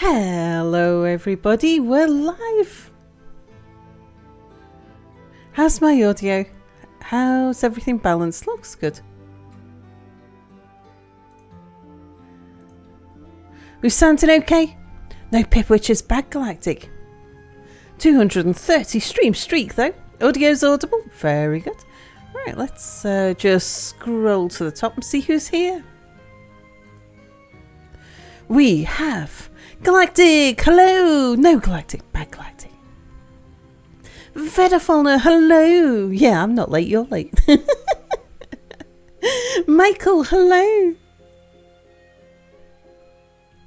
Hello everybody, we're live. How's my audio? How's everything balanced? Looks good. We sounding okay? No Pipwitches Bad Galactic. 230 stream streak though. Audio's audible. Very good. Right, let's just scroll to the top and see who's here. We have Galactic, hello! No Galactic, Bad Galactic. Vedafolner, hello! Yeah, I'm not late, you're late. Michael, hello!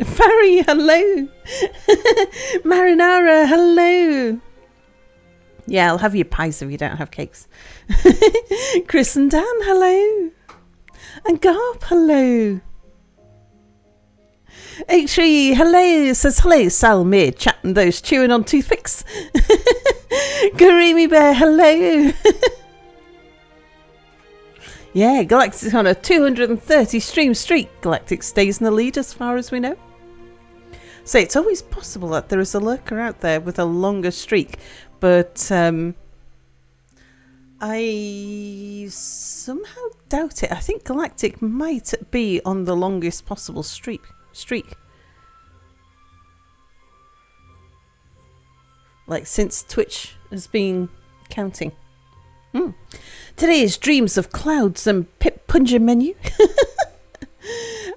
Farry, hello! Marinara, hello! Yeah, I'll have your pies if you don't have cakes. Chris and Dan, hello! And Garp, hello! H3, hello, says hello, Salmir, chatting those chewing on toothpicks. Garimi Bear, hello. Yeah, Galactic's on a 230 stream streak. Galactic stays in the lead as far as we know. So it's always possible that there is a lurker out there with a longer streak, but I somehow doubt it. I think Galactic might be on the longest possible streak. Like since Twitch has been counting. Today is Dreams of Clouds and Pip Punger menu.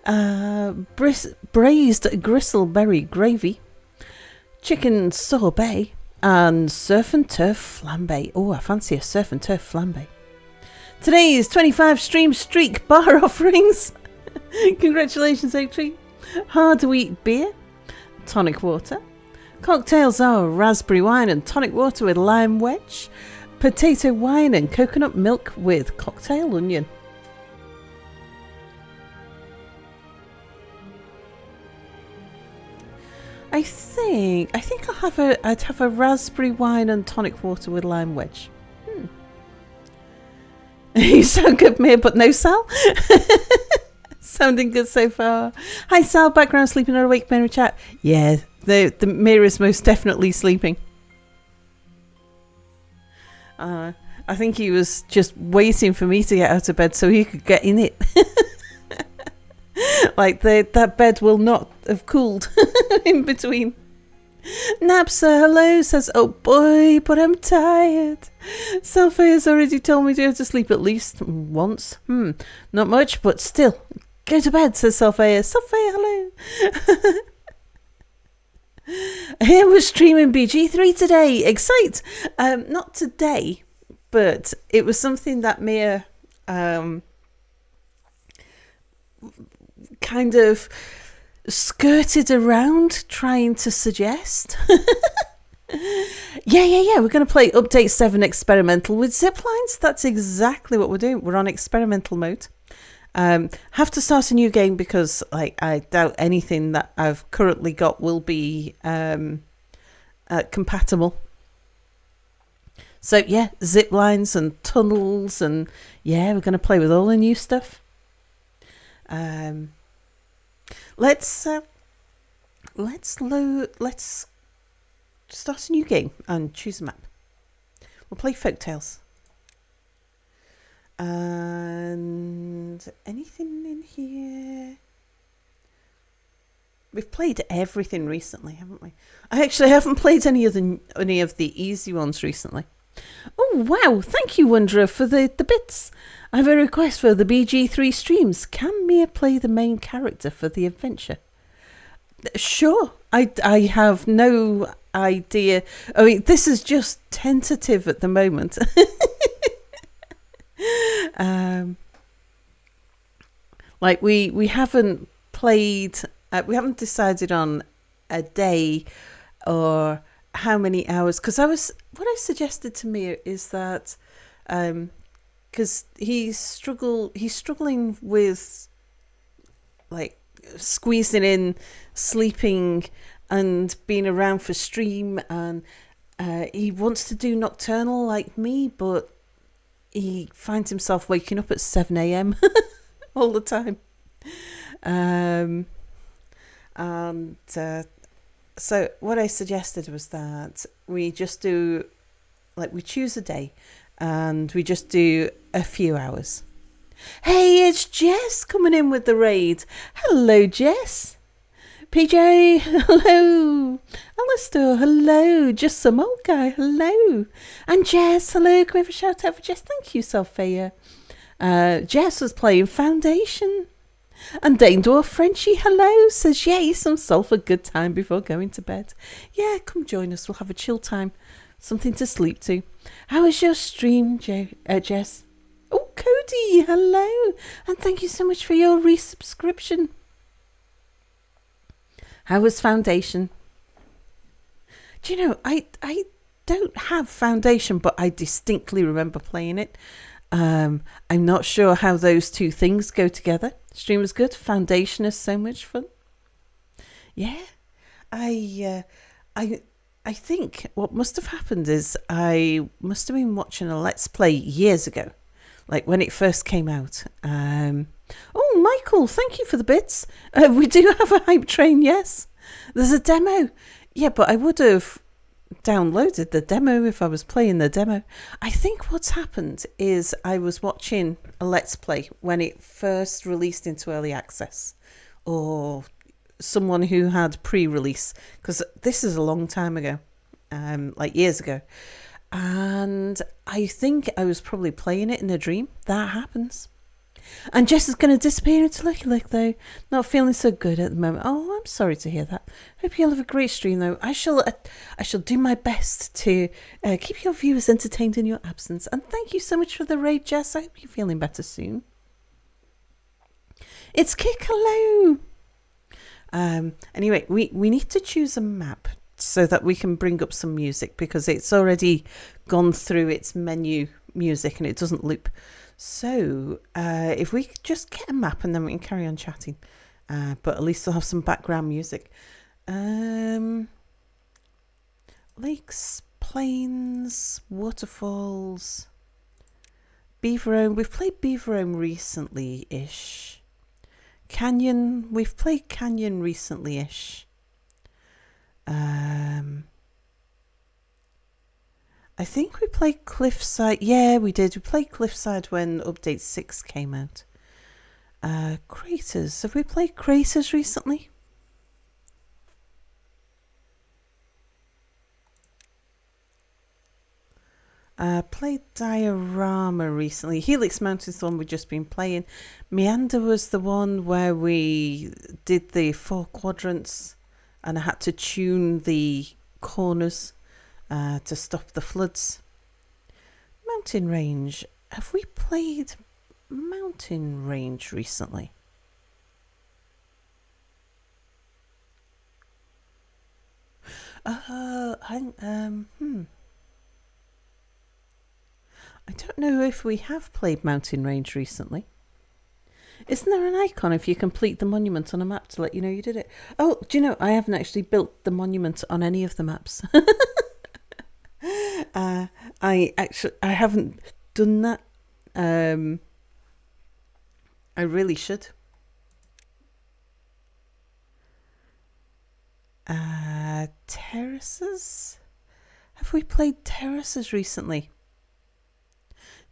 Braised gristleberry gravy, chicken sorbet, and surf and turf flambe. Oh, I fancy a surf and turf flambe. Today is 25 stream streak bar offerings. Congratulations, Oaktree. Hard wheat beer, tonic water. Cocktails are raspberry wine and tonic water with lime wedge, potato wine and coconut milk with cocktail onion. I think I'd have a raspberry wine and tonic water with lime wedge. You sound good, Mia, but no Sal. Sounding good so far. Hi Sal, background sleeping or awake, Mary chat. Yeah, the mirror is most definitely sleeping. I think he was just waiting for me to get out of bed so he could get in it. Like that bed will not have cooled in between. Napsa, hello, says, oh boy, but I'm tired. Selfie has already told me to go to sleep at least once. Not much, but still. Go to bed, says Selfie. Selfie, hello. Here we're streaming BG3 today. Excite! Not today, but it was something that Mia kind of skirted around trying to suggest. Yeah, we're going to play Update 7 Experimental with ziplines. That's exactly what we're doing. We're on experimental mode. Have to start a new game because I doubt anything that I've currently got will be compatible. So yeah, zip lines and tunnels, and yeah, we're going to play with all the new stuff. Let's start a new game and choose a map. We'll play Folktales. And anything in here? We've played everything recently, haven't we? I actually haven't played any of the easy ones recently. Oh wow, thank you Wanderer for the bits. I have a request for the BG3 streams. Can Mia play the main character for the adventure? Sure. I have no idea. I mean, this is just tentative at the moment. Like we haven't played, we haven't decided on a day or how many hours, because what I suggested to Mia is that because he's struggling with like squeezing in sleeping and being around for stream, and he wants to do nocturnal like me, but he finds himself waking up at 7 a.m. all the time. And So what I suggested was that we just do, like, we choose a day and we just do a few hours. Hey, it's Jess coming in with the raid. Hello, Jess. PJ, hello. Alistair, hello. Just some old guy, hello. And Jess, hello. Can we have a shout out for Jess? Thank you, Sophia. Jess was playing Foundation. And Dane Dwarf Frenchie, hello, says, yay, some sulphur good time before going to bed. Yeah, come join us. We'll have a chill time. Something to sleep to. How was your stream, Jess? Oh, Cody, hello. And thank you so much for your resubscription. How was Foundation? Do you know, I don't have Foundation, but I distinctly remember playing it. I'm not sure how those two things go together. Stream was good. Foundation is so much fun. Yeah, I think what must have happened is I must have been watching a Let's Play years ago, like when it first came out. Oh, Michael, thank you for the bits. We do have a hype train, yes. There's a demo. Yeah, but I would have downloaded the demo if I was playing the demo. I think what's happened is I was watching a Let's Play when it first released into early access, or someone who had pre-release, because this is a long time ago, like years ago, and I think I was probably playing it in a dream. That happens. And Jess is going to disappear into Lucky Luck, though. Not feeling so good at the moment. Oh, I'm sorry to hear that. Hope you'll have a great stream, though. I shall do my best to keep your viewers entertained in your absence. And thank you so much for the raid, Jess. I hope you're feeling better soon. It's Kick, hello. Anyway, we need to choose a map so that we can bring up some music, because it's already gone through its menu music and it doesn't loop. So if we just get a map and then we can carry on chatting, but at least we'll have some background music. Lakes, plains, waterfalls, Beaverome. We've played Beaverome recently-ish. Canyon, we've played Canyon recently-ish. I think we played Cliffside. Yeah, we did. We played Cliffside when Update 6 came out. Craters. Have we played Craters recently? Played Diorama recently. Helix Mountain's the one we've just been playing. Meander was the one where we did the 4 quadrants and I had to tune the corners to stop the floods. Mountain Range. Have we played Mountain Range recently? I don't know if we have played Mountain Range recently. Isn't there an icon if you complete the monument on a map to let you know you did it? Oh, do you know, I haven't actually built the monument on any of the maps. I haven't done that. I really should. Terraces? Have we played Terraces recently?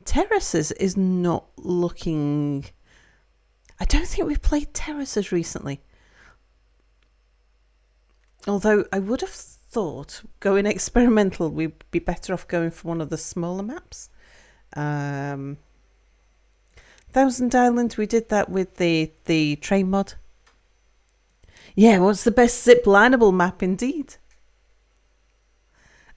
Terraces is not looking... I don't think we've played Terraces recently. Although I would have thought going experimental, we'd be better off going for one of the smaller maps. Thousand Island, we did that with the train mod. Yeah, what's the best zip-lineable map indeed?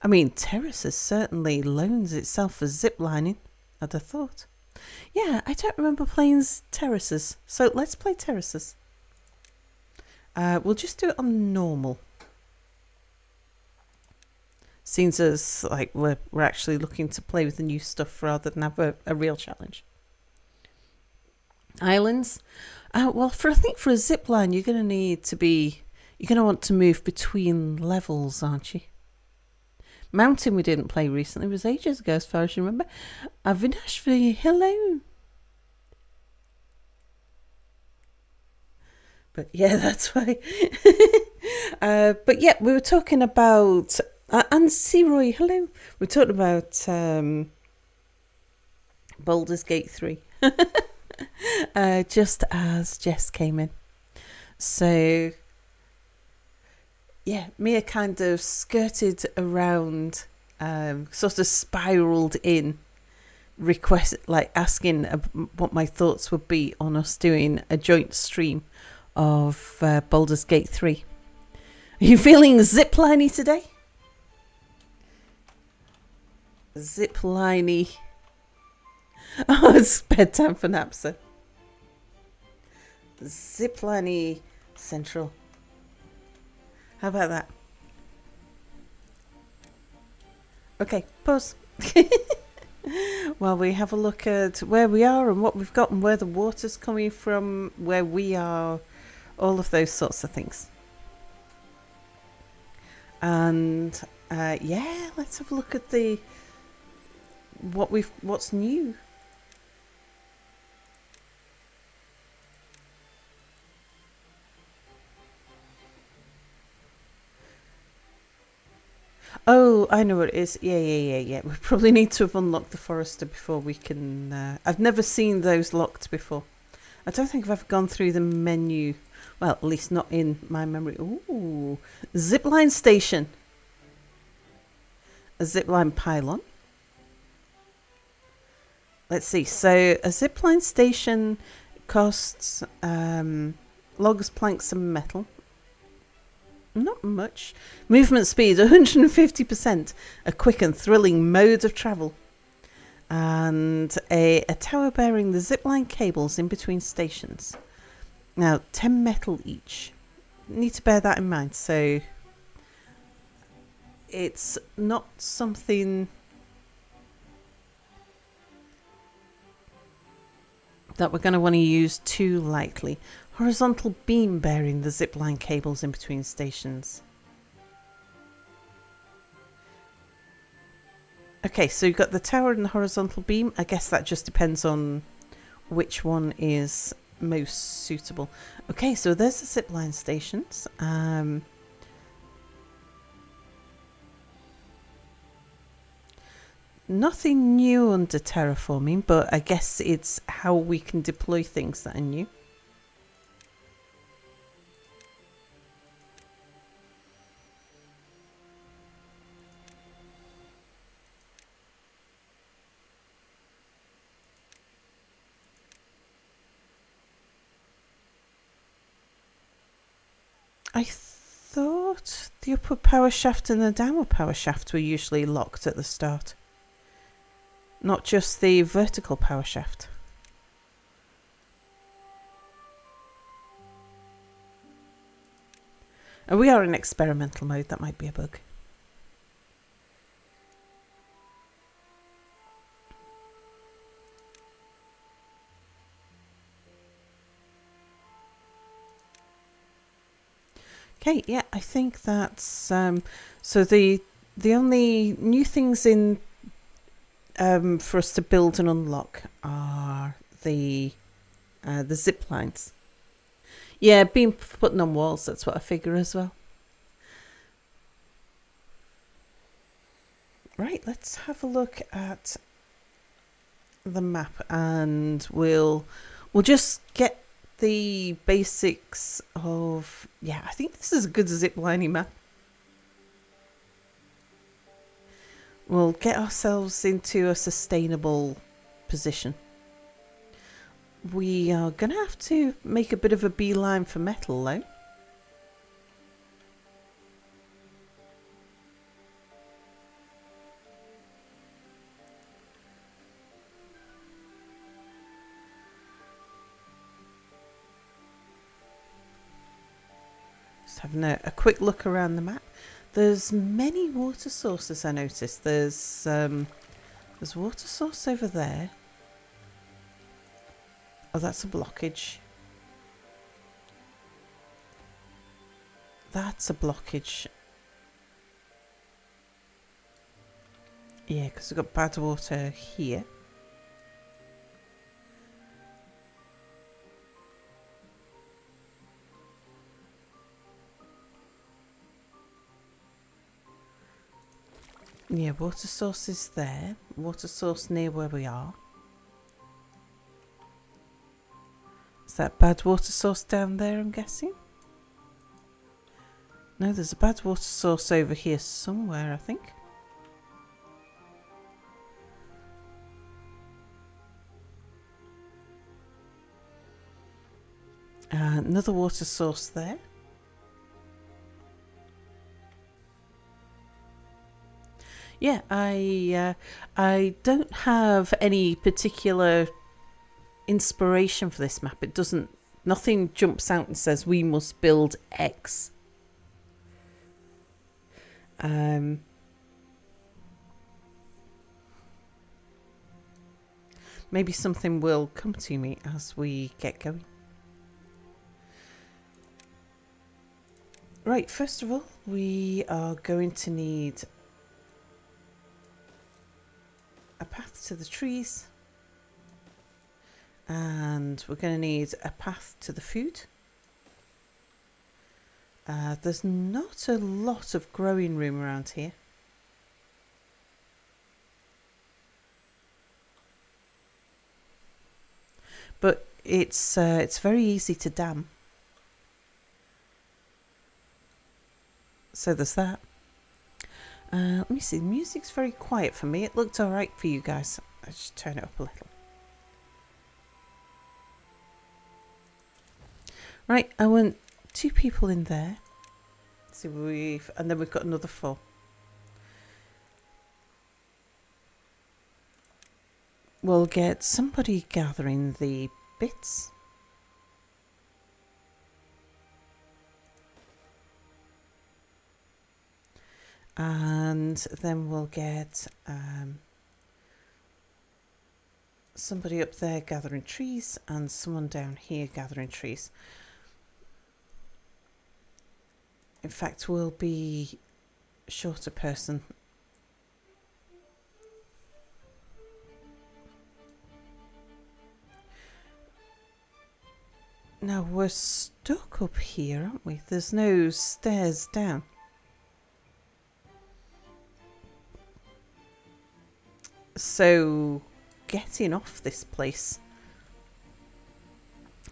I mean, Terraces certainly loans itself for zip-lining, I'd have thought. Yeah, I don't remember playing Terraces, so let's play Terraces. We'll just do it on normal. Seems as like we're actually looking to play with the new stuff rather than have a real challenge. Islands. Well, I think for a zip line, you're going to want to move between levels, aren't you? Mountain we didn't play recently. It was ages ago, as far as you remember. Avinash, hello. But yeah, that's why. But yeah, we were talking about and Roy, hello. We're talking about Baldur's Gate 3. Just as Jess came in. So yeah, Mia kind of skirted around, sort of spiraled in, asking what my thoughts would be on us doing a joint stream of Baldur's Gate 3. Are you feeling zipliney today? Zipliney. Oh, it's bedtime for Napsa. Zipliney Central. How about that? Okay, pause. While we have a look at where we are and what we've got and where the water's coming from, where we are, all of those sorts of things. And yeah, let's have a look at what's new. Oh, I know what it is. Yeah. We probably need to have unlocked the Forester before we can... I've never seen those locked before. I don't think I've ever gone through the menu. Well, at least not in my memory. Ooh, zipline station. A zipline pylon. Let's see. So a zipline station costs logs, planks and metal. Not much. Movement speed 150%. A quick and thrilling mode of travel. And a tower bearing the zipline cables in between stations. Now, 10 metal each. Need to bear that in mind. So it's not something that we're going to want to use too lightly. Horizontal beam bearing the zipline cables in between stations. Okay, so you've got the tower and the horizontal beam. I guess that just depends on which one is most suitable. Okay, so there's the zipline stations. Nothing new under terraforming, but I guess it's how we can deploy things that are new. I thought the upward power shaft and the downward power shaft were usually locked at the start. Not just the vertical power shaft. And we are in experimental mode, that might be a bug. Okay, yeah, I think that's so the only new things in for us to build and unlock are the zip lines. Yeah, being putting on walls, that's what I figure as well. Right, let's have a look at the map and we'll just get the basics of... Yeah, I think this is a good ziplining map. We'll get ourselves into a sustainable position. We are going to have to make a bit of a beeline for metal, though. Just having a quick look around the map. There's many water sources, I noticed. There's water source over there. Oh, that's a blockage. That's a blockage. Yeah, because we've got bad water here. Yeah, water source is there. Water source near where we are. Is that bad water source down there, I'm guessing? No, there's a bad water source over here somewhere, I think. Another water source there. Yeah, I don't have any particular inspiration for this map. It doesn't. Nothing jumps out and says we must build X. Maybe something will come to me as we get going. Right, first of all, we are going to need a path to the trees. And we're going to need a path to the food. There's not a lot of growing room around here. But it's very easy to dam. So there's that. Let me see, the music's very quiet for me. It looked alright for you guys. Let's just turn it up a little. Right, I want 2 people in there. So and then we've got another 4. We'll get somebody gathering the bits. And then we'll get somebody up there gathering trees and someone down here gathering trees. In fact, we'll be short a person. Now we're stuck up here, aren't we? There's no stairs down. So getting off this place,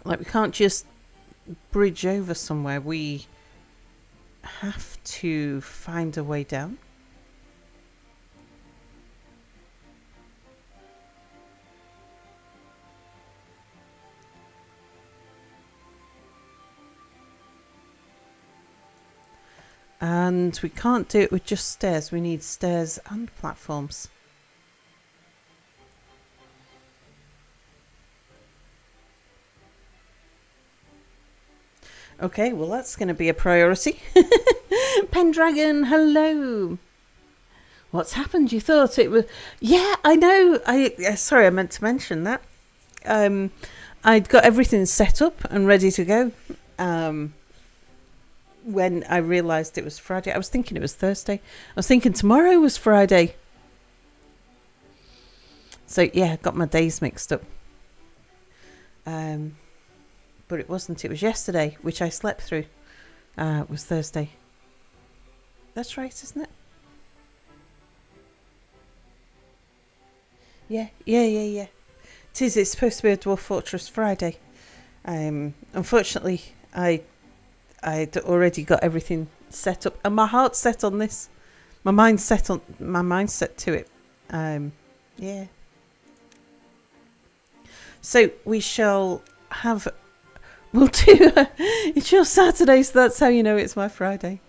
like, we can't just bridge over somewhere. We have to find a way down. And we can't do it with just stairs. We need stairs and platforms. Okay, well, that's going to be a priority. Pendragon, hello. What's happened? You thought it was... Yeah, I know. Sorry, I meant to mention that. I'd got everything set up and ready to go when I realised it was Friday. I was thinking it was Thursday. I was thinking tomorrow was Friday. So, yeah, got my days mixed up. But it wasn't. It was yesterday, which I slept through. It was Thursday. That's right, isn't it? Yeah. It is. It's supposed to be a Dwarf Fortress Friday. Unfortunately, I'd already got everything set up, and my heart's set on this. My mind's set to it. Yeah. So we shall have... We'll do... It's your Saturday, so that's how you know it's my Friday.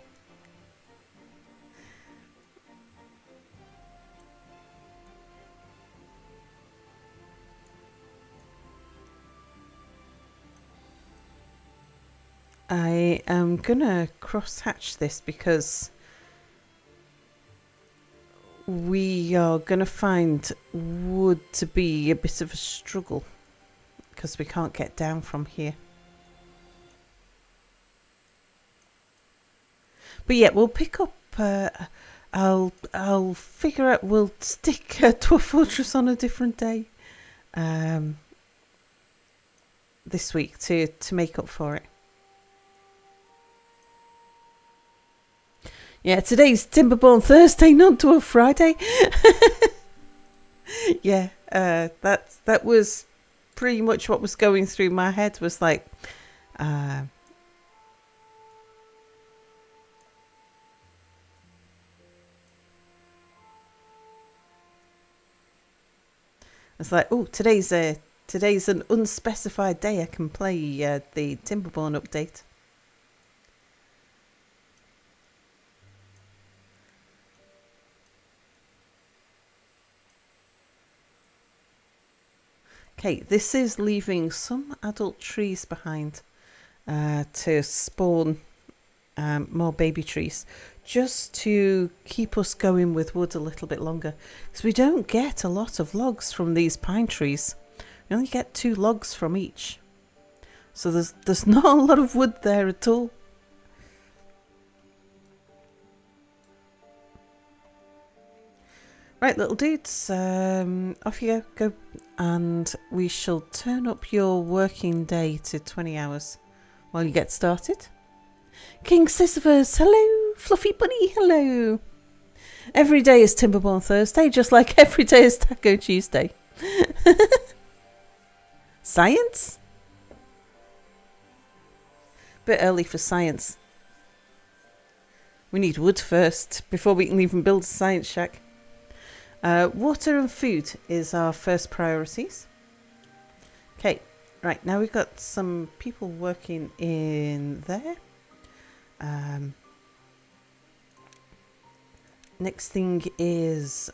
I am going to cross-hatch this because we are going to find wood to be a bit of a struggle because we can't get down from here. But yeah, we'll pick up... I'll figure out... We'll stick Dwarf Fortress on a different day this week to make up for it. Yeah, today's Timberborn Thursday, not to a Friday. Yeah, that was pretty much what was going through my head. Was like, it's like, oh, today's an unspecified day. I can play the Timberborn update. Okay, this is leaving some adult trees behind to spawn more baby trees, just to keep us going with wood a little bit longer. Because we don't get a lot of logs from these pine trees. We only get 2 logs from each. So there's not a lot of wood there at all. Right, little dudes, off you go. And we shall turn up your working day to 20 hours while you get started. King Sisyphus, hello. Fluffy Bunny, hello. Every day is Timberborn Thursday, just like every day is Taco Tuesday. Science? Bit early for science. We need wood first, before we can even build a science shack. Water and food is our first priorities. Okay, right, now we've got some people working in there. Next thing is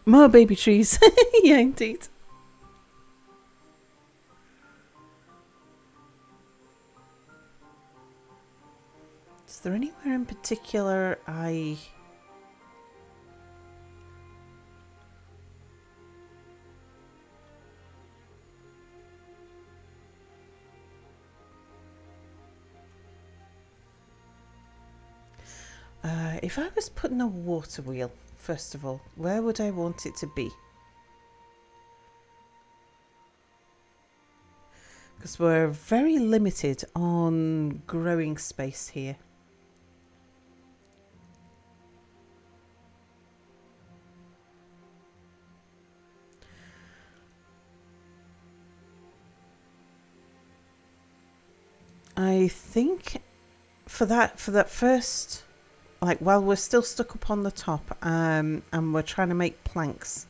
more baby trees. Yeah, indeed. Is there anywhere in particular if I was putting a water wheel, first of all, where would I want it to be? Because we're very limited on growing space here. I think for that first, like, while we're still stuck up on the top, and we're trying to make planks,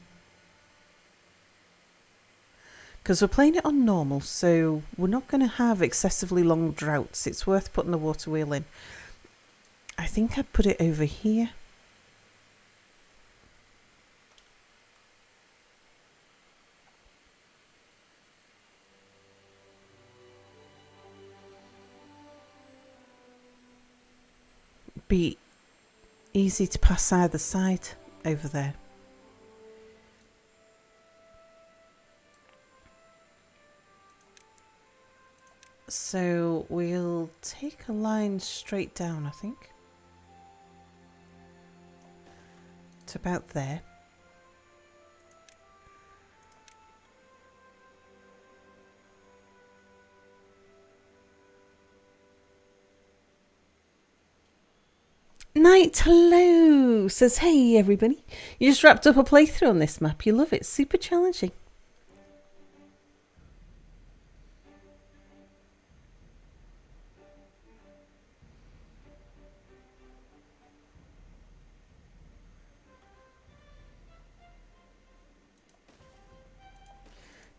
because we're playing it on normal, so we're not going to have excessively long droughts. It's worth putting the water wheel in. I think I'd put it over here. Be easy to pass either side over there. So we'll take a line straight down, I think, to about there. Night, hello, says, hey everybody. You just wrapped up a playthrough on this map. You love it. Super challenging.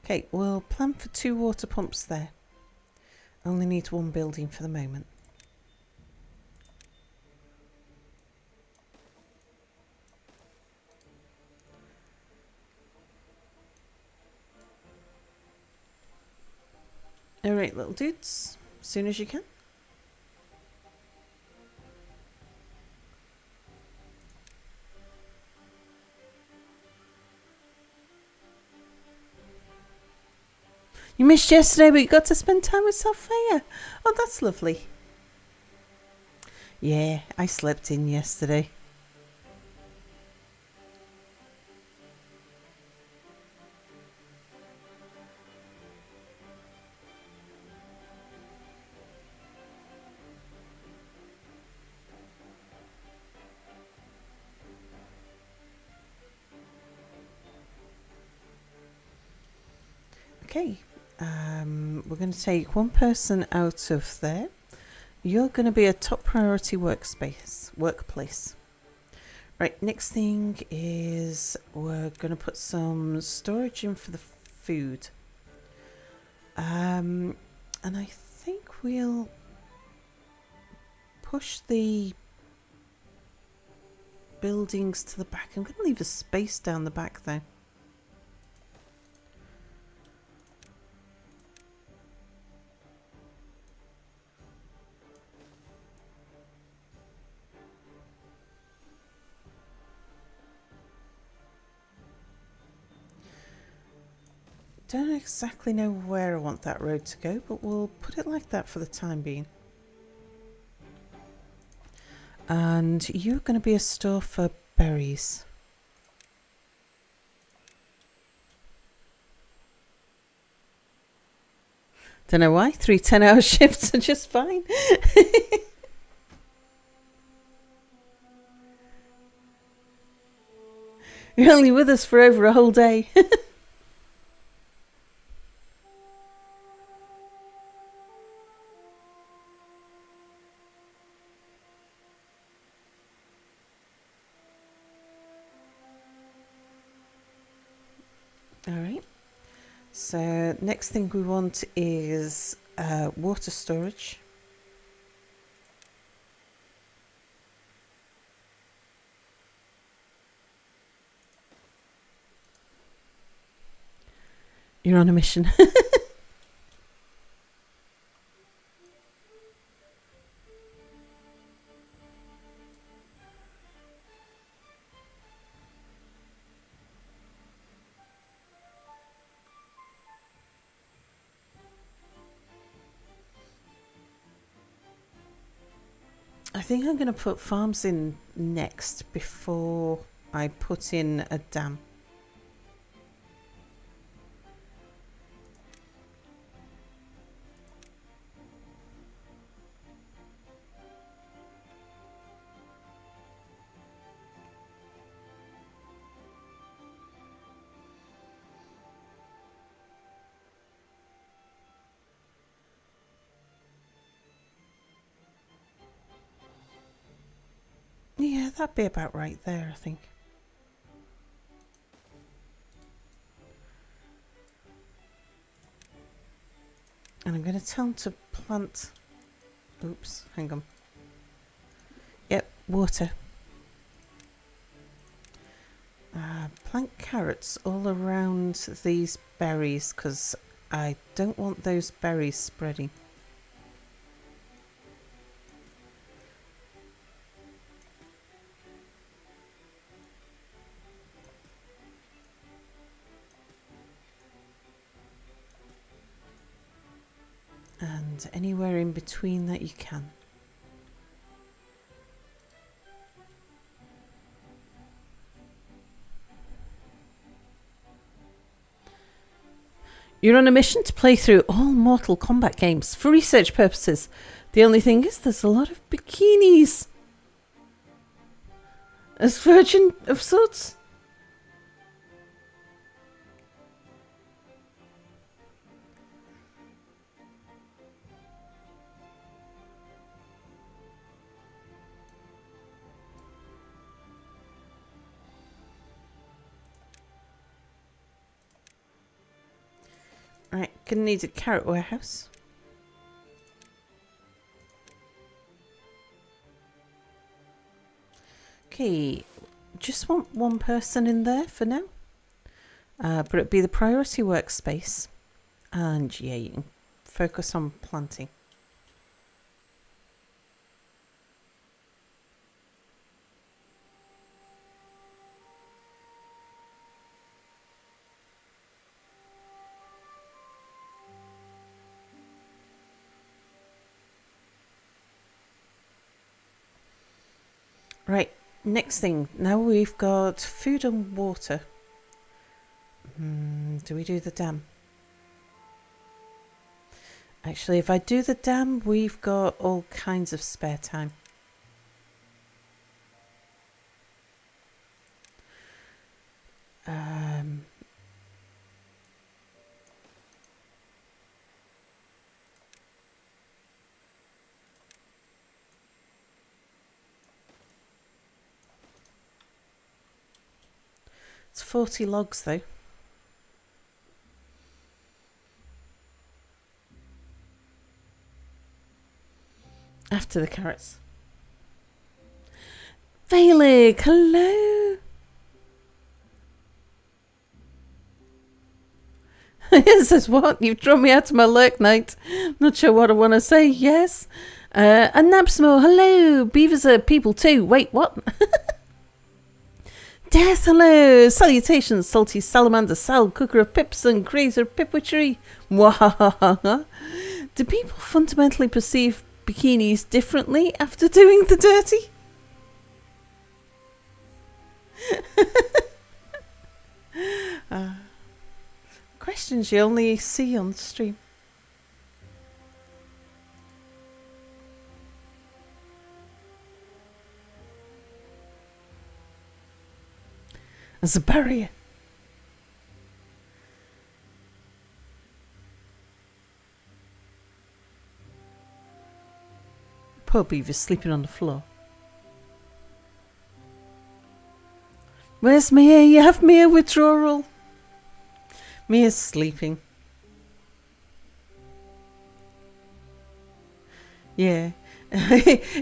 Okay, we'll plan for 2 water pumps there. Only need 1 building for the moment. Alright, little dudes, as soon as you can. You missed yesterday, but you got to spend time with Sophia. Oh, that's lovely. Yeah, I slept in yesterday. Okay. We're going to take one person out of there. You're going to be a top priority workplace. Right, next thing is we're going to put some storage in for the food. And I think we'll push the buildings to the back. I'm going to leave a space down the back though. Don't exactly know where I want that road to go, but we'll put it like that for the time being. And you're going to be a store for berries. Don't know why. 3 10-hour shifts are just fine. You're only with us for over a whole day. All right. So next thing we want is water storage. You're on a mission. I think I'm going to put farms in next before I put in a dam. Yeah, that'd be about right there, I think. And I'm going to tell them to plant... Oops, hang on. Yep, water. Plant carrots all around these berries because I don't want those berries spreading. And anywhere in between that you can. You're on a mission to play through all Mortal Kombat games for research purposes. The only thing is there's a lot of bikinis. As virgin of sorts. Right, gonna need a carrot warehouse. Okay, just want one person in there for now. But it'd be the priority workspace. And yeah, you can focus on planting. Right, next thing. Now we've got food and water. Do we do the dam? Actually, if I do the dam, we've got all kinds of spare time. It's 40 logs though. After the carrots. Veilig, hello. It says, what? You've drawn me out of my lurk night. Not sure what I want to say. Yes. And Nabsmo, hello. Beavers are people too. Wait, what? Death, hello. Salutations, salty salamander, sal, cooker of pips, and crazer pipwitchery. Wahahaha. Do people fundamentally perceive bikinis differently after doing the dirty? Questions you only see on stream. As a barrier. Poor beaver's sleeping on the floor. Where's Mia? You have Mia withdrawal. Mia's sleeping. Yeah.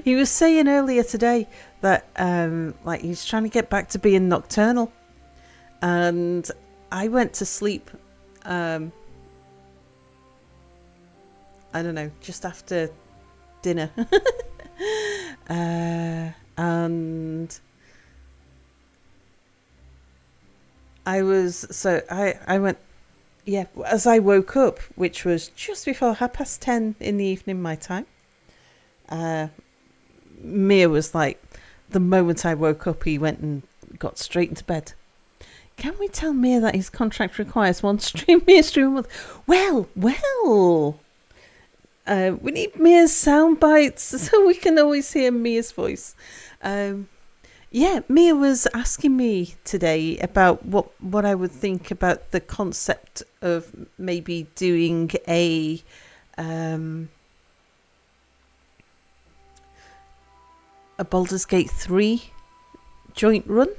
He was saying earlier today that like he's trying to get back to being nocturnal. And I went to sleep I don't know, just after dinner. And I went, yeah, as I woke up, which was just before 10:30 in the evening my time. Mia was like, the moment I woke up, he went and got straight into bed. Can we tell Mia that his contract requires one stream a month? Well, we need Mia's sound bites so we can always hear Mia's voice. Yeah, Mia was asking me today about what I would think about the concept of maybe doing a Baldur's Gate 3 joint run.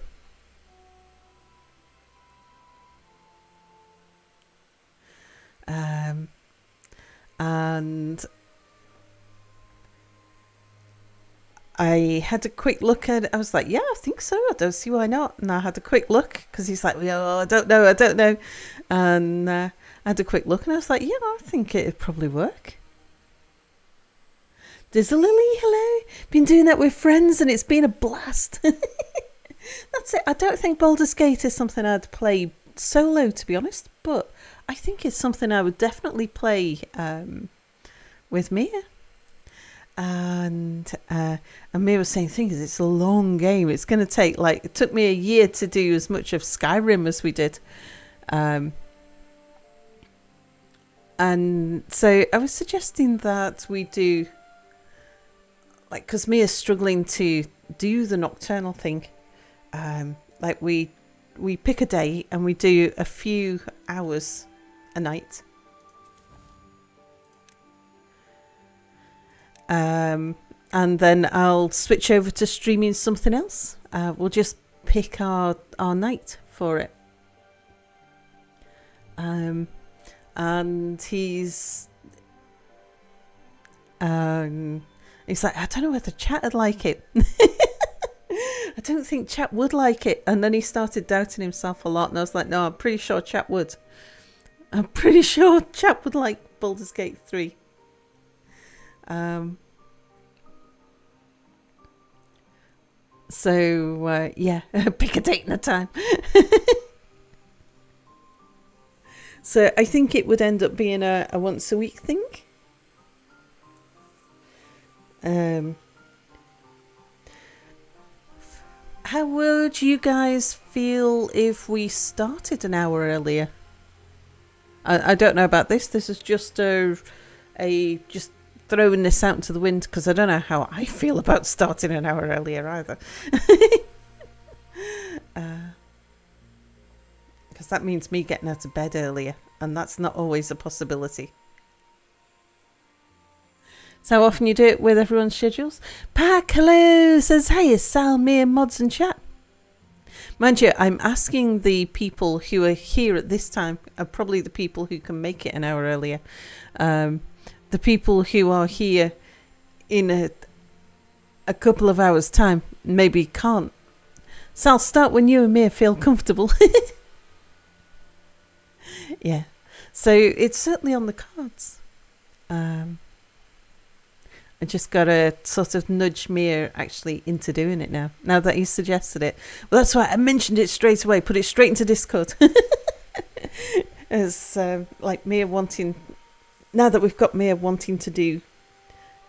And I had a quick look at it. I was like, yeah, I think so. I don't see why not. And I had a quick look because he's like, well, I don't know. And I had a quick look and I was like, yeah, I think it'd probably work. There's a Lily, hello. Been doing that with friends and it's been a blast. That's it. I don't think Baldur's Gate is something I'd play solo, to be honest, but I think it's something I would definitely play with Mia. And Mia was saying, thing is, it's a long game. It's going to take, like, it took me a year to do as much of Skyrim as we did. And so I was suggesting that we do, like, because Mia's struggling to do the nocturnal thing. Like, we pick a day and we do a few hours a night. And then I'll switch over to streaming something else. We'll just pick our night for it. And he's like, I don't know whether chat would like it. I don't think chat would like it. And then he started doubting himself a lot. And I was like, no, I'm pretty sure chat would. I'm pretty sure chat would like Baldur's Gate 3. So, yeah, pick a date and a time. So I think it would end up being a once a week thing. How would you guys feel if we started an hour earlier? I don't know about this. This is just just throwing this out into the wind because I don't know how I feel about starting an hour earlier either. Because that means me getting out of bed earlier, and that's not always a possibility. So how often you do it with everyone's schedules? Pack, hello, says, hey, it's Sal, Mia, mods and chat. Mind you, I'm asking the people who are here at this time, are probably the people who can make it an hour earlier. The people who are here in a couple of hours' time maybe can't. So I'll start when you and me feel comfortable. Yeah. So it's certainly on the cards. I just got to sort of nudge Mia actually into doing it now that you suggested it. Well, that's why I mentioned it straight away, put it straight into Discord. As like Mia wanting, now that we've got Mia wanting to do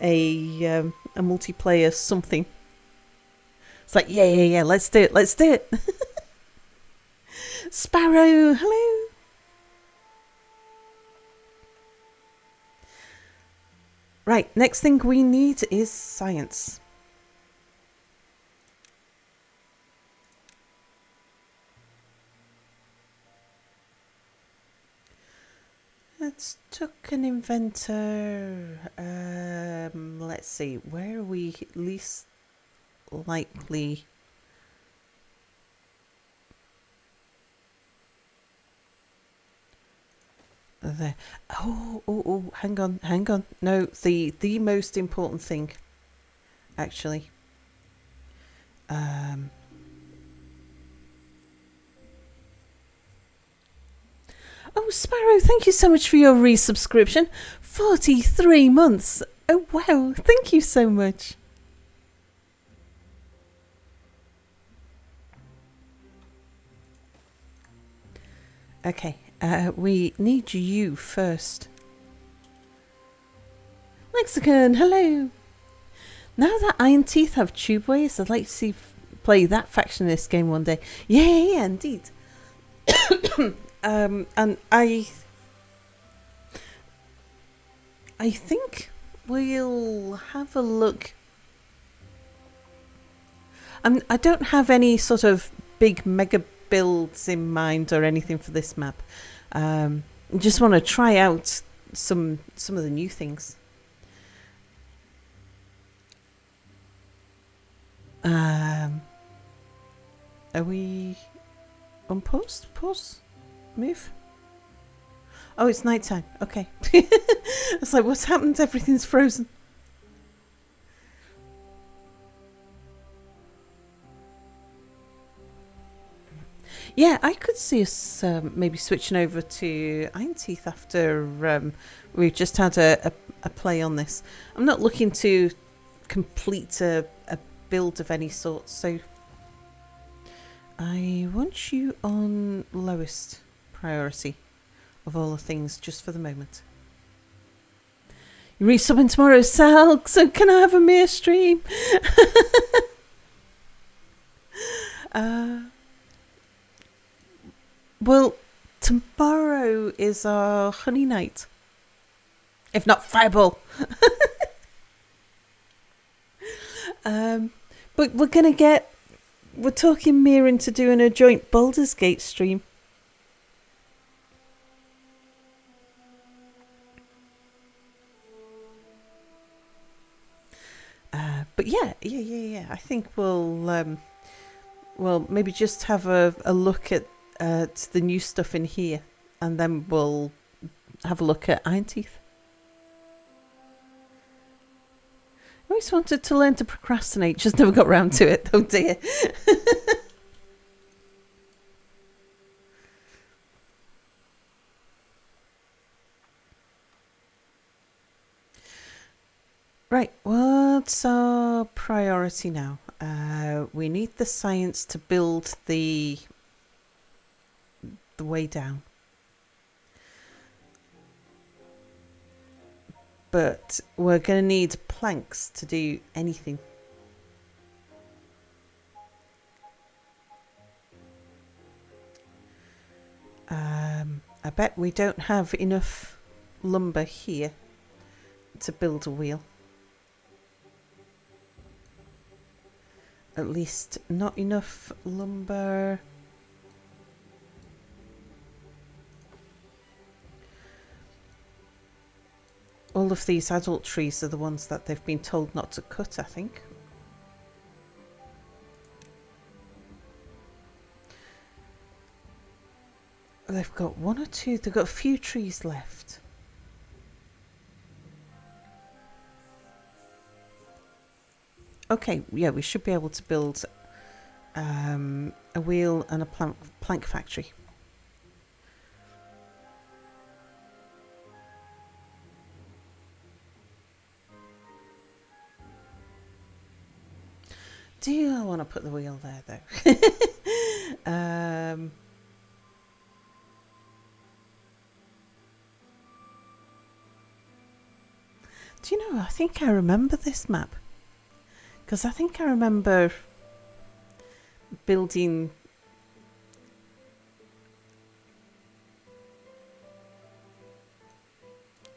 a multiplayer something. It's like, yeah, let's do it. Sparrow, hello. Right, next thing we need is science. Let's took an inventor. Let's see, where are we least likely? There. Oh, hang on. No, the most important thing, actually. Oh, Sparrow, thank you so much for your resubscription. 43 months. Oh, wow. Thank you so much. Okay. We need you first. Lexicon, hello. Now that Iron Teeth have tube ways, I'd like to see play that faction in this game one day. Yeah, indeed. And I think we'll have a look. I don't have any sort of big mega builds in mind or anything for this map. I just want to try out some of the new things. Are we on post? Pause? Move? Oh, it's nighttime. Okay. It's like, what's happened? Everything's frozen. Yeah, I could see us maybe switching over to Iron Teeth after we've just had a play on this. I'm not looking to complete a build of any sort, so I want you on lowest priority of all the things just for the moment. You resubbing tomorrow, Sal, so can I have a mere stream? Well, tomorrow is our honey night. If not fireball. But we're talking Mia into doing a joint Baldur's Gate stream. But yeah. I think we'll maybe just have a look at the new stuff in here, and then we'll have a look at Iron Teeth. I always wanted to learn to procrastinate, just never got round to it. Oh dear. Right, what's our priority now? We need the science to build the way down. But we're going to need planks to do anything. I bet we don't have enough lumber here to build a wheel. At least not enough lumber. All of these adult trees are the ones that they've been told not to cut, I think. They've got one or two. They've got a few trees left. Okay, yeah, we should be able to build a wheel and a plank factory. Do I want to put the wheel there though? Do you know, I think I remember this map. Because I think I remember building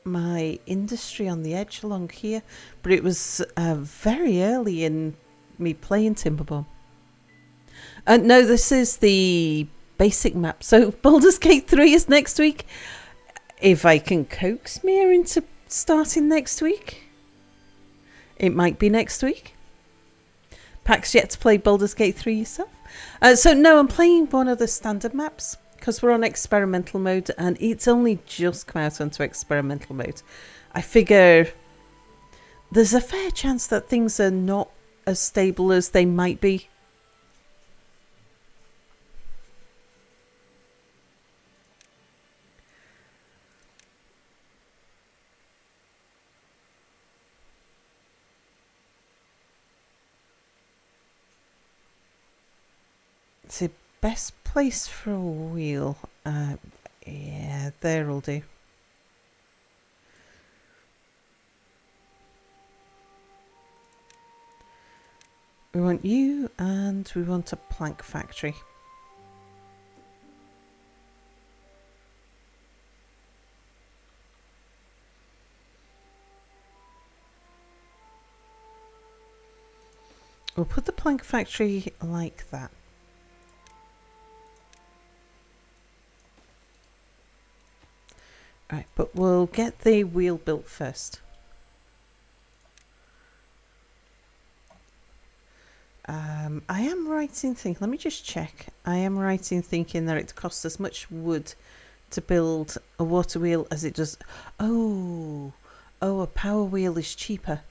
my industry on the edge along here. But it was very early in me playing Timberbomb. No, this is the basic map. So Baldur's Gate 3 is next week. If I can coax Mia into starting next week, it might be next week. Pax yet to play Baldur's Gate 3 yourself? So no, I'm playing one of the standard maps because we're on experimental mode and it's only just come out onto experimental mode. I figure there's a fair chance that things are not as stable as they might be. It's the best place for a wheel. Yeah, there'll do. We want you and we want a plank factory. We'll put the plank factory like that. Right, but we'll get the wheel built first. I am right in thinking, let me just check. I am right in thinking that it costs as much wood to build a water wheel as it does. Oh, a power wheel is cheaper.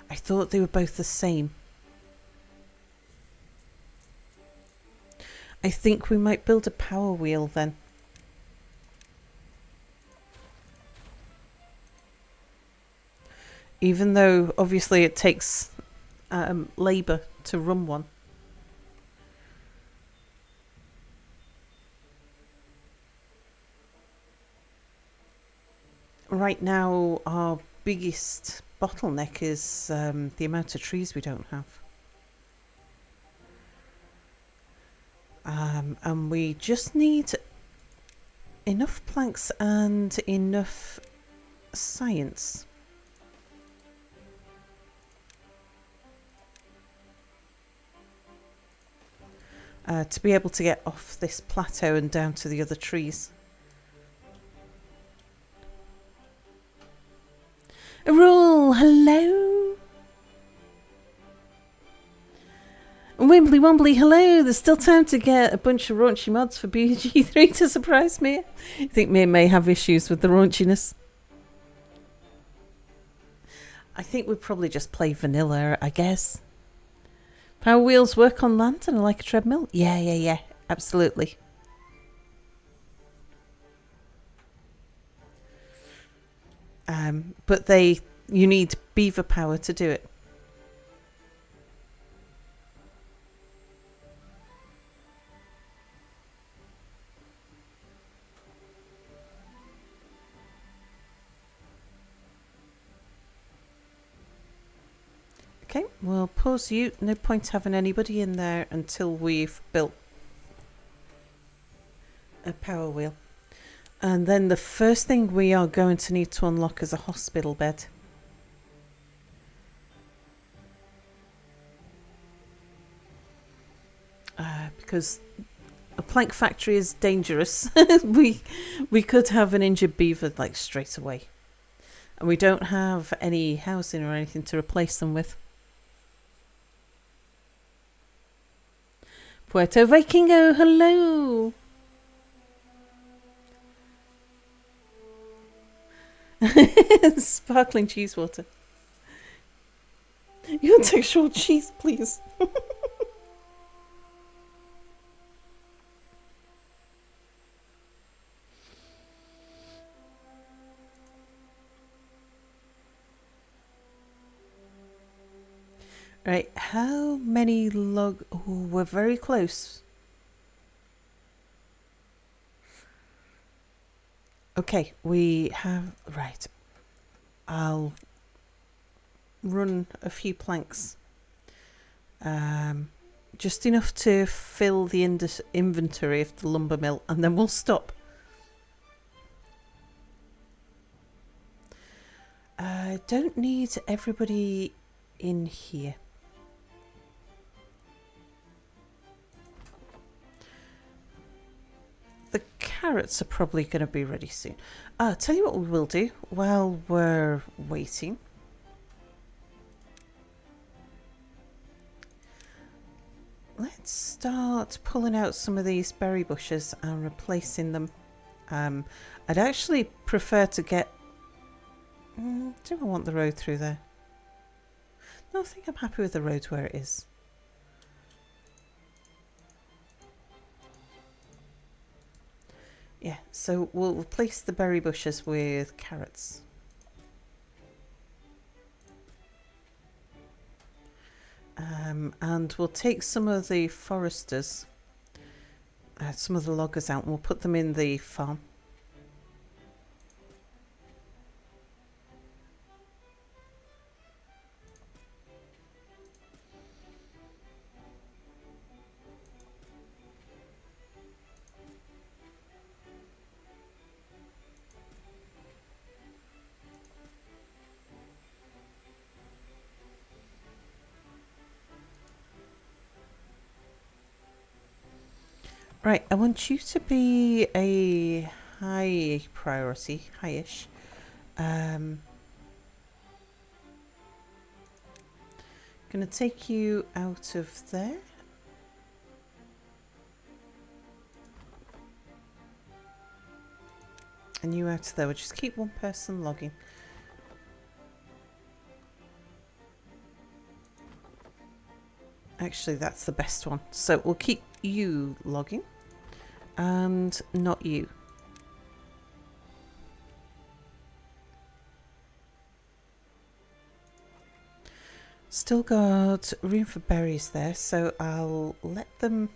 I thought they were both the same. I think we might build a power wheel then. Even though obviously it takes labour to run one. Right now our biggest bottleneck is the amount of trees we don't have. And we just need enough planks and enough science. To be able to get off this plateau and down to the other trees. Rule, hello. Wimbly Wombly, hello. There's still time to get a bunch of raunchy mods for BG3 to surprise Mia. I think Mia may have issues with the raunchiness. I think we'd probably just play vanilla, I guess. Power wheels work on land and are like a treadmill? Yeah, absolutely. But you need beaver power to do it. Okay, we'll pause you. No point having anybody in there until we've built a power wheel. And then the first thing we are going to need to unlock is a hospital bed. Because a plank factory is dangerous. we could have an injured beaver like straight away. And we don't have any housing or anything to replace them with. Puerto Vikingo, hello! Sparkling cheese water. You want textual cheese, please? Right, how many log... Oh, we're very close. Okay, we have... Right. I'll run a few planks. Just enough to fill the inventory of the lumber mill, and then we'll stop. I don't need everybody in here. The carrots are probably going to be ready soon. Tell you what we will do while we're waiting. Let's start pulling out some of these berry bushes and replacing them. I'd actually prefer to get... do I want the road through there? No, I think I'm happy with the road where it is. Yeah, so we'll replace the berry bushes with carrots. And we'll take some of the foresters, some of the loggers out, and we'll put them in the farm. Right, I want you to be a high priority, high-ish. Gonna take you out of there. And you out of there. We'll just keep one person logging. Actually, that's the best one. So we'll keep you logging. And not you. Still got room for berries there, so I'll let them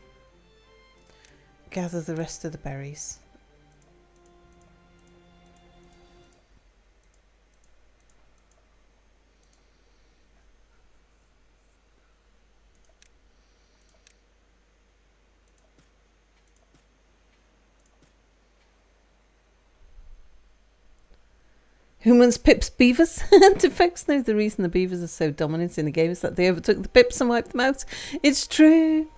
gather the rest of the berries. Humans, pips, beavers. Do folks know the reason the beavers are so dominant in the game is that they overtook the pips and wiped them out? It's true.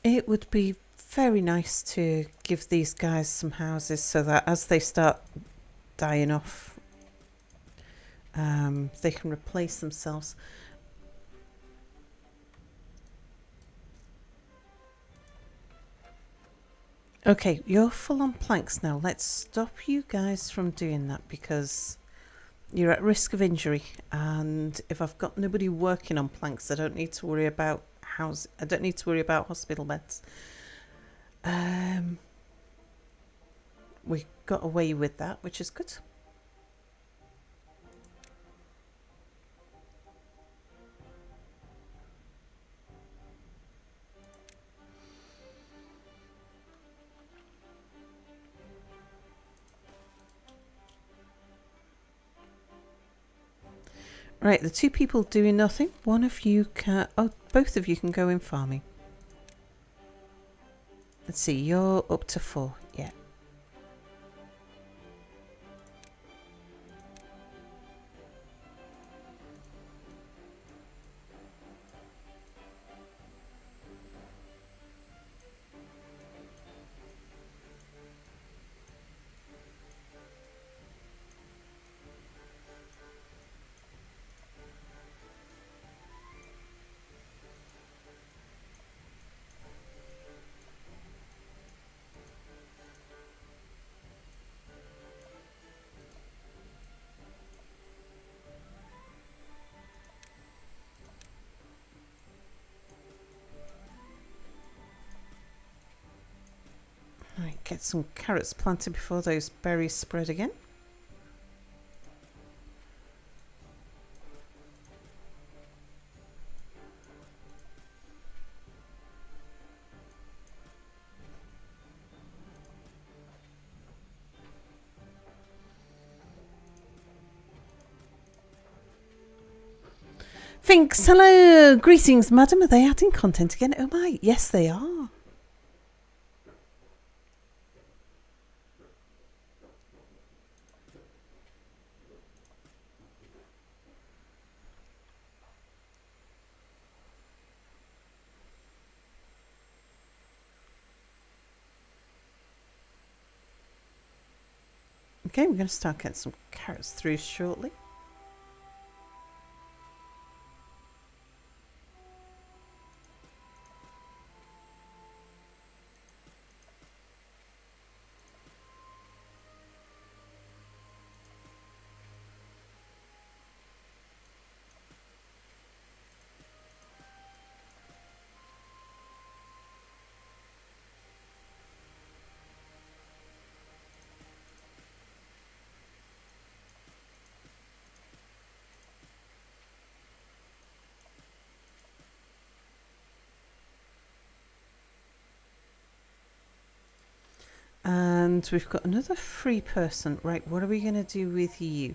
It would be very nice to give these guys some houses so that as they start dying off, they can replace themselves. Okay, you're full on planks now. Let's stop you guys from doing that because you're at risk of injury. And if I've got nobody working on planks, I don't need to worry about I don't need to worry about hospital beds. We got away with that, which is good. Right, the two people doing nothing. One of you can... Oh, both of you can go in farming. Let's see, you're up to 4. Yeah. Right, get some carrots planted before those berries spread again. Finks, hello! Greetings, madam. Are they adding content again? Oh my, yes they are. Okay, we're going to start getting some carrots through shortly. And we've got another free person. Right, what are we going to do with you?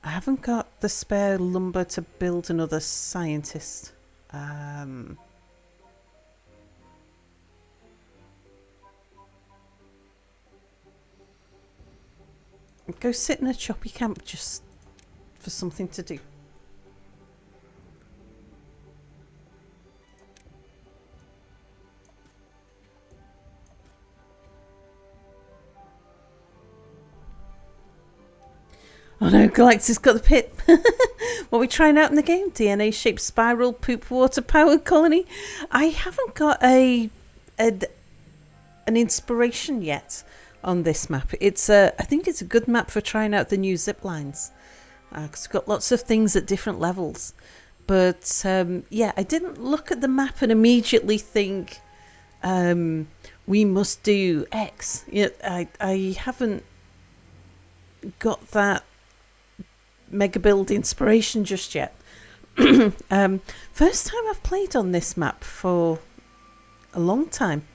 I haven't got the spare lumber to build another scientist. Go sit in a choppy camp just for something to do. Oh no, Galactus got the pit. What are we trying out in the game? DNA-shaped spiral, poop water powered colony. I haven't got an inspiration yet on this map. I think it's a good map for trying out the new zip lines. Because we've got lots of things at different levels. But yeah, I didn't look at the map and immediately think we must do X. Yeah, I haven't got that mega build inspiration just yet. First time I've played on this map for a long time.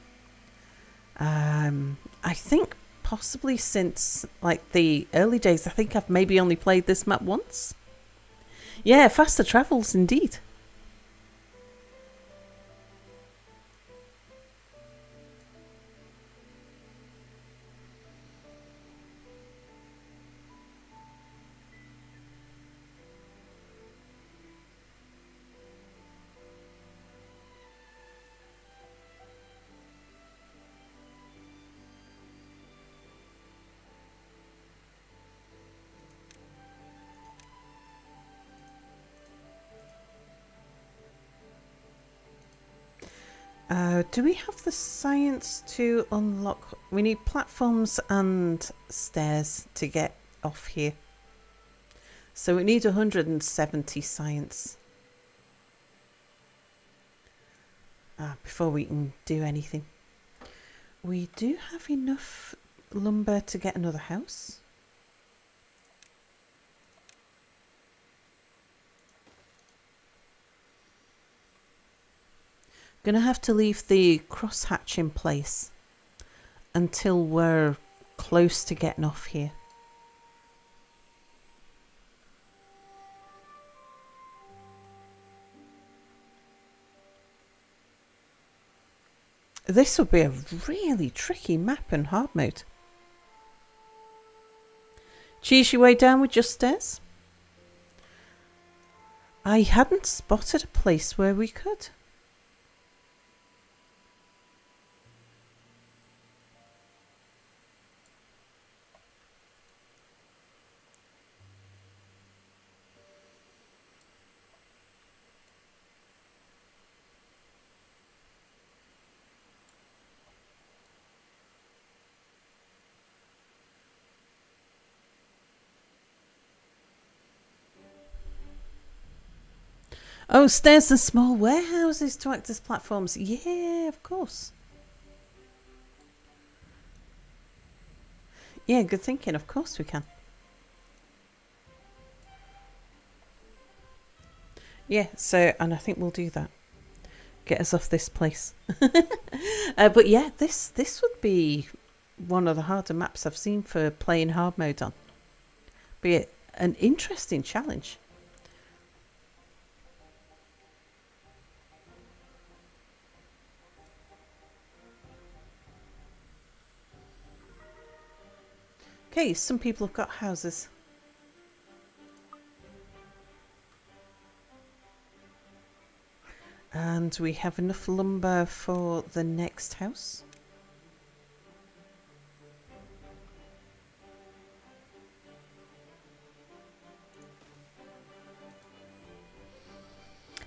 I think possibly since like the early days. I think I've maybe only played this map once. Yeah, faster travels indeed. Do we have the science to unlock? We need platforms and stairs to get off here. So we need 170 science before we can do anything. We do have enough lumber to get another house. Gonna have to leave the crosshatch in place until we're close to getting off here. This would be a really tricky map in hard mode. Choose your way down with just stairs. I hadn't spotted a place where we could. Oh, stairs and small warehouses to act as platforms. Yeah, of course. Yeah, good thinking. Of course we can. Yeah, so, and I think we'll do that. Get us off this place. But yeah, this would be one of the harder maps I've seen for playing hard mode on. Be it an interesting challenge. Okay, some people have got houses. And we have enough lumber for the next house.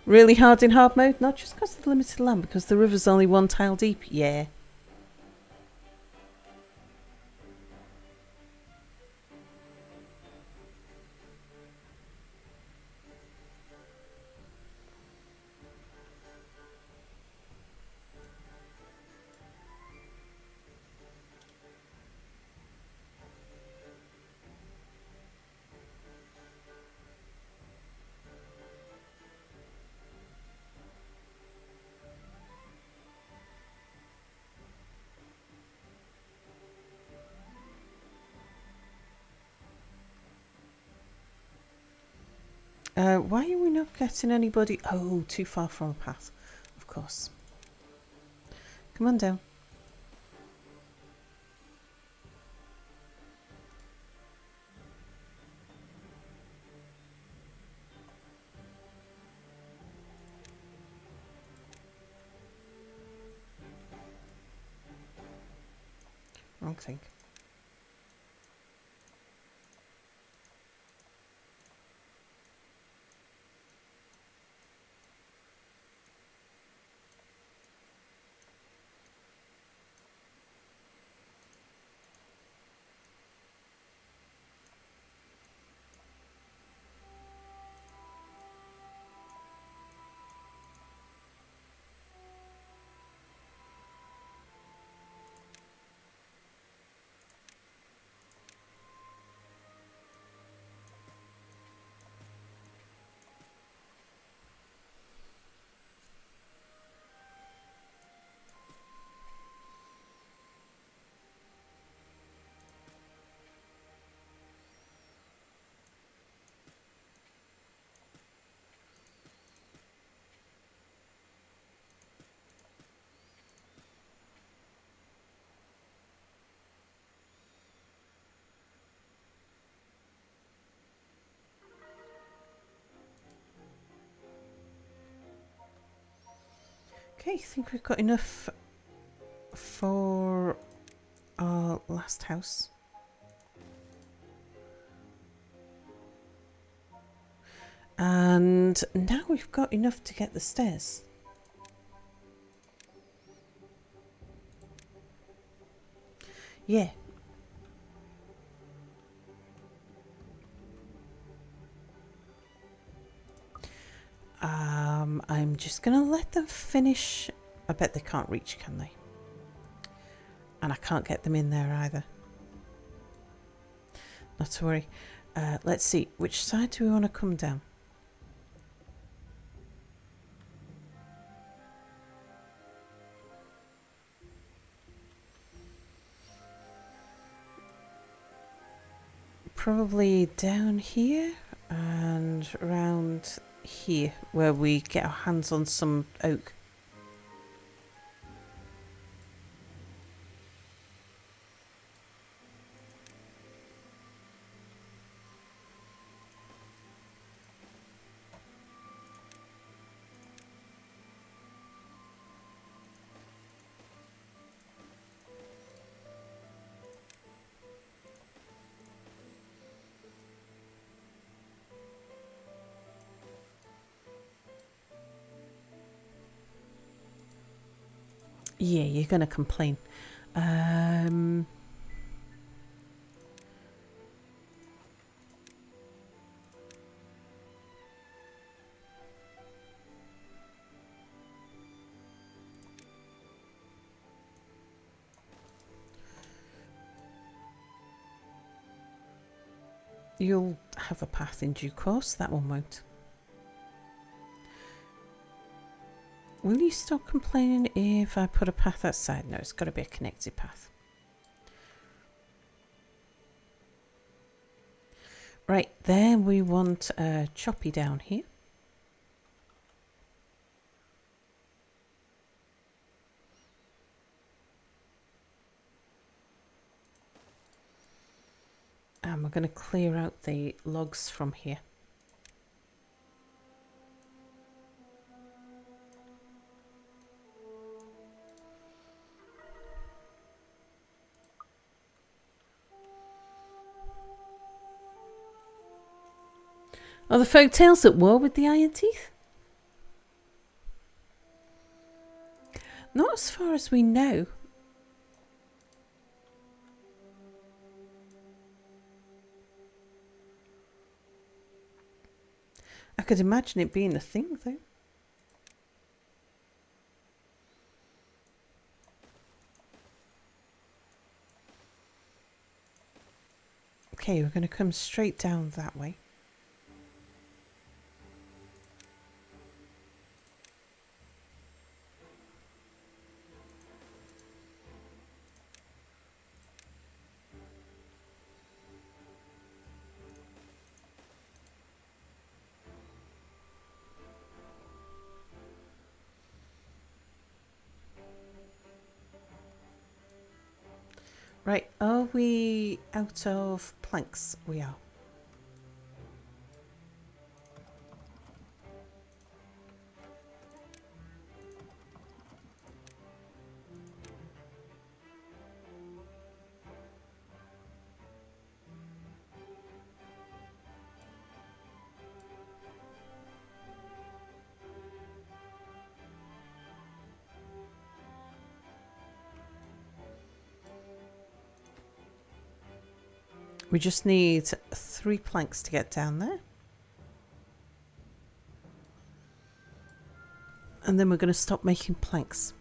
Really hard in hard mode? Not just because of the limited land, because the river's only one tile deep. Yeah. Why are we not getting anybody? Oh, too far from a path. Of course. Come on down. Wrong thing. Okay, I think we've got enough for our last house. And now we've got enough to get the stairs. Yeah. I'm just going to let them finish. I bet they can't reach, can they? And I can't get them in there either. Not to worry. Let's see. Which side do we want to come down? probably down here and around here where we get our hands on some oak. Yeah, you're going to complain. You'll have a path in due course. That one won't. Will you stop complaining if I put a path outside? No, it's got to be a connected path. Right, then we want a choppy down here. And we're going to clear out the logs from here. Are the folk tales at war with the Iron Teeth? Not as far as we know. I could imagine it being a thing, though. Okay, we're going to come straight down that way. Right, are we out of planks? We are. We just need 3 planks to get down there. And then we're going to stop making planks.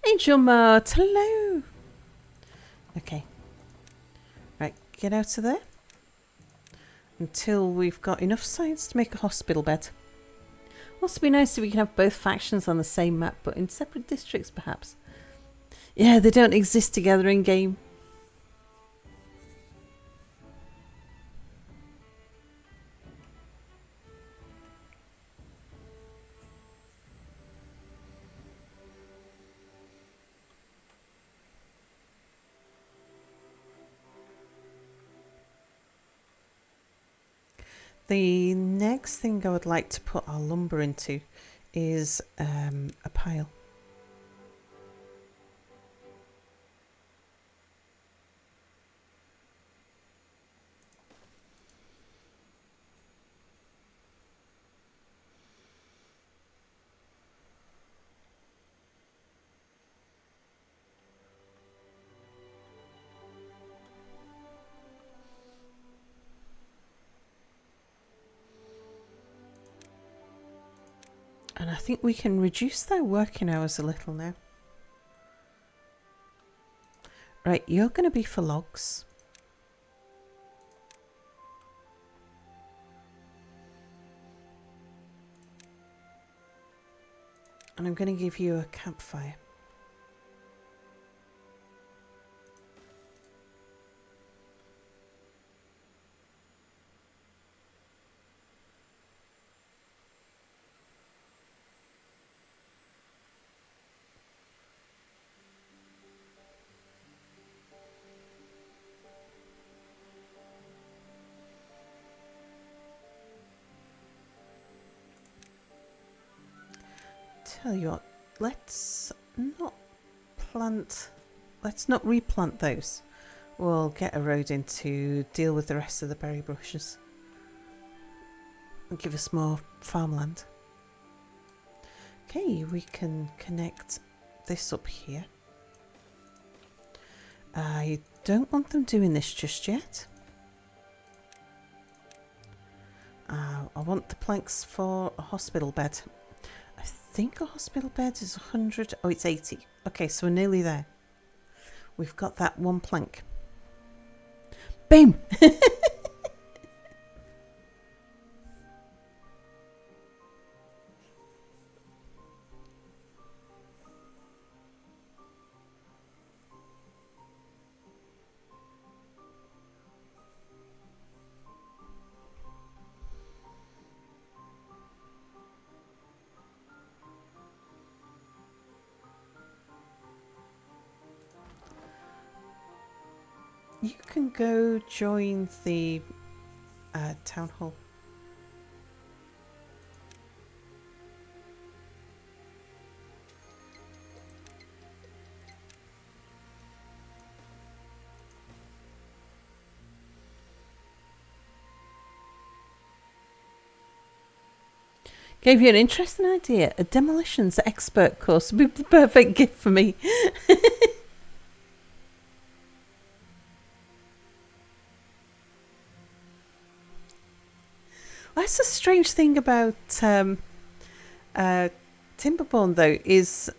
Angel Mart, hello. Okay. Right, get out of there. Until we've got enough science to make a hospital bed. Also be nice if we can have both factions on the same map, but in separate districts perhaps. Yeah, they don't exist together in game. The next thing I would like to put our lumber into is a pile. And I think we can reduce their working hours a little now. Right, you're going to be for logs. And I'm going to give you a campfire. Tell you what, let's not replant those. We'll get a road in to deal with the rest of the berry bushes and give us more farmland. Okay, we can connect this up here. I don't want them doing this just yet. I want the planks for a hospital bed. I think a hospital bed is 100. Oh, it's 80. Okay, so we're nearly there. We've got that one plank. Boom! You can go join the town hall. Gave you an interesting idea. A demolitions expert course would be the perfect gift for me. That's a strange thing about Timberborn, though, is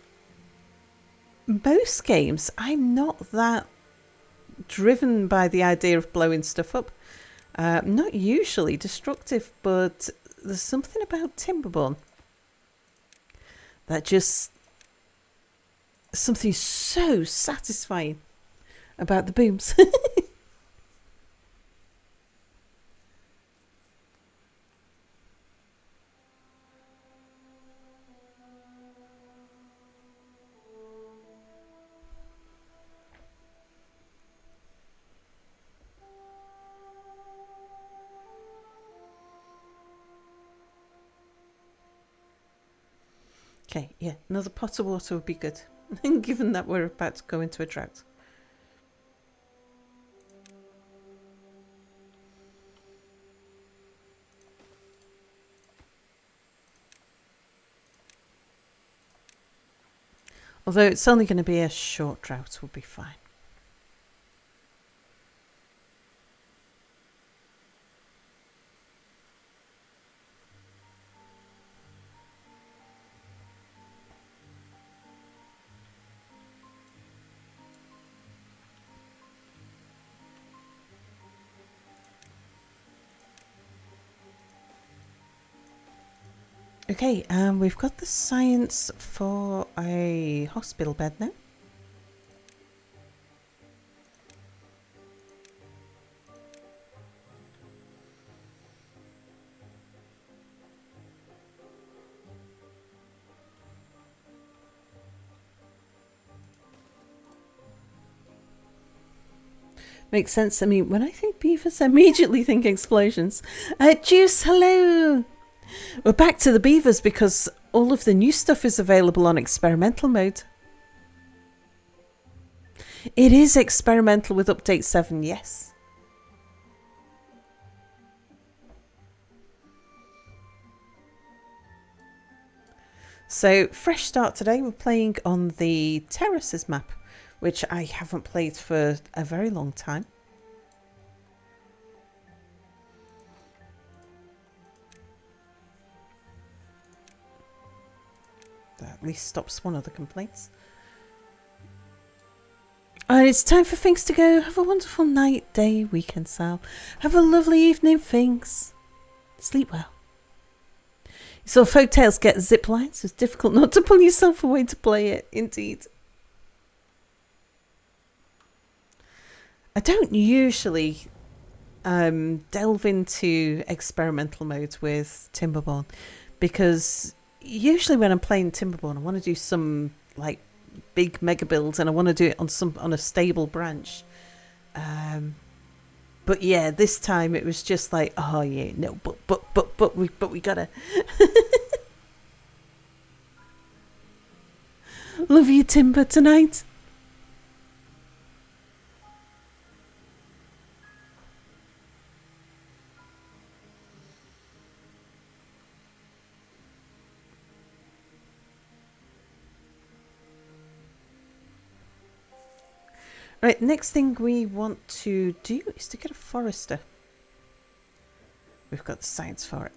most games I'm not that driven by the idea of blowing stuff up. Not usually destructive, but there's something about Timberborn that just something so satisfying about the booms. Okay, yeah, another pot of water would be good, given that we're about to go into a drought. Although it's only going to be a short drought, we'll be fine. Okay, we've got the science for a hospital bed now. Makes sense. I mean, when I think beavers, I immediately think explosions. Juice, hello! We're back to the beavers because all of the new stuff is available on experimental mode. It is experimental with update 7, yes. So, fresh start today. We're playing on the Terraces map, which I haven't played for a very long time. That at least stops one of the complaints. And it's time for Finks to go. Have a wonderful night, day, weekend, Sal. Have a lovely evening, Finks. Sleep well. So Folktales get zip lines. It's difficult not to pull yourself away to play it, indeed. I don't usually delve into experimental modes with Timberborn because usually when I'm playing Timberborn, I want to do some like big mega builds and I want to do it on a stable branch. But yeah, this time it was just like, oh yeah, no, but we gotta. Love you, Timber, tonight. Right, next thing we want to do is to get a forester. We've got the science for it.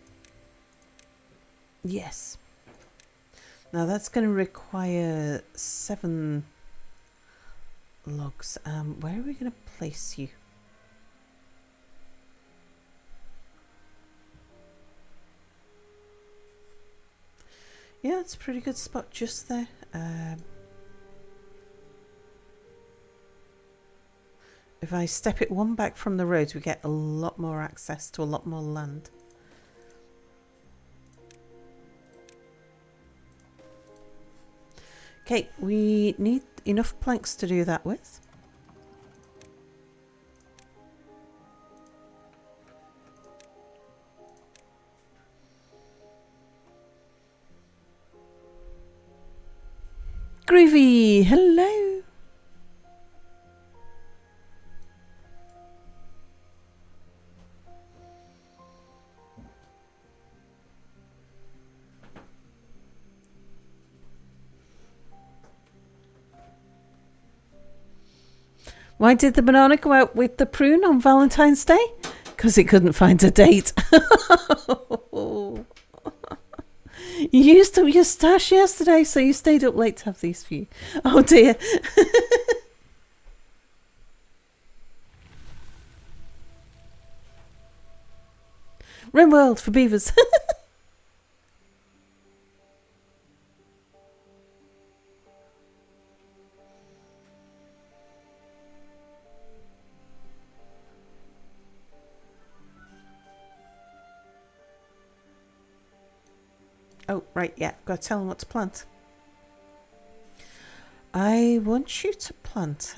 Yes. Now that's going to require 7 logs. Where are we going to place you? Yeah, it's a pretty good spot just there. If I step it one back from the road, we get a lot more access to a lot more land. Okay, we need enough planks to do that with. Groovy, hello. Why did the banana go out with the prune on Valentine's Day? Because it couldn't find a date. You used up your stash yesterday, so you stayed up late to have these for you. Oh dear. Rimworld for beavers. Oh, right, yeah. Got to tell them what to plant. I want you to plant...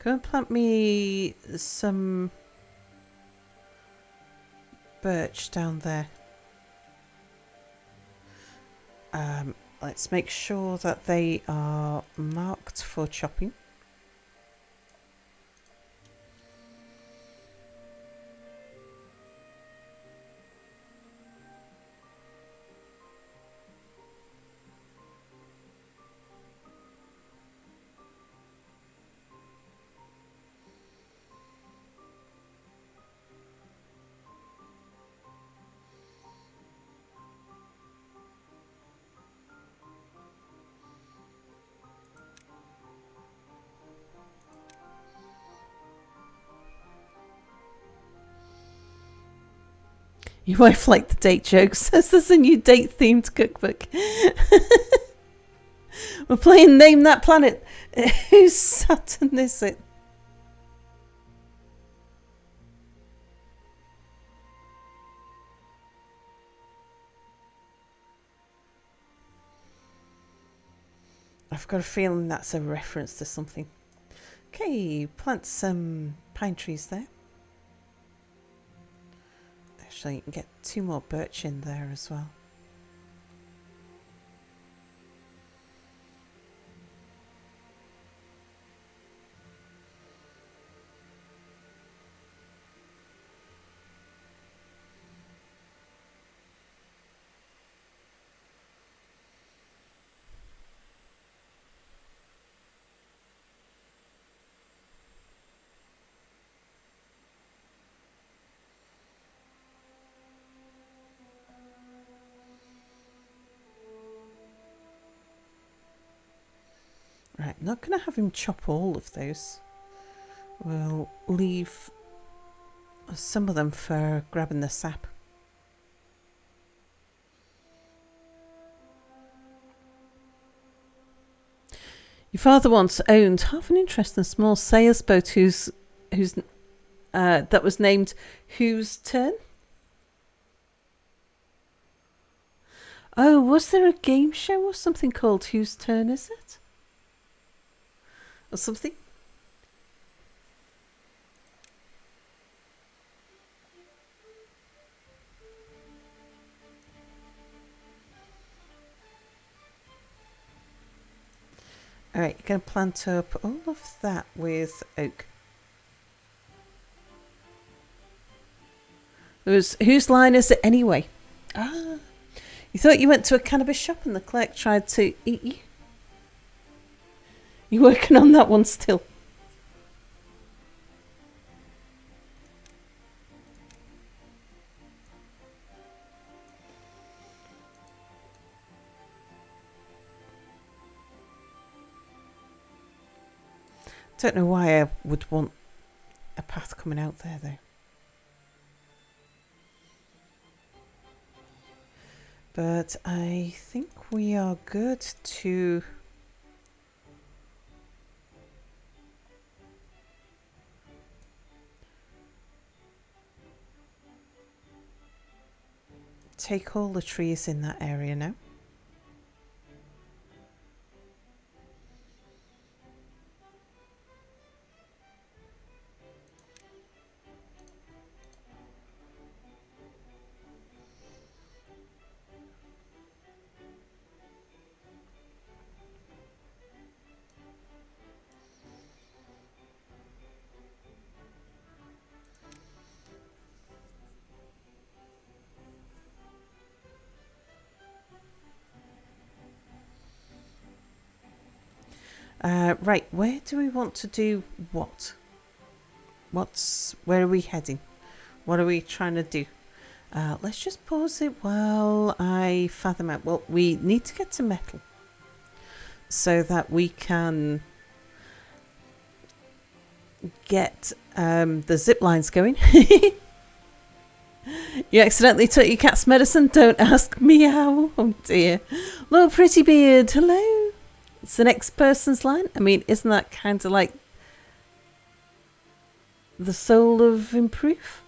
Go and plant me some birch down there. Let's make sure that they are marked for chopping. Your wife liked the date jokes. Says there's a new date themed cookbook. We're playing Name That Planet. Whose Saturn is it? I've got a feeling that's a reference to something. Okay, plant some pine trees there. Actually, you can get 2 more birch in there as well. Not going to have him chop all of those. We'll leave some of them for grabbing the sap. Your father once owned half an interest in a small sailboat whose that was named Whose Turn? Oh, was there a game show or something called Whose Turn Is It? Or something? Alright, you're going to plant up all of that with oak. Whose line is it anyway? Ah, you thought you went to a cannabis shop and the clerk tried to eat you? You're working on that one still? Don't know why I would want a path coming out there though. But I think we are good to take all the trees in that area now. Right, where do we want to do what? Where are we heading? What are we trying to do? Let's just pause it while I fathom out. Well, we need to get to metal so that we can get the zip lines going. You accidentally took your cat's medicine? Don't ask me how. Oh dear. Lord Prettybeard, hello. It's the next person's line. I mean, isn't that kind of like the soul of improve?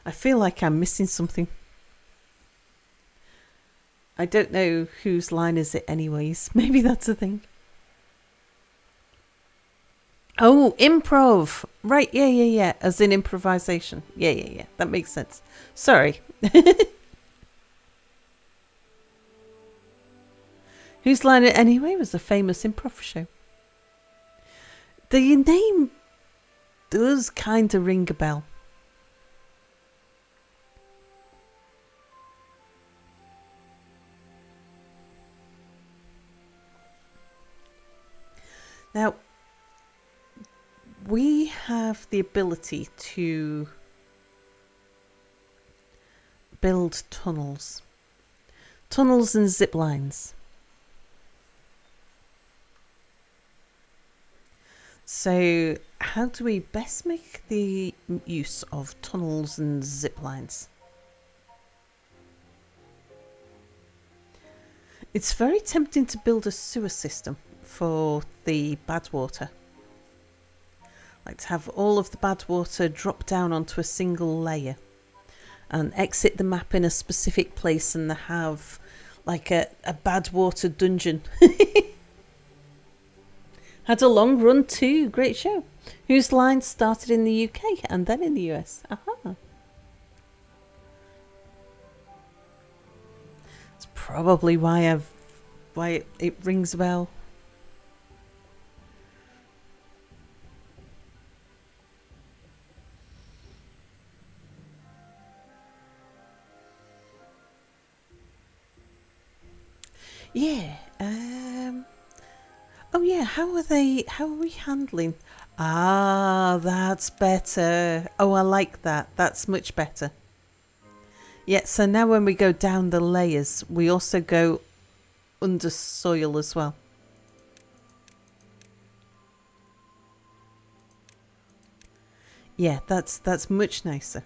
I feel like I'm missing something. I don't know whose line is it anyways. Maybe that's the thing. Oh, improv. Right, yeah. As in improvisation. Yeah. That makes sense. Sorry. Whose Line It Anyway was a famous improv show. The name does kind of ring a bell. Now, we have the ability to build tunnels and zip lines. So how do we best make the use of tunnels and zip lines? It's very tempting to build a sewer system for the bad water. Like to have all of the bad water drop down onto a single layer and exit the map in a specific place and have like a bad water dungeon. Had a long run too. Great show. Whose Line started in the UK and then in the US. Aha. It's probably why it rings a bell. Yeah. Oh yeah, how are we handling? Ah, that's better. Oh, I like that. That's much better. Yeah, so now when we go down the layers, we also go under soil as well. Yeah, that's much nicer.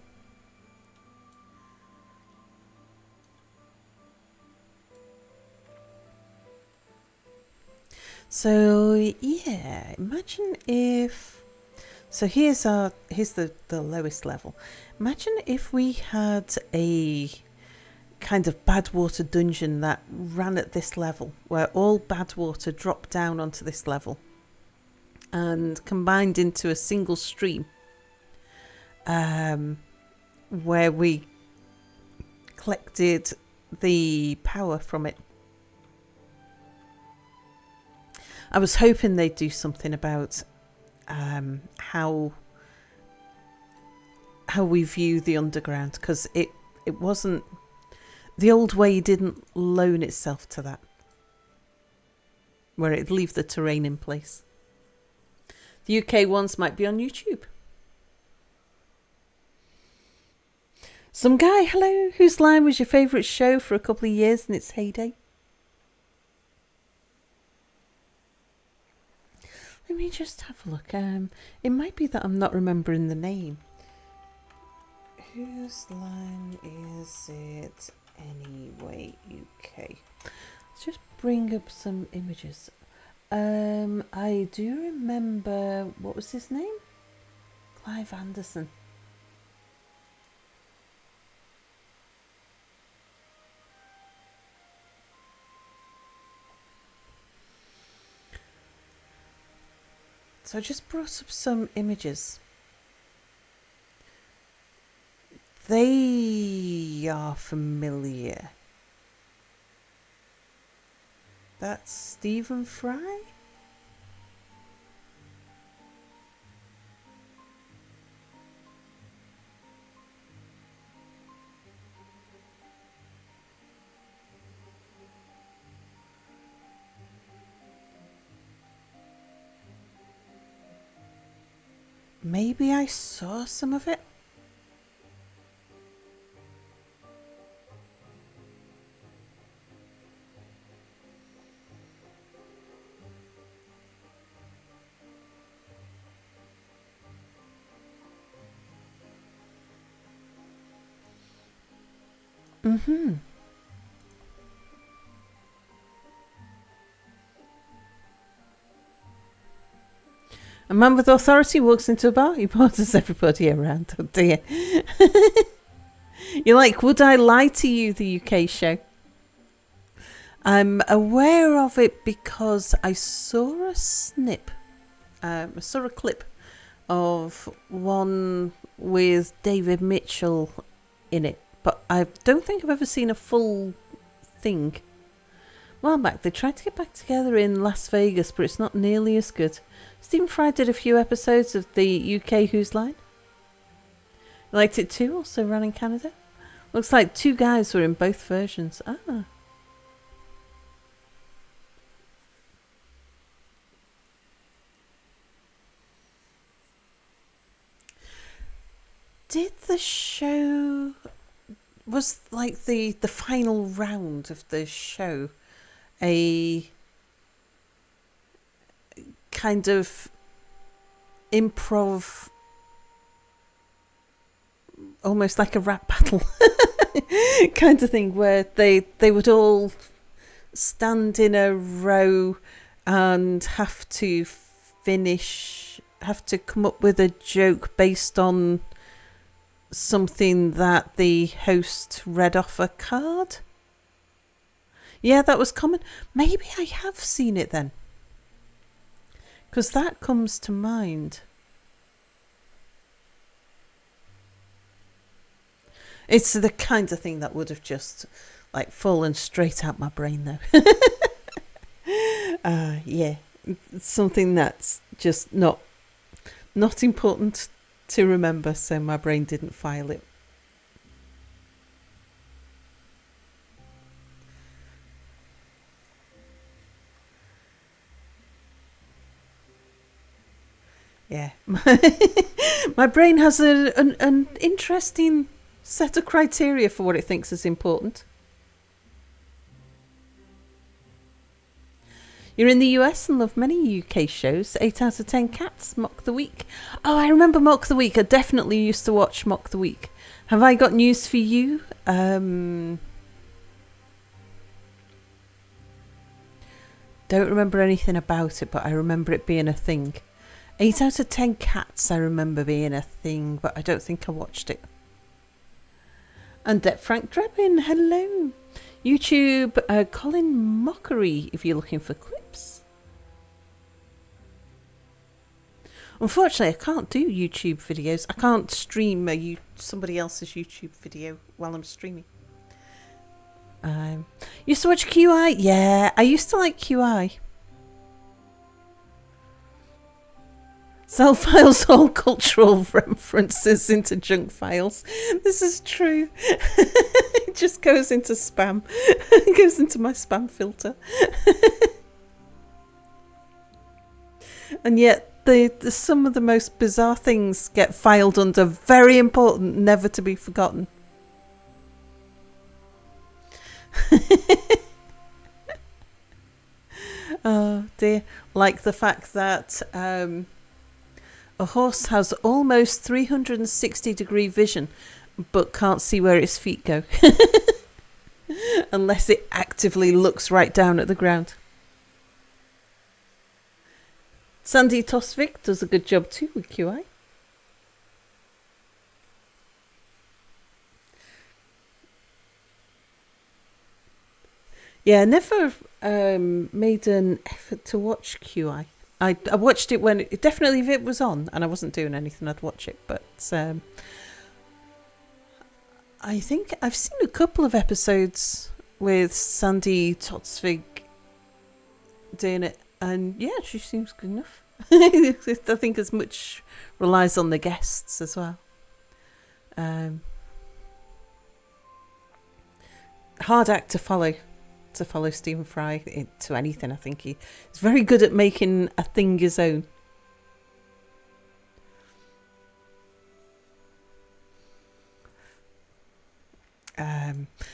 So yeah, imagine if so here's the lowest level. Imagine if we had a kind of bad water dungeon that ran at this level, where all bad water dropped down onto this level and combined into a single stream, where we collected the power from it. I was hoping they'd do something about how we view the underground, because it wasn't, the old way didn't loan itself to that, where it'd leave the terrain in place. The UK ones might be on YouTube. Some guy, hello, whose line was your favourite show for a couple of years in its heyday? Let me just have a look. It might be that I'm not remembering the name. Whose line is it anyway, UK? Let's just bring up some images. I do remember, what was his name? Clive Anderson. So I just brought up some images. They are familiar. That's Stephen Fry? Maybe I saw some of it. Mm-hmm. A man with authority walks into a bar. He bothers everybody around. Oh dear. You're like, would I lie to you, the UK show? I'm aware of it because I saw a snip. I saw a clip of one with David Mitchell in it, but I don't think I've ever seen a full thing. Well, back, they tried to get back together in Las Vegas, but it's not nearly as good. Stephen Fry did a few episodes of the UK Whose Line. I liked it too, also ran in Canada. Looks like two guys were in both versions. Ah. Did the show... Was like the final round of the show a kind of improv, almost like a rap battle kind of thing, where they would all stand in a row and have to come up with a joke based on something that the host read off a card? Yeah, that was common. Maybe I have seen it then, because that comes to mind. It's the kind of thing that would have just like fallen straight out my brain though. Yeah, it's something that's just not important to remember, so my brain didn't file it. Yeah, my brain has an interesting set a criteria for what it thinks is important. You're in the US and love many UK shows. 8 out of 10 cats. Mock the Week. Oh, I remember Mock the Week. I definitely used to watch Mock the Week. Have I got news for you? Don't remember anything about it, but I remember it being a thing. 8 out of 10 cats, I remember being a thing, but I don't think I watched it. And Frank Drebin, hello. YouTube, Colin Mockery, if you're looking for clips. Unfortunately, I can't do YouTube videos. I can't stream somebody else's YouTube video while I'm streaming. Used to watch QI? Yeah, I used to like QI. Cell files all cultural references into junk files. This is true. It just goes into spam. It goes into my spam filter. And yet some of the most bizarre things get filed under very important, never to be forgotten. Oh dear. Like the fact that a horse has almost 360-degree vision, but can't see where its feet go. Unless it actively looks right down at the ground. Sandy Tosvik does a good job too with QI. Yeah, I never made an effort to watch QI. I watched it when definitely if it was on and I wasn't doing anything, I'd watch it. But I think I've seen a couple of episodes with Sandy Totsvig doing it, and yeah, she seems good enough. I think as much relies on the guests as well. Hard act to follow Stephen Fry into anything. I think he's very good at making a thing his own.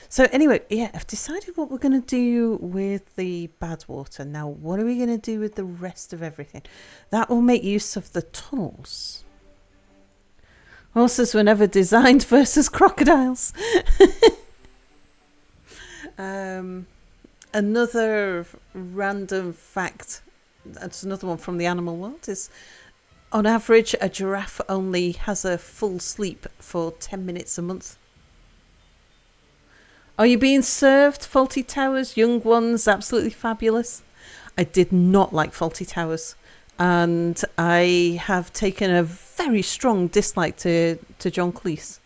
So anyway, yeah, I've decided what we're going to do with the Badwater. Now, what are we going to do with the rest of everything? That will make use of the tunnels. Horses were never designed versus crocodiles. Another random fact, that's another one from the animal world, is on average a giraffe only has a full sleep for 10 minutes a month. Are you being served Fawlty Towers? Young ones, absolutely fabulous. I did not like Fawlty Towers, and I have taken a very strong dislike to John Cleese.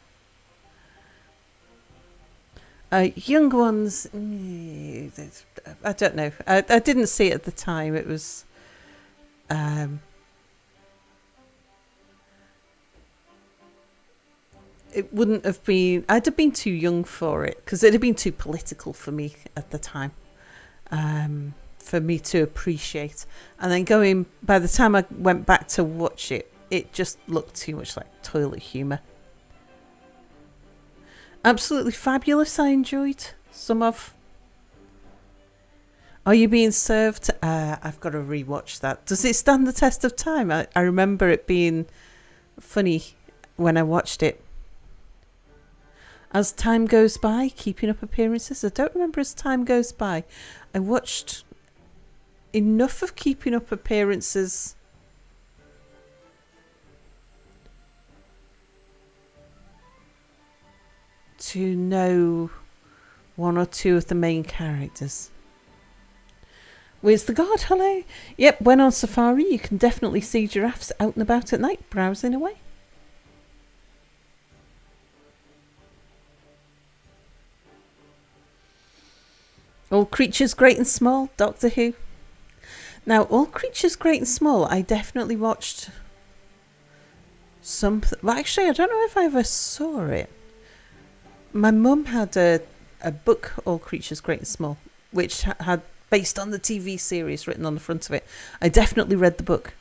Young ones, I don't know. I didn't see it at the time. It was... it wouldn't have been... I'd have been too young for it, because it'd have been too political for me at the time, for me to appreciate. And then by the time I went back to watch it, it just looked too much like toilet humour. Absolutely fabulous. I enjoyed some of. Are You Being Served? I've got to rewatch that. Does it stand the test of time? I remember it being funny when I watched it. As Time Goes By, Keeping Up Appearances. I don't remember As Time Goes By. I watched enough of Keeping Up Appearances to know one or two of the main characters. Where's the guard? Hello. Yep, when on safari, you can definitely see giraffes out and about at night, browsing away. All Creatures Great and Small, Doctor Who. Now, All Creatures Great and Small, I definitely watched something. Well, actually, I don't know if I ever saw it. My mum had a book, All Creatures Great and Small, which had based on the TV series written on the front of it. I definitely read the book.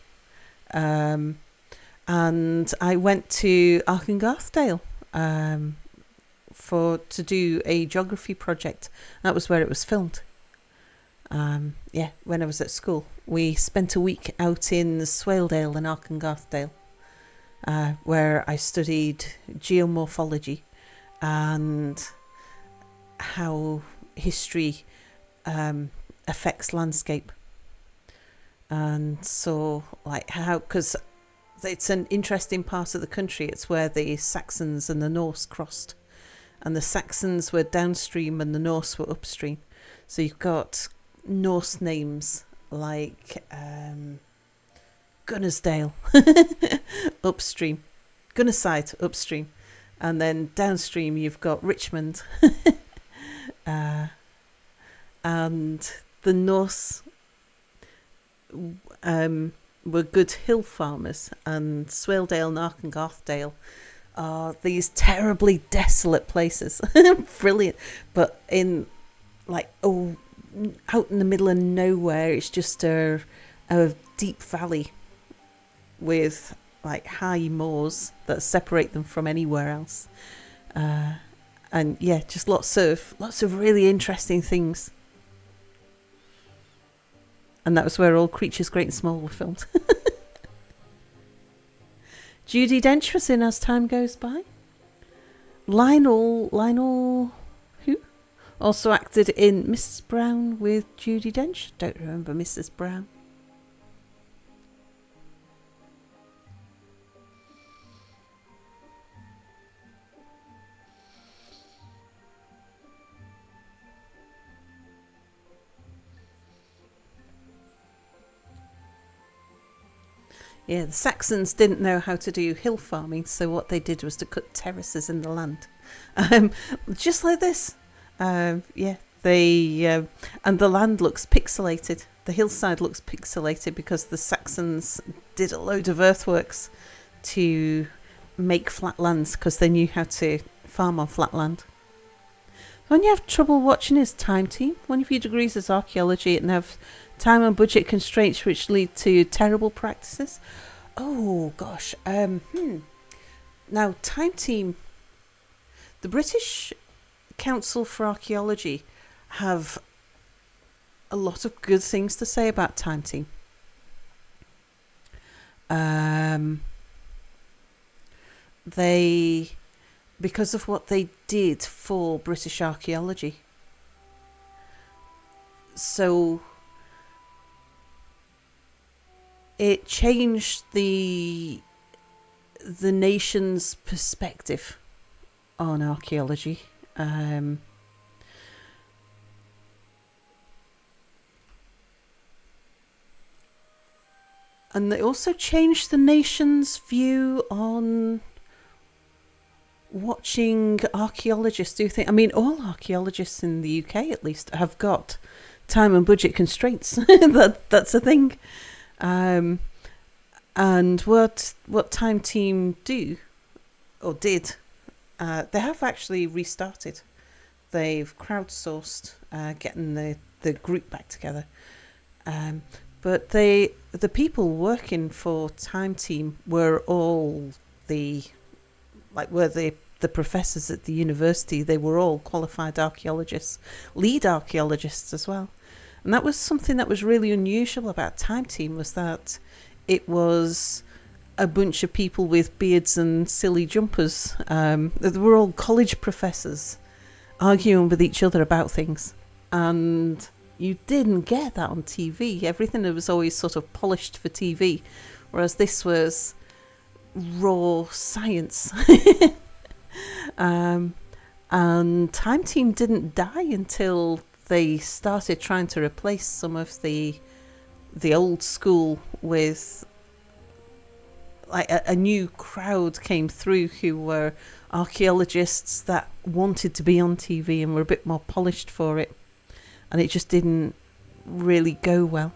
And I went to Arkengarthdale to do a geography project. That was where it was filmed. When I was at school, we spent a week out in Swaledale and Arkengarthdale, where I studied geomorphology and how history affects landscape. And so, like, how, because it's an interesting part of the country. It's where the Saxons and the Norse crossed, and the Saxons were downstream and the Norse were upstream. So you've got Norse names like Gunnarsdale upstream, Gunnarside upstream, and then downstream you've got Richmond. And the Norse were good hill farmers, and Swaledale and Arkengarthdale are these terribly desolate places. Brilliant, but in out in the middle of nowhere. It's just a deep valley with like high moors that separate them from anywhere else, and yeah, just lots of really interesting things. And that was where All Creatures Great and Small were filmed. Judi Dench was in As Time Goes By. Lionel, who? Also acted in Mrs. Brown with Judi Dench. Don't remember Mrs. Brown. Yeah, the Saxons didn't know how to do hill farming, so what they did was to cut terraces in the land. Just like this. And the land looks pixelated. The hillside looks pixelated because the Saxons did a load of earthworks to make flat lands because they knew how to farm on flat land. When you have trouble watching his Time Team, one of your degrees is archaeology and have time and budget constraints which lead to terrible practices. Oh gosh. Now, Time Team, the British Council for Archaeology have a lot of good things to say about Time Team. They, because of what they did for British archaeology. So it changed the nation's perspective on archaeology. And they also changed the nation's view on watching archaeologists do things. I mean, all archaeologists in the UK, at least, have got time and budget constraints. That's a thing. And what Time Team do, or did, they have actually restarted. They've crowdsourced getting the group back together. But the people working for Time Team were all the professors at the university. They were all qualified archaeologists, lead archaeologists as well. And that was something that was really unusual about Time Team, was that it was a bunch of people with beards and silly jumpers. They were all college professors arguing with each other about things. And you didn't get that on TV. Everything was always sort of polished for TV, whereas this was raw science. And Time Team didn't die until they started trying to replace some of the old school with like a new crowd came through who were archaeologists that wanted to be on TV and were a bit more polished for it, and it just didn't really go well.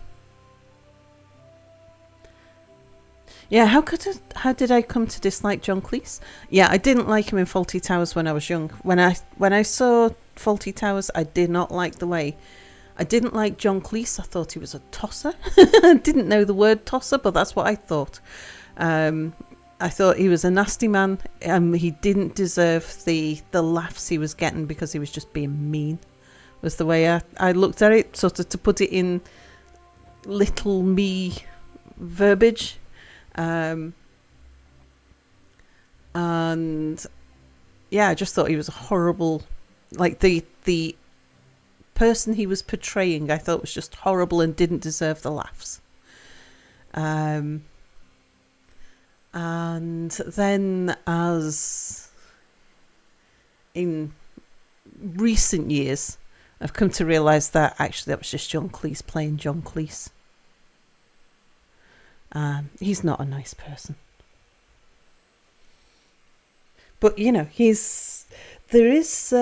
Yeah, how did I come to dislike John Cleese? Yeah, I didn't like him in Fawlty Towers when I was young. When I saw Fawlty Towers, I did not like the way. I didn't like John Cleese. I thought he was a tosser. I didn't know the word tosser, but that's what I thought. I thought he was a nasty man. He didn't deserve the laughs he was getting because he was just being mean, was the way I looked at it, sort of to put it in little me verbiage. And yeah, I just thought he was a horrible, like the person he was portraying, I thought was just horrible and didn't deserve the laughs. And then, as in recent years, I've come to realise that actually that was just John Cleese playing John Cleese. He's not a nice person. But, you know, he's just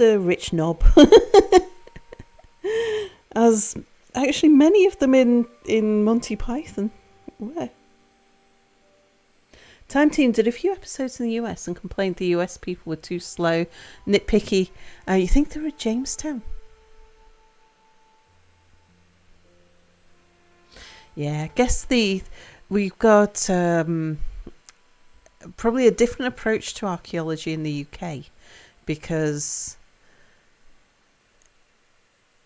a rich knob. As actually many of them in Monty Python were. Time Team did a few episodes in the US and complained the US people were too slow, nitpicky. You think they were at Jamestown? Yeah, I guess we've got probably a different approach to archaeology in the UK, because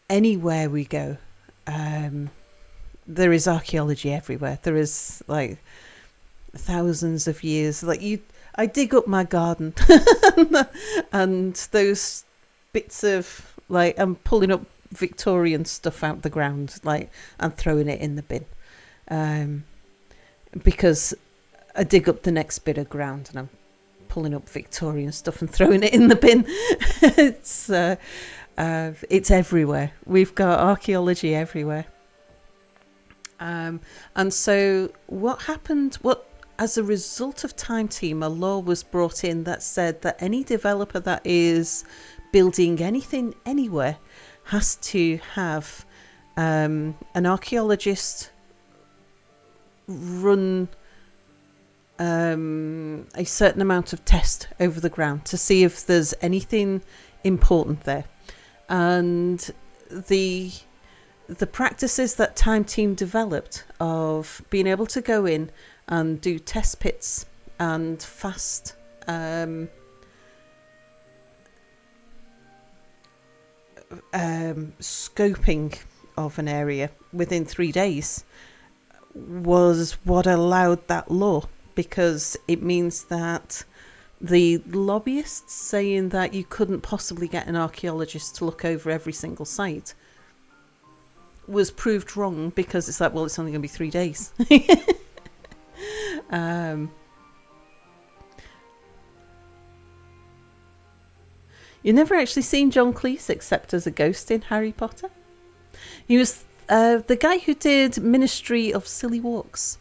anywhere we go, there is archaeology everywhere. There is like thousands of years. Like I dig up my garden, and those bits of, like, I'm pulling up Victorian stuff out the ground, like, and throwing it in the bin, because I dig up the next bit of ground and I'm pulling up Victorian stuff and throwing it in the bin. It's everywhere. We've got archaeology everywhere. And so what happened, as a result of Time Team, a law was brought in that said that any developer that is building anything anywhere has to have an archaeologist run a certain amount of test over the ground to see if there's anything important there. And the practices that Time Team developed of being able to go in and do test pits and fast scoping of an area within 3 days was what allowed that law, because it means that the lobbyists saying that you couldn't possibly get an archaeologist to look over every single site was proved wrong, because it's like, well, it's only going to be 3 days. You've never actually seen John Cleese except as a ghost in Harry Potter. He was the guy who did Ministry of Silly Walks.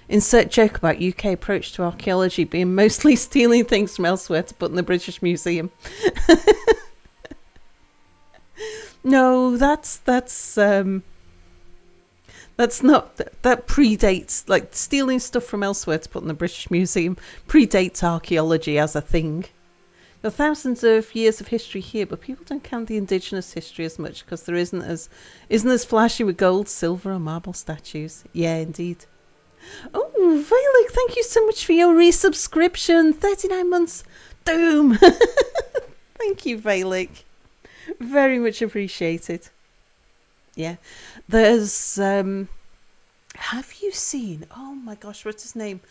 Insert joke about UK approach to archaeology being mostly stealing things from elsewhere to put in the British Museum. No, that's not, that predates, like, stealing stuff from elsewhere to put in the British Museum predates archaeology as a thing. There are thousands of years of history here, but people don't count the indigenous history as much because there isn't as flashy with gold, silver, and marble statues. Yeah, indeed. Oh, Violet, thank you so much for your resubscription. 39 months. Doom. Thank you, Violet. Very much appreciated. Yeah. There's have you seen, oh my gosh, what's his name?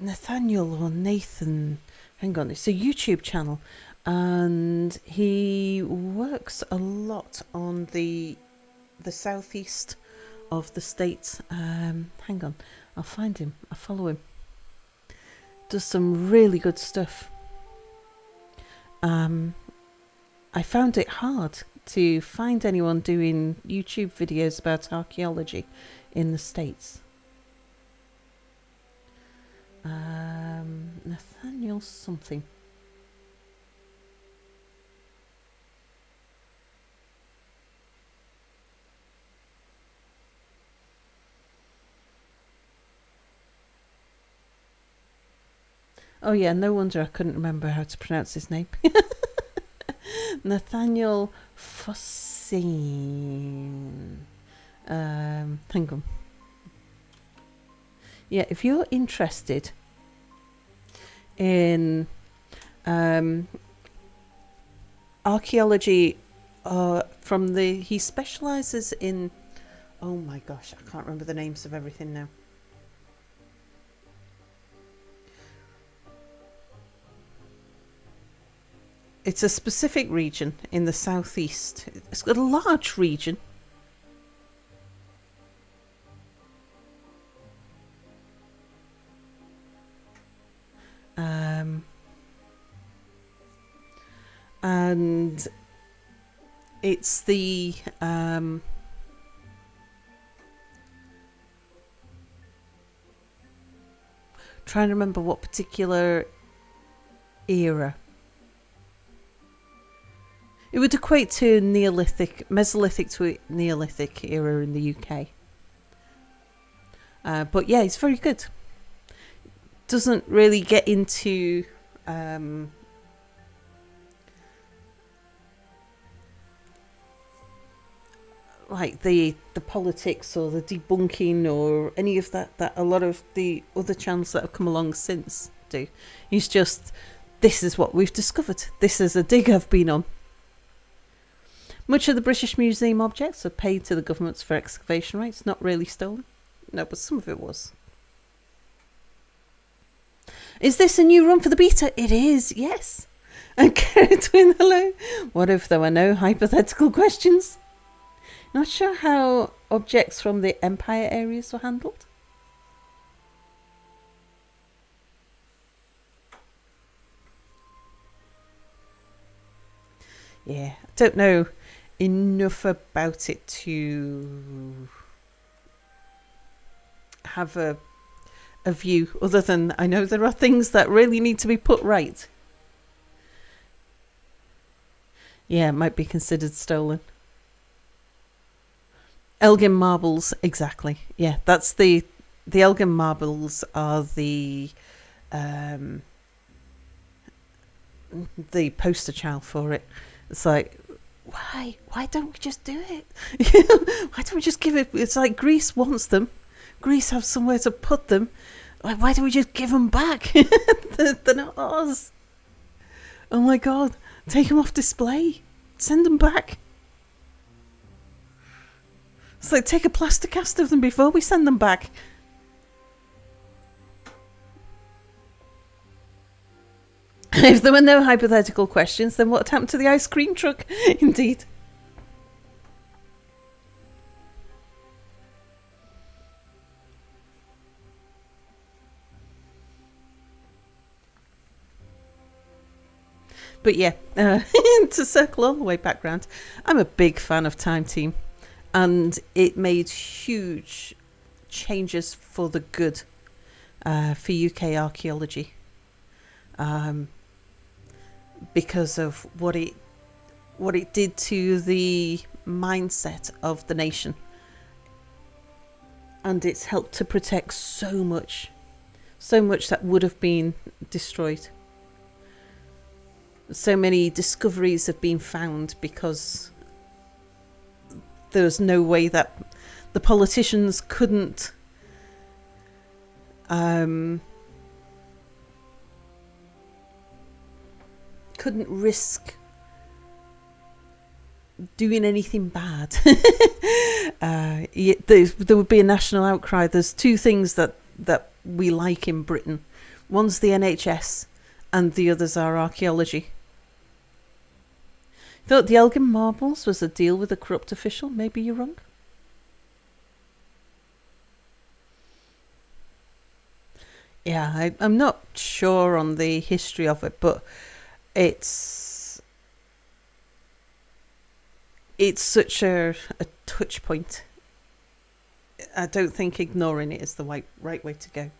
Nathaniel or Nathan, hang on, it's a YouTube channel, and he works a lot on the southeast of the States. Hang on, I'll find him, I'll follow him. Does some really good stuff. I found it hard to find anyone doing YouTube videos about archaeology in the States. Nathaniel something. Oh yeah, no wonder I couldn't remember how to pronounce his name. Nathaniel Fosseen. Hang on. Yeah, if you're interested in archaeology, he specialises in. Oh my gosh, I can't remember the names of everything now. It's a specific region in the southeast. It's got a large region. And it's the trying to remember what particular era. It would equate to Neolithic, Mesolithic to Neolithic era in the UK. But yeah, it's very good. Doesn't really get into like the politics or the debunking or any of that a lot of the other channels that have come along since do. He's just, this is what we've discovered. This is a dig I've been on. Much of the British Museum objects are paid to the governments for excavation rights, not really stolen. No, but some of it was. Is this a new run for the beta? It is, yes. And Twin, hello. What if there were no hypothetical questions? Not sure how objects from the Empire areas were handled. Yeah, I don't know enough about it to have a view, other than I know there are things that really need to be put right. Yeah, it might be considered stolen. Elgin marbles, exactly. Yeah, that's the Elgin marbles are the poster child for it. It's like, why don't we just do it? Why don't we just give it? It's like Greece wants them. Greece have somewhere to put them. Like, why don't we just give them back? They're not ours. Oh my god, take them off display. Send them back. It's like, take a plaster cast of them before we send them back. If there were no hypothetical questions, then what happened to the ice cream truck? Indeed. But yeah, to circle all the way back round, I'm a big fan of Time Team, and it made huge changes for the good for UK archaeology, because of what it did to the mindset of the nation, and it's helped to protect so much that would have been destroyed. So many discoveries have been found because there was no way that the politicians couldn't risk doing anything bad. There would be a national outcry. There's two things that we like in Britain. One's the NHS and the others are archaeology. Thought the Elgin marbles was a deal with a corrupt official. Maybe you're wrong. Yeah, I'm not sure on the history of it, but it's such a touch point. I don't think ignoring it is the right way to go.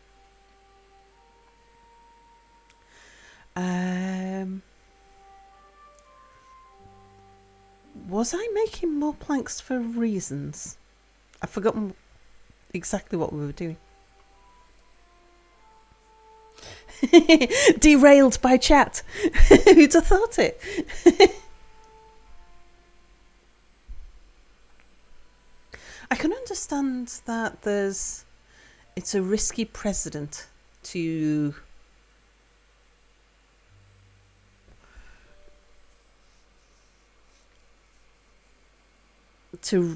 Was I making more planks for reasons? I've forgotten exactly what we were doing. Derailed by chat. Who'd have thought it? I can understand that it's a risky precedent to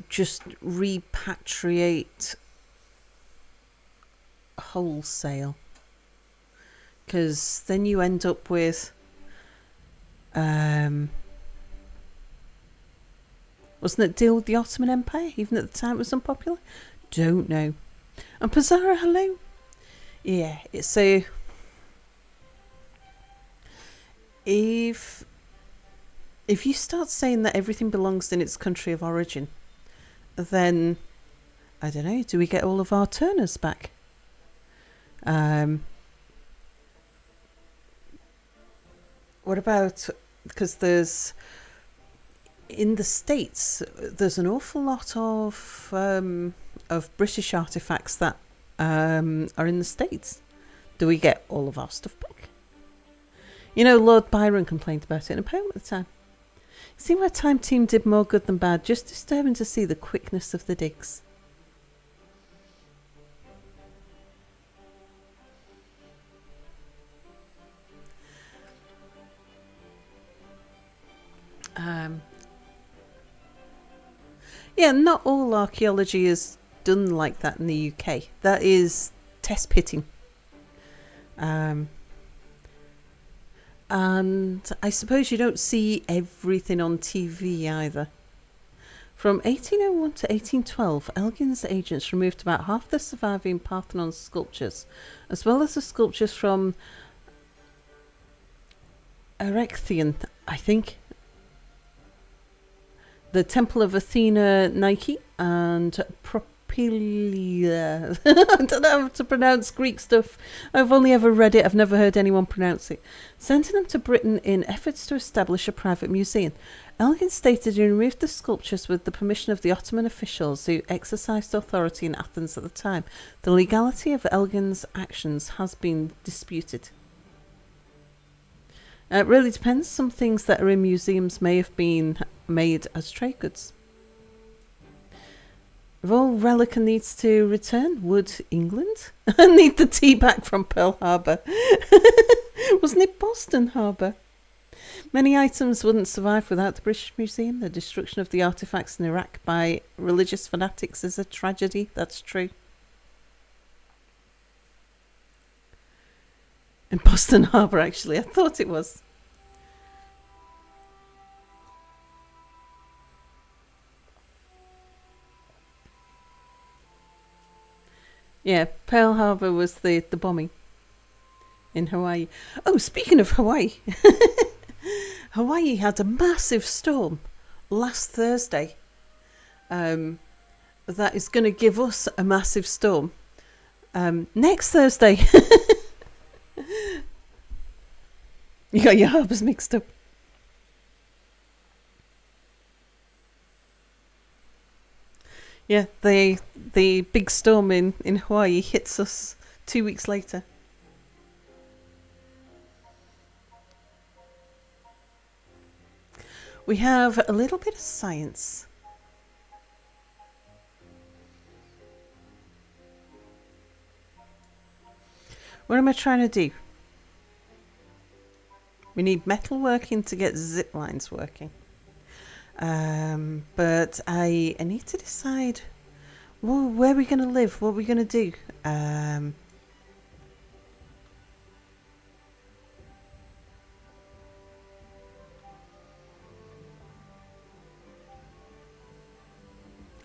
just repatriate wholesale, because then you end up with wasn't it deal with the Ottoman Empire? Even at the time it was unpopular? Don't know. And Pizarro, hello? Yeah, so if you start saying that everything belongs in its country of origin, then I don't know, do we get all of our Turners back? What about, because in the States, there's an awful lot of British artefacts that are in the States. Do we get all of our stuff back? You know, Lord Byron complained about it in a poem at the time. See where Time Team did more good than bad. Just disturbing to see the quickness of the digs. Yeah, not all archaeology is done like that in the UK. That is test pitting. And I suppose you don't see everything on TV either. From 1801 to 1812, Elgin's agents removed about half the surviving Parthenon sculptures, as well as the sculptures from Erechtheion, I think, the Temple of Athena, Nike, and Propylia. I don't know how to pronounce Greek stuff. I've only ever read it. I've never heard anyone pronounce it. Sending them to Britain in efforts to establish a private museum. Elgin stated he removed the sculptures with the permission of the Ottoman officials who exercised authority in Athens at the time. The legality of Elgin's actions has been disputed. It really depends. Some things that are in museums may have been made as trade goods. If all Relica needs to return, would England need the tea back from Pearl Harbor? Wasn't it Boston Harbor? Many items wouldn't survive without the British Museum. The destruction of the artifacts in Iraq by religious fanatics is a tragedy. That's true. In Boston Harbor, actually. I thought it was. Yeah, Pearl Harbor was the bombing in Hawaii. Oh, speaking of Hawaii, Hawaii had a massive storm last Thursday. That is going to give us a massive storm next Thursday. You got your harbors mixed up. Yeah, the big storm in Hawaii hits us 2 weeks later. We have a little bit of science. What am I trying to do? We need metal working to get zip lines working. But I need to decide where we're going to live, what we're going to do. I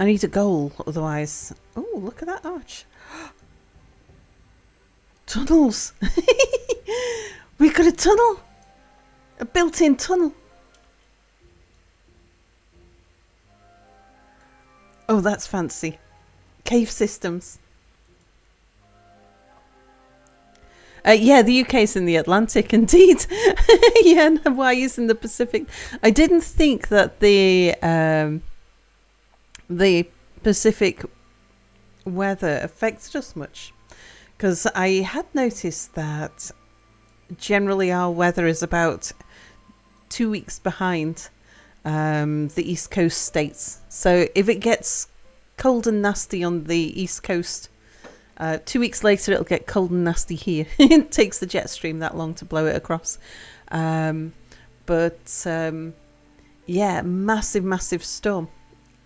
need a goal, otherwise... Oh, look at that arch. Tunnels. We've got a tunnel. A built-in tunnel. Oh, that's fancy. Cave systems. Yeah, the UK is in the Atlantic, indeed. Yeah, and Hawaii is in the Pacific. I didn't think that the Pacific weather affected us much, because I had noticed that generally our weather is about 2 weeks behind the East Coast states. So if it gets cold and nasty on the East Coast, 2 weeks later it'll get cold and nasty here. It takes the jet stream that long to blow it across. Yeah, massive storm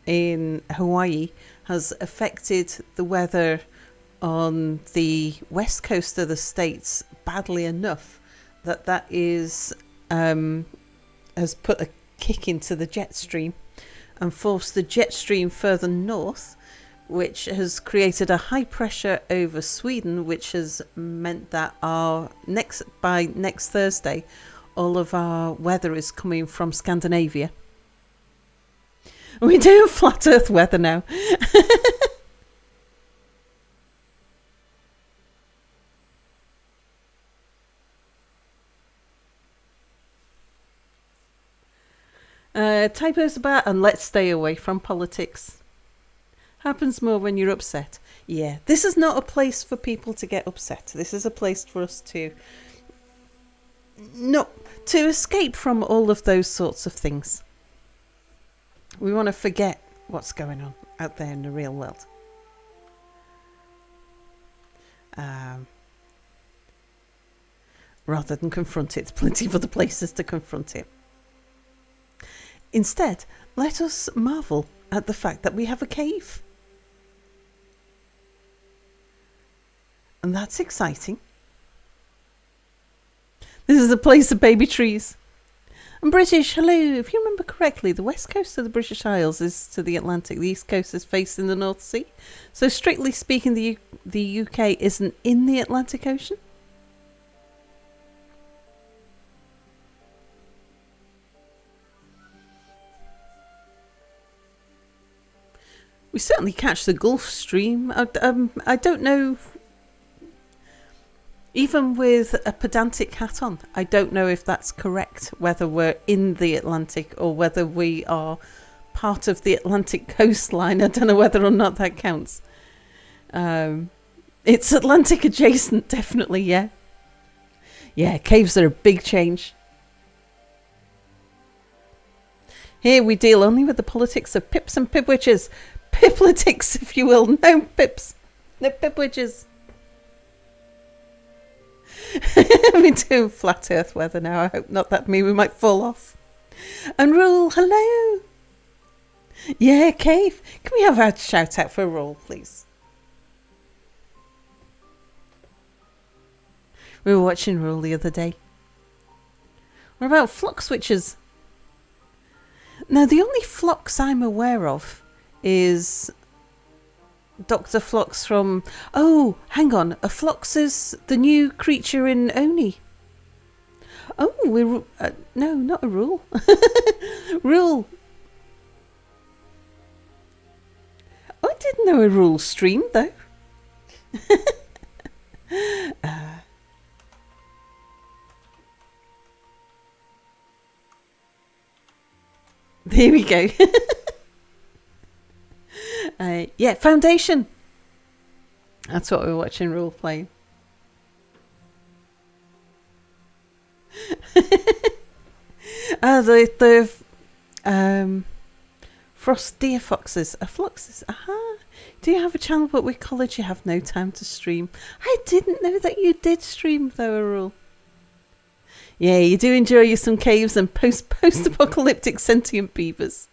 in Hawaii has affected the weather on the west coast of the states badly enough that is has put a kick into the jet stream and forced the jet stream further north, which has created a high pressure over Sweden, which has meant that by next Thursday all of our weather is coming from Scandinavia. We do flat earth weather now. Typos about, and let's stay away from politics. Happens more when you're upset. Yeah, this is not a place for people to get upset. This is a place for us to escape from all of those sorts of things. We want to forget what's going on out there in the real world. Rather than confront it. There's plenty of other places to confront it. Instead, let us marvel at the fact that we have a cave. And that's exciting. This is a place of baby trees. And British, hello. If you remember correctly, the west coast of the British Isles is to the Atlantic. The east coast is facing the North Sea. So strictly speaking, the UK isn't in the Atlantic Ocean. We certainly catch the Gulf Stream. I don't know. Even with a pedantic hat on, I don't know if that's correct, whether we're in the Atlantic or whether we are part of the Atlantic coastline. I don't know whether or not that counts. It's Atlantic adjacent, definitely, yeah. Yeah, caves are a big change. Here we deal only with the politics of pips and pipwitches. Pipletics, if you will. No pips. No pipwitches. We do flat earth weather now. I hope not that means we might fall off. And Rule, hello. Yeah, Cave. Can we have a shout out for Rule, please? We were watching Rule the other day. What about flock switches? Now, the only flocks I'm aware of is Dr. Phlox from... Oh, hang on. A Phlox is the new creature in Oni. Oh, we're... no, not a Rule. Rule. Oh, I didn't know a Rule streamed, though. There we go. Yeah, Foundation. That's what we're watching Rule playing. The Frost Deer Foxes. Fluxes. Aha. Do you have a channel, but with college you have no time to stream? I didn't know that you did stream, though, Rule. Yeah, you do enjoy you some caves and post-apocalyptic sentient beavers.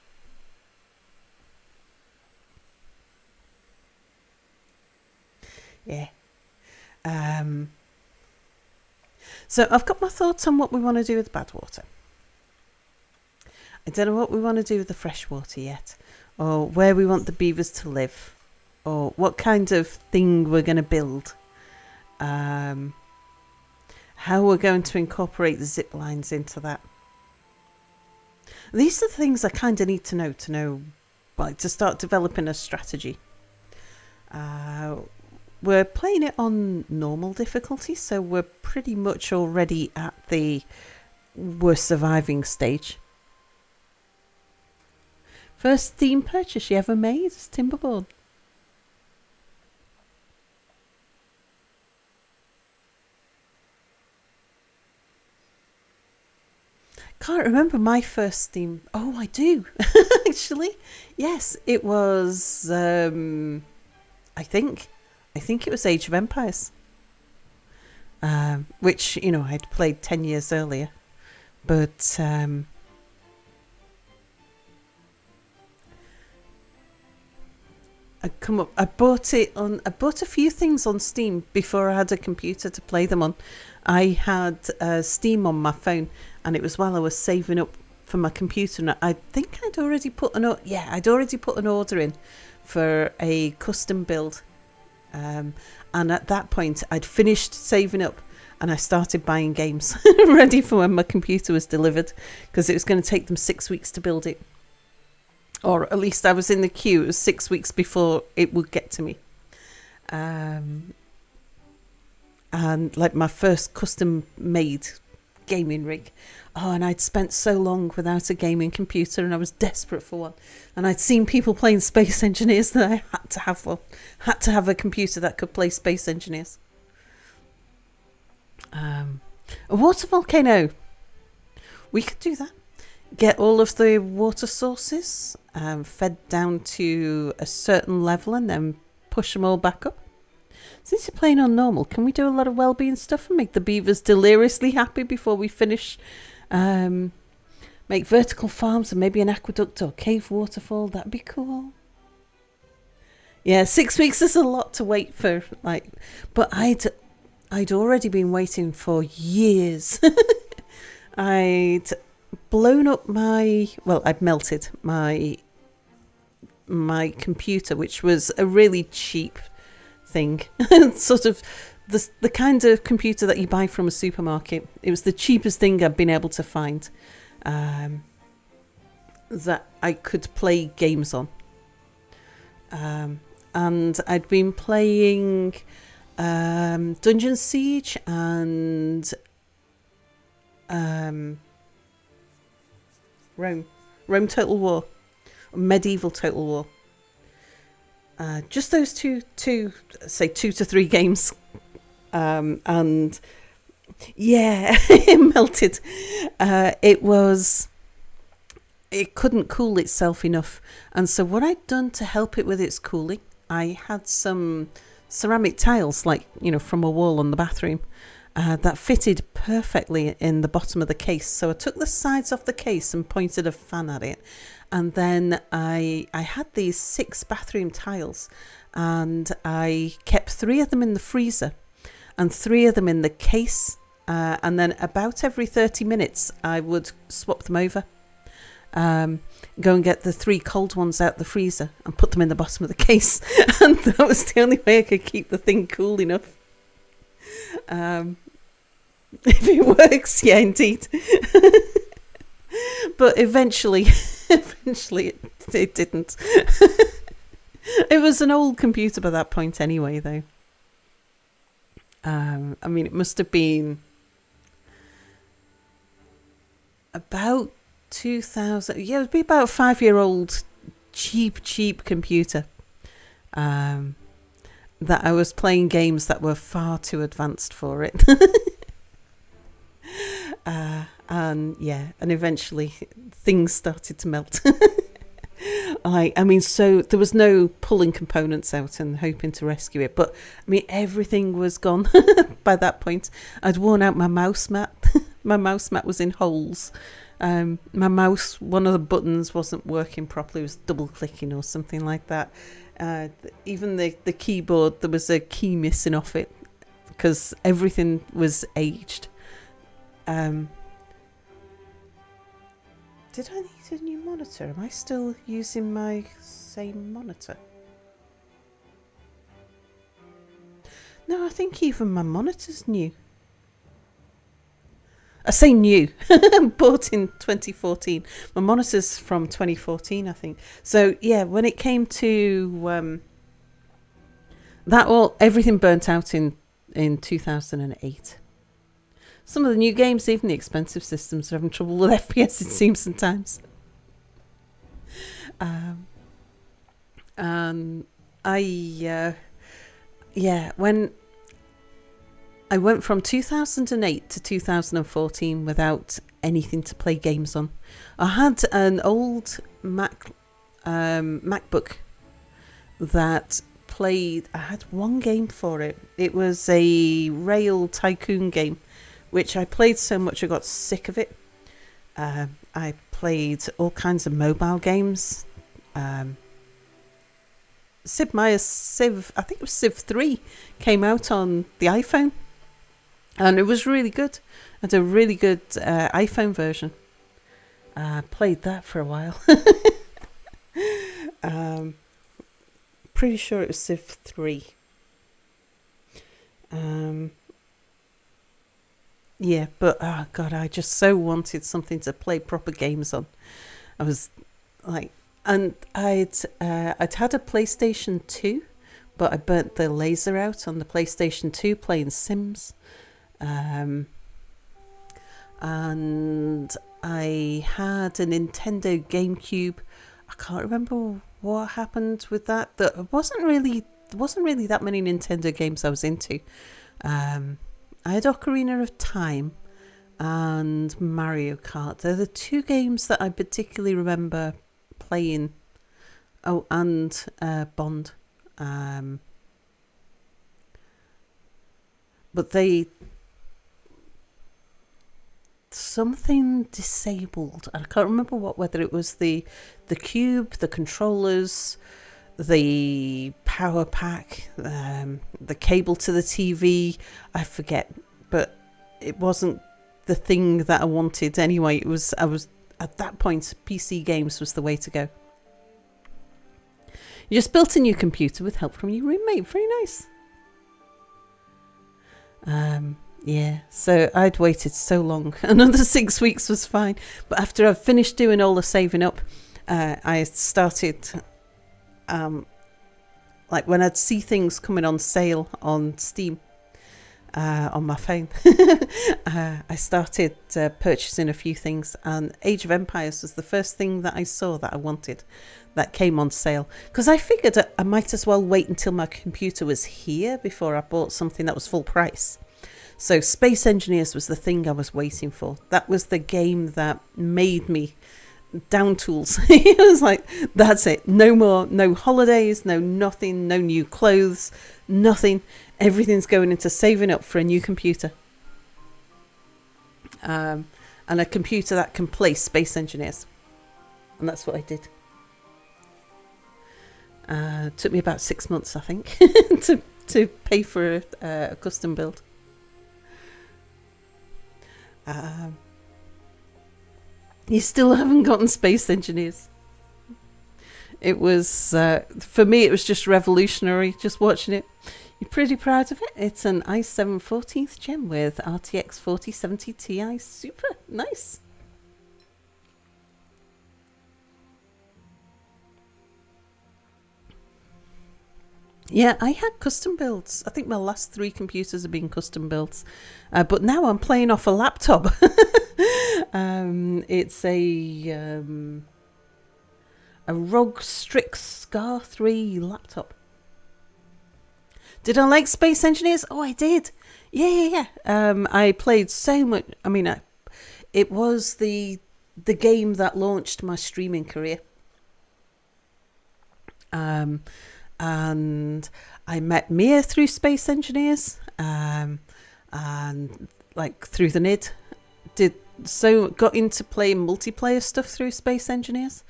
Yeah. So I've got my thoughts on what we want to do with Badwater. I don't know what we want to do with the freshwater yet, or where we want the beavers to live, or what kind of thing we're going to build. How we're going to incorporate the zip lines into that. These are the things I kind of need to know, like, to start developing a strategy. We're playing it on normal difficulty, so we're pretty much already at the worst surviving stage. First Steam purchase you ever made is Timberborn. Can't remember my first Steam. Oh, I do actually. Yes, it was. I think, it was Age of Empires, which I'd played 10 years earlier, but I bought a few things on Steam before I had a computer to play them on. I had Steam on my phone, and it was while I was saving up for my computer. And I think I'd already put an order in for a custom build. And at that point, I'd finished saving up, and I started buying games ready for when my computer was delivered, because it was going to take them 6 weeks to build it. Or at least I was in the queue. It was 6 weeks before it would get to me. And like my first custom made gaming rig. Oh, and I'd spent so long without a gaming computer, and I was desperate for one. And I'd seen people playing Space Engineers that I had to have one. Had to have a computer that could play Space Engineers. A water volcano. We could do that. Get all of the water sources fed down to a certain level, and then push them all back up. Since you're playing on normal, can we do a lot of well-being stuff and make the beavers deliriously happy before we finish? Make vertical farms and maybe an aqueduct or cave waterfall. That'd be cool. Yeah, 6 weeks is a lot to wait for. But I'd already been waiting for years. I'd melted my computer, which was a really cheap thing. Sort of the kind of computer that you buy from a supermarket. It was the cheapest thing I'd been able to find that I could play games on. And I'd been playing Dungeon Siege and Rome Total War, Medieval Total War. Just those two, say 2 to 3 games, and yeah, it melted. It couldn't cool itself enough, and so what I'd done to help it with its cooling, I had some ceramic tiles, from a wall on the bathroom, that fitted perfectly in the bottom of the case. So I took the sides off the case and pointed a fan at it. And then I had these 6 bathroom tiles, and I kept 3 of them in the freezer and 3 of them in the case. And then about every 30 minutes, I would swap them over. Go and get the 3 cold ones out the freezer and put them in the bottom of the case. And that was the only way I could keep the thing cool enough. If it works, yeah, indeed. But eventually it didn't. It was an old computer by that point anyway, though. It must have been about 2000. Yeah, it would be about a 5-year-old cheap computer. That I was playing games that were far too advanced for it. And eventually things started to melt. So there was no pulling components out and hoping to rescue it, but everything was gone by that point. I'd worn out my mouse mat. My mouse mat was in holes. My mouse, one of the buttons wasn't working properly, it was double clicking or something like that. Even the keyboard, there was a key missing off it because everything was aged. Did I need a new monitor? Am I still using my same monitor? No, I think even my monitor's new. I say new. Bought in 2014. My monitor's from 2014, I think. So yeah, when it came to everything burnt out in 2008. Some of the new games, even the expensive systems, are having trouble with FPS, it seems sometimes. I went from 2008 to 2014 without anything to play games on. I had an old MacBook that played. I had one game for it. It was a rail tycoon game, which I played so much I got sick of it. I played all kinds of mobile games. Sid Meier's Civ, I think it was Civ 3, came out on the iPhone, and it was really good. I had a really good iPhone version. Played that for a while. Pretty sure it was Civ 3. Yeah, but oh god, I just so wanted something to play proper games on. I was like, and I'd had a PlayStation 2, but I burnt the laser out on the PlayStation 2 playing Sims. And I had a Nintendo GameCube. I can't remember what happened with that. There wasn't really that many Nintendo games I was into. I had Ocarina of Time and Mario Kart. They're the two games that I particularly remember playing. Oh, and Bond. But something disabled. I can't remember whether it was the cube, the controllers, the power pack, the cable to the TV. I forget, but it wasn't the thing that I wanted anyway. I was at that point, PC games was the way to go. You just built a new computer with help from your roommate. Very nice. Yeah, so I'd waited so long. Another 6 weeks was fine. But after I've finished doing all the saving up, I started, like when I'd see things coming on sale on Steam, on my phone, I started purchasing a few things. And Age of Empires was the first thing that I saw that I wanted that came on sale. Because I figured I might as well wait until my computer was here before I bought something that was full price. So Space Engineers was the thing I was waiting for. That was the game that made me down tools. It was like, that's it. No more, no holidays, no nothing, no new clothes, nothing. Everything's going into saving up for a new computer. And a computer that can play Space Engineers. And that's what I did. It took me about 6 months, I think, to pay for a custom build. You still haven't gotten Space Engineers. It was, for me, it was just revolutionary, just watching it. You're pretty proud of it. It's an i7 14th Gen with RTX 4070 Ti Super. Nice. Yeah, I had custom builds. I think my last 3 computers have been custom builds. But now I'm playing off a laptop. It's a ROG Strix Scar 3 laptop. Did I like Space Engineers? Oh, I did. Yeah. I played so much. I mean, it was the game that launched my streaming career. And I met Mia through Space Engineers, and like through the NID. Got into playing multiplayer stuff through Space Engineers.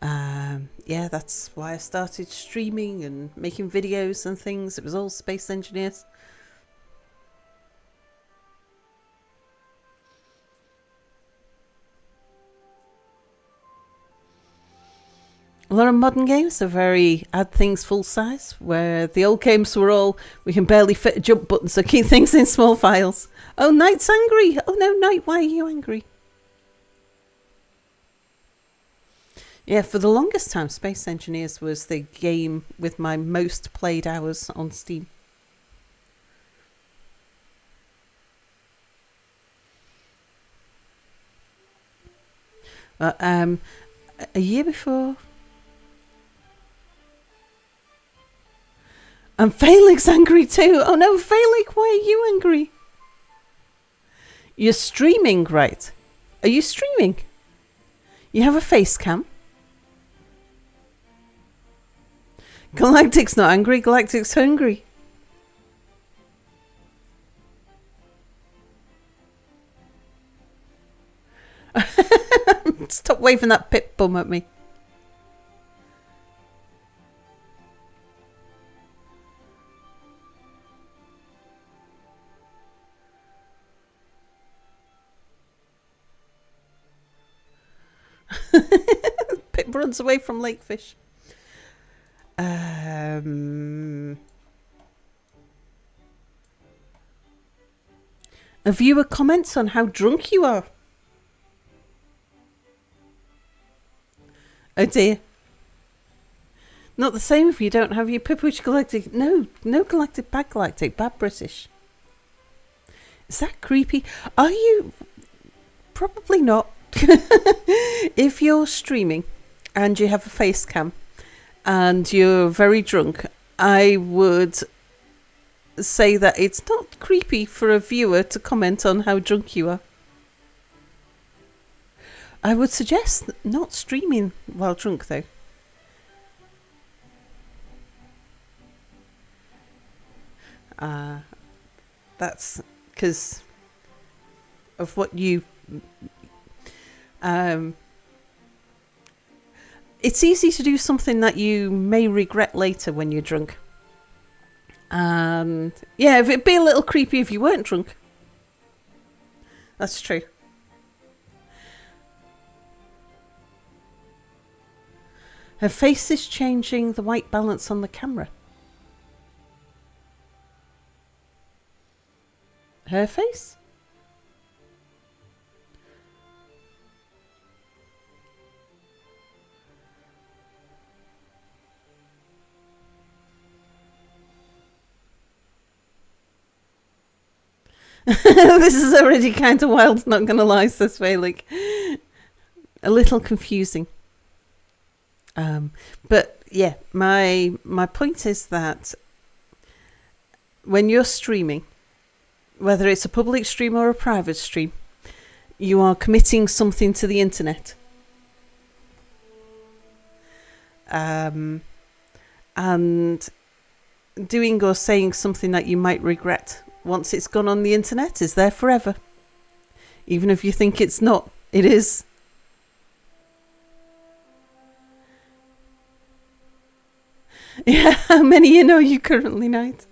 Yeah, that's why I started streaming and making videos and things. It was all Space Engineers. A lot of modern games are very add things full size, where the old games were all, we can barely fit a jump button, so keep things in small files. Oh, Knight's angry. Oh no, Knight, why are you angry? Yeah, for the longest time, Space Engineers was the game with my most played hours on Steam. A year before... And Felix angry too. Oh no, Felix, why are you angry? You're streaming, right? Are you streaming? You have a face cam? Galactic's not angry, Galactic's hungry. Stop waving that pip bum at me. Pip runs away from Lakefish. A viewer comments on how drunk you are. Oh dear. Not the same if you don't have your Pipwitch Galactic. No Galactic, bad Galactic, bad British. Is that creepy? Are you? Probably not. If you're streaming and you have a face cam and you're very drunk, I would say that it's not creepy for a viewer to comment on how drunk you are. I would suggest not streaming while drunk, though. That's because of what you... it's easy to do something that you may regret later when you're drunk. And yeah, it'd be a little creepy if you weren't drunk. That's true. Her face is changing the white balance on the camera. Her face? This is already kind of wild, not going to lie, says Felix. A little confusing. But yeah, my point is that when you're streaming, whether it's a public stream or a private stream, you are committing something to the internet. And doing or saying something that you might regret once it's gone on the internet is there forever. Even if you think it's not, it is. Yeah, how many you know you currently night?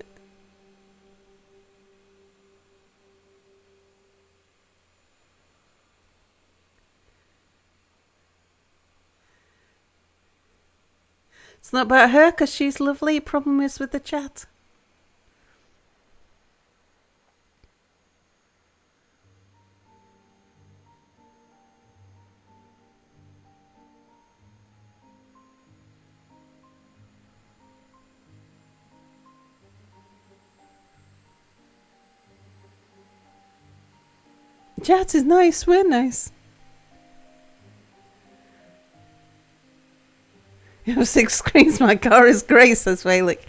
It's not about her because she's lovely. Problem is with the chat. Chat is nice. We're nice. You have 6 screens. My car is grey, says Felix.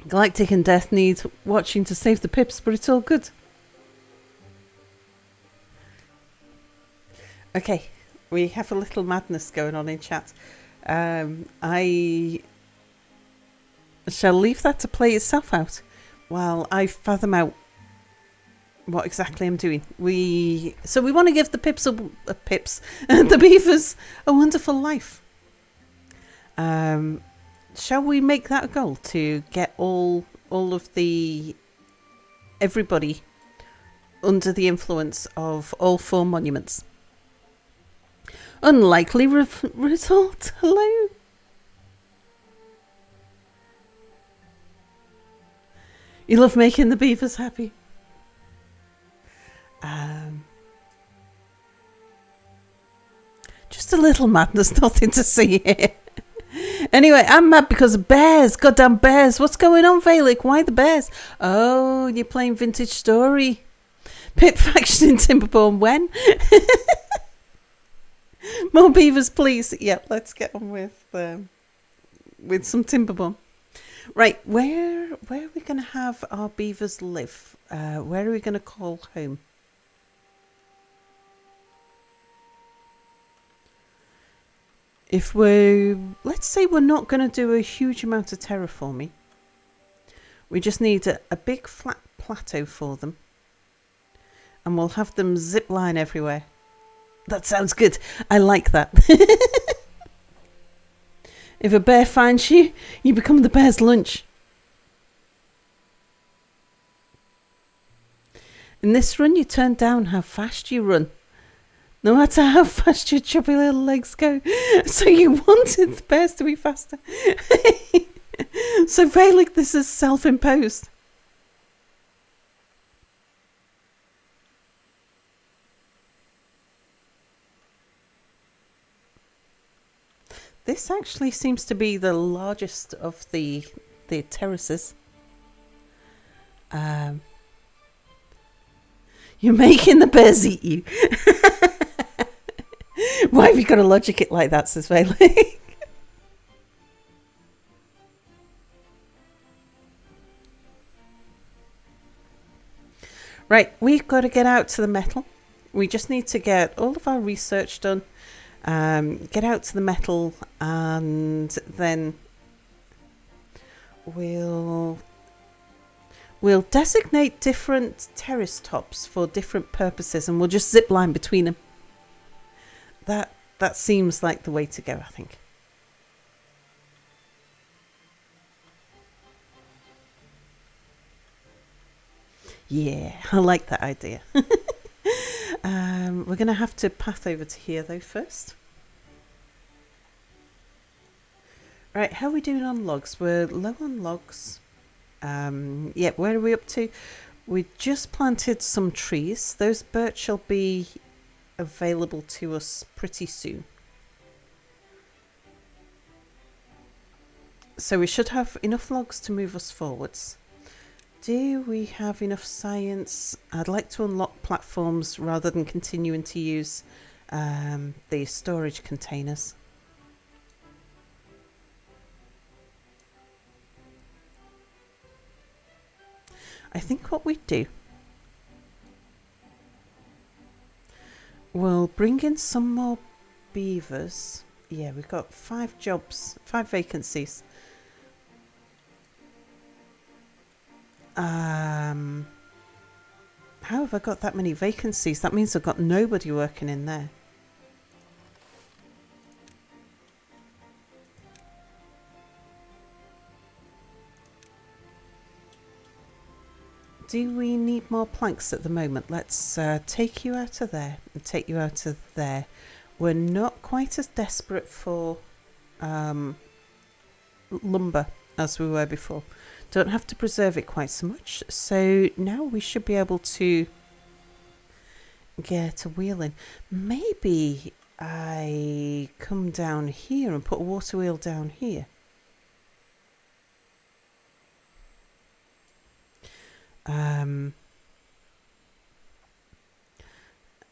Galactic and Death need watching to save the pips, but it's all good. Okay, we have a little madness going on in chat. I shall leave that to play itself out while I fathom out what exactly I'm doing. We want to give the the beavers a wonderful life. Shall we make that a goal to get all of everybody under the influence of all 4 monuments? Unlikely result. Hello. You love making the beavers happy. Just a little madness, nothing to see here. Anyway, I'm mad because of bears. Goddamn bears. What's going on, Felix? Why the bears? Oh, you're playing Vintage Story. Pip faction in Timberborn when? More beavers, please. Yeah, let's get on with with some Timberbomb. Right, where are we going to have our beavers live? Where are we going to call home? If let's say we're not going to do a huge amount of terraforming. We just need a big flat plateau for them. And we'll have them zip line everywhere. That sounds good. I like that. If a bear finds you, you become the bear's lunch. In this run, you turn down how fast you run. No matter how fast your chubby little legs go. So you wanted the bears to be faster. So Valek, this is self-imposed. This actually seems to be the largest of the terraces. You're making the bears eat you. Why have you got to logic it like that, says Valek? Right, we've got to get out to the metal. We just need to get all of our research done. Get out to the metal, and then we'll designate different terrace tops for different purposes, and we'll just zip line between them. That seems like the way to go, I think. Yeah, I like that idea. We're going to have to path over to here though first. Right, how are we doing on logs? We're low on logs. Yeah, where are we up to? We just planted some trees. Those birch will be available to us pretty soon. So we should have enough logs to move us forwards. Do we have enough science? I'd like to unlock platforms rather than continuing to use the storage containers. I think what we do, we'll bring in some more beavers. Yeah, we've got 5 jobs, 5 vacancies. How have I got that many vacancies? That means I've got nobody working in there. Do we need more planks at the moment? Let's take you out of there and take you out of there. We're not quite as desperate for lumber as we were before. Don't have to preserve it quite so much. So now we should be able to get a wheel in. Maybe I come down here and put a water wheel down here.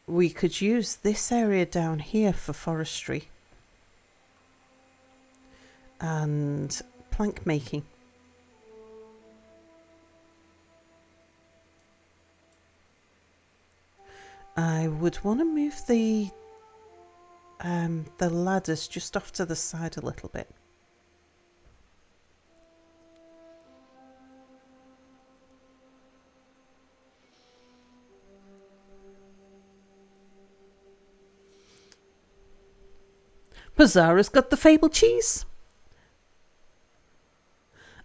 We could use this area down here for forestry and plank making. I would want to move the ladders just off to the side a little bit. Bazzara's got the Fable cheese.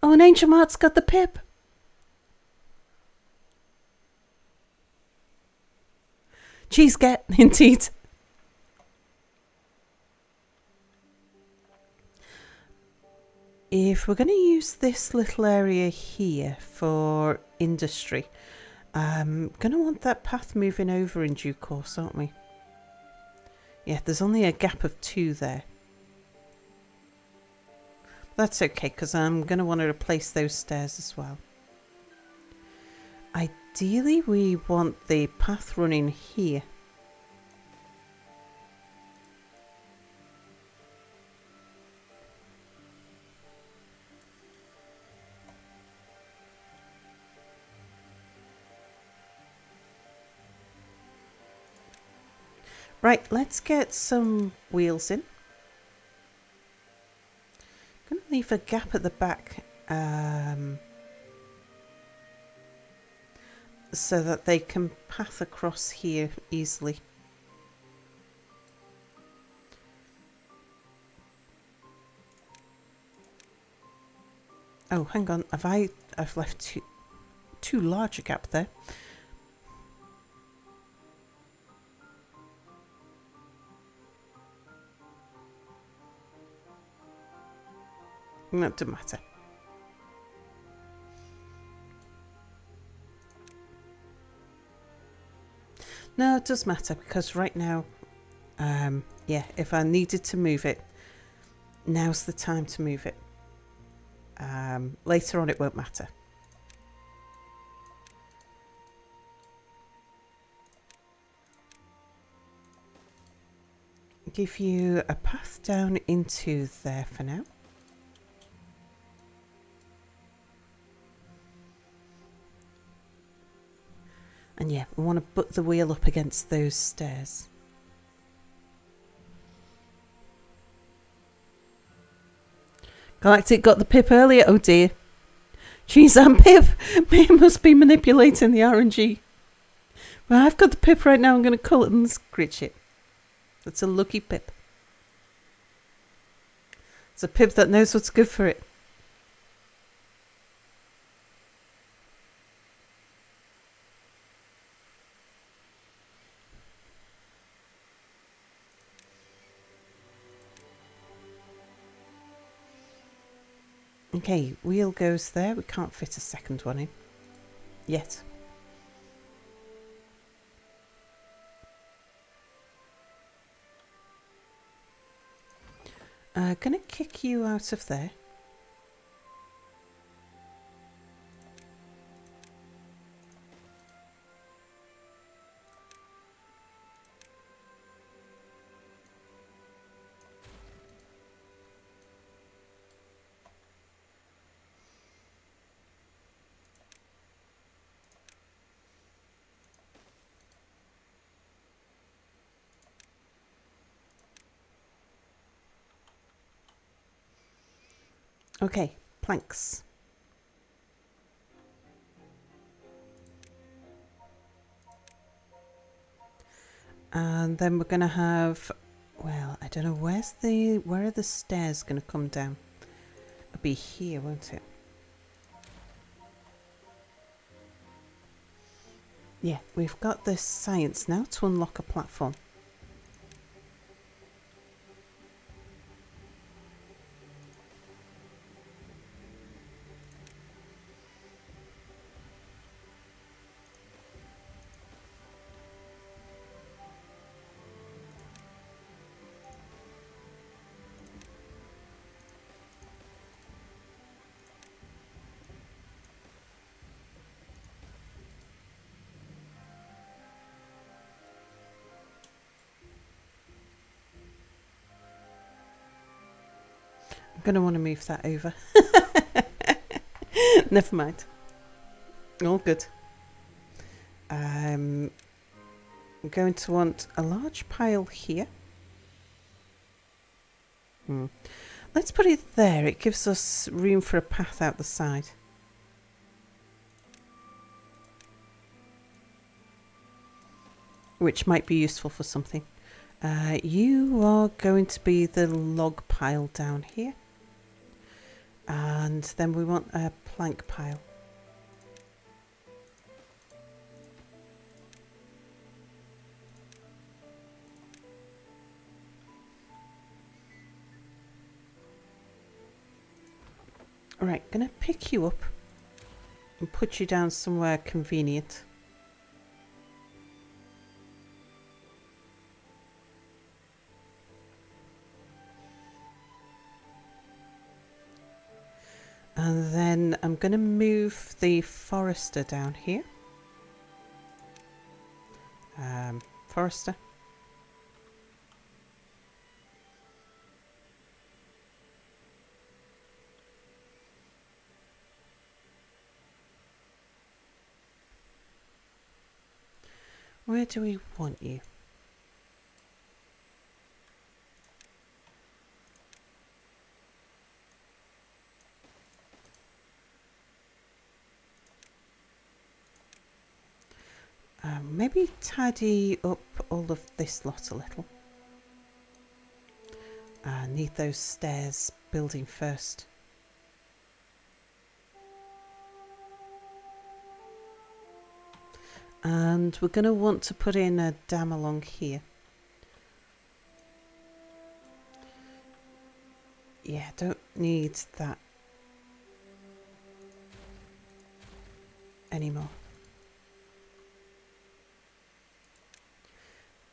Oh, and Ancient Mart's got the pip. Cheese get, indeed. If we're going to use this little area here for industry, I'm going to want that path moving over in due course, aren't we? Yeah, there's only a gap of 2 there. That's okay, because I'm going to want to replace those stairs as well. Ideally, we want the path running here. Right, let's get some wheels in. I'm going to leave a gap at the back so that they can path across here easily. Oh, hang on. I've left too large a gap there. That doesn't matter. No, it does matter because right now, yeah, if I needed to move it, now's the time to move it. Later on, it won't matter. Give you a path down into there for now. And yeah, we want to butt the wheel up against those stairs. Galactic got the pip earlier. Oh dear. Jeez, and Pip must be manipulating the RNG. Well, I've got the pip right now. I'm going to call it and scritch it. That's a lucky pip. It's a pip that knows what's good for it. Okay, wheel goes there. We can't fit a second one in yet. Gonna kick you out of there. Okay, planks. And then we're going to have, well, I don't know, where are the stairs going to come down? It'll be here, won't it? Yeah, we've got this science now to unlock a platform. I'm going to want to move that over. Never mind. All good. I'm going to want a large pile here. Let's put it there. It gives us room for a path out the side. Which might be useful for something. You are going to be the log pile down here. And then we want a plank pile. Alright, gonna pick you up and put you down somewhere convenient. And then I'm going to move the forester down here. Forester. Where do we want you? Maybe tidy up all of this lot a little. Need those stairs building first. And we're going to want to put in a dam along here. Yeah, don't need that anymore.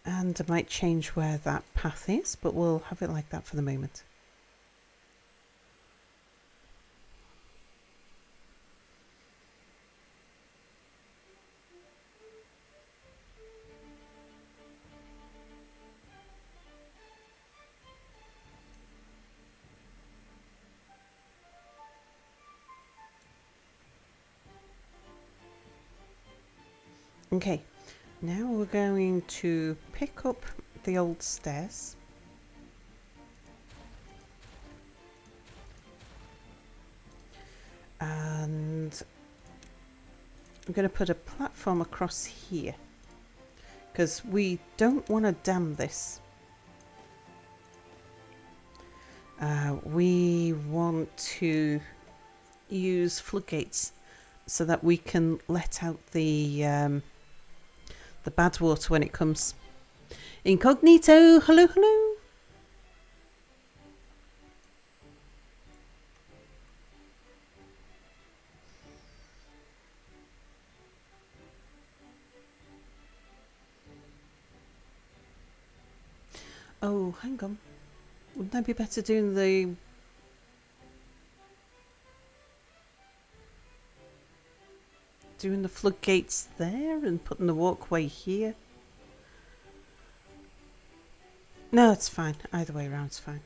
And I might change where that path is, but we'll have it like that for the moment. Okay, now we're going to pick up the old stairs. And I'm going to put a platform across here, because we don't want to dam this. We want to use floodgates so that we can let out the bad water when it comes. Incognito, hello, hello. Oh, hang on. Wouldn't I be better doing the floodgates there and putting the walkway here? No, it's fine. Either way around's fine.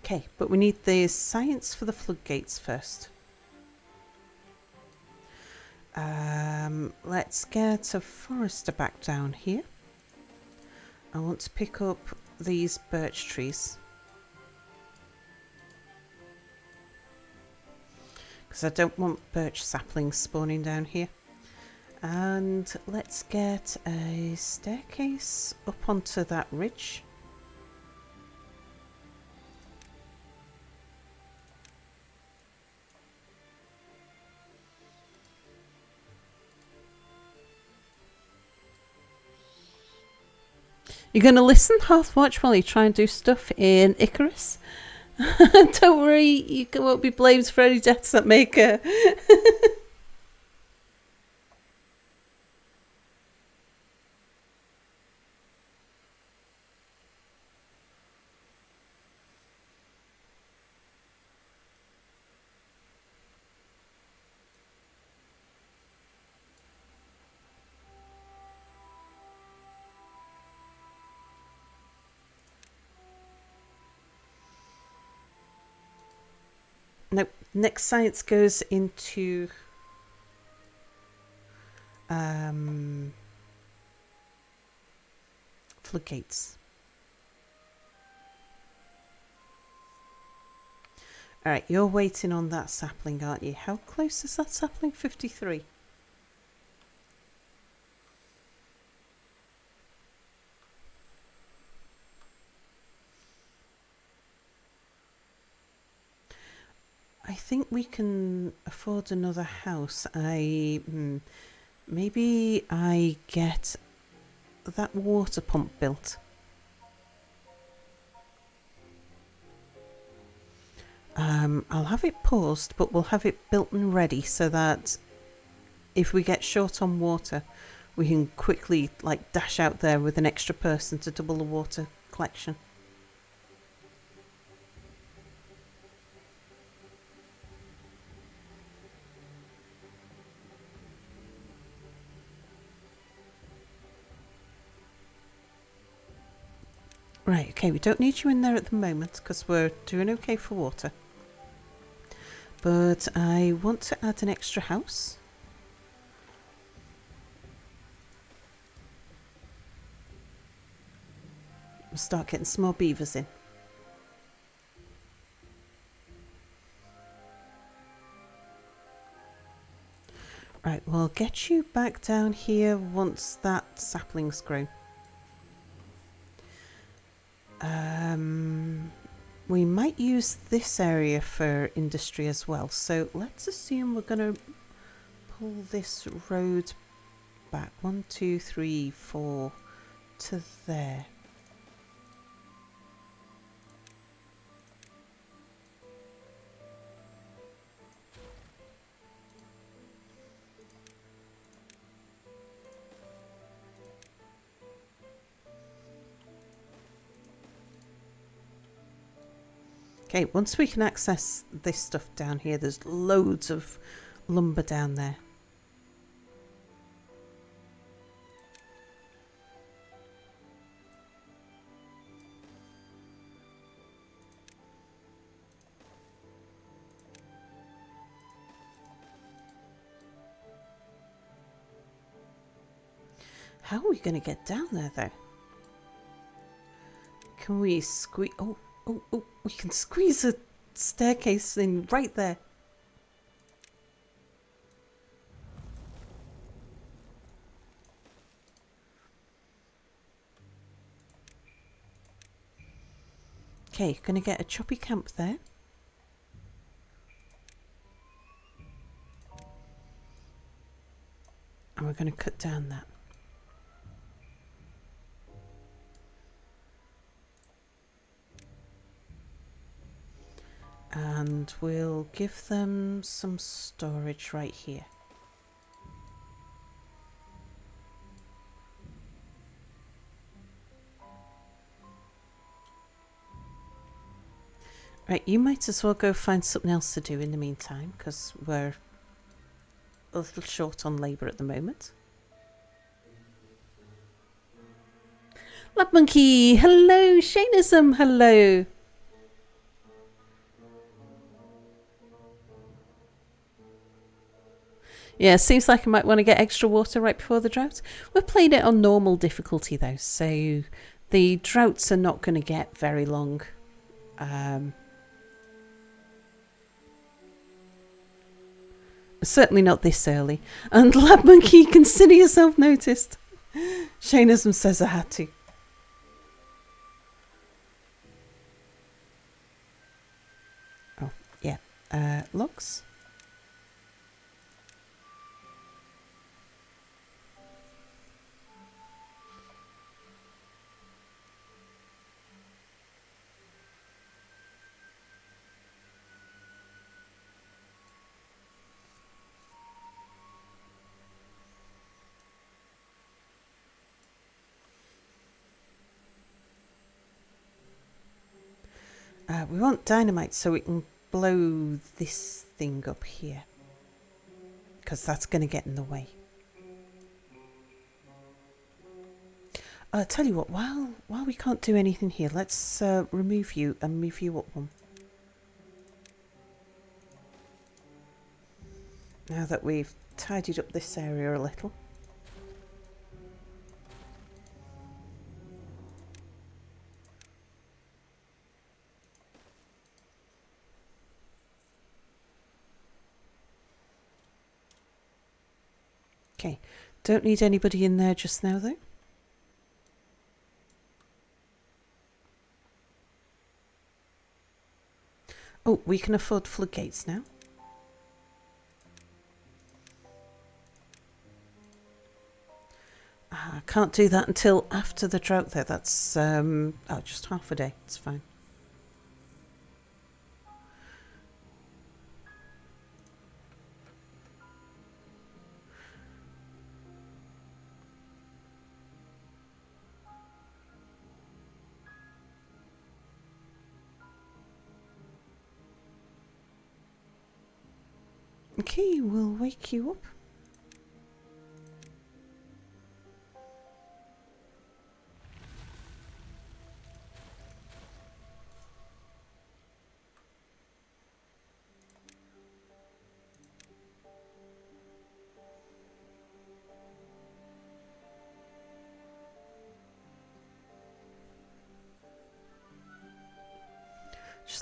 Okay, but we need the science for the floodgates first. Let's get a forester back down here. I want to pick up these birch trees, because I don't want birch saplings spawning down here. And let's get a staircase up onto that ridge. You're going to listen, Hearthwatch, while you try and do stuff in Icarus? Don't worry, you won't be blamed for any deaths that may occur. Nope. Next science goes into floodgates. Alright, you're waiting on that sapling, aren't you? How close is that sapling? 53. I think we can afford another house. Maybe I get that water pump built. I'll have it paused, but we'll have it built and ready so that if we get short on water, we can quickly dash out there with an extra person to double the water collection. Right, okay, we don't need you in there at the moment because we're doing okay for water. But I want to add an extra house. We'll start getting some more beavers in. Right, we'll get you back down here once that sapling's grown. We might use this area for industry as well. So let's assume we're going to pull this road back 1, 2, 3, 4 to there. Okay, once we can access this stuff down here, there's loads of lumber down there. How are we going to get down there, though? Can we squeeze... Oh, we can squeeze a staircase in right there. Okay, going to get a choppy camp there. And we're going to cut down that. And we'll give them some storage right here. Right, you might as well go find something else to do in the meantime, because we're a little short on labour at the moment. Lab Monkey, hello. Shainism, hello. Yeah, seems like I might want to get extra water right before the drought. We're playing it on normal difficulty though, so the droughts are not going to get very long. Certainly not this early. And Lab Monkey, consider yourself noticed. Shainism says I had to. Oh, yeah. Logs. We want dynamite so we can blow this thing up here, because that's going to get in the way. I'll tell you what, while we can't do anything here, let's remove you and move you up one. Now that we've tidied up this area a little. Okay, don't need anybody in there just now though. Oh, we can afford floodgates now. Can't do that until after the drought though. That's just half a day. It's fine. Okay, we'll wake you up.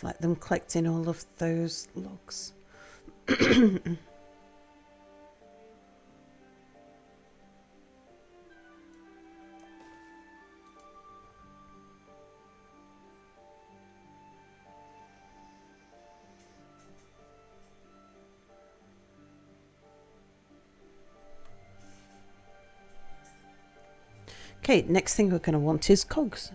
just let them collect in all of those logs. Okay, next thing we're going to want is cogs.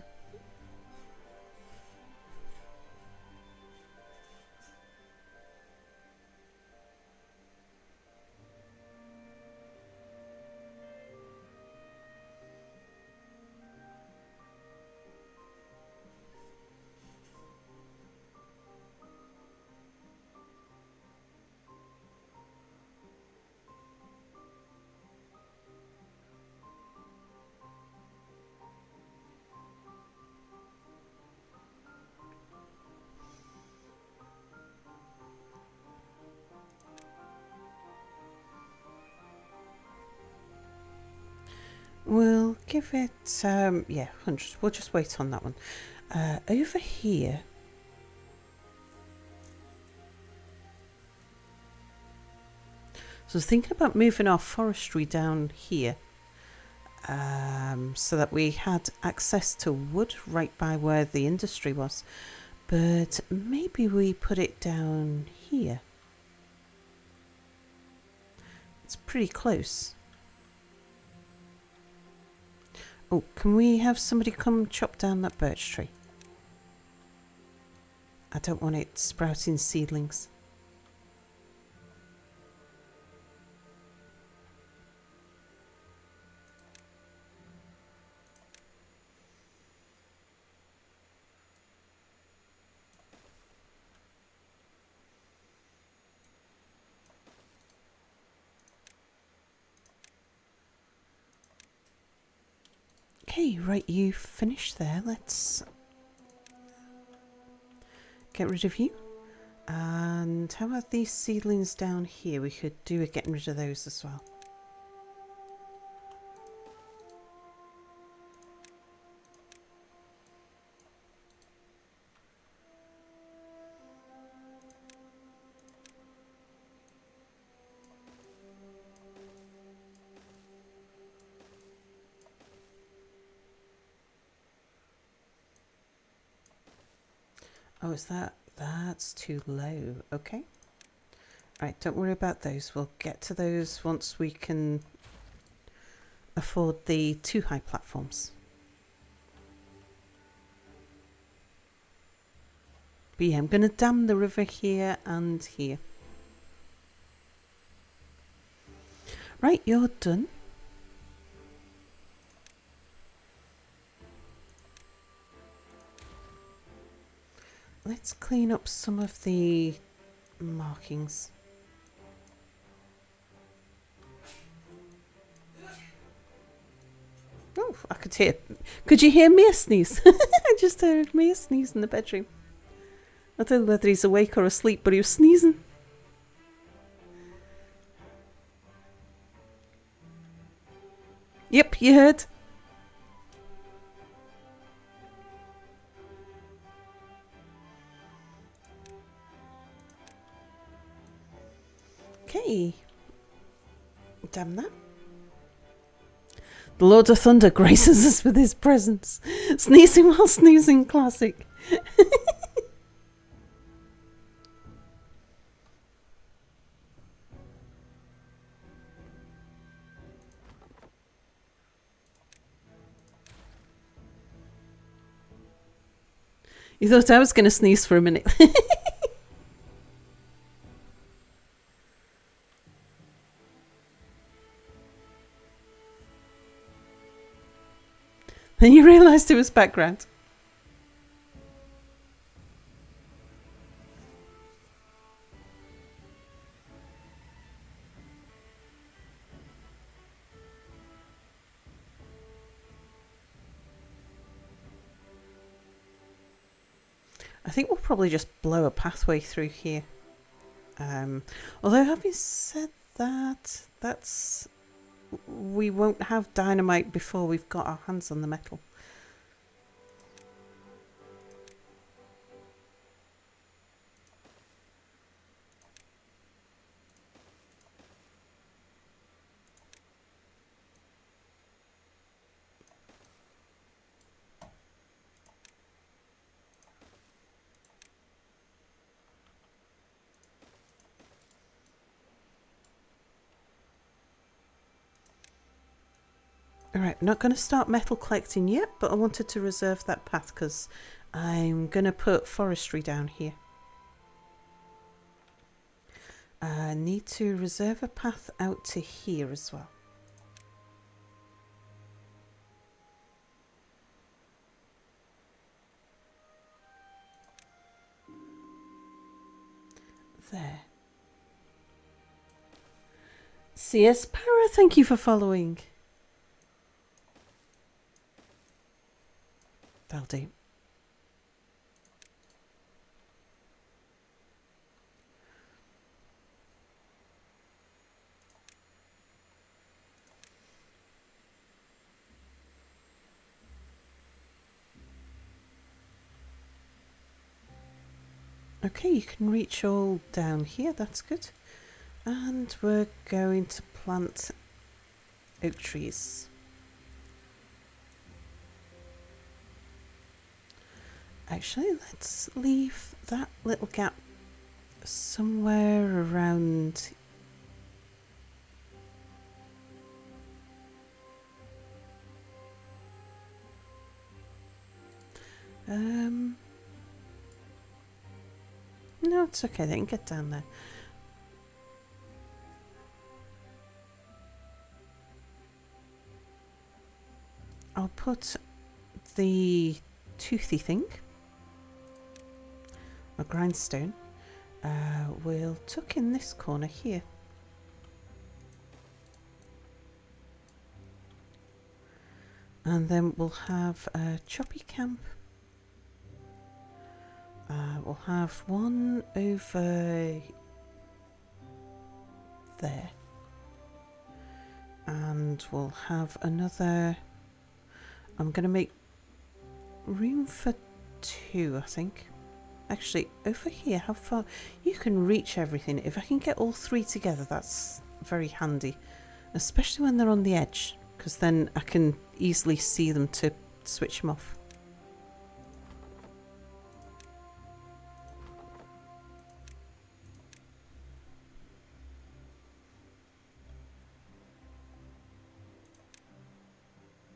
We'll give it, yeah, 100. We'll just wait on that one. Over here. So I was thinking about moving our forestry down here. So that we had access to wood right by where the industry was. But maybe we put it down here. It's pretty close. Oh, can we have somebody come chop down that birch tree? I don't want it sprouting seedlings. Okay, right, you finished there. Let's get rid of you. And how about these seedlings down here? We could do with getting rid of those as well. Oh, is that? That's too low. Okay. Right, don't worry about those. We'll get to those once we can afford the 2 high platforms. But yeah, I'm going to dam the river here and here. Right, you're done. Let's clean up some of the markings. Oh, I could hear. Could you hear Mia sneeze? I just heard Mia sneeze in the bedroom. I don't know whether he's awake or asleep, but he was sneezing. Yep, you heard. Okay. Damn that. The Lord of Thunder graces us with his presence. Sneezing while snoozing, classic. You thought I was going to sneeze for a minute. Then you realised it was background. I think we'll probably just blow a pathway through here. Although having said that, we won't have dynamite before we've got our hands on the metal. Alright, I'm not going to start metal collecting yet, but I wanted to reserve that path because I'm going to put forestry down here. I need to reserve a path out to here as well. There. CS Para, thank you for following. That'll do. Okay, you can reach all down here, that's good. And we're going to plant oak trees. Actually, let's leave that little gap somewhere around. No, it's okay, they can get down there. I'll put the toothy thing, a grindstone. We'll tuck in this corner here. And then we'll have a choppy camp. We'll have one over there. And we'll have another. I'm going to make room for two, I think. Actually, over here, how far? You can reach everything. If I can get all three together, that's very handy. Especially when they're on the edge, because then I can easily see them to switch them off.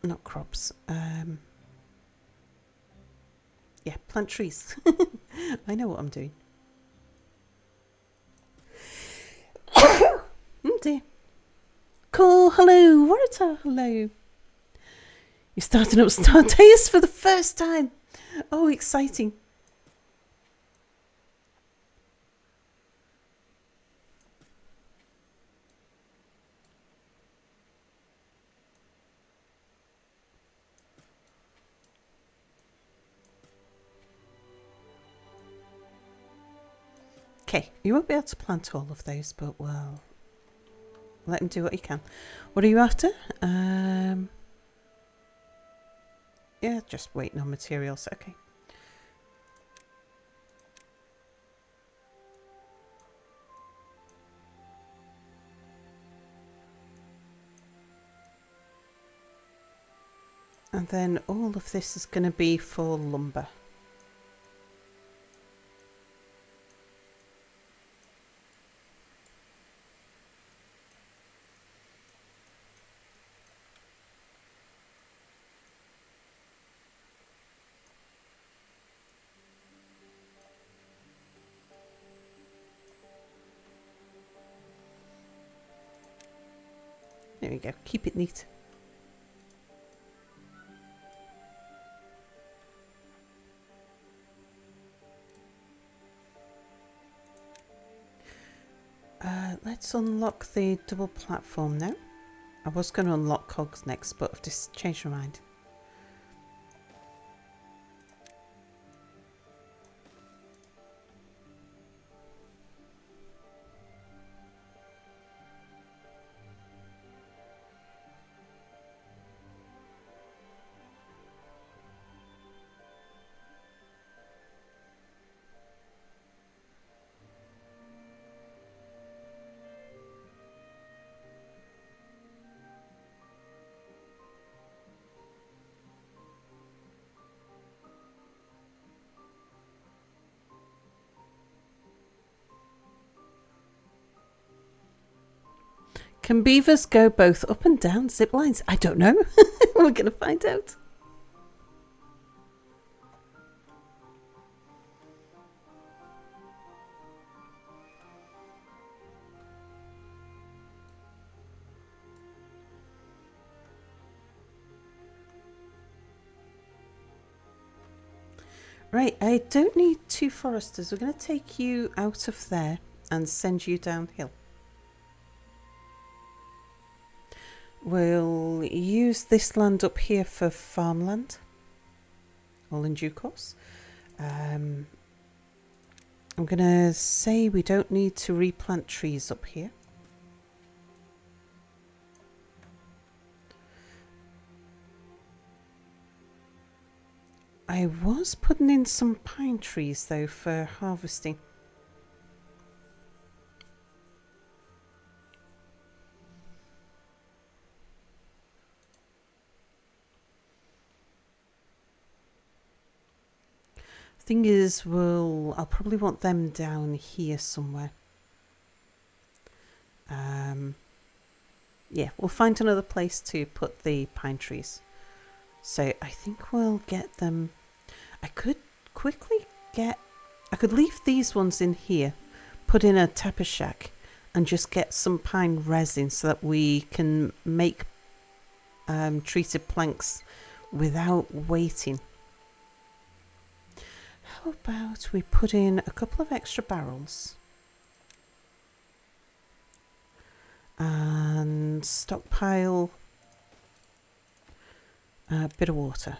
Not crops. Yeah, plant trees. I know what I'm doing. Oh dear. Cool, hello, Warata, hello. You're starting up Stardeus for the first time. Oh, exciting. Okay, you won't be able to plant all of those, but well, let him do what he can. What are you after? Yeah, just waiting on materials. Okay. And then all of this is going to be for lumber. There we go. Keep it neat. Let's unlock the double platform now. I was going to unlock cogs next, but I've just changed my mind. Can beavers go both up and down zip lines? I don't know. We're going to find out. Right, I don't need 2 foresters. We're going to take you out of there and send you downhill. We'll use this land up here for farmland, all in due course. I'm going to say we don't need to replant trees up here. I was putting in some pine trees though for harvesting. Thing is, I'll probably want them down here somewhere. Yeah, we'll find another place to put the pine trees. So I think we'll get them. I could leave these ones in here, put in a tapper shack, and just get some pine resin so that we can make treated planks without waiting. How about we put in a couple of extra barrels and stockpile a bit of water.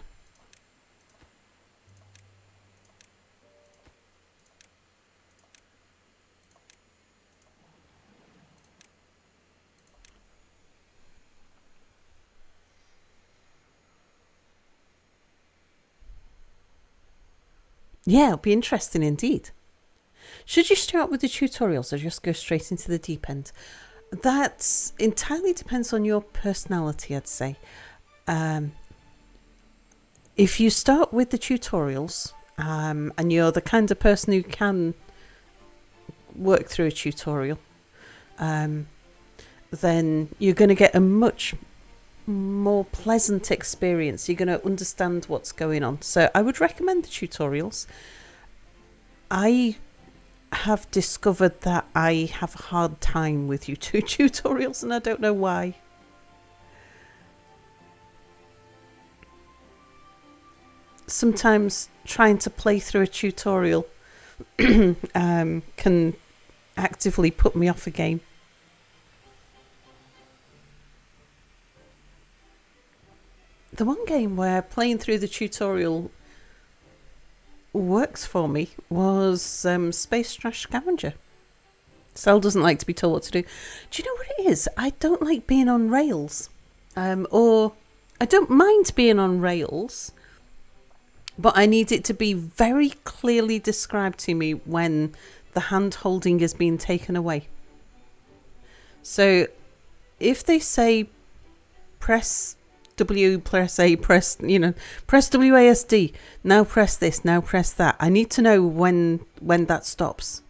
Yeah, it'll be interesting indeed. Should you start with the tutorials or just go straight into the deep end? That entirely depends on your personality, I'd say. If you start with the tutorials and you're the kind of person who can work through a tutorial, then you're going to get a much more pleasant experience. You're going to understand what's going on. So I would recommend the tutorials. I have discovered that I have a hard time with YouTube tutorials and I don't know why. Sometimes trying to play through a tutorial can actively put me off a game. The one game where playing through the tutorial works for me was Space Trash Scavenger. Cell doesn't like to be told what to do. Do you know what it is? I don't like being on rails. Or I don't mind being on rails, but I need it to be very clearly described to me when the hand holding is being taken away. So if they say press W, press A, press WASD, now press this, now press that, I need to know when that stops.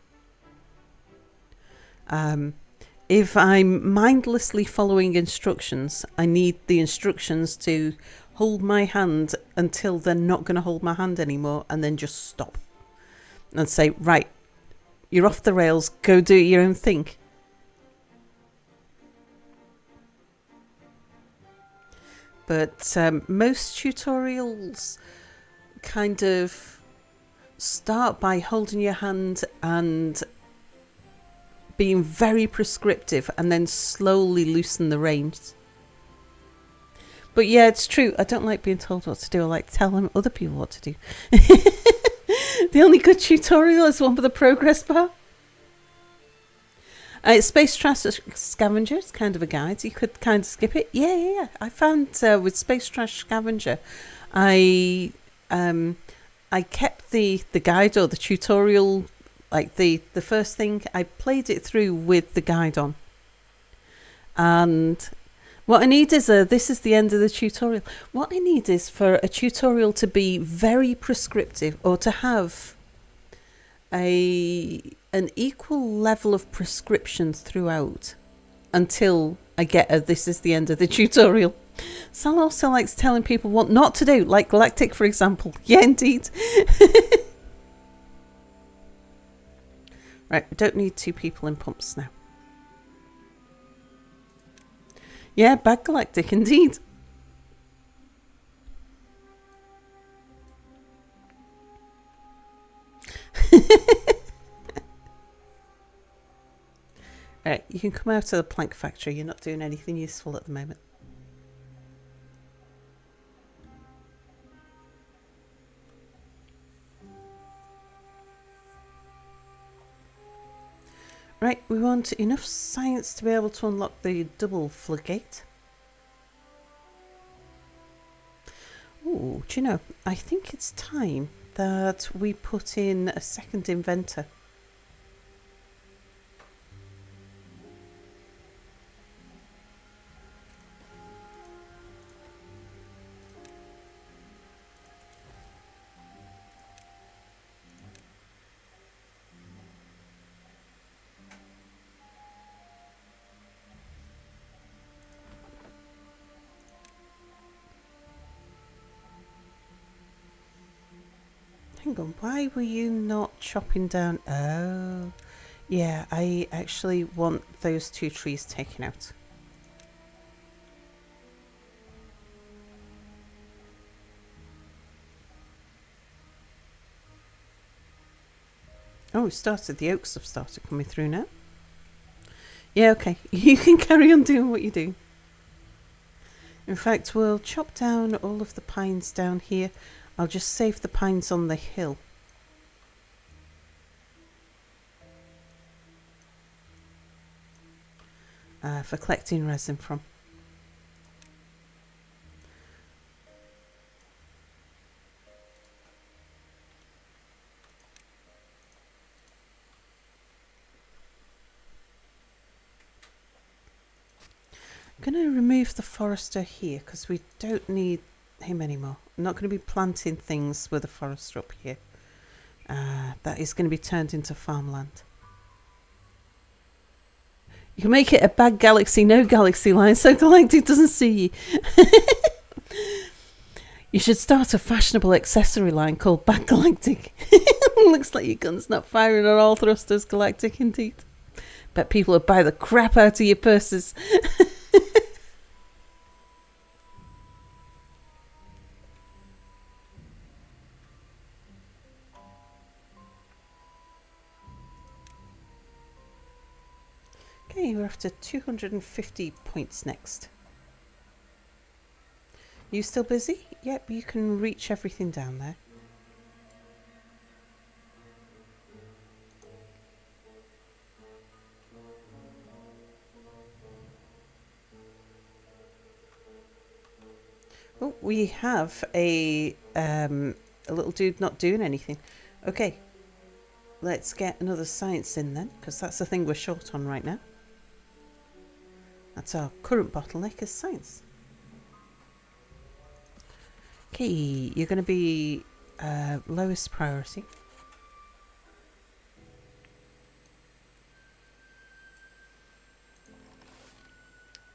If I'm mindlessly following instructions, I need the instructions to hold my hand until they're not going to hold my hand anymore, and then just stop and say, right, you're off the rails, go do your own thing. But most tutorials kind of start by holding your hand and being very prescriptive and then slowly loosen the reins. But yeah, it's true. I don't like being told what to do. I like telling other people what to do. The only good tutorial is one with a progress bar. It's Space Trash Scavenger. It's kind of a guide. You could kind of skip it. Yeah. I found with Space Trash Scavenger, I kept the guide or the tutorial, like the first thing. I played it through with the guide on. And what I need is this is the end of the tutorial. What I need is for a tutorial to be very prescriptive, or to have an equal level of prescriptions throughout until I get it. This is the end of the tutorial. Sal also likes telling people what not to do, like Galactic, for example. Yeah, indeed. Right, we don't need 2 people in pumps now. Yeah, bad Galactic, indeed. Right, you can come out of the plank factory. You're not doing anything useful at the moment. Right, we want enough science to be able to unlock the double floodgate. Ooh, do you know, I think it's time that we put in a second inventor. Hang on, why were you not chopping down? Oh, yeah, I actually want those 2 trees taken out. Oh, we started. The oaks have started coming through now. Yeah, okay. You can carry on doing what you do. In fact, we'll chop down all of the pines down here. I'll just save the pines on the hill. For collecting resin from. I'm going to remove the forester here because we don't need him anymore. I'm not going to be planting things with a forester up here. That is going to be turned into farmland. You can make it a bad galaxy, no galaxy line, so Galactic doesn't see you. You should start a fashionable accessory line called Bad Galactic. Looks like your gun's not firing on all thrusters, Galactic, indeed. Bet people would buy the crap out of your purses. Okay, we're after 250 points next. You still busy? Yep, you can reach everything down there. Oh, we have a little dude not doing anything. Okay, let's get another science in then, because that's the thing we're short on right now. That's our current bottleneck, is science. Okay, you're going to be lowest priority.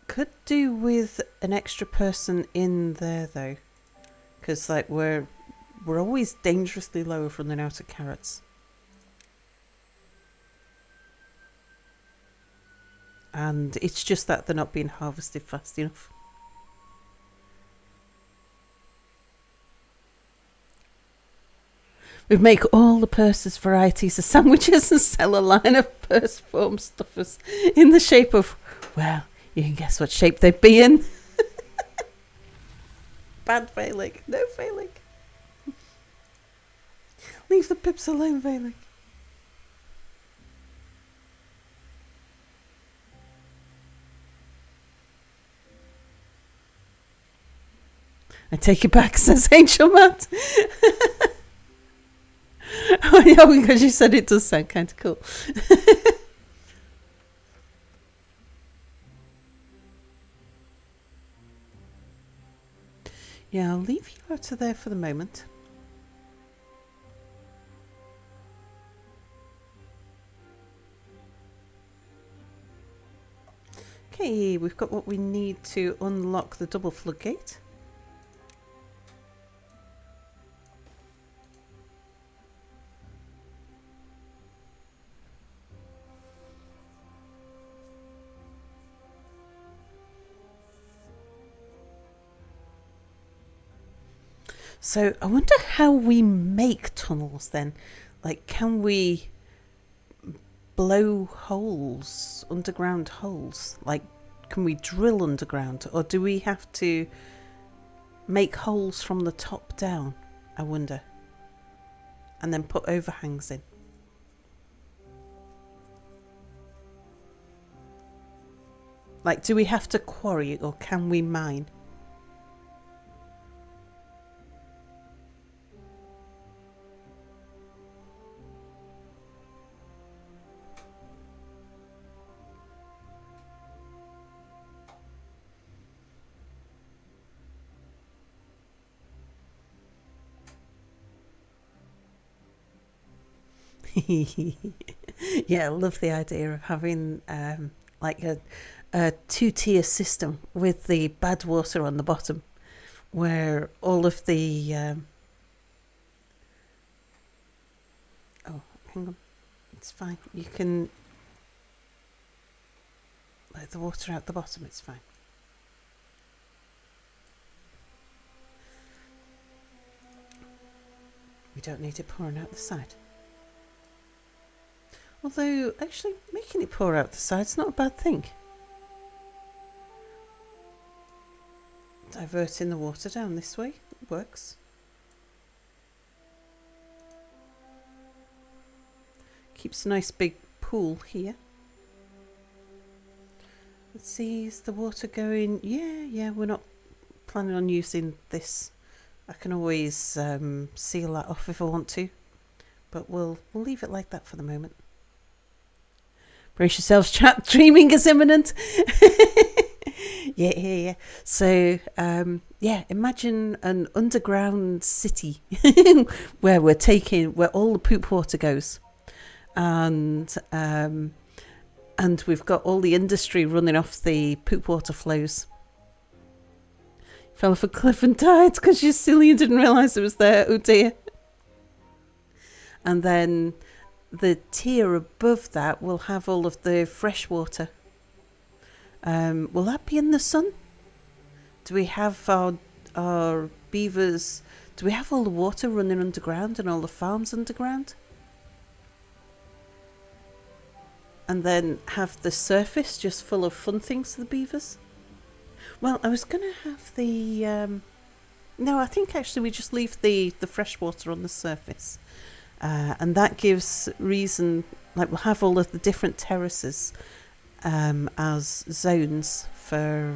Could do with an extra person in there though, because like we're always dangerously low of running out of carrots. And it's just that they're not being harvested fast enough. We make all the purses varieties of sandwiches and sell a line of purse form stuffers in the shape of, well, you can guess what shape they'd be in. Bad Valic. No Valic. Leave the pips alone, Valic. I take it back, says Angel Matt. Oh, yeah, because you said it does sound kind of cool. Yeah, I'll leave you out of there for the moment. Okay, Hey, we've got what we need to unlock the double floodgate. So I wonder how we make tunnels then. Like, can we blow holes, underground holes? Like, can we drill underground? Or do we have to make holes from the top down? I wonder. And then put overhangs in. Like, do we have to quarry or can we mine? Yeah, I love the idea of having like a two-tier system with the bad water on the bottom, where all of the oh, hang on, it's fine. You can let the water out the bottom. It's fine. We don't need it pouring out the side. Although, actually, making it pour out the side's not a bad thing. Diverting the water down this way works. Keeps a nice big pool here. Let's see, is the water going? Yeah, we're not planning on using this. I can always seal that off if I want to, but we'll leave it like that for the moment. Brace yourselves, chat. Dreaming is imminent. Yeah. So, imagine an underground city where where all the poop water goes, and we've got all the industry running off the poop water flows. Fell off a cliff and died because you're silly and didn't realise it was there. Oh dear. And then the tier above that will have all of the fresh water. Will that be in the sun? Do we have our beavers? Do we have all the water running underground and all the farms underground? And then have the surface just full of fun things for the beavers? Well, I was going to have the... no, I think actually we just leave the fresh water on the surface. And that gives reason, like we'll have all of the different terraces as zones for,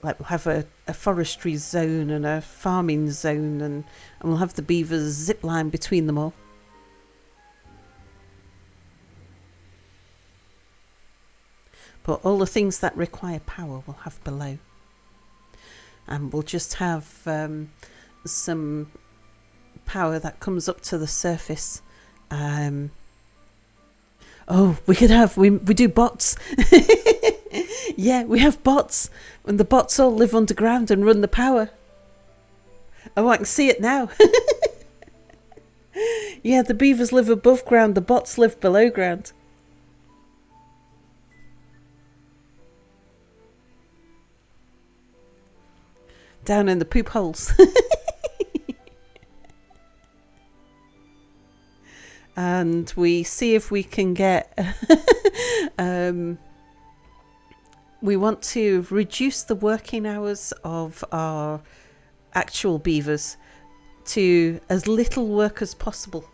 like we'll have a forestry zone and a farming zone, and we'll have the beavers zip line between them all. But all the things that require power we'll have below. And we'll just have some power that comes up to the surface. We do bots. Yeah, we have bots, and the bots all live underground and run the power. Oh, I can see it now. Yeah, the beavers live above ground, the bots live below ground. Down in the poop holes. And we see if we can get we want to reduce the working hours of our actual beavers to as little work as possible.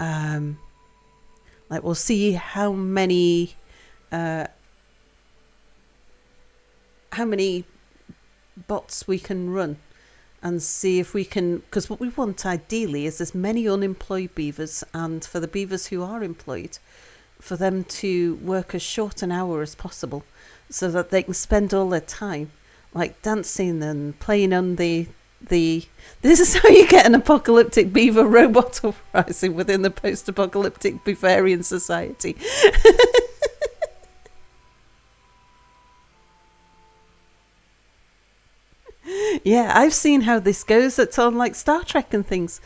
Like we'll see how many bots we can run, and see if we can, because what we want ideally is as many unemployed beavers, and for the beavers who are employed, for them to work as short an hour as possible, so that they can spend all their time like dancing and playing on the this is how you get an apocalyptic beaver robot uprising within the post-apocalyptic Beaverian society. Yeah, I've seen how this goes. It's on like Star Trek and things.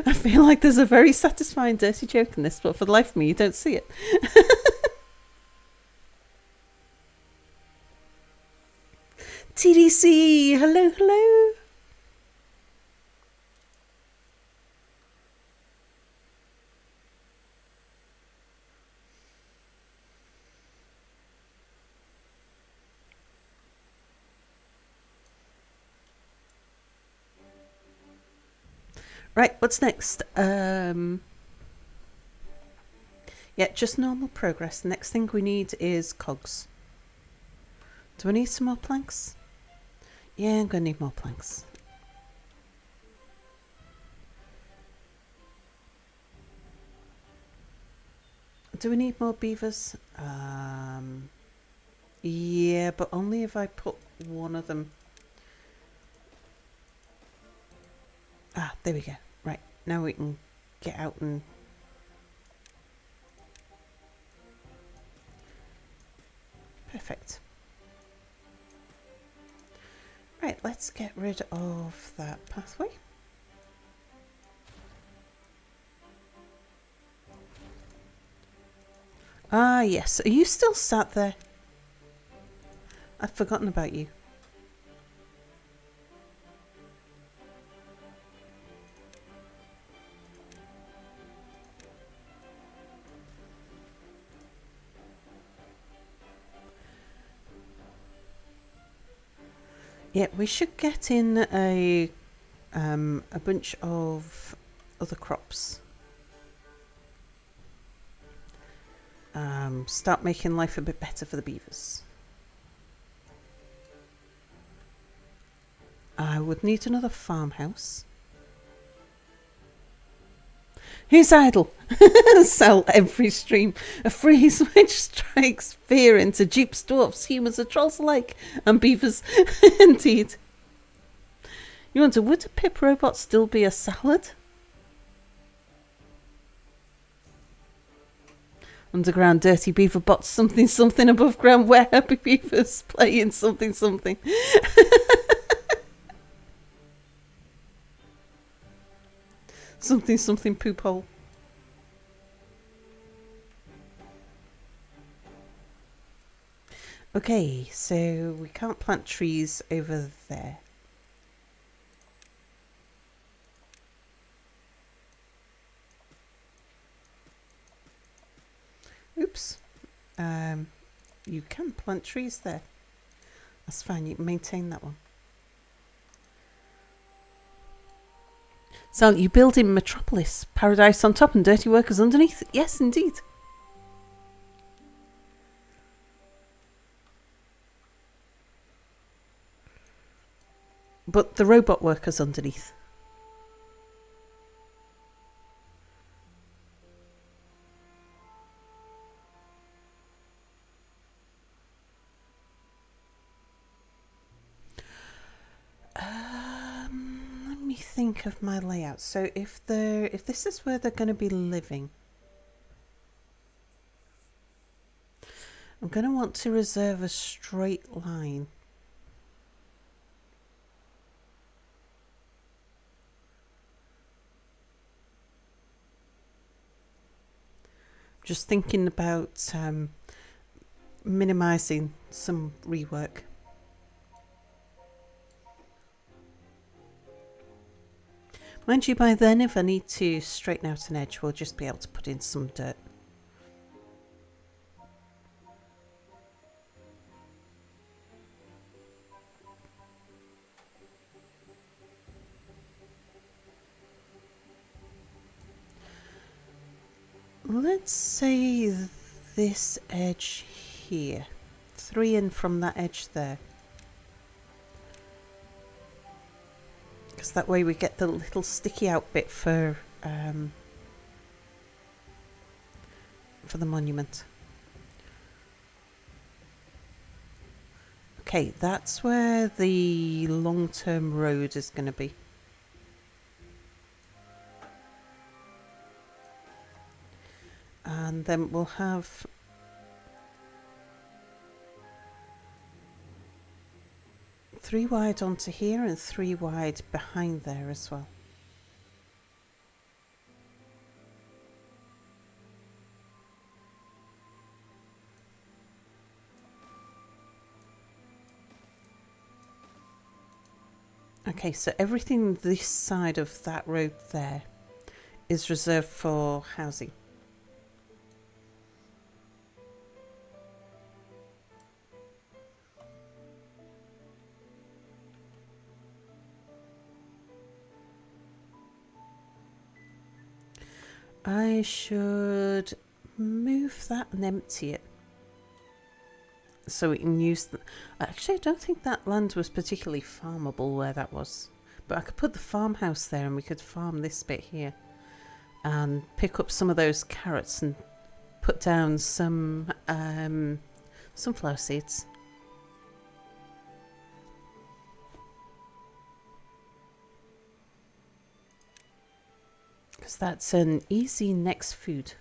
I feel like there's a very satisfying dirty joke in this, but for the life of me, you don't see it. TDC, hello, hello. Right, what's next? Yeah, just normal progress. The next thing we need is cogs. Do I need some more planks? Yeah, I'm going to need more planks. Do we need more beavers? Yeah, but only if I put one of them. Ah, there we go. Right, now we can get out and... Perfect. Right, let's get rid of that pathway. Ah, yes. Are you still sat there? I've forgotten about you. Yeah, we should get in a bunch of other crops. Start making life a bit better for the beavers. I would need another farmhouse. Who's idle? Sell every stream. A phrase which strikes fear into jeeps, dwarfs, humans, and trolls alike, and beavers. Indeed. You wonder, would a pip robot still be a salad? Underground dirty beaver bots, something something above ground where happy beavers playing something something. Something something poop hole. Okay, so we can't plant trees over there. Oops. You can plant trees there. That's fine, you can maintain that one. So you build in Metropolis, paradise on top and dirty workers underneath. Yes, indeed. But the robot workers underneath. Let me think of my layout. So if this is where they're going to be living, I'm going to want to reserve a straight line. Just thinking about minimizing some rework. Mind you, by then, if I need to straighten out an edge, we'll just be able to put in some dirt. Let's say this edge here. 3 in from that edge there. Because that way we get the little sticky out bit for the monument. Okay, that's where the long-term road is going to be. And then we'll have 3 wide onto here and 3 wide behind there as well. Okay, so everything this side of that road there is reserved for housing. I should move that and empty it so we can use the... Actually, I don't think that land was particularly farmable where that was, but I could put the farmhouse there and we could farm this bit here and pick up some of those carrots and put down some sunflower seeds. Because that's an easy next food.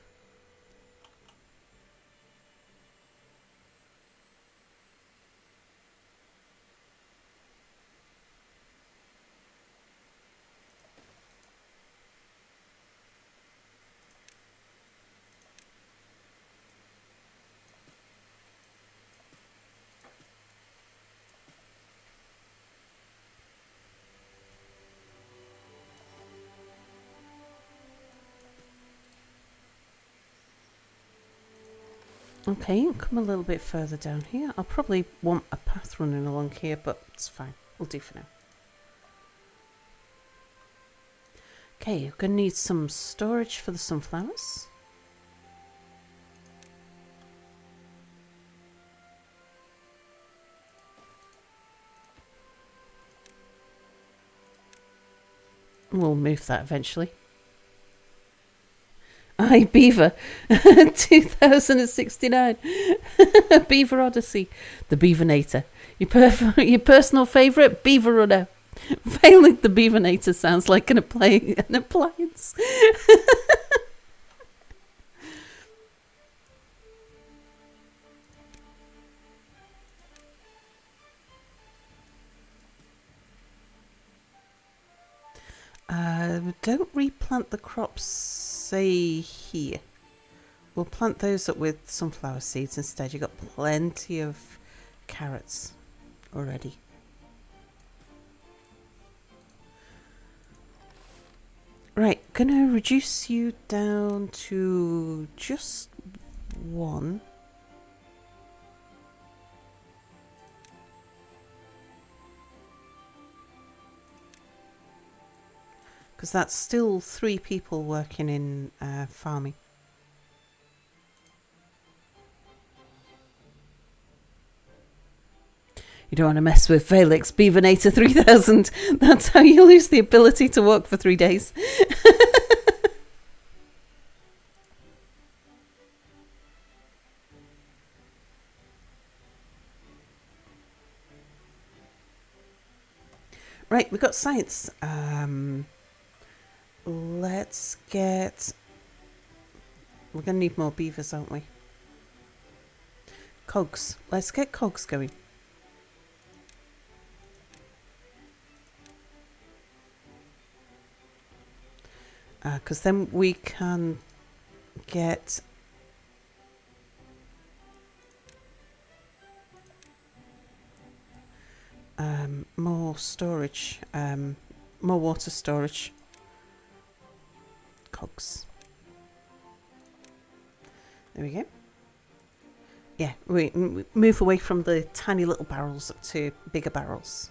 Okay, come a little bit further down here. I'll probably want a path running along here, but it's fine. We'll do for now. Okay, you're going to need some storage for the sunflowers. We'll move that eventually. Aye, Beaver 2069 Beaver Odyssey, the Beavernator, your personal favourite Beaver Runner. Failing the Beavernator sounds like an appliance. Don't replant the crops, say here. We'll plant those up with sunflower seeds instead. You've got plenty of carrots already. Right, gonna reduce you down to just 1. Because that's still 3 people working in farming. You don't want to mess with Felix Beavernator 3000. That's how you lose the ability to walk for 3 days. Right, we've got science. Let's get... We're going to need more beavers, aren't we? Cogs. Let's get cogs going. Because then we can get... more storage, more water storage. Cogs. There we go. Yeah, we move away from the tiny little barrels up to bigger barrels.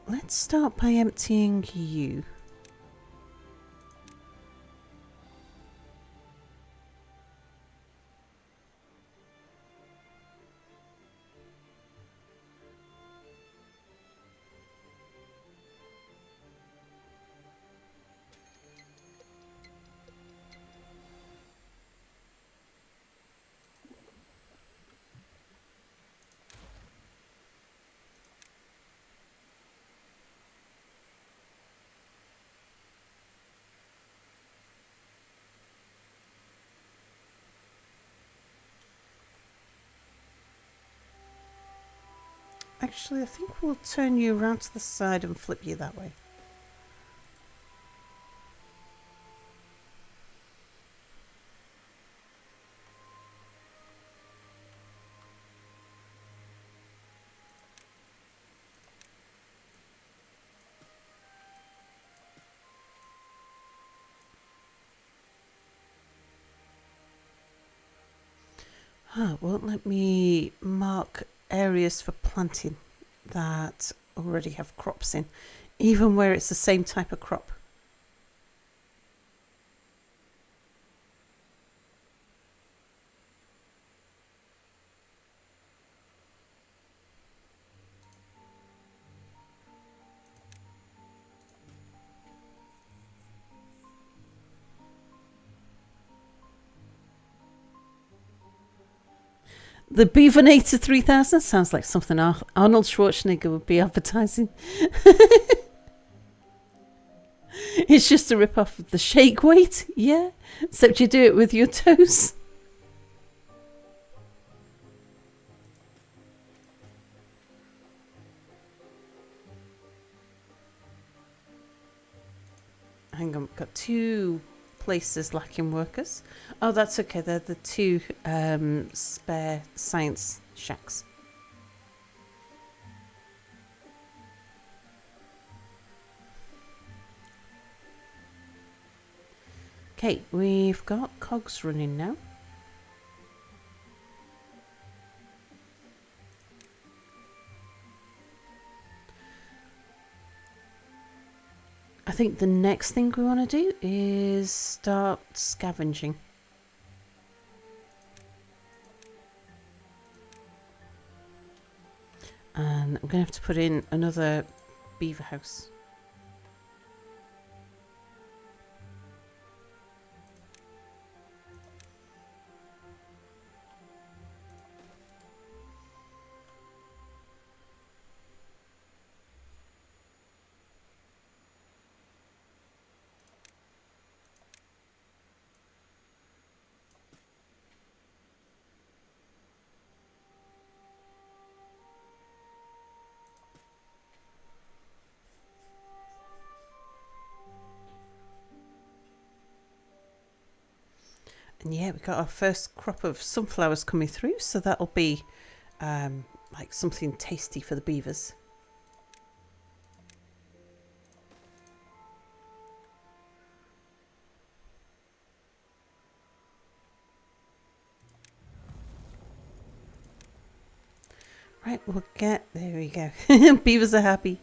Let's start by emptying you. Actually, I think we'll turn you around to the side and flip you that way. It won't let me mark areas for planting that already have crops in, even where it's the same type of crop. The Beavernator 3000 sounds like something Arnold Schwarzenegger would be advertising. It's just a rip-off of the shake weight, yeah, except you do it with your toes. Hang on, we've got 2 places lacking workers. Oh, that's okay. They're the 2 spare science shacks. Okay, we've got cogs running now. I think the next thing we want to do is start scavenging. And I'm going to have to put in another beaver house. And yeah, we got our first crop of sunflowers coming through, so that'll be like something tasty for the beavers. Right, we'll get, there we go. Beavers are happy.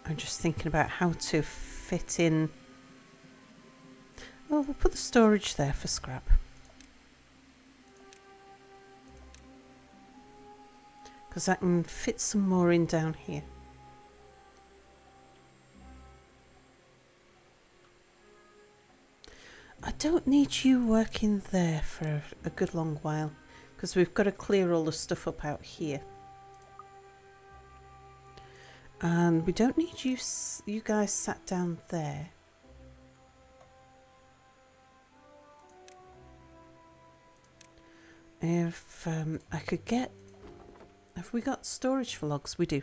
I'm just thinking about how to fit in. Oh, we'll put the storage there for scrap. Because I can fit some more in down here. I don't need you working there for a good long while, because we've got to clear all the stuff up out here. And we don't need you guys sat down there. If I could get... Have we got storage for logs? We do.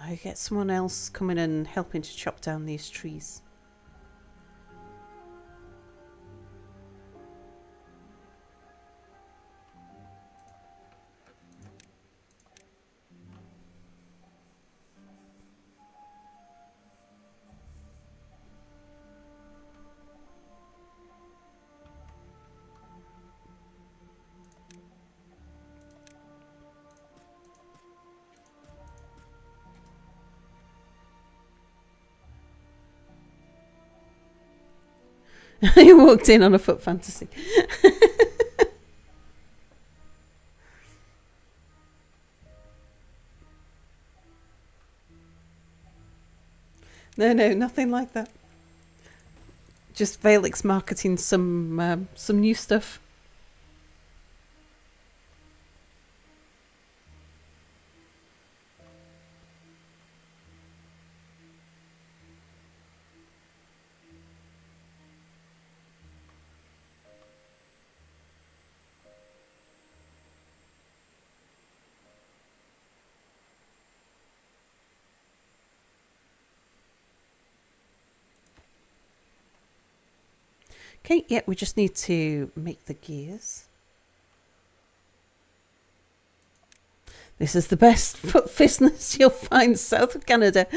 I get someone else coming and helping to chop down these trees. He walked in on a foot fantasy. No, nothing like that. Just Valix marketing some new stuff. Okay, yeah, we just need to make the gears. This is the best foot business you'll find south of Canada.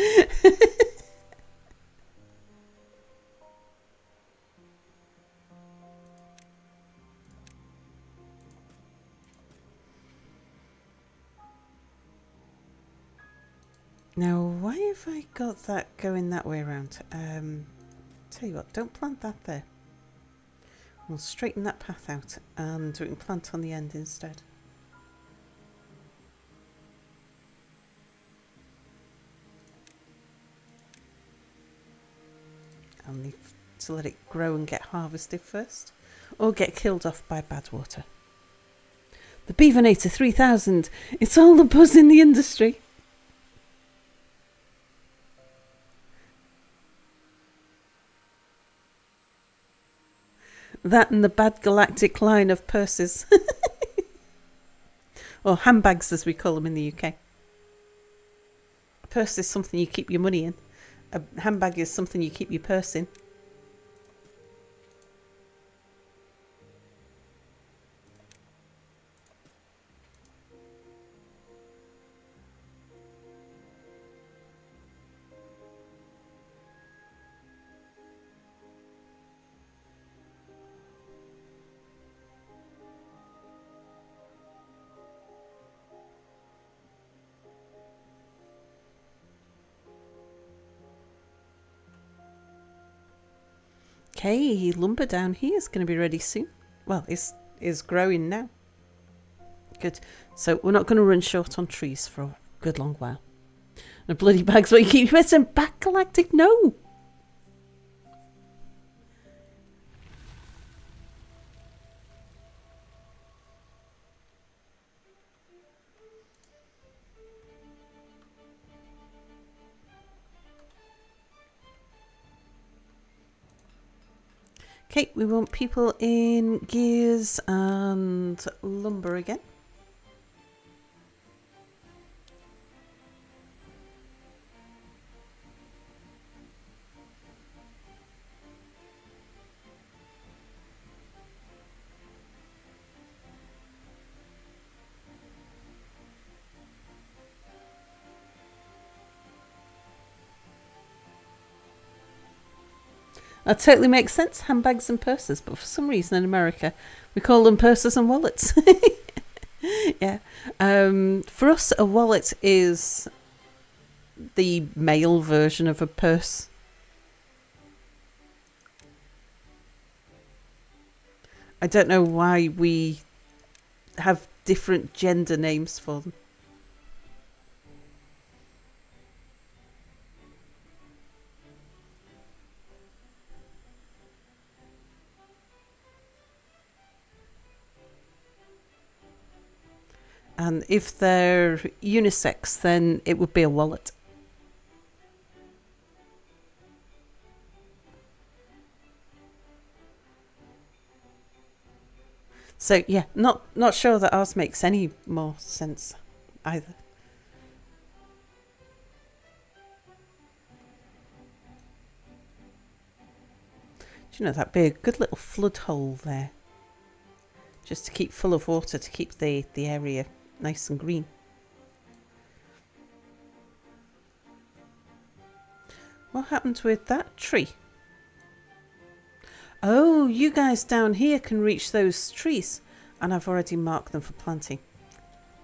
Now, why have I got that going that way around? Tell you what, don't plant that there. We'll straighten that path out and we can plant on the end instead. I'll need to let it grow and get harvested first, or get killed off by bad water. The Beavernator 3000, it's all the buzz in the industry. That and the bad galactic line of purses. Or handbags as we call them in the UK. A purse is something you keep your money in. A handbag is something you keep your purse in. Okay, lumber down here is going to be ready soon. Well, it's growing now. Good. So we're not going to run short on trees for a good long while. And bloody bags where you keep your some back galactic. No. Okay, we want people in gears and lumber again. That totally makes sense, handbags and purses, but for some reason in America we call them purses and wallets. Yeah. For us, a wallet is the male version of a purse. I don't know why we have different gender names for them. And if they're unisex, then it would be a wallet. So yeah, not sure that ours makes any more sense either. Do you know that'd be a good little flood hole there, just to keep full of water to keep the area nice and green. What happened with that tree? Oh, you guys down here can reach those trees, and I've already marked them for planting.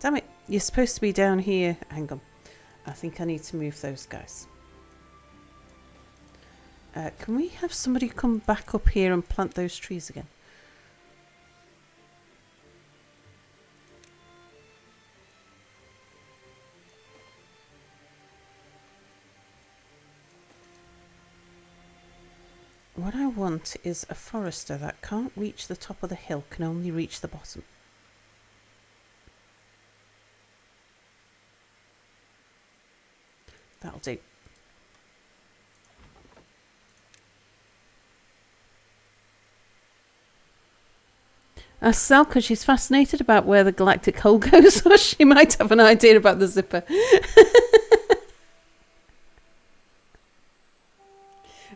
Damn it, you're supposed to be down here. Hang on, I think I need to move those guys. Can we have somebody come back up here and plant those trees again? What I want is a forester that can't reach the top of the hill, can only reach the bottom. That'll do. Ask Sal because she's fascinated about where the galactic hole goes, or she might have an idea about the zipper.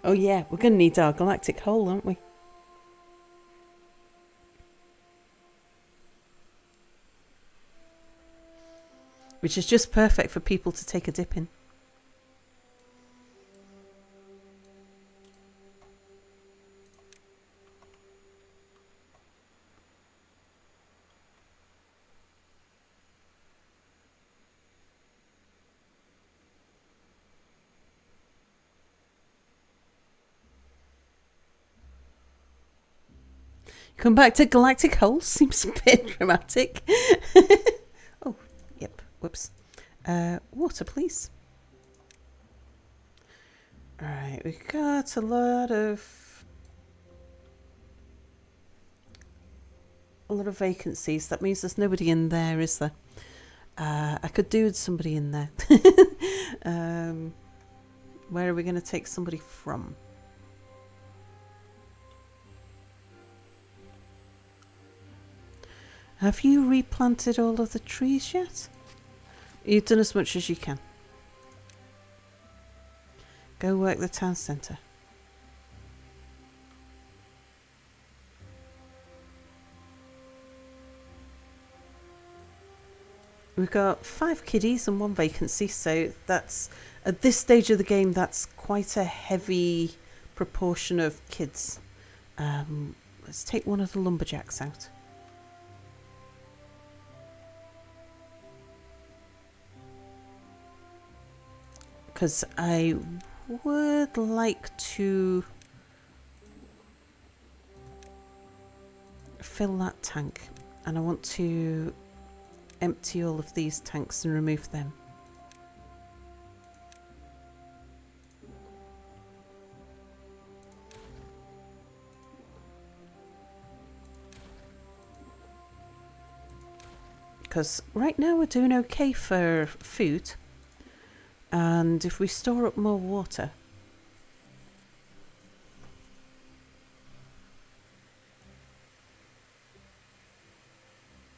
Oh yeah, we're going to need our galactic hole, aren't we? which is just perfect for people to take a dip in. Come back to Galactic Hole seems a bit dramatic. Oh, yep. Whoops. Water, please. Alright, we've got a lot of vacancies. That means there's nobody in there, is there? I could do with somebody in there. Where are we going to take somebody from? Have you replanted all of the trees yet? You've done as much as you can. Go work the town centre. We've got 5 kiddies and 1 vacancy, so that's, at this stage of the game, that's quite a heavy proportion of kids. Let's take one of the lumberjacks out. Because I would like to fill that tank, and I want to empty all of these tanks and remove them. Because right now we're doing okay for food, and if we store up more water,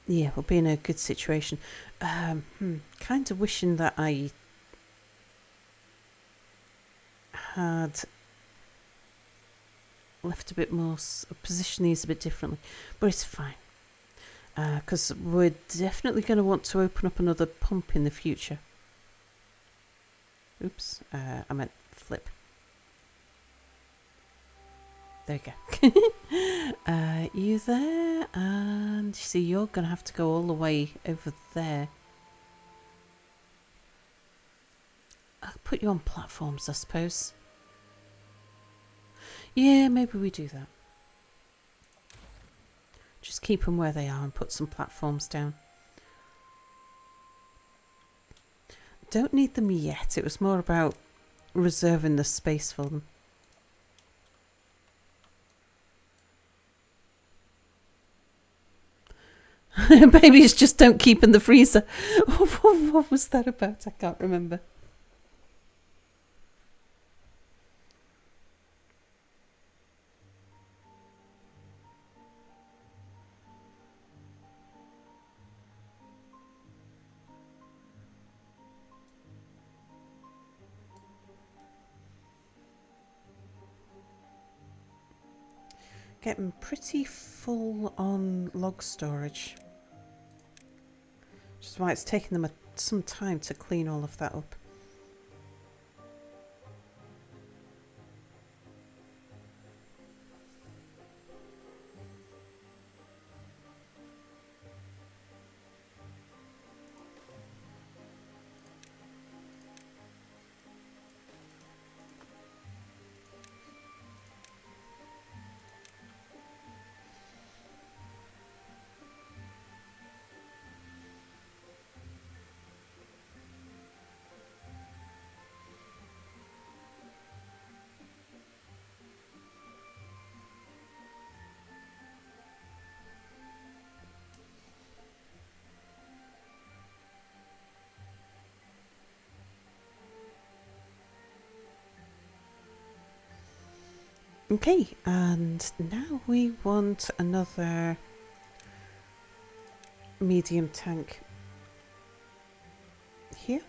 yeah, we'll be in a good situation. Kind of wishing that I had left a bit more, position these a bit differently, but it's fine. Because we're definitely going to want to open up another pump in the future. Oops, I meant flip. There we go. You there? And you see, you're going to have to go all the way over there. I'll put you on platforms, I suppose. Yeah, maybe we do that. Just keep them where they are and put some platforms down. Don't need them yet. It was more about reserving the space for them. Babies just don't keep in the freezer. What was that about? I can't remember. Getting pretty full on log storage. Which is why it's taken them some time to clean all of that up. Okay, and now we want another medium tank here.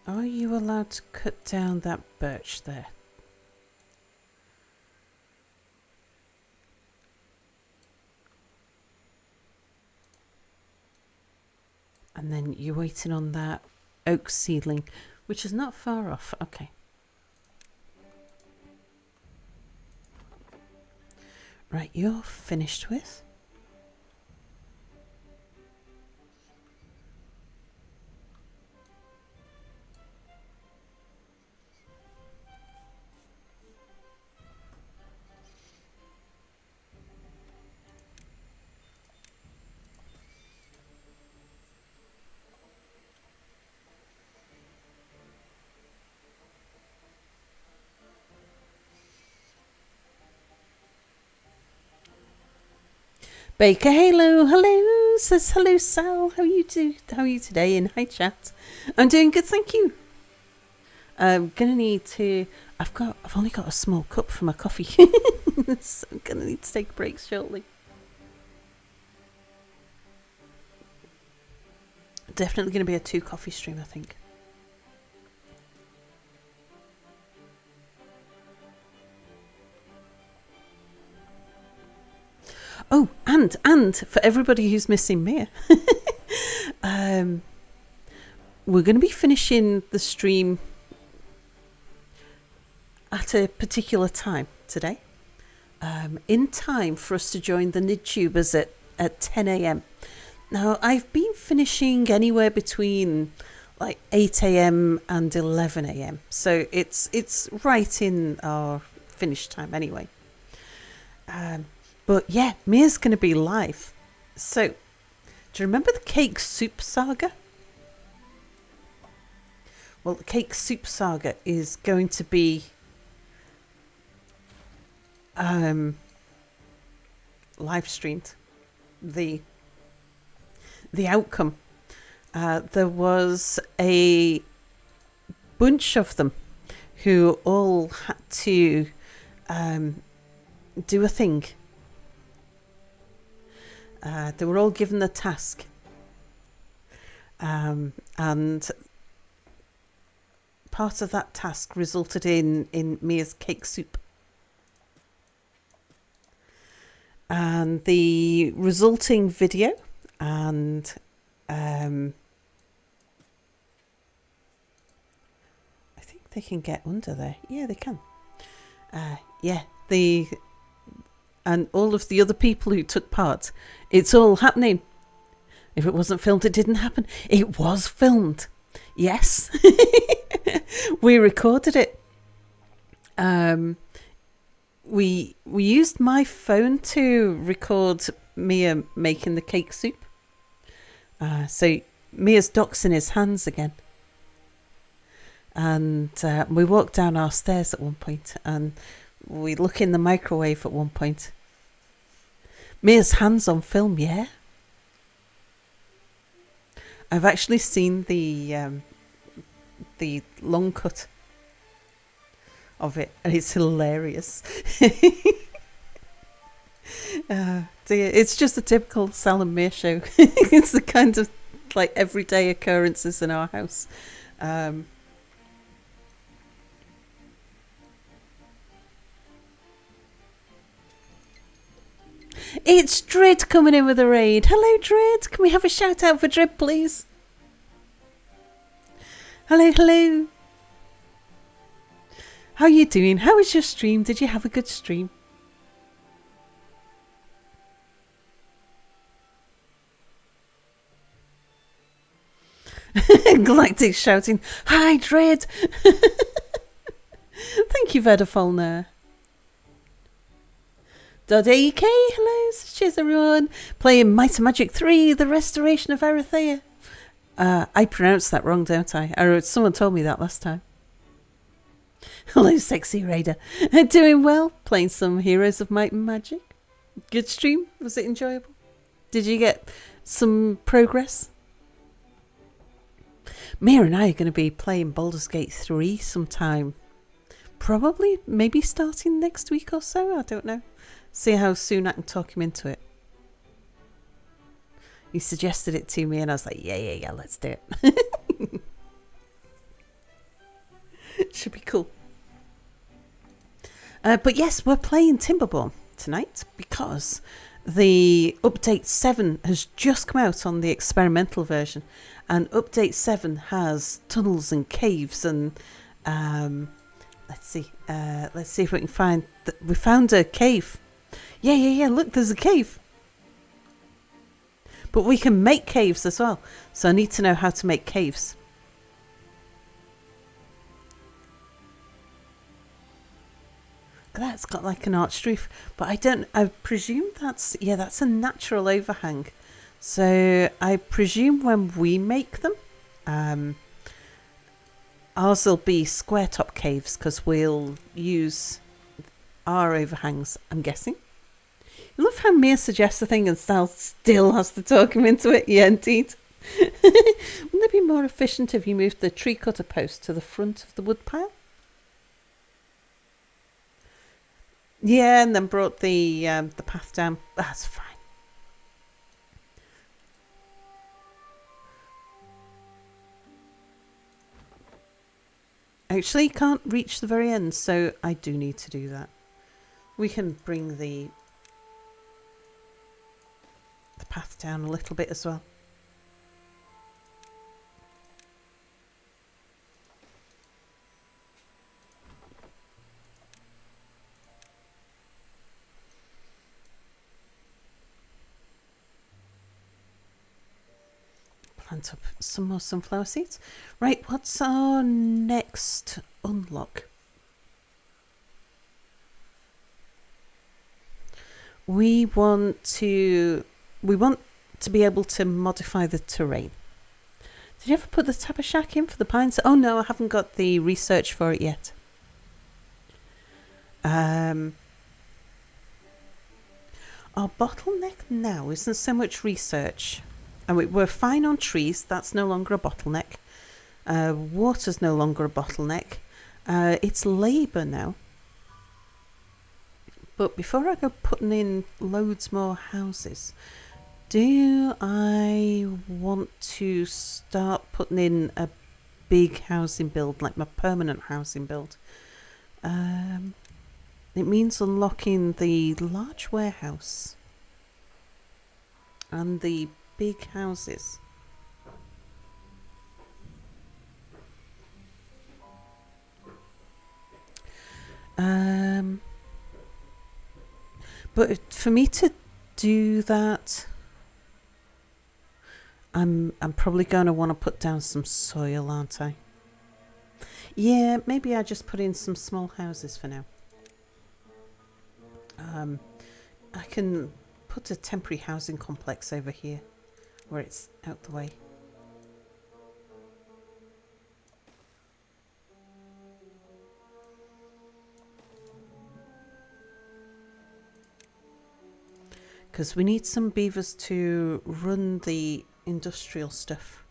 Are you allowed to cut down that birch there? And then you're waiting on that oak seedling, which is not far off. Okay. Right, you're finished with. Baker Halo, hello, says hello Sal, how are you today? And hi chat. I'm doing good, thank you. I'm gonna need to I've only got a small cup for my coffee. So I'm gonna need to take a break shortly. Definitely gonna be a 2 coffee stream, I think. Oh, and for everybody who's missing Mia, we're going to be finishing the stream at a particular time today, in time for us to join the NidTubers at 10 a.m. Now, I've been finishing anywhere between like 8 a.m. and 11 a.m. So it's right in our finish time anyway. But yeah, Mia's going to be live. So, do you remember the Cake Soup Saga? Well, the Cake Soup Saga is going to be live streamed. The outcome. There was a bunch of them who all had to do a thing. They were all given the task, and part of that task resulted in Mia's cake soup. And the resulting video and I think they can get under there. Yeah, they can. And all of the other people who took part, it's all happening. If it wasn't filmed, it didn't happen. It was filmed. Yes. We recorded it. We used my phone to record Mia making the cake soup. So Mia's doc's in his hands again. And we walked down our stairs at one point, and we look in the microwave at one point. Mia's hands on film, yeah. I've actually seen the long cut of it, and it's hilarious. It's just a typical Sal and Mia show. It's the kind of like everyday occurrences in our house. It's Drid coming in with a raid. Hello, Drid. Can we have a shout out for Drid, please? Hello, hello. How are you doing? How was your stream? Did you have a good stream? Galactic shouting, "Hi, Drid." Thank you, Vedafolner. .ak, hello, cheers everyone. Playing Might and Magic 3, The Restoration of Erythea. I pronounced that wrong, don't I? Someone told me that last time. Hello, Sexy Raider. Doing well, playing some Heroes of Might and Magic. Good stream, was it enjoyable? Did you get some progress? Mia and I are going to be playing Baldur's Gate 3 sometime. Probably, maybe starting next week or so, I don't know. See how soon I can talk him into it. He suggested it to me and I was like, yeah, let's do it. But yes, we're playing Timberborn tonight because the update 7 has just come out on the experimental version, and update 7 has tunnels and caves and let's see if we can find we found a cave. Yeah, look, there's a cave, but we can make caves as well, so I need to know how to make caves. That's got like an arched roof, but I presume that's a natural overhang. So I presume when we make them, ours will be square top caves because we'll use our overhangs, I'm guessing. I love how Mia suggests a thing and Sal still has to talk him into it. Yeah, indeed. Wouldn't it be more efficient if you moved the tree cutter post to the front of the wood pile? Yeah, and then brought the path down. That's fine. Actually, can't reach the very end, so I do need to do that. We can bring the path down a little bit as well. Plant up some more sunflower seeds. Right, what's our next unlock? We want to be able to modify the terrain. Did you ever put the Tapper Shack in for the pines? Oh no, I haven't got the research for it yet. Our bottleneck now isn't so much research. And we're fine on trees, that's no longer a bottleneck. Water's no longer a bottleneck. It's labour now. But before I go putting in loads more houses, do I want to start putting in a big housing build, like my permanent housing build? It means unlocking the large warehouse and the big houses. But for me to do that, I'm probably going to want to put down some soil, aren't I? Yeah, maybe I just put in some small houses for now. I can put a temporary housing complex over here where it's out the way. Because we need some beavers to run the industrial stuff.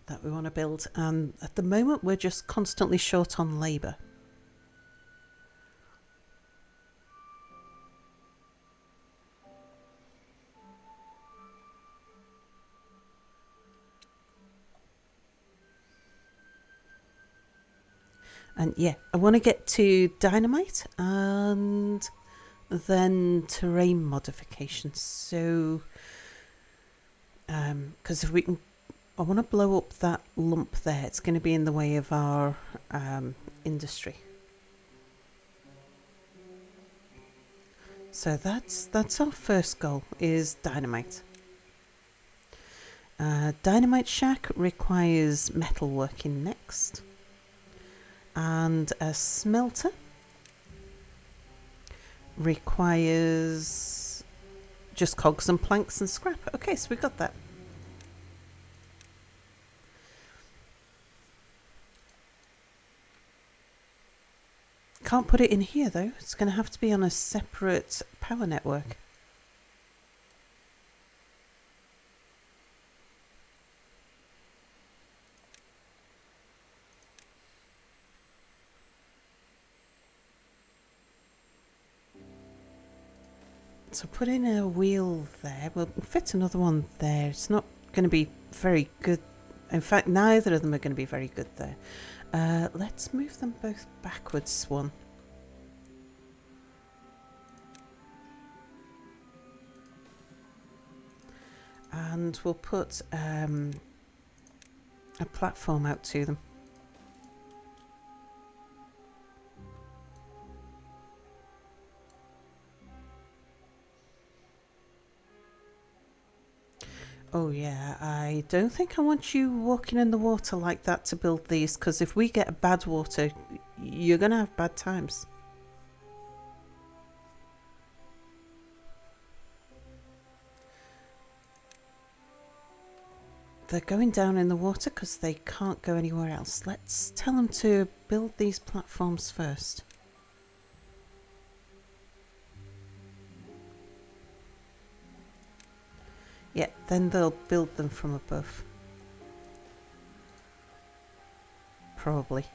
That we want to build, and at the moment we're just constantly short on labour. And yeah, I want to get to dynamite and then terrain modifications. So, because if we can, I want to blow up that lump there. It's going to be in the way of our industry. So that's our first goal, is dynamite. Dynamite shack requires metalworking next. And a smelter requires just cogs and planks and scrap. Okay, so we've got that. Can't put it in here though. It's going to have to be on a separate power network. So put in a wheel there. We'll fit another one there. It's not going to be very good In fact, neither of them are going to be very good there. Let's move them both backwards one. And we'll put a platform out to them. Oh yeah, I don't think I want you walking in the water like that to build these, because if we get bad water, you're going to have bad times. They're going down in the water because they can't go anywhere else. Let's tell them to build these platforms first. Yeah, then they'll build them from above. Probably.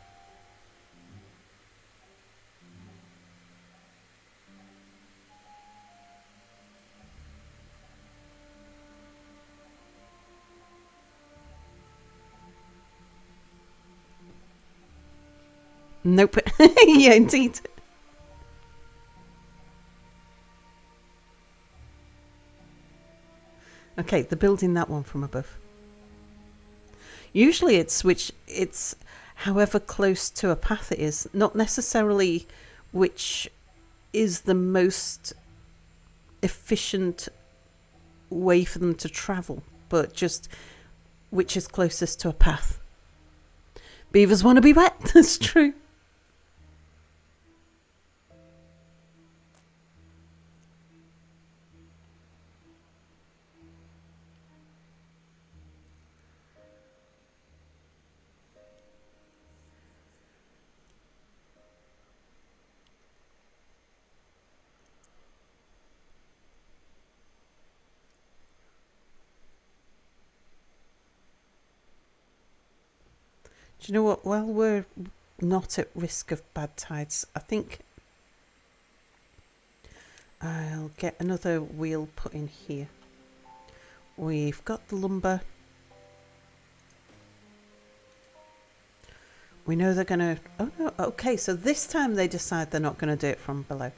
Nope. Yeah, indeed. Okay, they're building that one from above. Usually it's however close to a path it is, not necessarily which is the most efficient way for them to travel, but just which is closest to a path. Beavers want to be wet, that's true. Do you know what? While we're not at risk of bad tides, I think I'll get another wheel put in here. We've got the lumber. We know they're going to... Oh, no. Okay, so this time they decide they're not going to do it from below.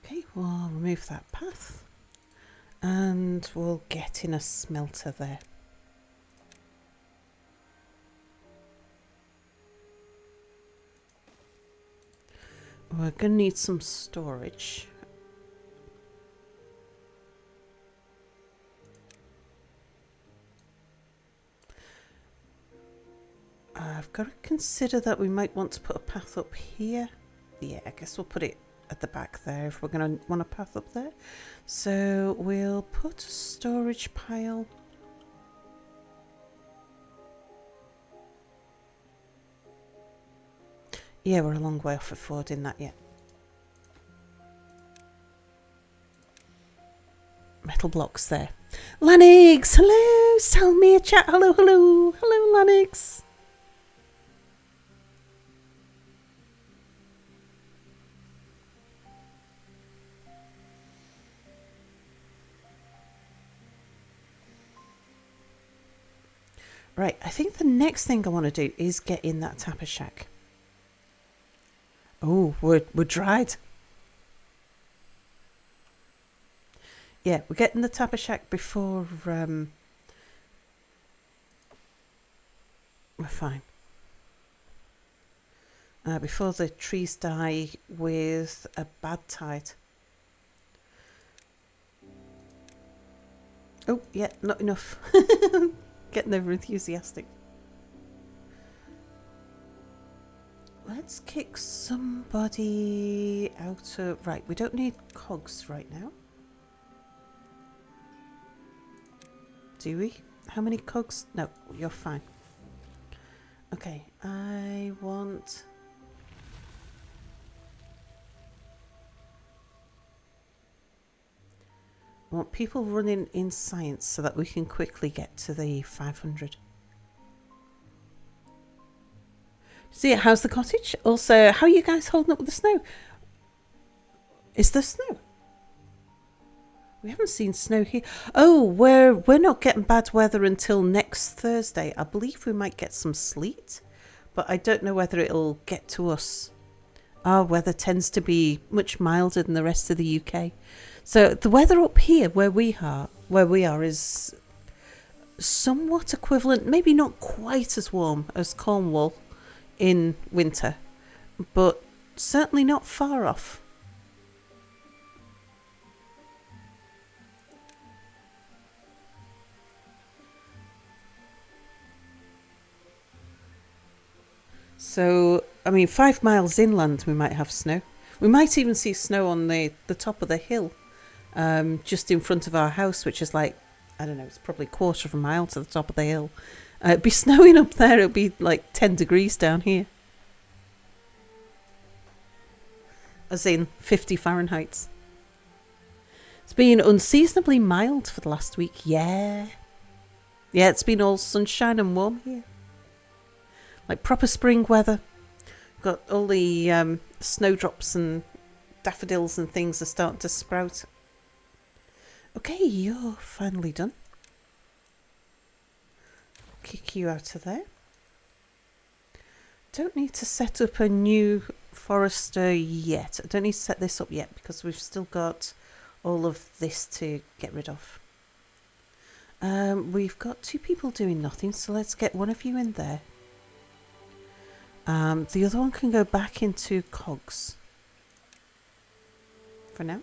Okay, we'll remove that path and we'll get in a smelter there. We're going to need some storage. I've got to consider that we might want to put a path up here. Yeah, I guess we'll put it at the back there if we're going to want a path up there. So we'll put a storage pile. Yeah, we're a long way off affording that yet. Metal blocks there. Lanix, hello, Salmia chat, hello, hello, hello Lanix. Right, I think the next thing I want to do is get in that tapper shack. Oh, we're dried. Yeah, we're getting the tapper shack before we're fine. Before the trees die with a bad tide. Oh, yeah, not enough. Getting over enthusiastic. let's kick somebody out of... Right, we don't need cogs right now. Do we? How many cogs? No, you're fine. Okay, I want people running in science so that we can quickly get to the 500. See, how's the cottage? Also, how are you guys holding up with the snow? Is there snow? We haven't seen snow here. Oh, we're not getting bad weather until next Thursday. I believe we might get some sleet, but I don't know whether it'll get to us. Our weather tends to be much milder than the rest of the UK. So the weather up here where we are is somewhat equivalent, maybe not quite as warm as Cornwall in winter, but certainly not far off. So, I mean, 5 miles inland we might have snow. We might even see snow on the top of the hill, just in front of our house, which is like, I don't know, it's probably a quarter of a mile to the top of the hill. It'd be snowing up there, it'd be like 10 degrees down here. As in 50 Fahrenheit. It's been unseasonably mild for the last week, yeah. Yeah, it's been all sunshine and warm here. Like proper spring weather. Got all the snowdrops and daffodils and things are starting to sprout. Okay, you're finally done. Kick you out of there. Don't need to set up a new forester yet. I don't need to set this up yet because we've still got all of this to get rid of. We've got 2 people doing nothing, so let's get one of you in there. The other one can go back into cogs for now.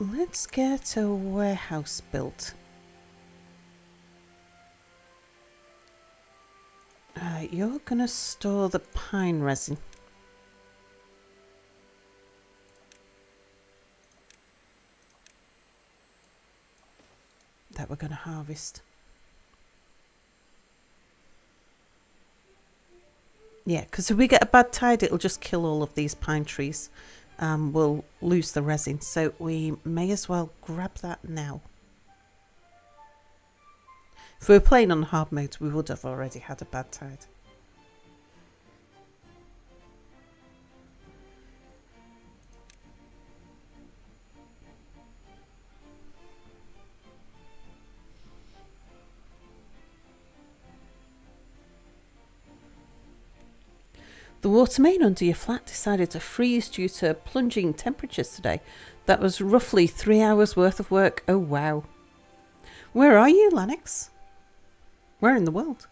Let's get a warehouse built. You're going to store the pine resin. That we're going to harvest. Yeah, because if we get a bad tide, it'll just kill all of these pine trees. We'll lose the resin, so we may as well grab that now. If we were playing on hard mode, we would have already had a bad tide. The water main under your flat decided to freeze due to plunging temperatures today. That was roughly 3 hours worth of work. Oh wow. Where are you, Lanix? Where in the world?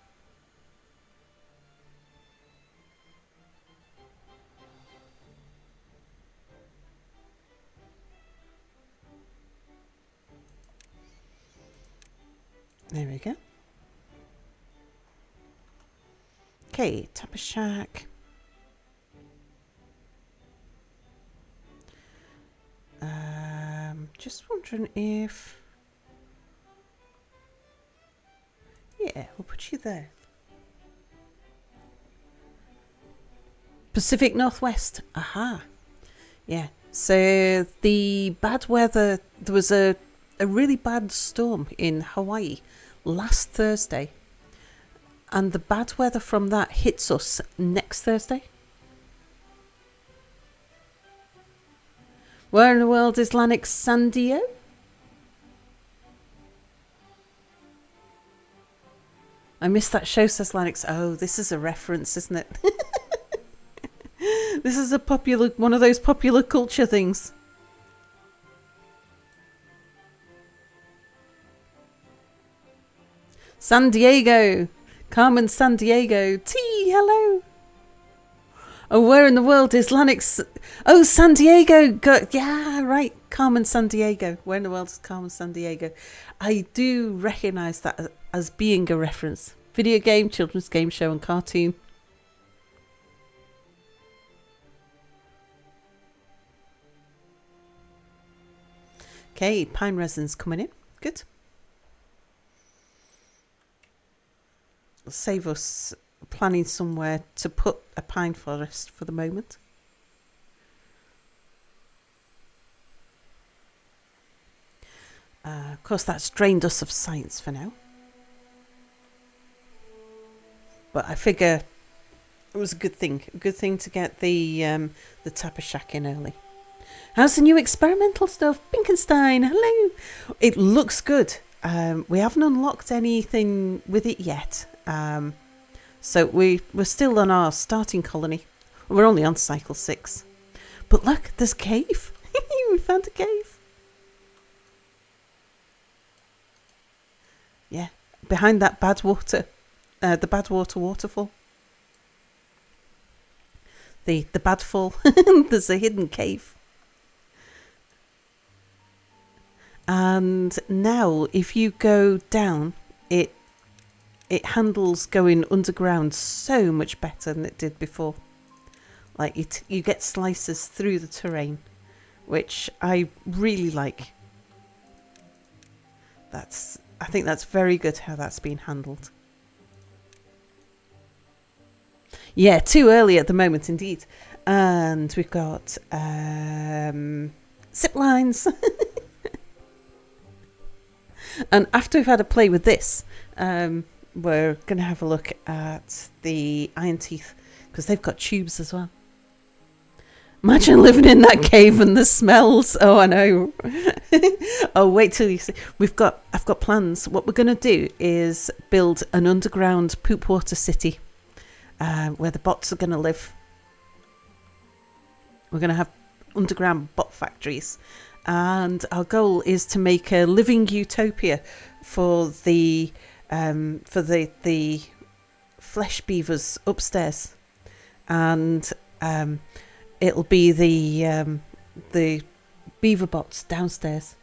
There we go. Okay, Tapper Shack. Just wondering if... Yeah, we'll put you there. Pacific Northwest. Aha. Yeah. So the bad weather, there was a really bad storm in Hawaii last Thursday. And the bad weather from that hits us next Thursday. Where in the world is Lanix Sandio? I missed that show, says Lanix. Oh, this is a reference, isn't it? This is a popular, one of those popular culture things. San Diego. Carmen San Diego. T, hello. Oh, where in the world is Lanix? Oh, San Diego. Yeah, right. Carmen San Diego. Where in the world is Carmen San Diego? I do recognise that as being a reference. Video game, children's game show and cartoon. Okay, pine resin's coming in. Good. Save us planning somewhere to put a pine forest for the moment. Of course, that's drained us of science for now. But I figure it was a good thing. A good thing to get the tapper shack in early. How's the new experimental stuff? Binkenstein, hello. It looks good. We haven't unlocked anything with it yet. So we're still on our starting colony. We're only on cycle 6. But look, there's a cave. We found a cave. Yeah, behind that bad water, the bad water waterfall. The bad fall. There's a hidden cave. And now if you go down, it handles going underground so much better than it did before. Like you get slices through the terrain, which I really like. I think that's very good how that's been handled. Yeah, too early at the moment indeed. And we've got zip lines. And after we've had a play with this, we're going to have a look at the iron teeth, because they've got tubes as well. Imagine living in that cave and the smells. Oh, I know. Oh, wait till you see. I've got plans. What we're going to do is build an underground poop water city where the bots are going to live. We're going to have underground bot factories. And our goal is to make a living utopia for the flesh beavers upstairs, and it'll be the beaver bots downstairs.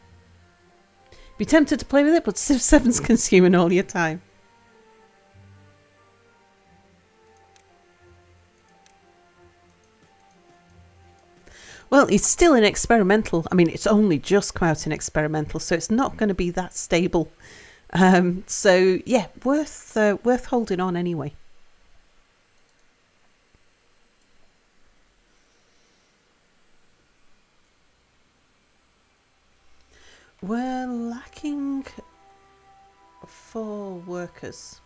Be tempted to play with it, but Civ 7's consuming all your time. Well, it's still in experimental. I mean, it's only just come out in experimental, so it's not going to be that stable. So yeah, worth holding on anyway. We're lacking 4 workers.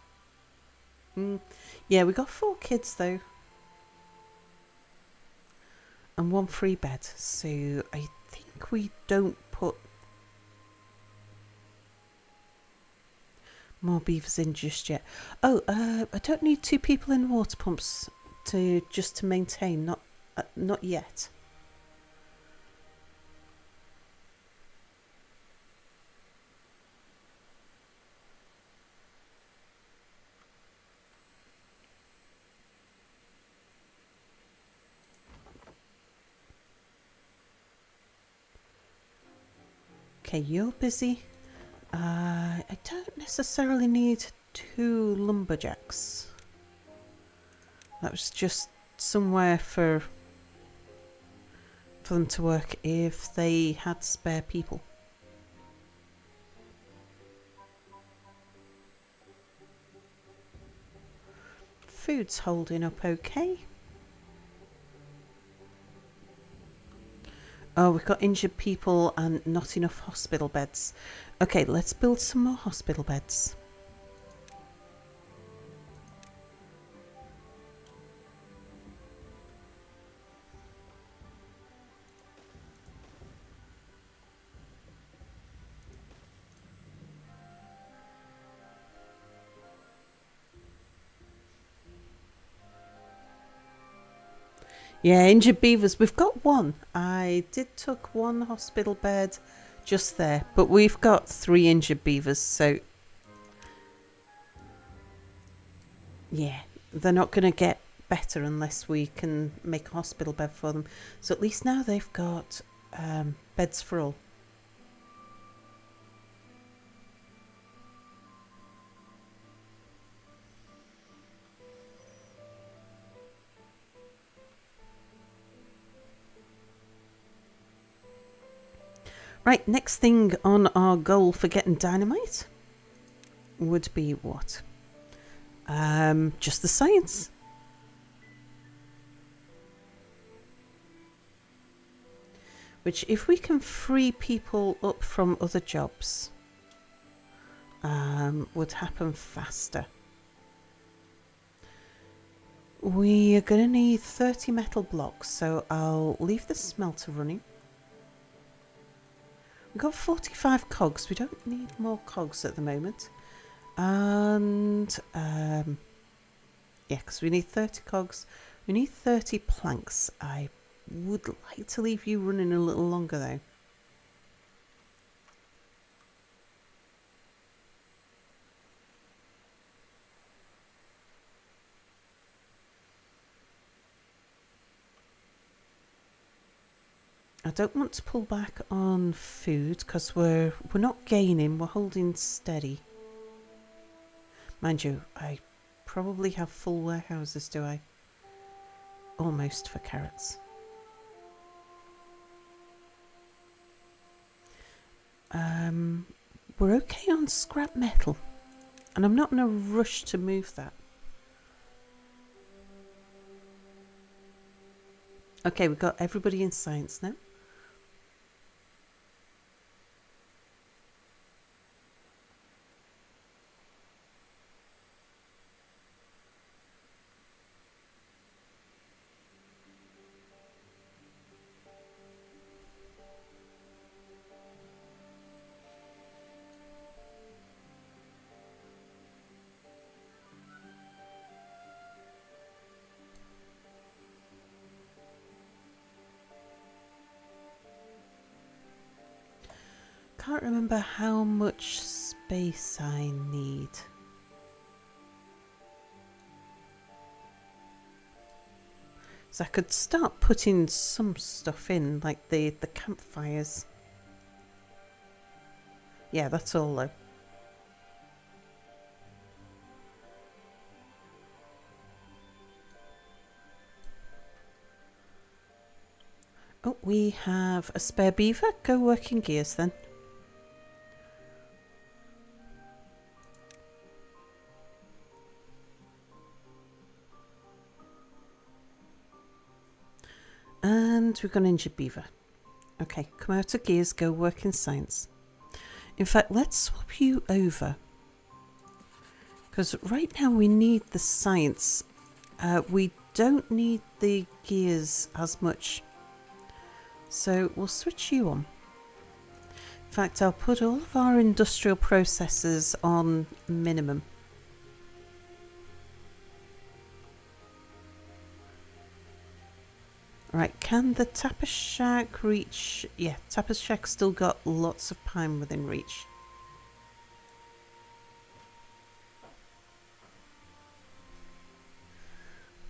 Yeah, we got 4 kids though. And 1 free bed, so I think we don't put more beavers in just yet. Oh, I don't need 2 people in water pumps to maintain. Not yet. Okay, you're busy. I don't necessarily need 2 lumberjacks. That was just somewhere for them to work if they had spare people. Food's holding up okay. Oh, we've got injured people and not enough hospital beds. Okay, let's build some more hospital beds. Yeah, injured beavers. We've got 1. I did took 1 hospital bed just there, but we've got 3 injured beavers, so yeah, they're not going to get better unless we can make a hospital bed for them. So at least now they've got beds for all. Right, next thing on our goal for getting dynamite would be what? Just the science. Which, if we can free people up from other jobs, would happen faster. We are going to need 30 metal blocks, so I'll leave the smelter running. We've got 45 cogs. We don't need more cogs at the moment. And, yeah, because we need 30 cogs. We need 30 planks. I would like to leave you running a little longer, though. I don't want to pull back on food because we're not gaining, we're holding steady. Mind you, I probably have full warehouses, do I? Almost for carrots. We're okay on scrap metal, and I'm not in a rush to move that. Okay, we've got everybody in science now. Can't remember how much space I need. So I could start putting some stuff in, like the campfires. Yeah, that's all though. Oh, we have a spare beaver. Go work in gears then. And we've got an injured beaver. Okay, come out of gears, go work in science. In fact, let's swap you over. Because right now we need the science. We don't need the gears as much. So we'll switch you on. In fact, I'll put all of our industrial processes on minimum. Right, can the Tapper Shack reach? Yeah, Tapper Shack's still got lots of pine within reach.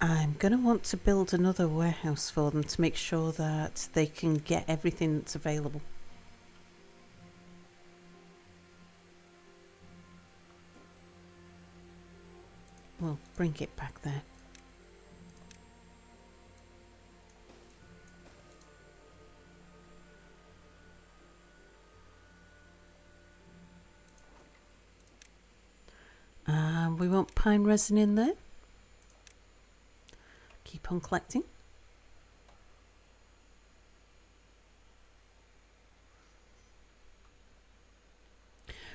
I'm going to want to build another warehouse for them to make sure that they can get everything that's available. We'll bring it back there. We want pine resin in there. Keep on collecting.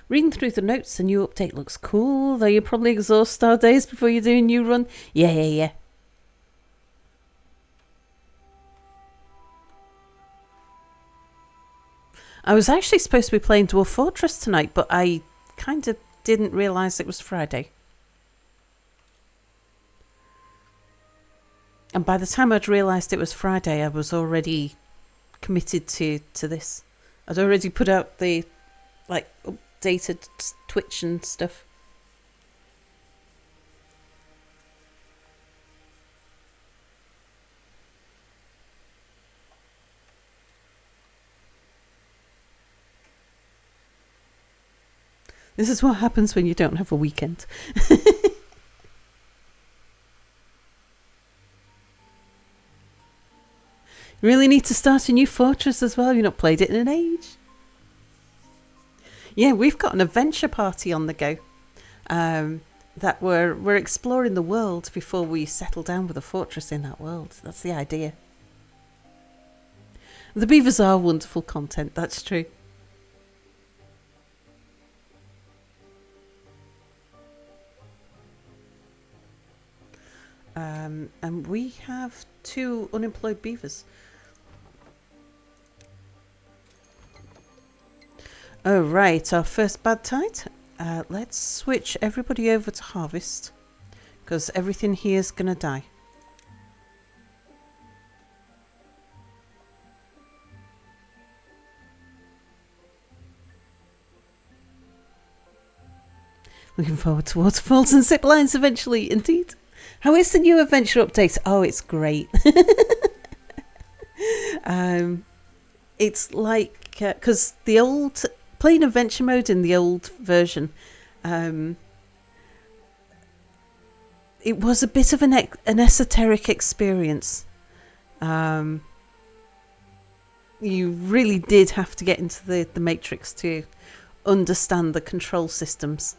Reading through the notes, the new update looks cool, though you probably exhaust our days before you do a new run. Yeah. I was actually supposed to be playing Dwarf Fortress tonight, but I kind of didn't realise it was Friday. And by the time I'd realised it was Friday, I was already committed to this. I'd already put out the updated Twitch and stuff. This is what happens when you don't have a weekend. You really need to start a new fortress as well. You've not played it in an age. Yeah, we've got an adventure party on the go. That we're exploring the world before we settle down with a fortress in that world. That's the idea. The beavers are wonderful content, that's true. And we have 2 unemployed beavers. Oh, right, our first bad tide. Let's switch everybody over to harvest, because everything here is going to die. Looking forward to waterfalls and zip lines eventually, indeed. How is the new adventure update? Oh, it's great. It's like, because the old, playing adventure mode in the old version, it was a bit of an esoteric experience. You really did have to get into the Matrix to understand the control systems.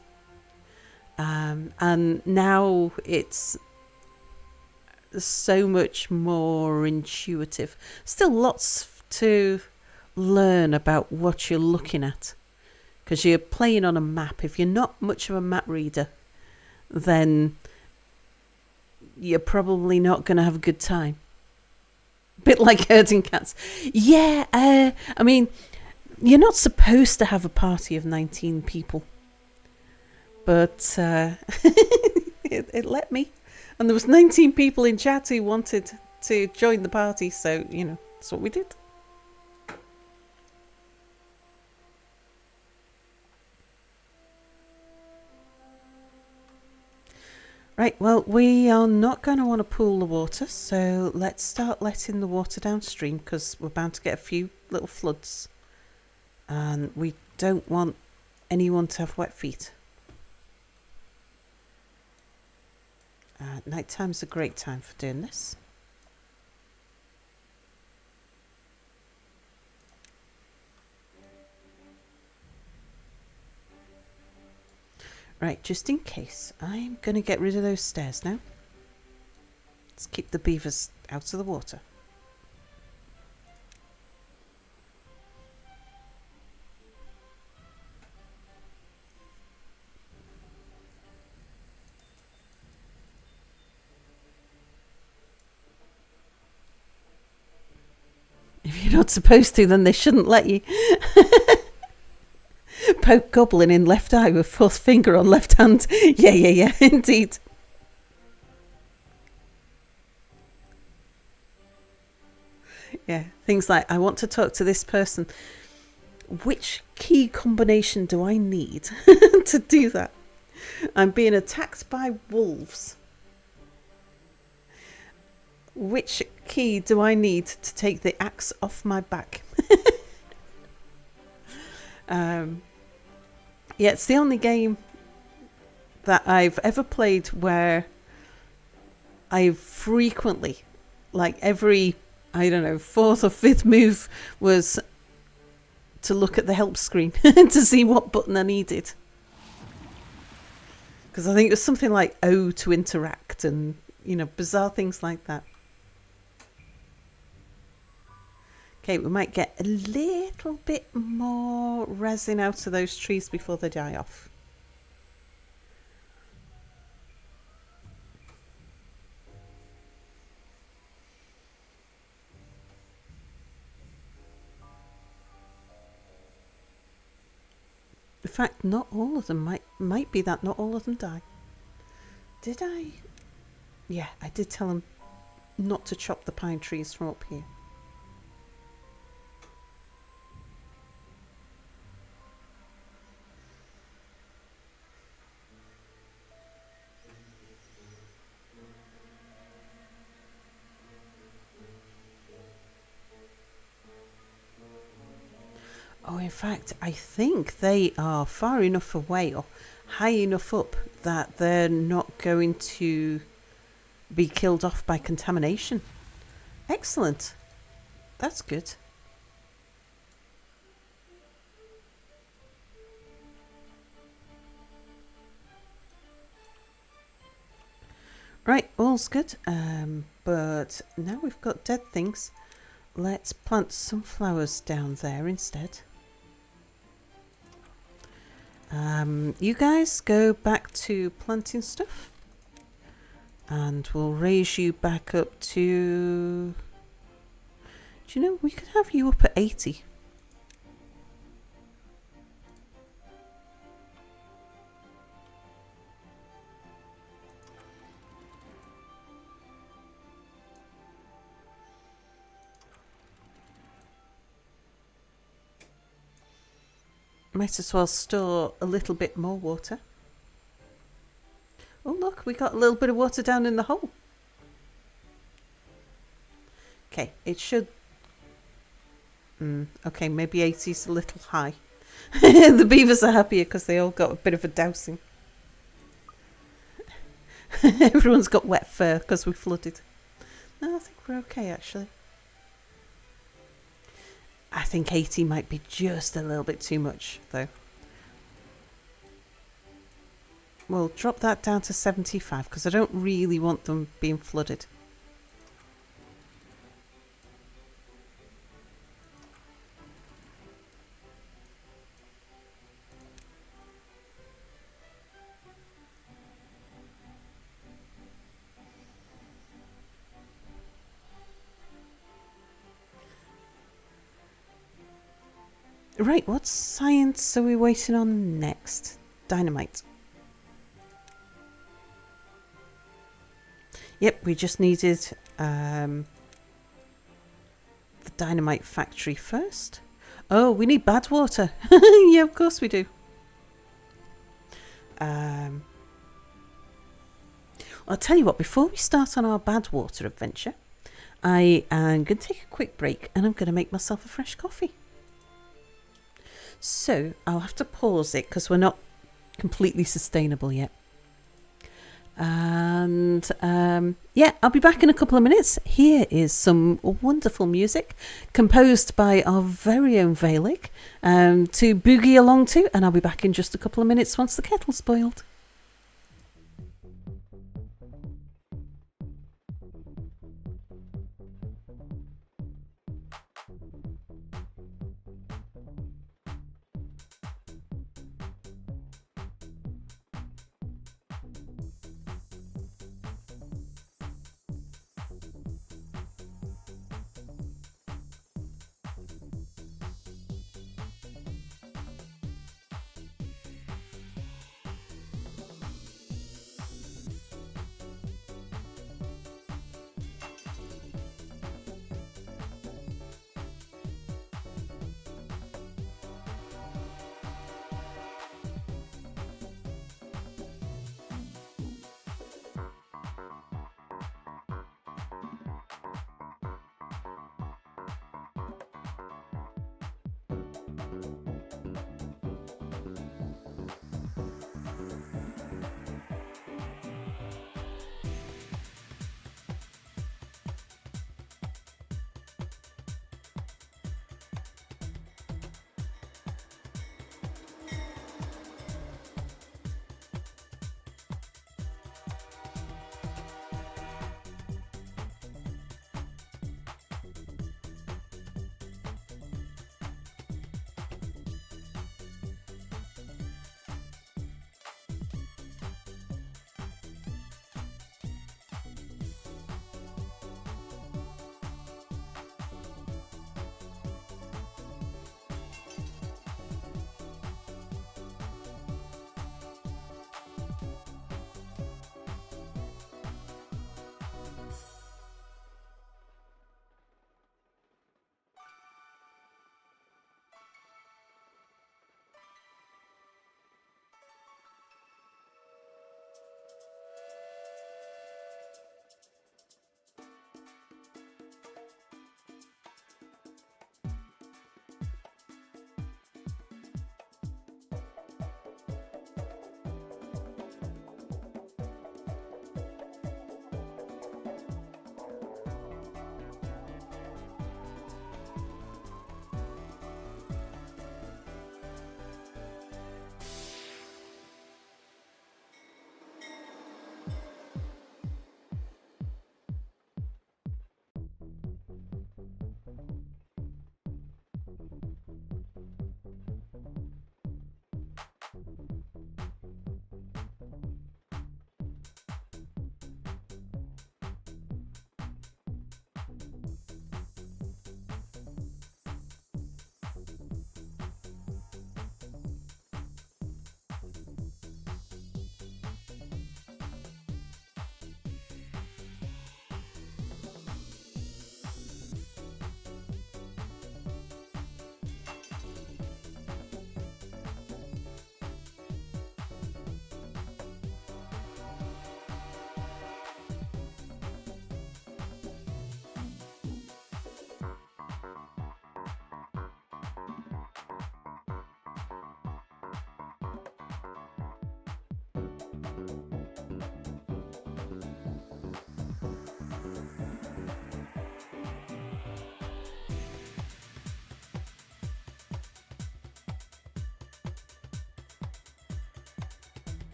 And now it's so much more intuitive. Still lots to learn about what you're looking at, because you're playing on a map. If you're not much of a map reader, then you're probably not going to have a good time. Bit like herding cats. Yeah, I mean, you're not supposed to have a party of 19 people. But it let me. And there was 19 people in chat who wanted to join the party. So, that's what we did. Right, well, we are not going to want to pool the water. So let's start letting the water downstream, because we're bound to get a few little floods. And we don't want anyone to have wet feet. Night time's a great time for doing this. Right, just in case, I'm going to get rid of those stairs now. Let's keep the beavers out of the water. If you're not supposed to, then they shouldn't let you. Poke goblin in left eye with fourth finger on left hand. Yeah, indeed. Yeah, things like, I want to talk to this person. Which key combination do I need to do that? I'm being attacked by wolves. Which key do I need to take the axe off my back? Yeah, it's the only game that I've ever played where I frequently, like every, I don't know, 4th or 5th move was to look at the help screen to see what button I needed. Because I think it was something like O to interact and, bizarre things like that. Okay, we might get a little bit more resin out of those trees before they die off. In fact, not all of them. Might be that not all of them die. Did I? Yeah, I did tell them not to chop the pine trees from up here. Oh, in fact, I think they are far enough away or high enough up that they're not going to be killed off by contamination. Excellent. That's good. Right, all's good. But now we've got dead things. Let's plant some flowers down there instead. You guys go back to planting stuff. And we'll raise you back up to... Do you know, we could have you up at 80. Might as well store a little bit more water. Oh look, we got a little bit of water down in the hole. Okay, it should... okay, maybe 80's a little high. The beavers are happier because they all got a bit of a dousing. Everyone's got wet fur because we flooded. No, I think we're okay actually. I think 80 might be just a little bit too much though. We'll drop that down to 75 because I don't really want them being flooded. Right, what science are we waiting on next? Dynamite. Yep, we just needed the dynamite factory first. Oh, we need bad water. Yeah, of course we do. I'll tell you what, before we start on our bad water adventure, I am going to take a quick break and I'm going to make myself a fresh coffee. So I'll have to pause it because we're not completely sustainable yet. And yeah, I'll be back in a couple of minutes. Here is some wonderful music composed by our very own Valik to boogie along to, and I'll be back in just a couple of minutes once the kettle's boiled.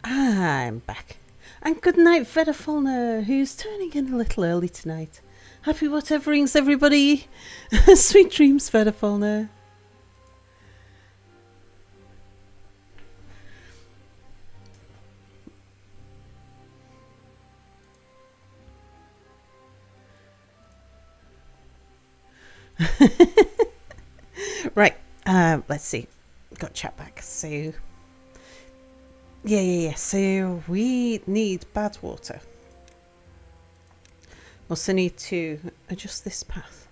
I'm back. And good night, Vedafulner, who's turning in a little early tonight. Happy whateverings, everybody. Sweet dreams, Vedafulner. Right, let's see. Got chat back. So, yeah. So we need bad water. Also need to adjust this path.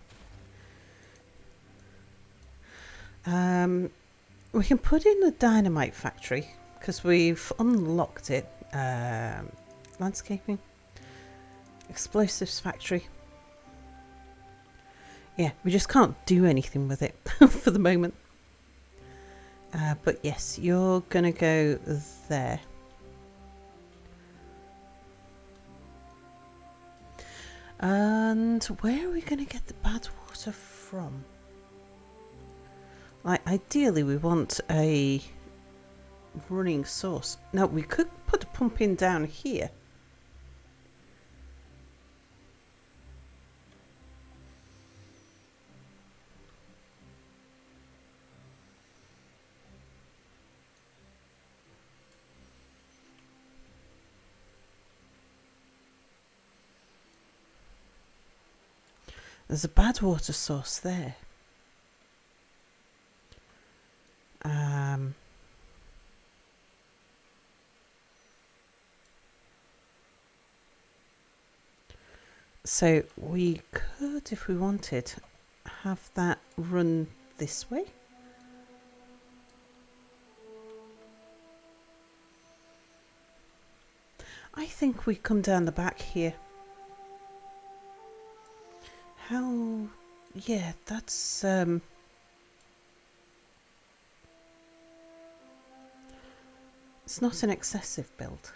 We can put in a dynamite factory because we've unlocked it. Landscaping, explosives factory. Yeah, we just can't do anything with it for the moment. But yes, you're gonna go there. And where are we gonna get the bad water from? Like, ideally we want a running source. Now, we could put a pump in down here. There's a bad water source there. So we could, if we wanted, have that run this way. I think we come down the back here. How? Yeah, that's it's not an excessive build.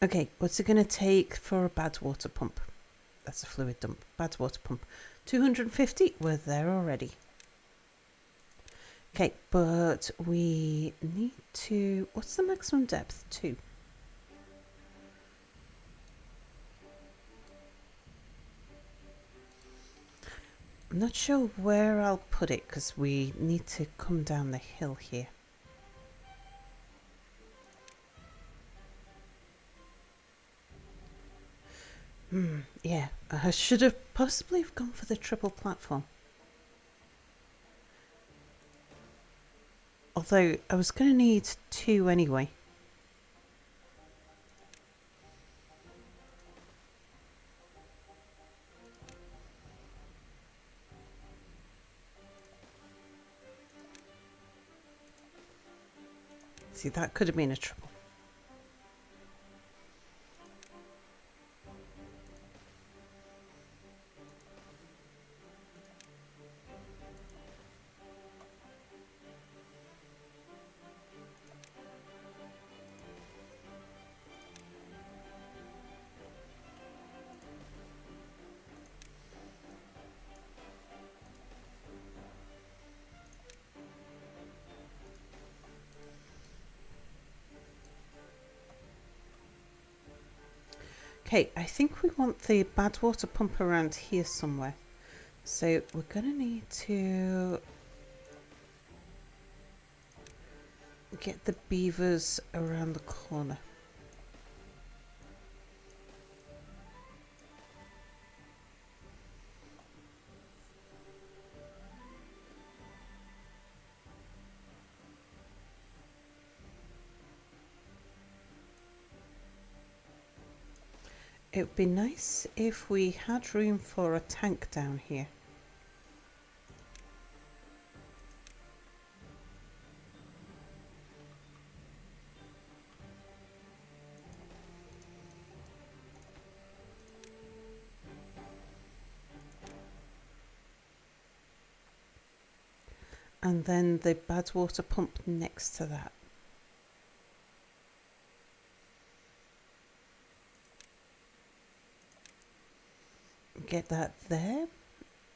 Okay, what's it going to take for a bad water pump? That's a fluid dump. Bad water pump. 250. We're there already. Okay, but we need to... What's the maximum depth? 2. I'm not sure where I'll put it because we need to come down the hill here. Yeah, I should have possibly gone for the triple platform. Although I was going to need 2 anyway. See, that could have been a triple. Okay, I think we want the bad water pump around here somewhere. So we're going to need to get the beavers around the corner. It would be nice if we had room for a tank down here. And then the bad water pump next to that. Get that there.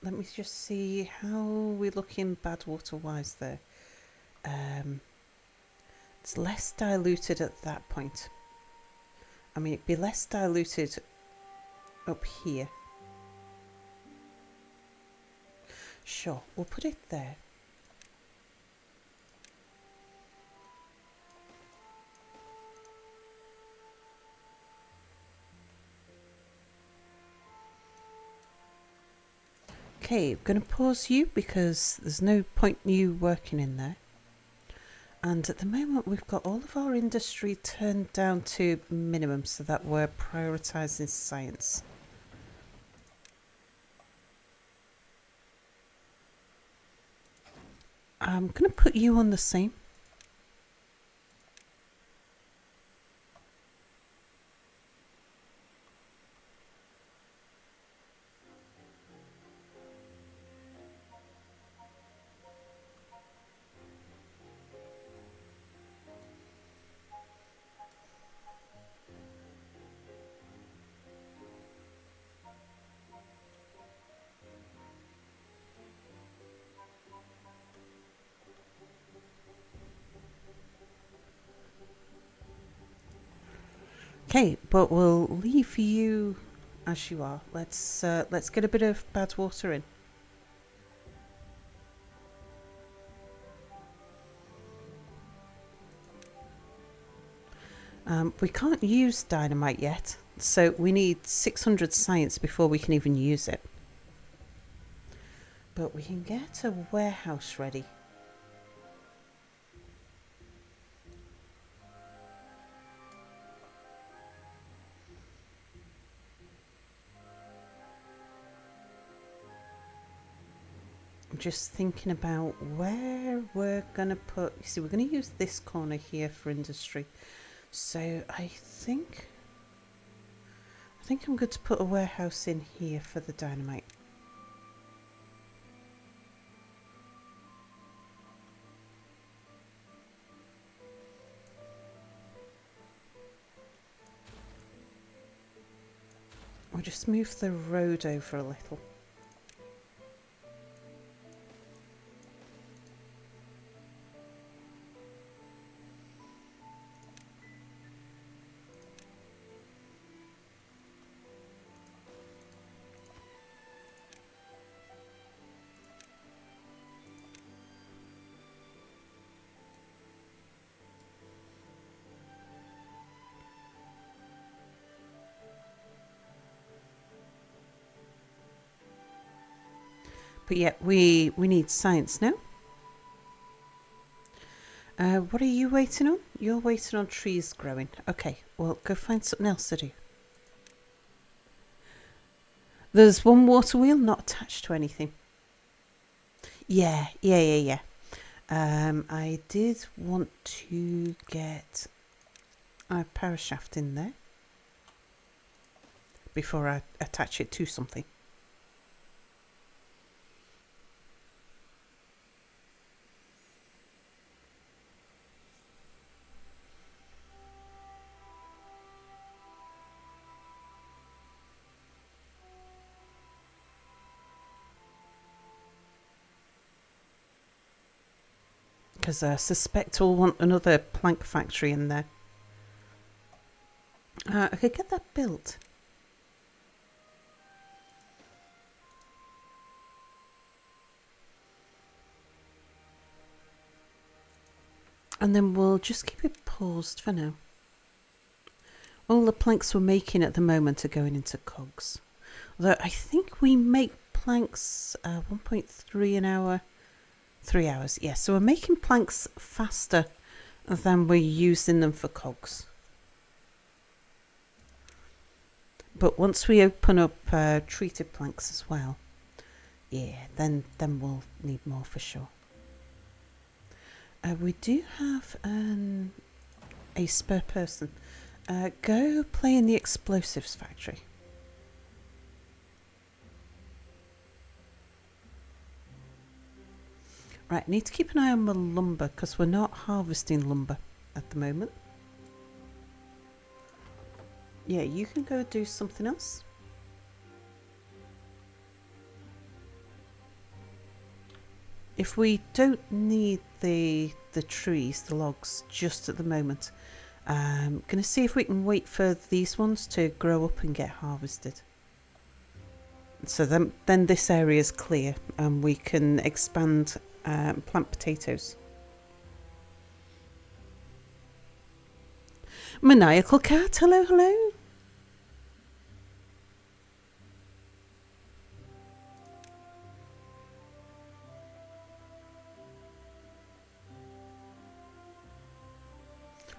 let me just see how we're looking bad water wise there. It's less diluted at that point. I mean, it'd be less diluted up here. Sure, we'll put it there. Okay, I'm going to pause you because there's no point in you working in there. And at the moment we've got all of our industry turned down to minimum so that we're prioritising science. I'm going to put you on the same. Okay, but we'll leave you as you are. Let's get a bit of bad water in. We can't use dynamite yet, so we need 600 science before we can even use it. But we can get a warehouse ready. I'm just thinking about where we're going to put... You see, we're going to use this corner here for industry. So I think I'm going to put a warehouse in here for the dynamite. We'll just move the road over a little. But yeah, we need science now. What are you waiting on? You're waiting on trees growing. Okay, well, go find something else to do. There's one water wheel not attached to anything. Yeah. I did want to get a power shaft in there before I attach it to something. Because I suspect we'll want another plank factory in there. I could get that built. And then we'll just keep it paused for now. All the planks we're making at the moment are going into cogs. Although I think we make planks 1.3 an hour. 3 hours, yes. So we're making planks faster than we're using them for cogs. But once we open up treated planks as well, yeah, then we'll need more for sure. We do have a spare person. Go play in the explosives factory. Right, need to keep an eye on the lumber because we're not harvesting lumber at the moment. Yeah, you can go do something else. if we don't need the trees, the logs, just at the moment, going to see if we can wait for these ones to grow up and get harvested. So then this area is clear and we can expand plant potatoes. Maniacal cat, hello, hello.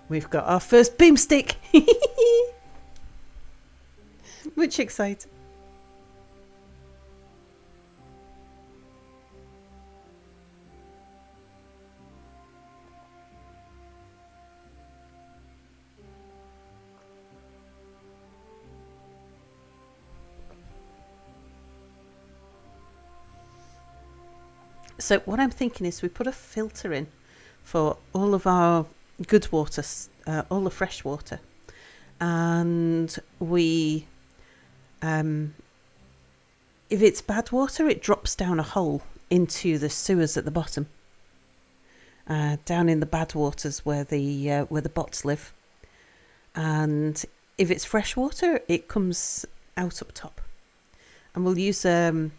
We've got our first boomstick. Much excited. So what I'm thinking is we put a filter in for all of our good water, all the fresh water, and we, if it's bad water, it drops down a hole into the sewers at the bottom, down in the bad waters where the bots live, and if it's fresh water, it comes out up top, and we'll use a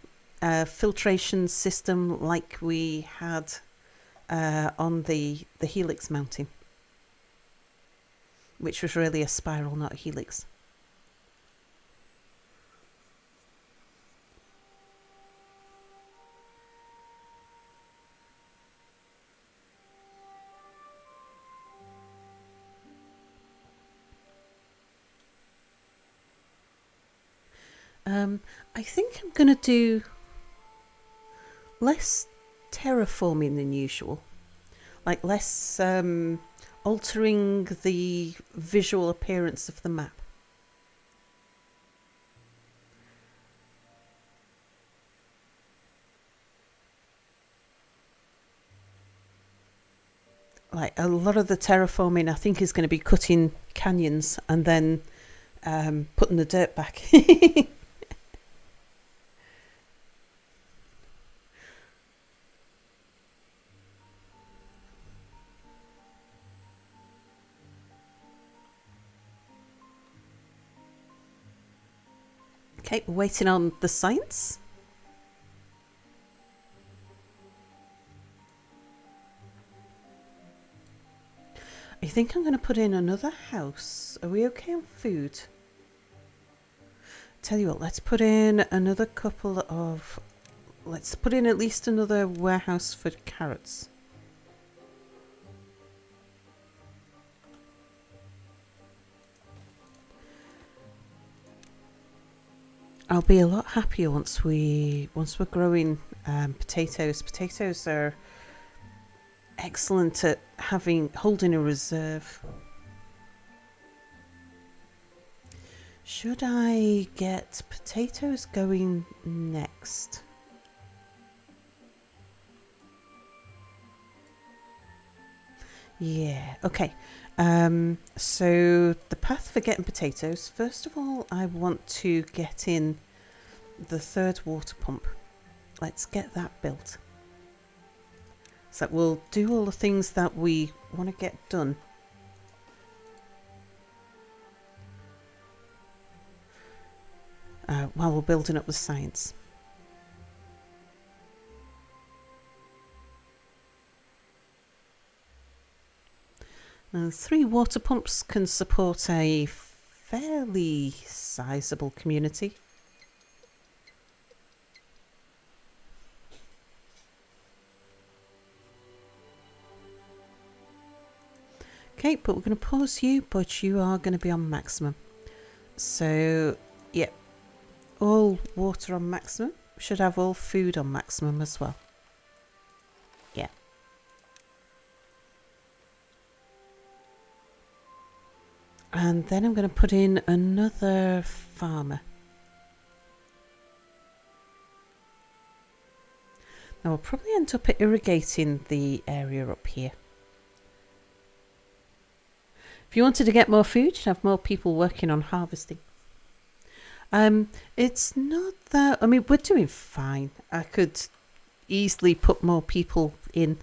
filtration system like we had on the Helix mounting, which was really a spiral, not a helix. I think I'm going to do less terraforming than usual, like less altering the visual appearance of the map. Like a lot of the terraforming, I think, is going to be cutting canyons and then putting the dirt back. Okay, we're waiting on the science. I think I'm going to put in another house. Are we okay on food? Tell you what, let's put in another couple of... Let's put in at least another warehouse for carrots. I'll be a lot happier once we're growing potatoes. Potatoes are excellent at holding a reserve. Should I get potatoes going next? Yeah, okay. So the path for getting potatoes, first of all, I want to get in the third water pump. Let's get that built. So we'll do all the things that we want to get done. While we're building up the science. Now, 3 water pumps can support a fairly sizable community. Okay, but we're going to pause you, but you are going to be on maximum. So, yeah, all water on maximum. We should have all food on maximum as well. Yeah. And then I'm going to put in another farmer. Now we'll probably end up irrigating the area up here. If you wanted to get more food, you'd have more people working on harvesting. It's not that... I mean, we're doing fine. I could easily put more people in.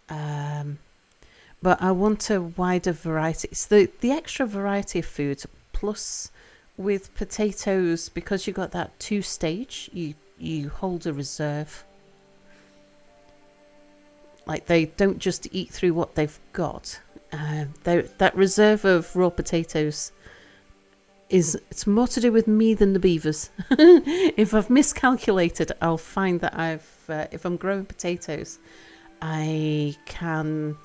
But I want a wider variety. It's the extra variety of food, plus with potatoes, because you got that 2-stage, you hold a reserve. Like, they don't just eat through what they've got. That reserve of raw potatoes it's more to do with me than the beavers. If I've miscalculated, I'll find that if I'm growing potatoes, I can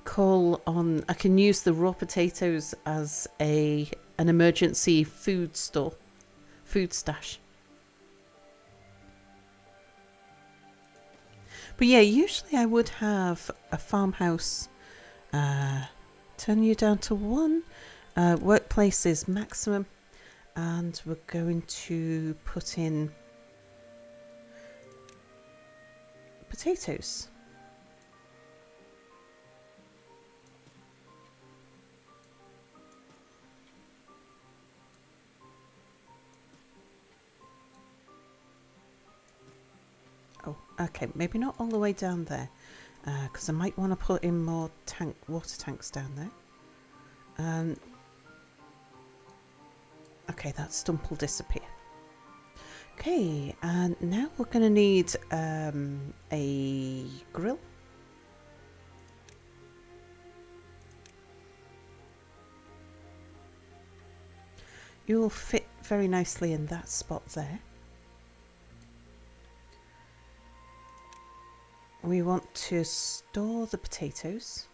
I can use the raw potatoes as an emergency food stash. But yeah, usually I would have a farmhouse. Turn you down to 1. Workplace is maximum, and we're going to put in potatoes. Oh, okay, maybe not all the way down there, because I might want to put in more water tanks down there. Okay, that stump will disappear. Okay, and now we're going to need a grill. You will fit very nicely in that spot there. We want to store the potatoes.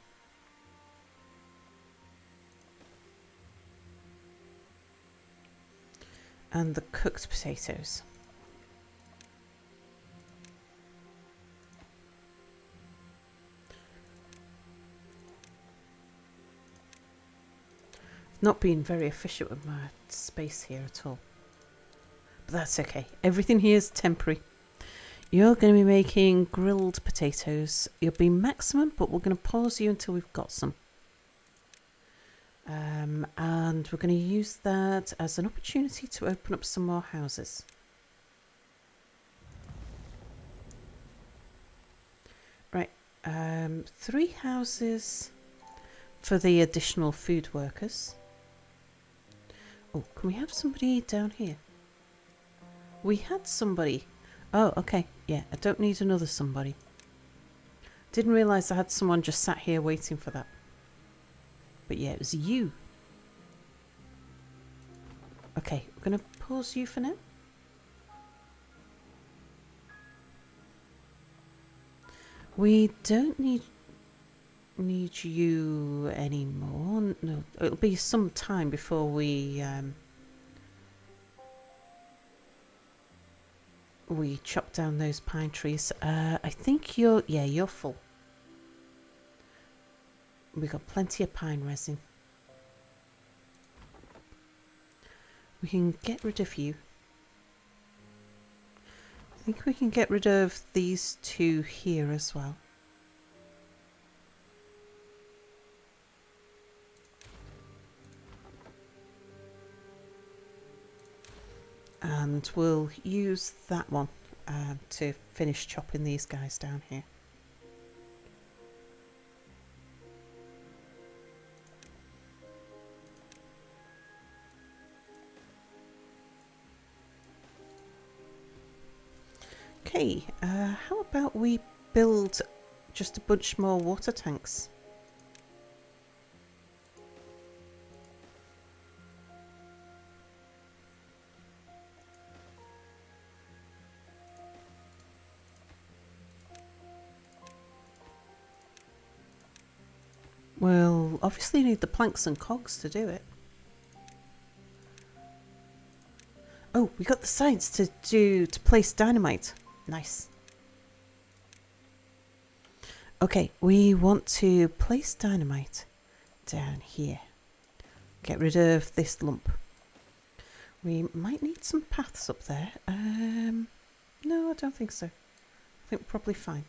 And the cooked potatoes. Not being very efficient with my space here at all. But that's okay. Everything here is temporary. You're going to be making grilled potatoes. You'll be maximum, but we're going to pause you until we've got some. And we're going to use that as an opportunity to open up some more houses. Right, 3 houses for the additional food workers. Oh, can we have somebody down here? We had somebody. Oh, okay. Yeah, I don't need another somebody. Didn't realise I had someone just sat here waiting for that. But yeah, it was you. Okay, we're going to pause you for now. We don't need you anymore. No, it'll be some time before we chop down those pine trees. I think you're full. We got plenty of pine resin. We can get rid of you. I think we can get rid of these 2 here as well. And we'll use that one to finish chopping these guys down here. Okay, how about we build just a bunch more water tanks? We'll obviously need the planks and cogs to do it. Oh, we got the sides to place dynamite. Nice. Okay, we want to place dynamite down here. Get rid of this lump. We might need some paths up there. No, I don't think so. I think we're probably fine.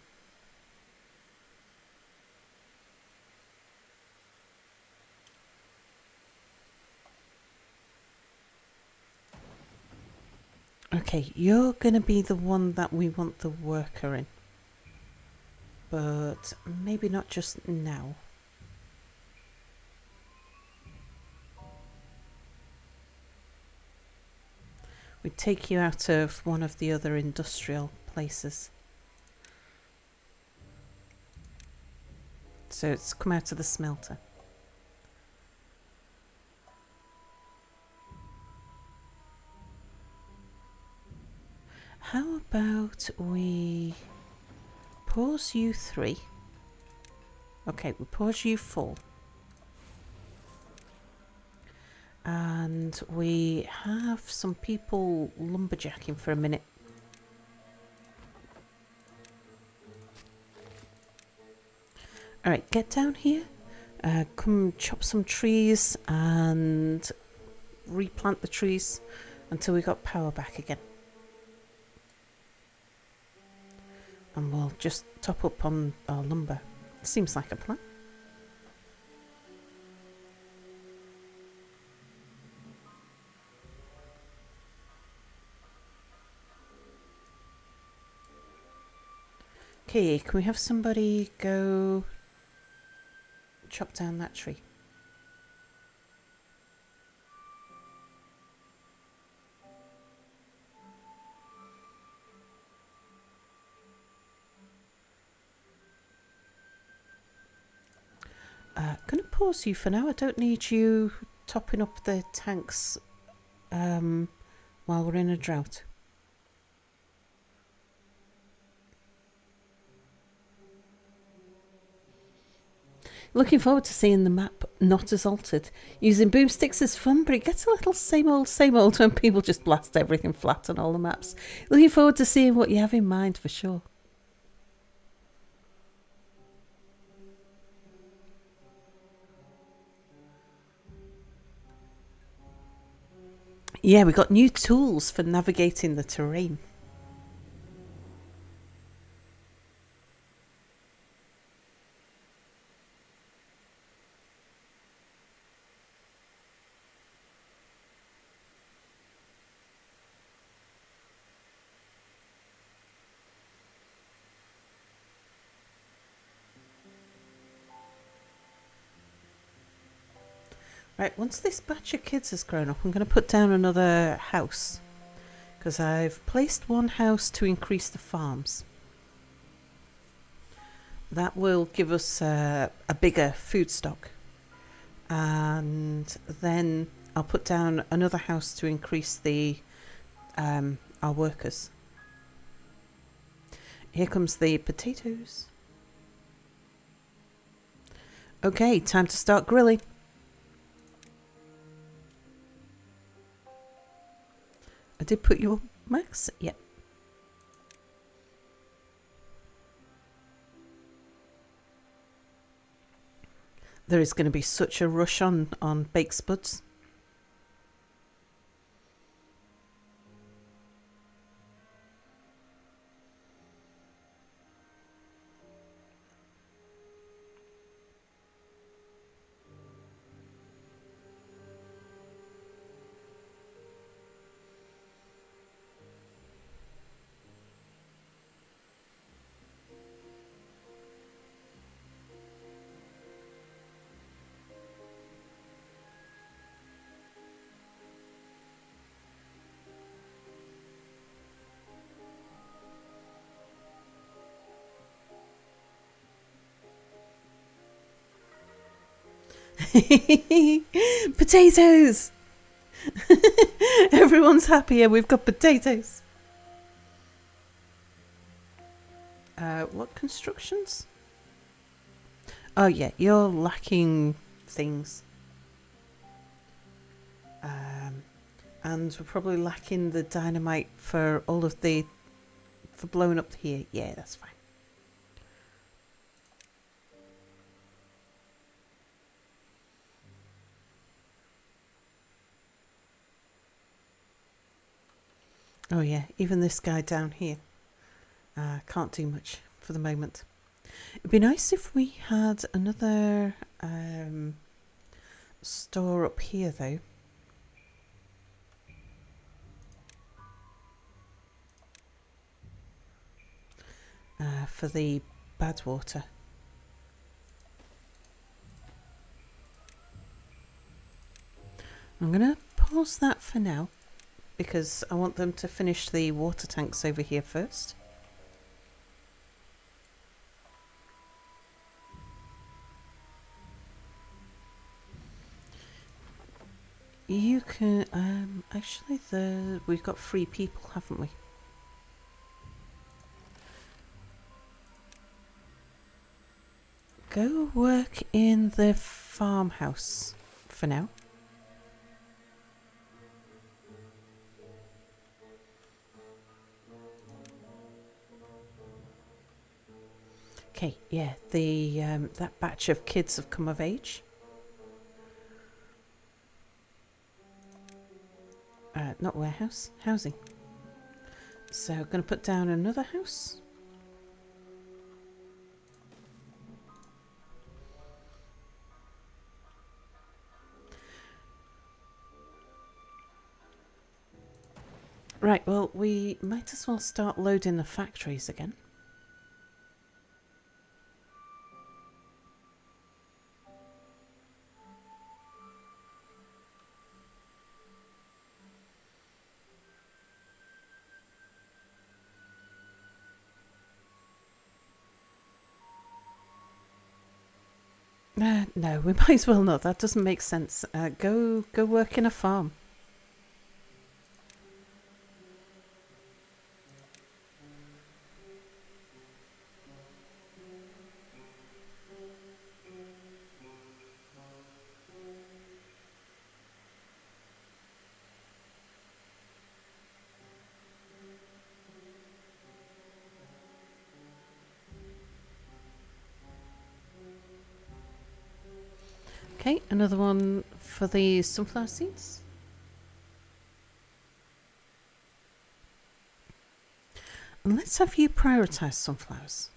Okay, you're going to be the one that we want the worker in. But maybe not just now. We'd take you out of one of the other industrial places. So it's come out of the smelter. How about we pause you 3? Okay, we pause you 4. And we have some people lumberjacking for a minute. Alright, get down here. Come chop some trees and replant the trees until we got power back again. And we'll just top up on our lumber. Seems like a plan. Okay, can we have somebody go chop down that tree? Gonna pause you for now. I don't need you topping up the tanks while we're in a drought. Looking forward to seeing the map not as altered. Using boomsticks is fun, but it gets a little same old when people just blast everything flat on all the maps. Looking forward to seeing what you have in mind for sure. Yeah, we got new tools for navigating the terrain. Right, once this batch of kids has grown up, I'm going to put down another house. Because I've placed one house to increase the farms. That will give us a bigger food stock. And then I'll put down another house to increase the our workers. Here comes the potatoes. Okay, time to start grilling. I did put you on max? Yep. There is going to be such a rush on baked spuds. Potatoes! Everyone's happy and we've got potatoes. What constructions? Oh yeah, you're lacking things. And we're probably lacking the dynamite for all of the... for blowing up here. Yeah, that's fine. Oh yeah, even this guy down here can't do much for the moment. It'd be nice if we had another store up here though. for the bad water. I'm going to pause that for now because I want them to finish the water tanks over here first. You can, actually we've got 3 people, haven't we? Go work in the farmhouse for now. Okay, yeah, the that batch of kids have come of age. Not warehouse, housing. So I'm going to put down another house. Right, well, we might as well start loading the factories again. No, we might as well not. That doesn't make sense. Go work in a farm. Okay, another one for the sunflower seeds. And let's have you prioritise sunflowers.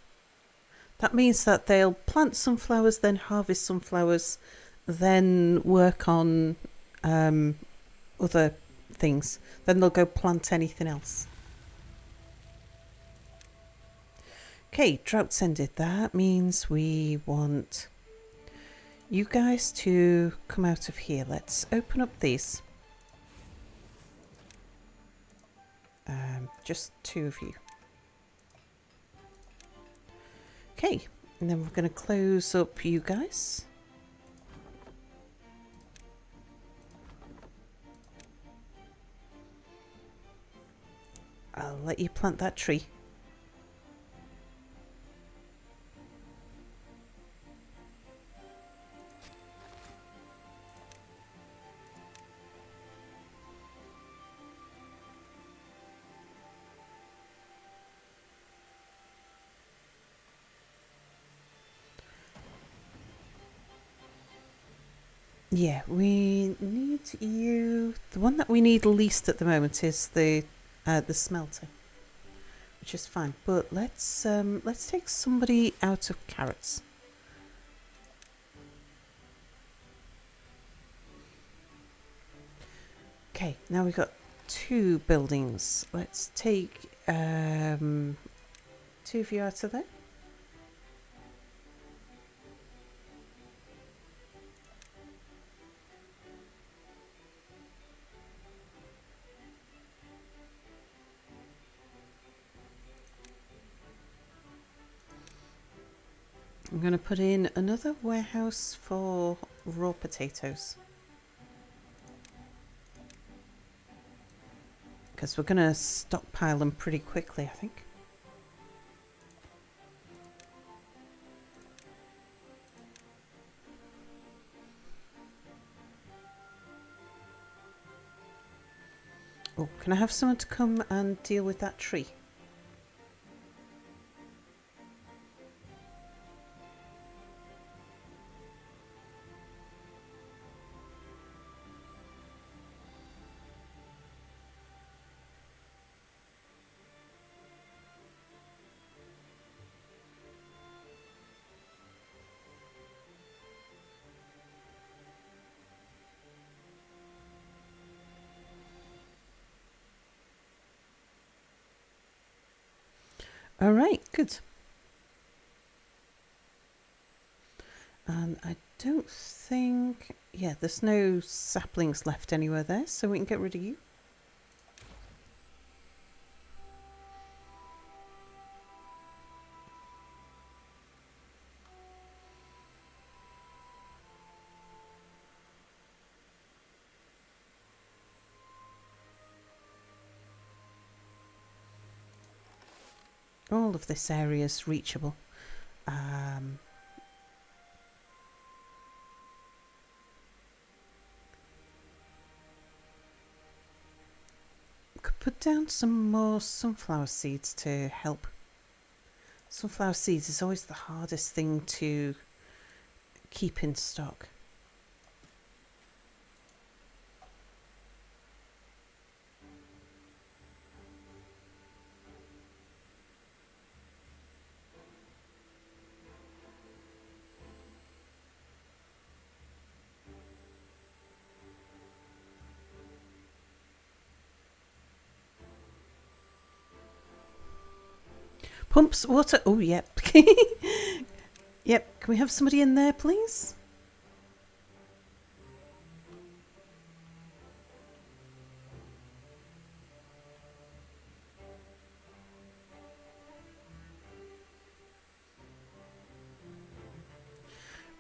That means that they'll plant sunflowers, then harvest sunflowers, then work on other things. Then they'll go plant anything else. Okay, drought's ended. That means we want you guys to come out of here. Let's open up these. Just 2 of you. Okay, and then we're going to close up you guys. I'll let you plant that tree. Yeah, we need you. The one that we need least at the moment is the smelter, which is fine. But let's take somebody out of carrots. Okay, now we've got 2 buildings. Let's take 2 of you out of there. I'm going to put in another warehouse for raw potatoes. Because we're going to stockpile them pretty quickly, I think. Oh, can I have someone to come and deal with that tree? All right, good. And I don't think... Yeah, there's no saplings left anywhere there, so we can get rid of you. All of this area is reachable. Could put down some more sunflower seeds to help. Sunflower seeds is always the hardest thing to keep in stock. Pumps, water. Oh, yep. Yep. Can we have somebody in there, please?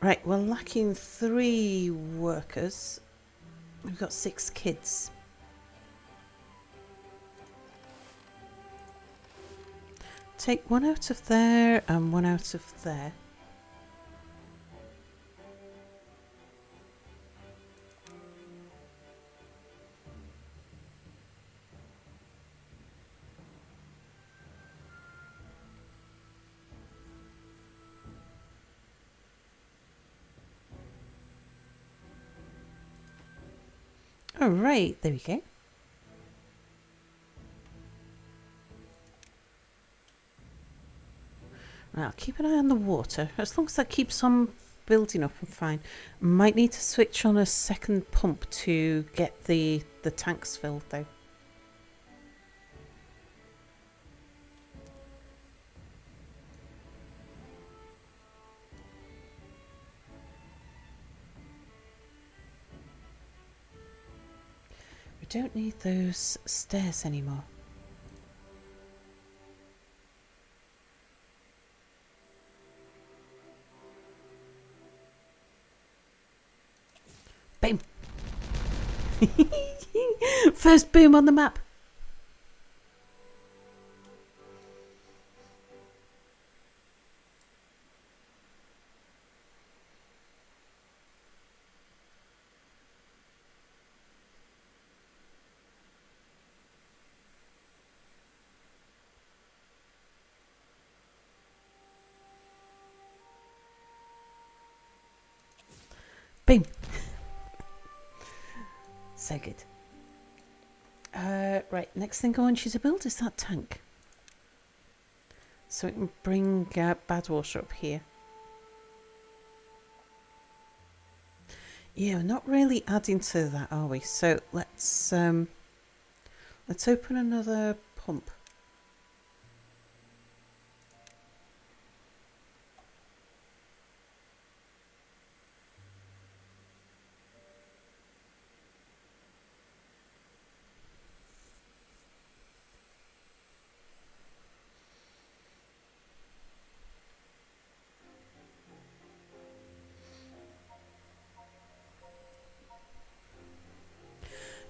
Right, we're lacking 3 workers. We've got 6 kids. Take 1 out of there and 1 out of there. All right, there we go. Right, I'll keep an eye on the water. As long as that keeps on building up, I'm fine. Might need to switch on a second pump to get the tanks filled, though. We don't need those stairs anymore. Boom! First boom on the map. Boom! So good. Right, next thing I want you to build is that tank. So we can bring Badwater up here. Yeah, we're not really adding to that, are we? So let's open another pump.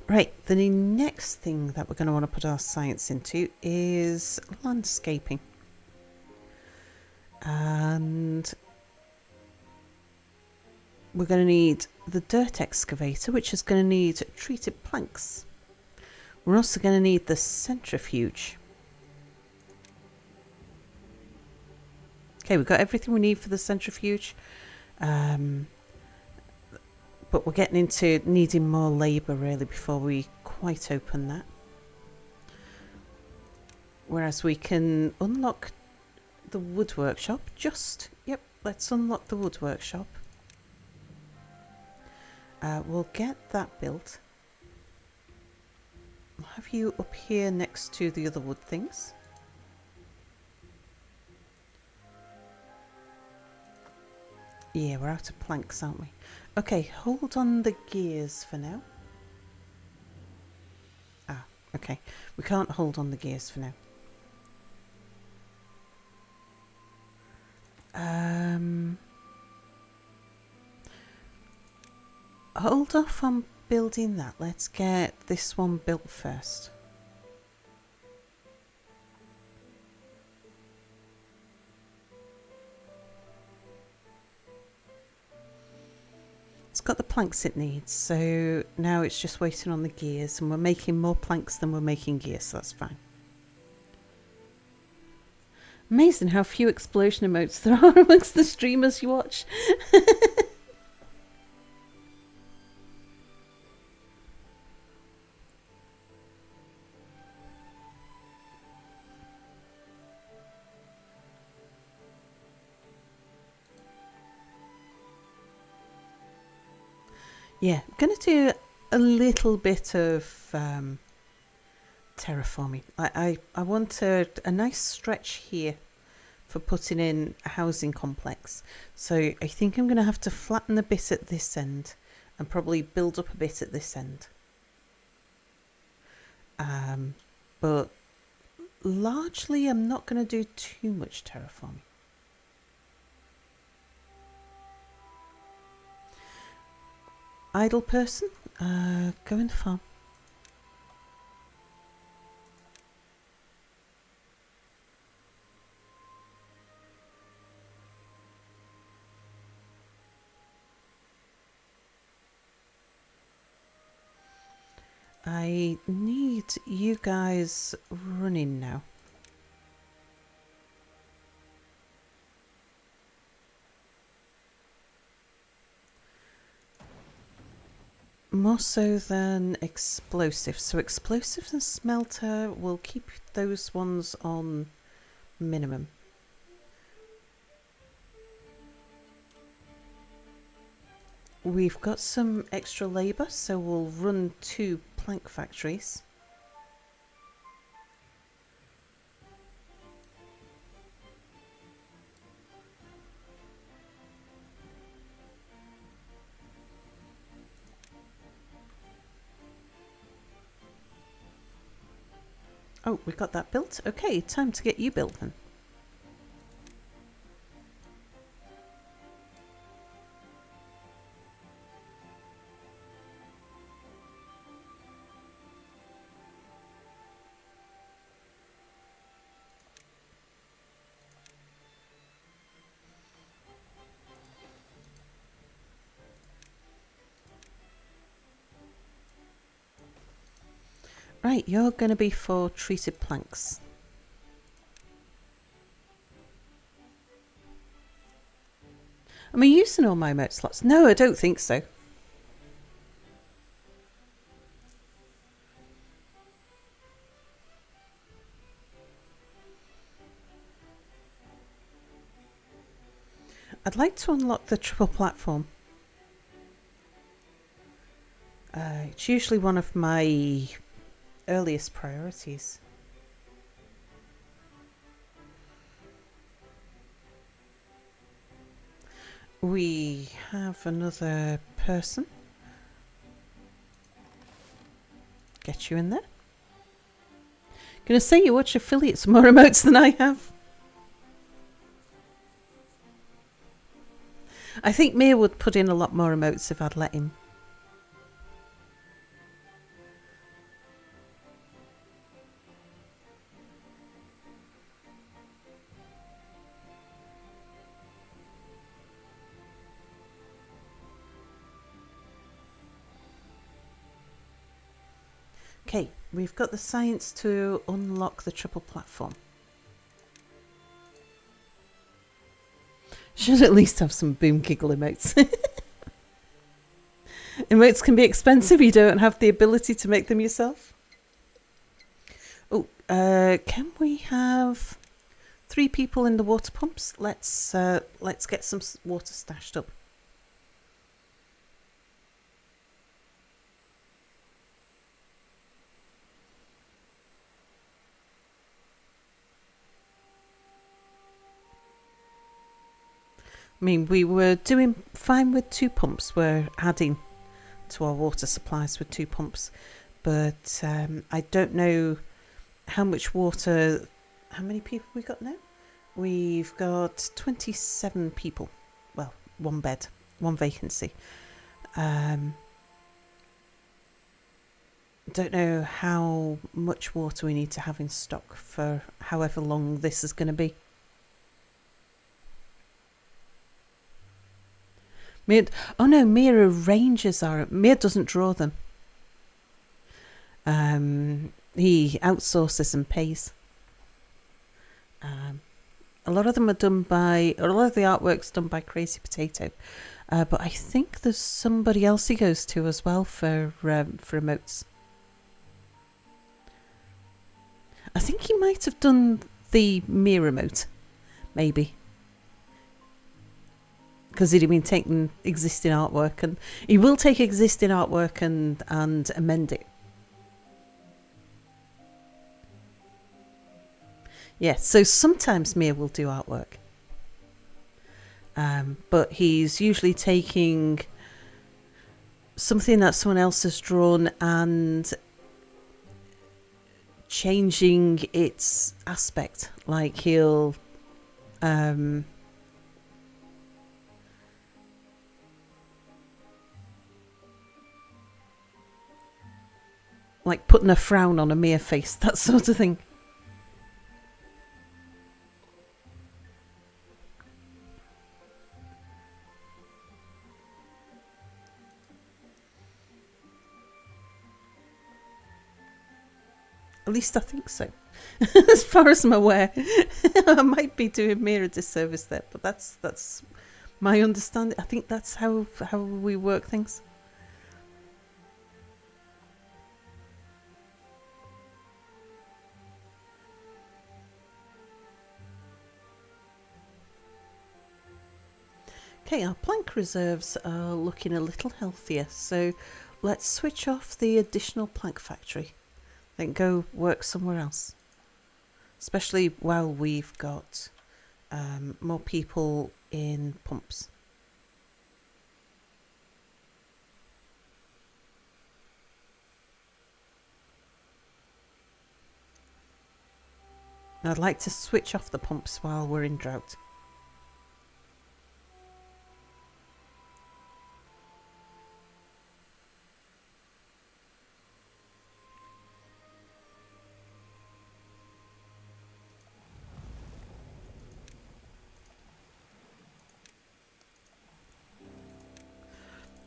Right, the next thing that we're going to want to put our science into is landscaping. And we're going to need the dirt excavator, which is going to need treated planks. We're also going to need the centrifuge. Okay, we've got everything we need for the centrifuge. But we're getting into needing more labour really before we quite open that. Whereas we can unlock the wood workshop. Yep, let's unlock the wood workshop. We'll get that built. I'll have you up here next to the other wood things. Yeah, we're out of planks, aren't we? Okay, hold on the gears for now. Ah, okay. We can't hold on the gears for now. Hold off on building that. Let's get this one built first. It's got the planks it needs, so now it's just waiting on the gears, and we're making more planks than we're making gears, so that's fine. Amazing how few explosion emotes there are amongst the streamers you watch. Yeah, I'm going to do a little bit of terraforming. I want a nice stretch here for putting in a housing complex. So I think I'm going to have to flatten a bit at this end and probably build up a bit at this end. But largely I'm not going to do too much terraforming. Idle person, go in the farm. I need you guys running now. More so than explosives. So explosives and smelter, will keep those ones on minimum. We've got some extra labour, so we'll run 2 plank factories. Oh, we got that built. Okay, time to get you built then. Right, you're going to be for treated planks. Am I using all my emote slots? No, I don't think so. I'd like to unlock the triple platform. It's usually one of my earliest priorities. We have another person. Get you in there. Gonna say you watch affiliates more emotes than I have. I think Mia would put in a lot more emotes if I'd let him. Okay, we've got the science to unlock the triple platform. Should at least have some boom giggle emotes. Emotes can be expensive, you don't have the ability to make them yourself. Oh, can we have 3 people in the water pumps? Let's get some water stashed up. I mean, we were doing fine with 2 pumps. We're adding to our water supplies with 2 pumps. But I don't know how much water... How many people we got now? We've got 27 people. Well, 1 bed, 1 vacancy. Don't know how much water we need to have in stock for however long this is going to be. Mia arranges our... Mia doesn't draw them. He outsources and pays. A lot of them are done by... A lot of the artwork's done by Crazy Potato. But I think there's somebody else he goes to as well for emotes. I think he might have done the Mia emote, maybe. Because he'd been taking existing artwork, and he will take existing artwork and amend it. Yeah, so sometimes Mia will do artwork. But he's usually taking something that someone else has drawn and changing its aspect. Like he'll like putting a frown on a Mia face, that sort of thing. At least I think so. As far as I'm aware. I might be doing Mia a disservice there, but that's my understanding. I think that's how we work things. Okay, our plank reserves are looking a little healthier, so let's switch off the additional plank factory. Then go work somewhere else. Especially while we've got more people in pumps. I'd like to switch off the pumps while we're in drought.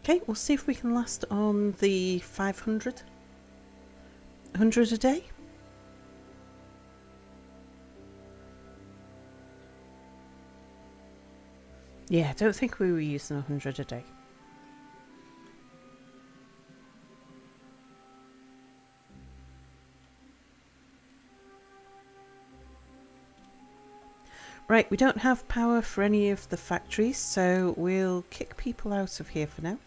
Okay, we'll see if we can last on the 500. 100 a day. Yeah, I don't think we were using 100 a day. Right, we don't have power for any of the factories, so we'll kick people out of here for now.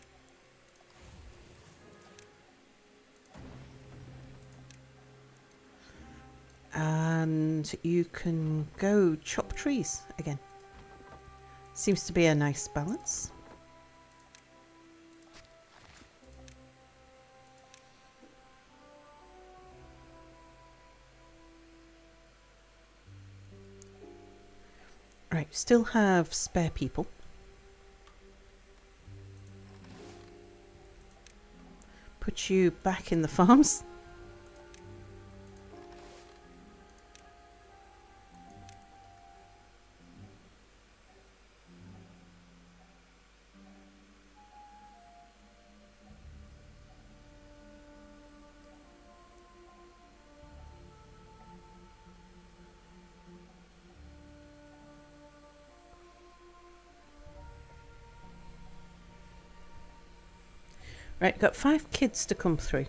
And you can go chop trees again. Seems to be a nice balance. Right, still have spare people. Put you back in the farms. Right, got 5 kids to come through.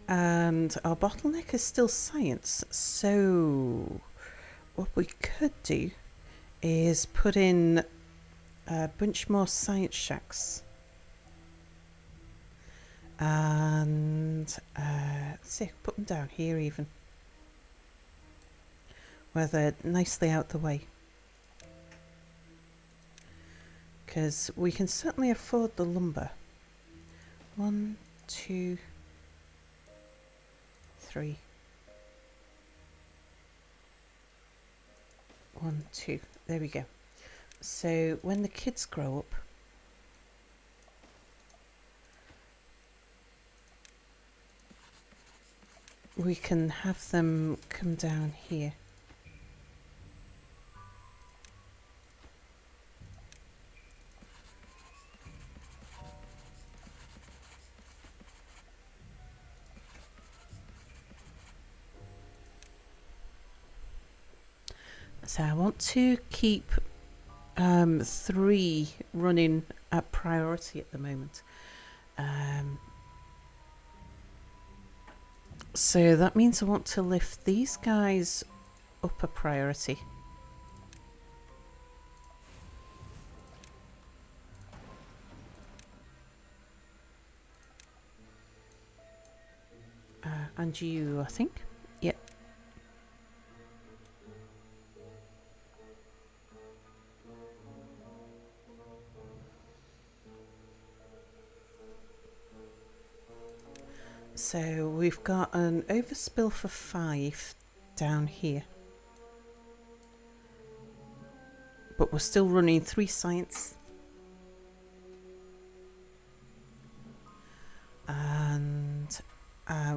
And our bottleneck is still science. So what we could do is put in a bunch more science shacks. And let's see, put them down here even. Where they're nicely out the way. because we can certainly afford the lumber. 1, 2, 3. 1, 2. There we go. So when the kids grow up, we can have them come down here. So I want to keep 3 running at priority at the moment. So that means I want to lift these guys up a priority. And you, I think. Yep. So we've got an overspill for 5 down here. But we're still running 3 science. And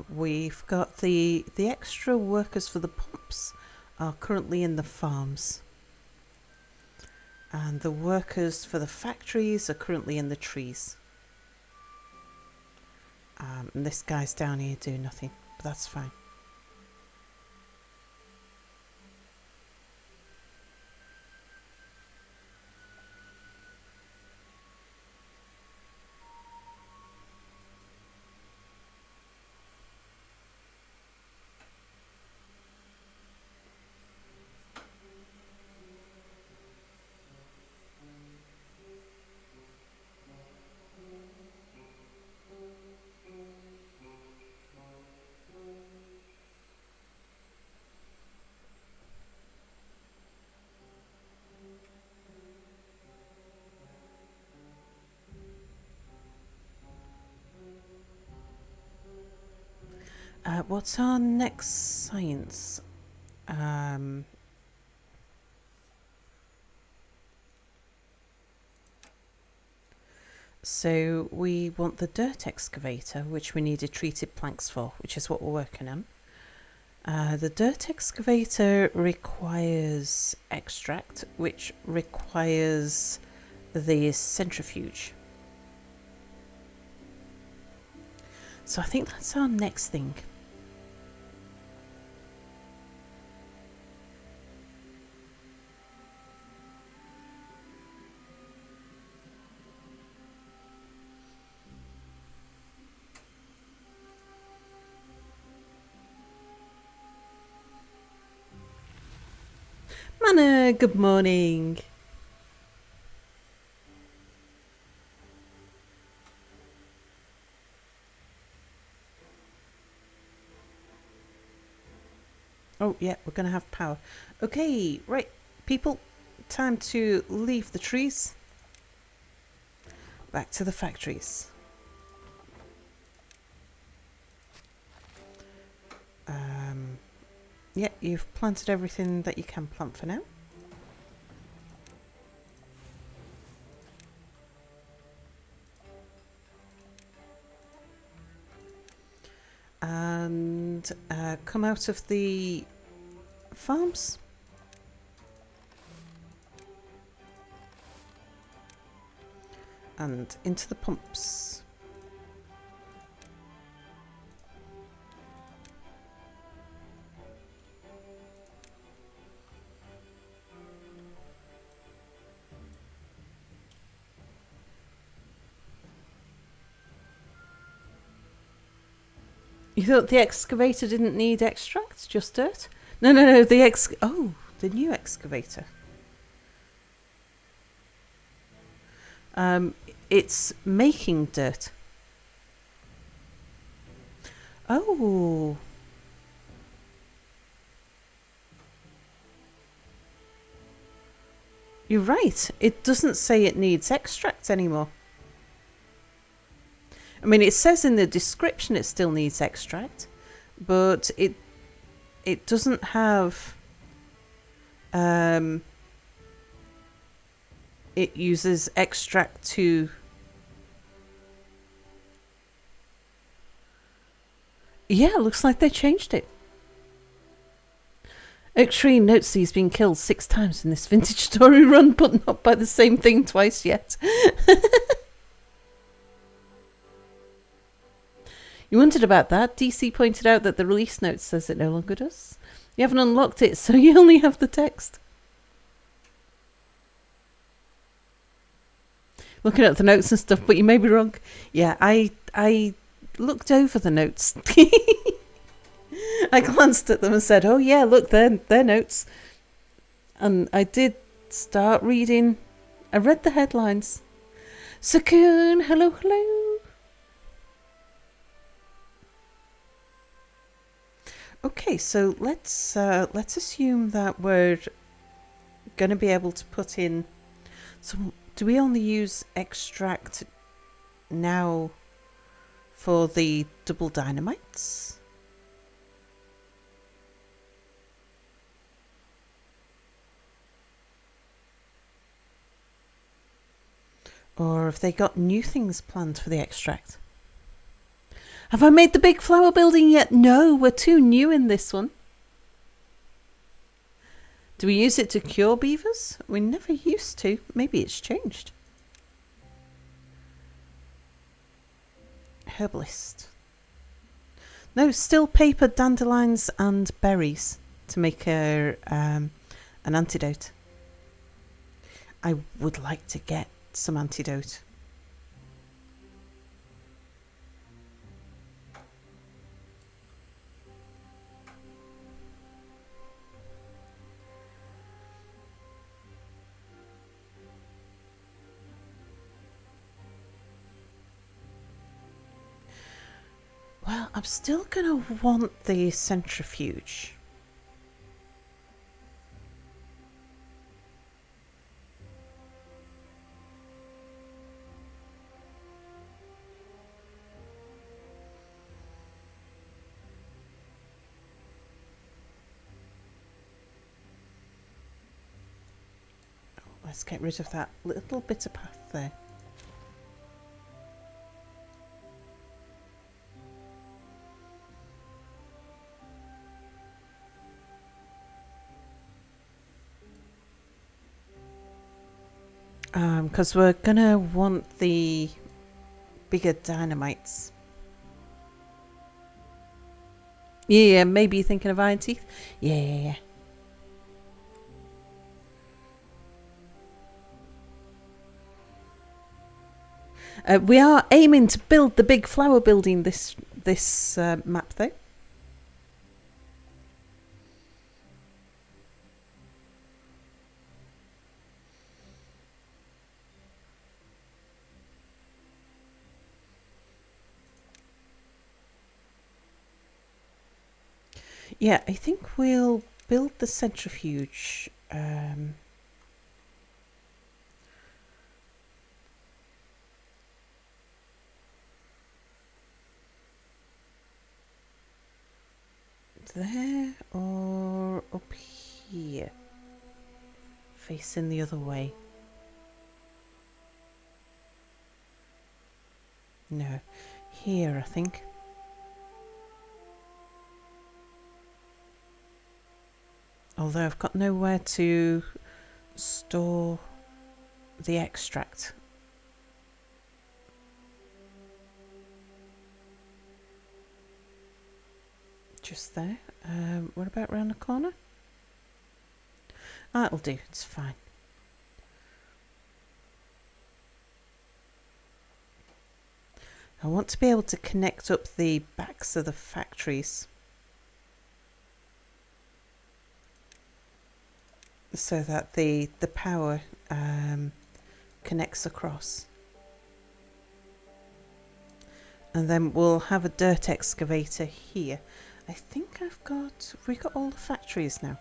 we've got the extra workers for the pumps are currently in the farms. And the workers for the factories are currently in the trees. And this guy's down here doing nothing, but that's fine. What's our next science? So we want the dirt excavator, which we needed treated planks for, which is what we're working on. The dirt excavator requires extract, which requires the centrifuge. So I think that's our next thing. Mana, good morning. Oh, yeah, we're going to have power. Okay, right, people, time to leave the trees. Back to the factories. Yeah, you've planted everything that you can plant for now. And come out of the farms. And into the pumps. You thought the excavator didn't need extract, just dirt? No, the new excavator. It's making dirt. Oh. You're right. It doesn't say it needs extract anymore. I mean, it says in the description it still needs extract, but it doesn't have. It uses extract to. Yeah, looks like they changed it. Oaktree notes he's been killed 6 times in this vintage story run, but not by the same thing twice yet. You wondered about that. DC pointed out that the release note says it no longer does. You haven't unlocked it, so you only have the text. Looking at the notes and stuff, but you may be wrong. Yeah, I looked over the notes. I glanced at them and said, "Oh yeah, look, they're notes." And I did start reading. I read the headlines. Sakun, hello, hello. Okay, so let's assume that we're going to be able to put in some. Do we only use extract now for the double dynamites? Or have they got new things planned for the extract? Have I made the big flower building yet? No, we're too new in this one. Do we use it to cure beavers? We never used to. Maybe it's changed. Herbalist. No, still paper, dandelions and berries to make an antidote. I would like to get some antidote. Well, I'm still going to want the centrifuge. Let's get rid of that little bit of path there. Because we're gonna want the bigger dynamites. Yeah, maybe you're thinking of iron teeth. Yeah. We are aiming to build the big flower building this map though. Yeah, I think we'll build the centrifuge. There or up here, facing the other way. No, here I think. Although I've got nowhere to store the extract. Just there. What about round the corner? That'll do, it's fine. I want to be able to connect up the backs of the factories so that the power connects across. And then we'll have a dirt excavator here. I think have we got all the factories now?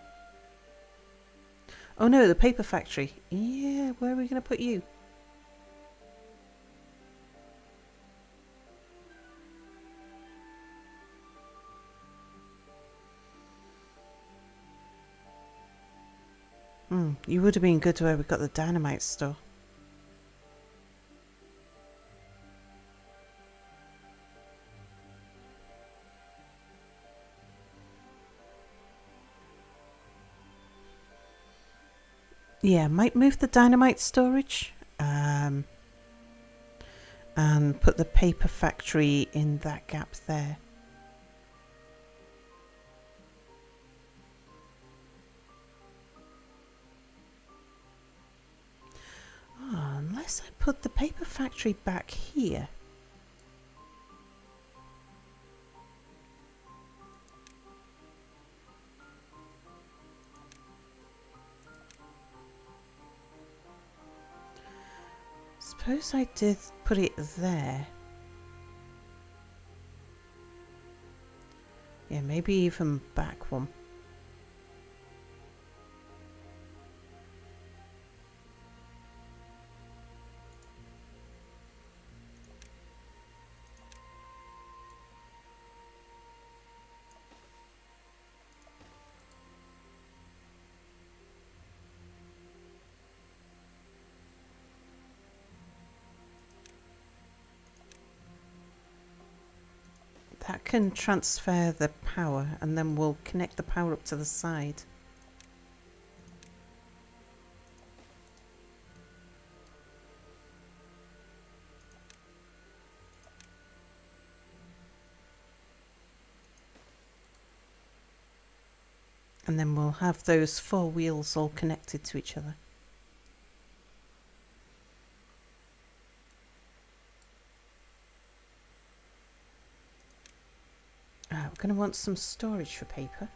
Oh no, the paper factory. Yeah, where are we going to put you? You would have been good where we got the dynamite store. Yeah, might move the dynamite storage. And put the paper factory in that gap there. Oh, unless I put the paper factory back here. Suppose I did put it there. Yeah, maybe even back one. That can transfer the power, and then we'll connect the power up to the side. And then we'll have those 4 wheels all connected to each other. We're going to want some storage for paper.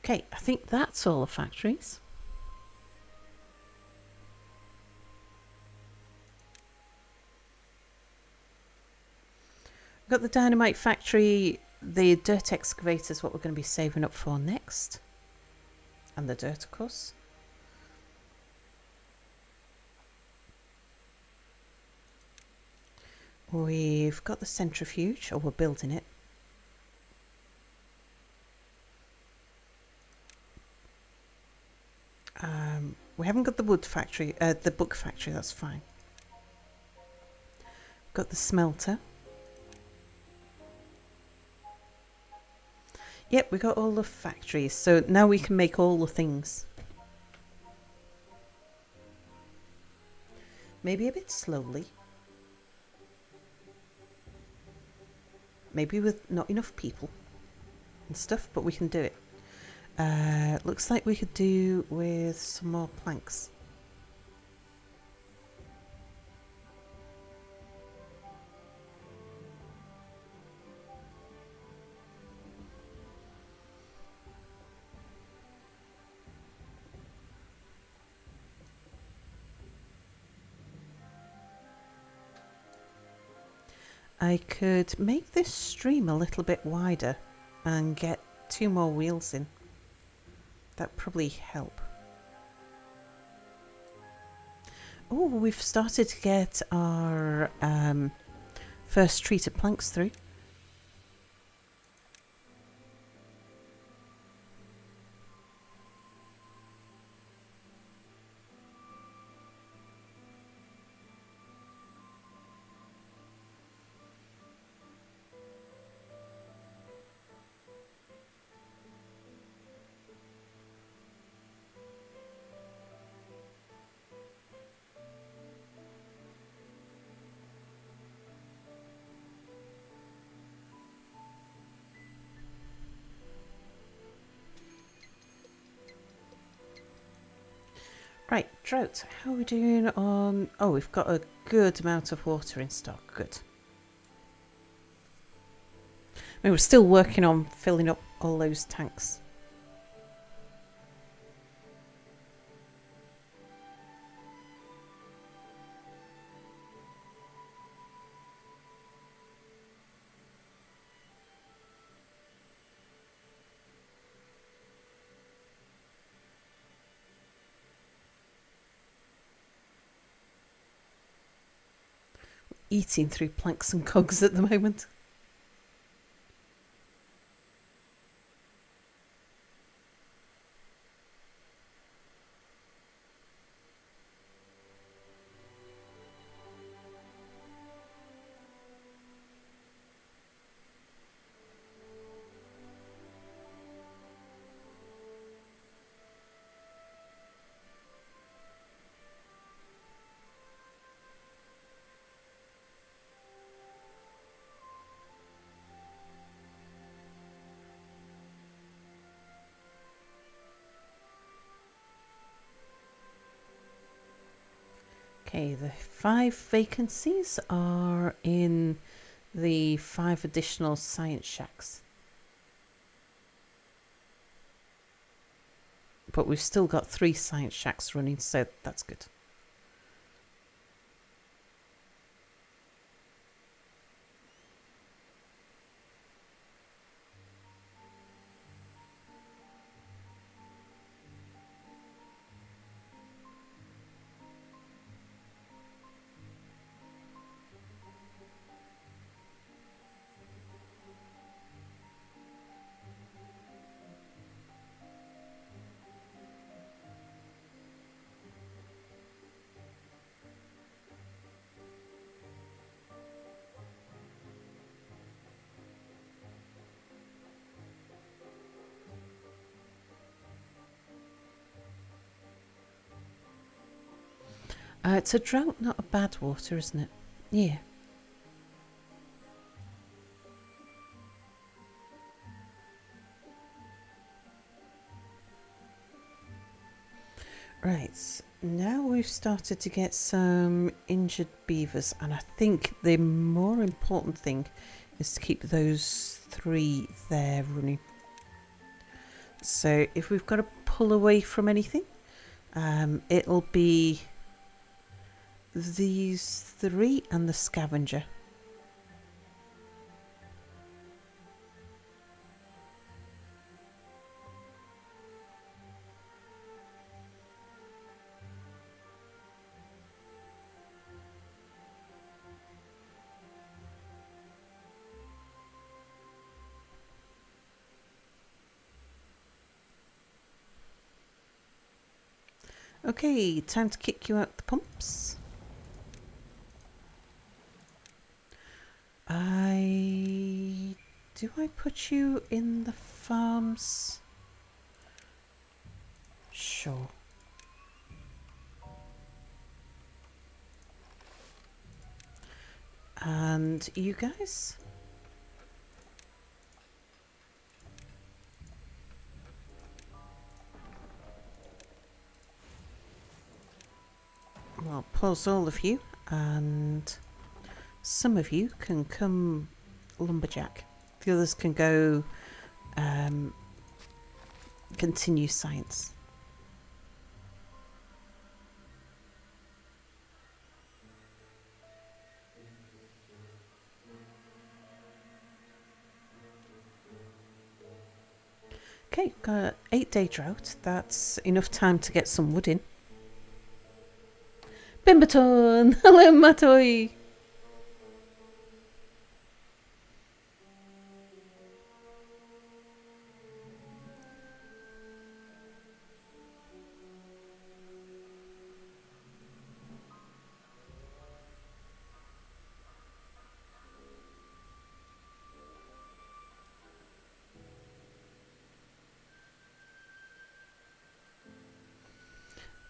Okay, I think that's all the factories. We've got the dynamite factory, the dirt excavator is what we're going to be saving up for next. And the dirt, of course. We've got the centrifuge, or we're building it. We haven't got the wood factory, the book factory, that's fine. Got the smelter. Yep, we got all the factories, so now we can make all the things. Maybe a bit slowly. Maybe with not enough people and stuff, but we can do it. Looks like we could do with some more planks. I could make this stream a little bit wider and get 2 more wheels in. That'd probably help. Oh, we've started to get our first treated planks through. Right, drought. How are we doing on... Oh, we've got a good amount of water in stock. Good. I mean, we're still working on filling up all those tanks. eating through planks and cogs at the moment. Okay, the 5 vacancies are in the 5 additional science shacks. But we've still got 3 science shacks running, so that's good. It's a drought, not a bad water, isn't it? Yeah. Right, now we've started to get some injured beavers, and I think the more important thing is to keep those 3 there running. So if we've got to pull away from anything, it'll be these 3 and the scavenger. Okay, time to kick you out the pumps. Do I put you in the farms? Sure. And you guys? Well, pause all of you, and some of you can come lumberjack. The others can go continue science. Okay, got an 8-day drought. That's enough time to get some wood in. Bimberton! Hello, Matoi!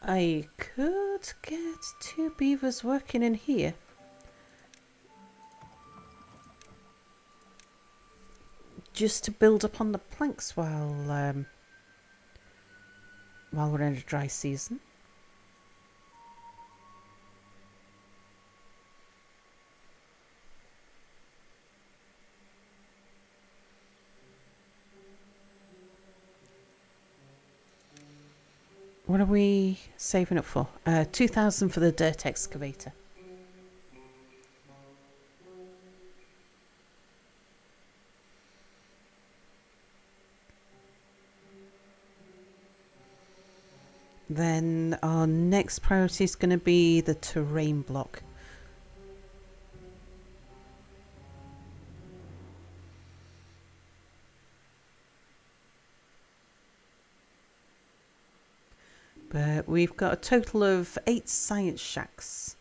I could get 2 beavers working in here. Just to build up on the planks while we're in a dry season. What are we saving up for? 2,000 for the dirt excavator. Then our next priority is going to be the terrain block. But we've got a total of 8 science shacks.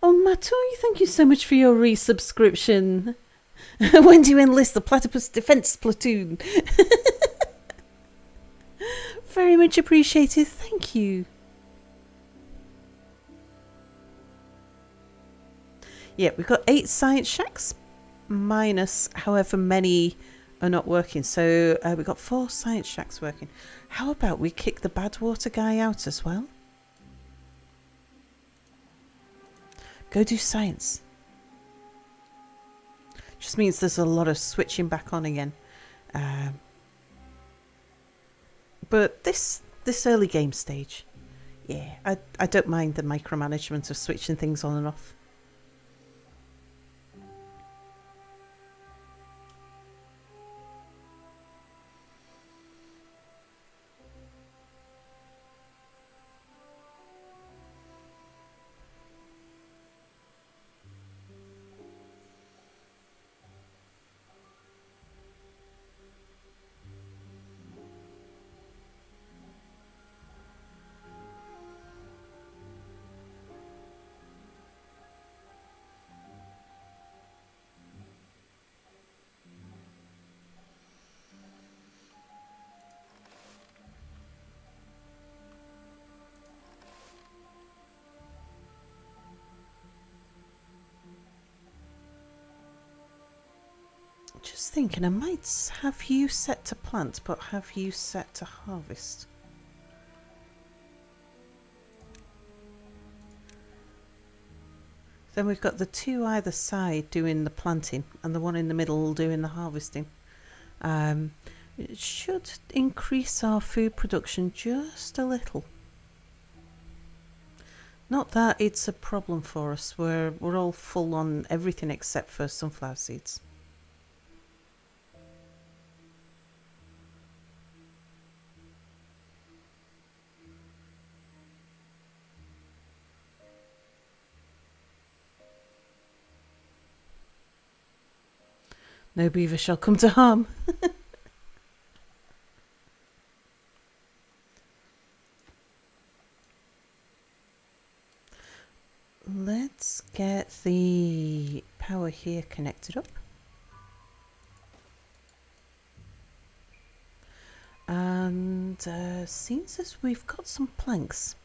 Oh, Matoi, thank you so much for your resubscription. When do you enlist the Platypus Defense Platoon? Very much appreciated. Thank you. Yeah, we've got 8 science shacks, minus however many are not working. So we've got 4 science shacks working. How about we kick the Badwater guy out as well? Go do science. Just means there's a lot of switching back on again. But this early game stage, yeah, I don't mind the micromanagement of switching things on and off. Just thinking, I might have you set to plant, but have you set to harvest. Then we've got the 2 either side doing the planting and the one in the middle doing the harvesting. It should increase our food production just a little. Not that it's a problem for us. We're all full on everything except for sunflower seeds. No beaver shall come to harm. Let's get the power here connected up. And seems as we've got some planks.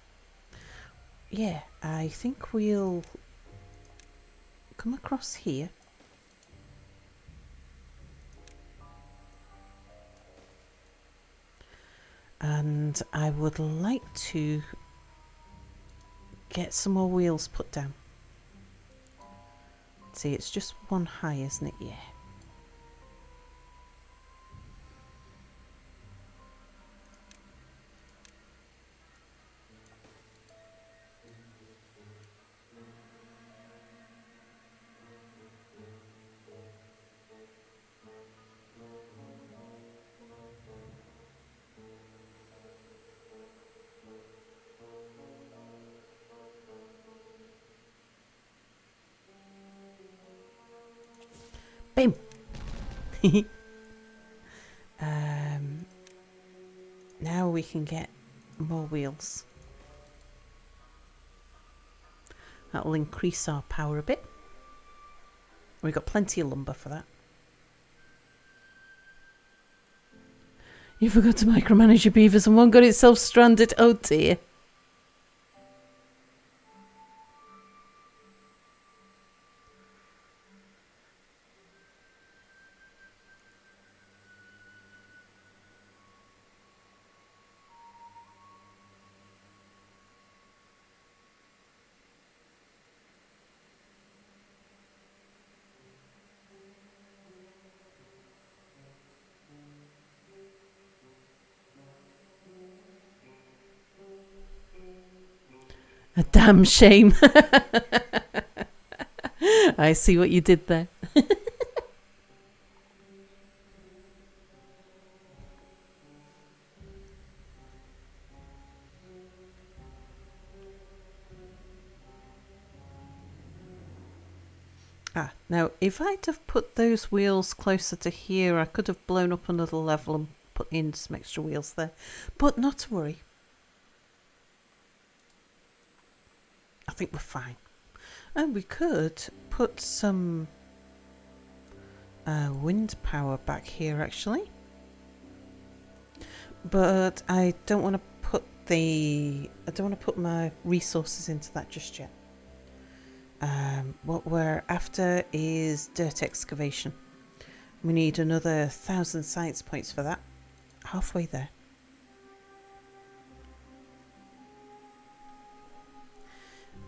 Yeah, I think we'll come across here. And I would like to get some more wheels put down. See, it's just 1 high, isn't it? Yeah. Bim! Now we can get more wheels. That'll increase our power a bit. We've got plenty of lumber for that. You forgot to micromanage your beavers and one got itself stranded. Oh dear. A damn shame. I see what you did there. Now if I'd have put those wheels closer to here, I could have blown up another level and put in some extra wheels there. But not to worry. think we're fine. And we could put some wind power back here, actually. But I don't want to put my resources into that just yet. What we're after is dirt excavation. We need another 1,000 science points for that. Halfway there.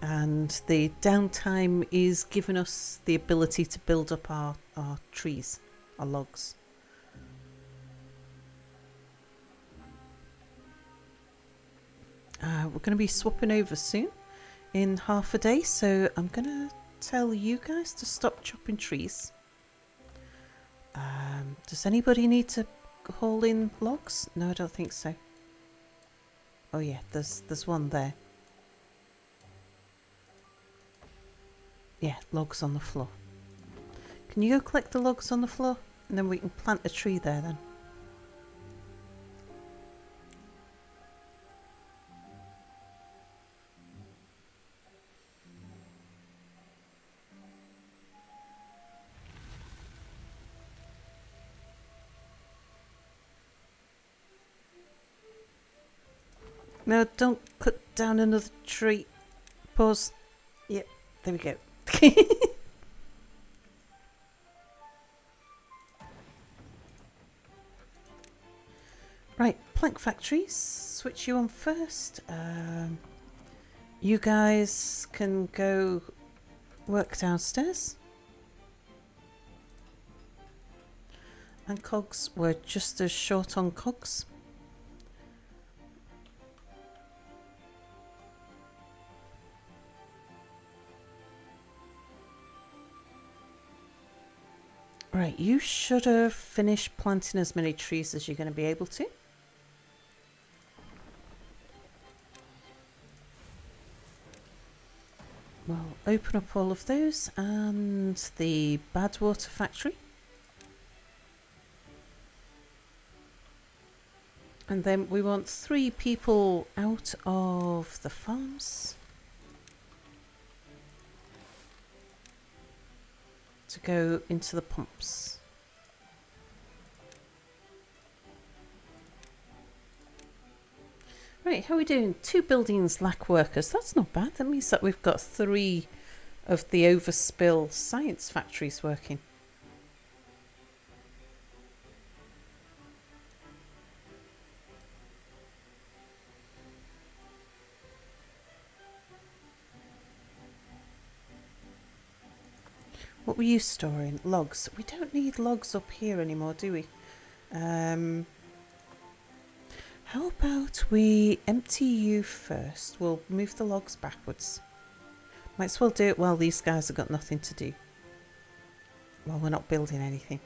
And the downtime is giving us the ability to build up our trees, our logs. We're going to be swapping over soon in half a day, so I'm going to tell you guys to stop chopping trees. Does anybody need to haul in logs? No, I don't think so. Oh yeah, there's one there. Yeah, logs on the floor. Can you go collect the logs on the floor? And then we can plant a tree there then. No, don't cut down another tree. Pause. Yep, there we go. Right, plank factories. Switch you on first. You guys can go work downstairs. And cogs, we're just as short on cogs. Right, you should have finished planting as many trees as you're going to be able to. We'll open up all of those and the Badwater factory. And then we want 3 people out of the farms to go into the pumps. Right, how are we doing? 2 buildings lack workers. That's not bad. That means that we've got 3 of the overspill science factories working. What were you storing? Logs. We don't need logs up here anymore, do we? How about we empty you first? We'll move the logs backwards. Might as well do it while these guys have got nothing to do. While we're not building anything.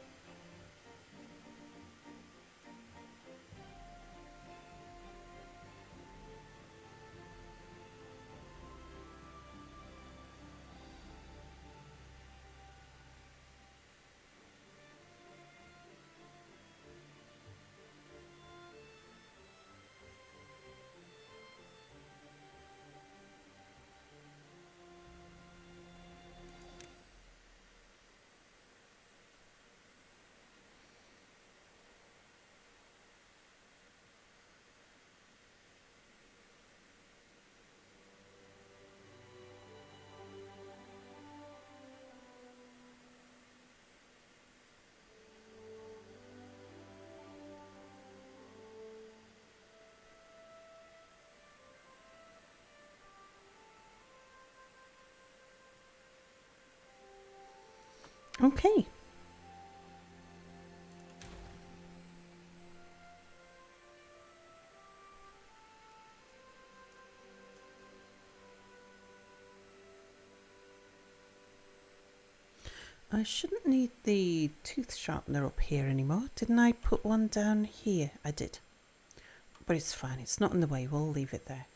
Okay. I shouldn't need the tooth sharpener up here anymore. Didn't I put one down here? I did. But it's fine. It's not in the way. We'll leave it there.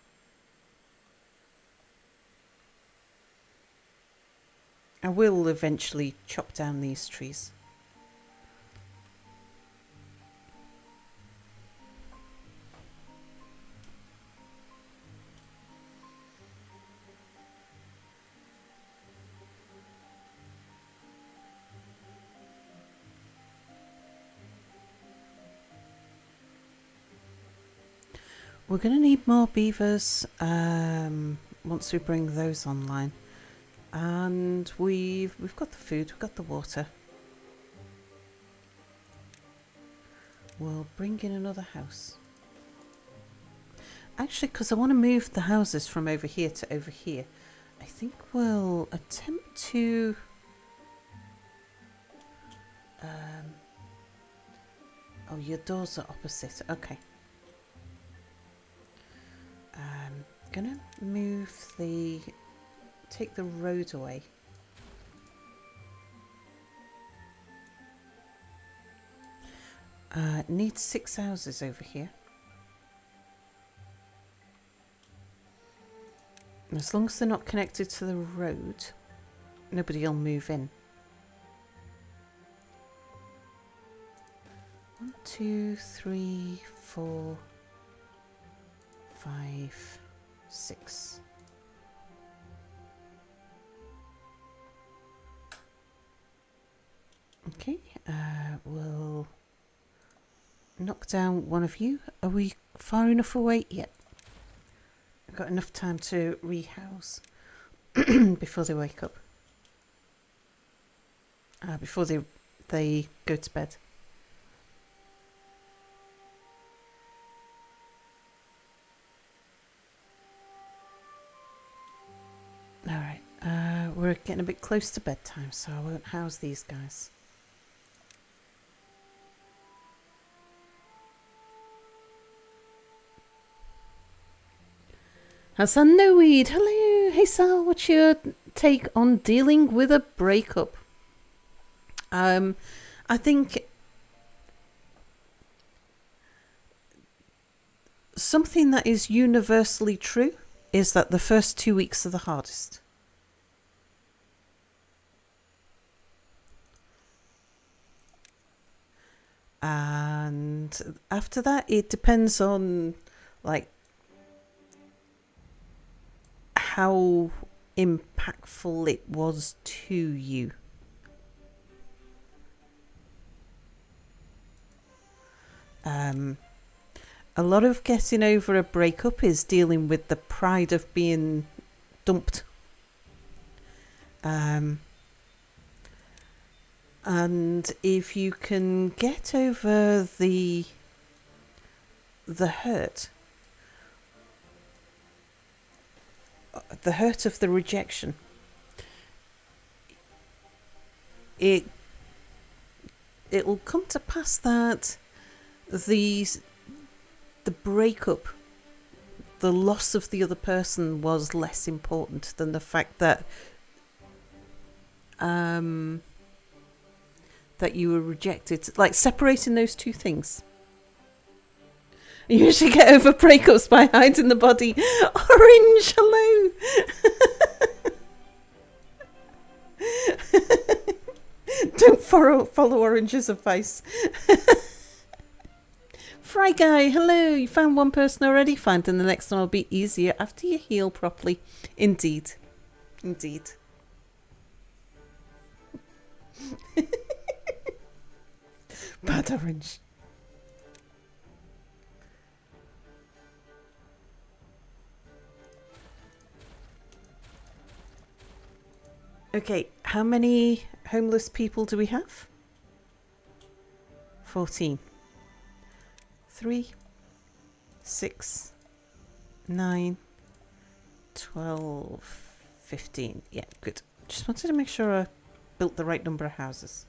I will eventually chop down these trees. We're going to need more beavers once we bring those online. And we've got the food, we've got the water. We'll bring in another house. Actually, because I want to move the houses from over here to over here, I think we'll attempt to... oh, your doors are opposite. Okay. Gonna move the... take the road away. Need 6 houses over here. As long as they're not connected to the road, nobody will move in. 1, 2, 3, 4, 5, 6. Okay, we'll knock down one of you. Are we far enough away? Yep. I've got enough time to rehouse before they wake up. Before they go to bed. Alright, we're getting a bit close to bedtime, so I won't house these guys. Hassan Noweed, hello. Hey Sal, what's your take on dealing with a breakup? I think something that is universally true is that the first 2 weeks are the hardest. And after that, it depends on like how impactful it was to you. A lot of getting over a breakup is dealing with the pride of being dumped. And if you can get over the hurt of the rejection, it'll come to pass that the breakup, the loss of the other person, was less important than the fact that that you were rejected. Like separating those two things. You usually get over breakups by hiding the body. Orange, hello. Don't follow Orange's advice. Fry Guy, hello. You found one person already? Finding the next one will be easier after you heal properly. Indeed. Indeed. Bad Orange. Okay, how many homeless people do we have? 14. 3, 6, 9, 12, 15. Yeah, good. Just wanted to make sure I built the right number of houses.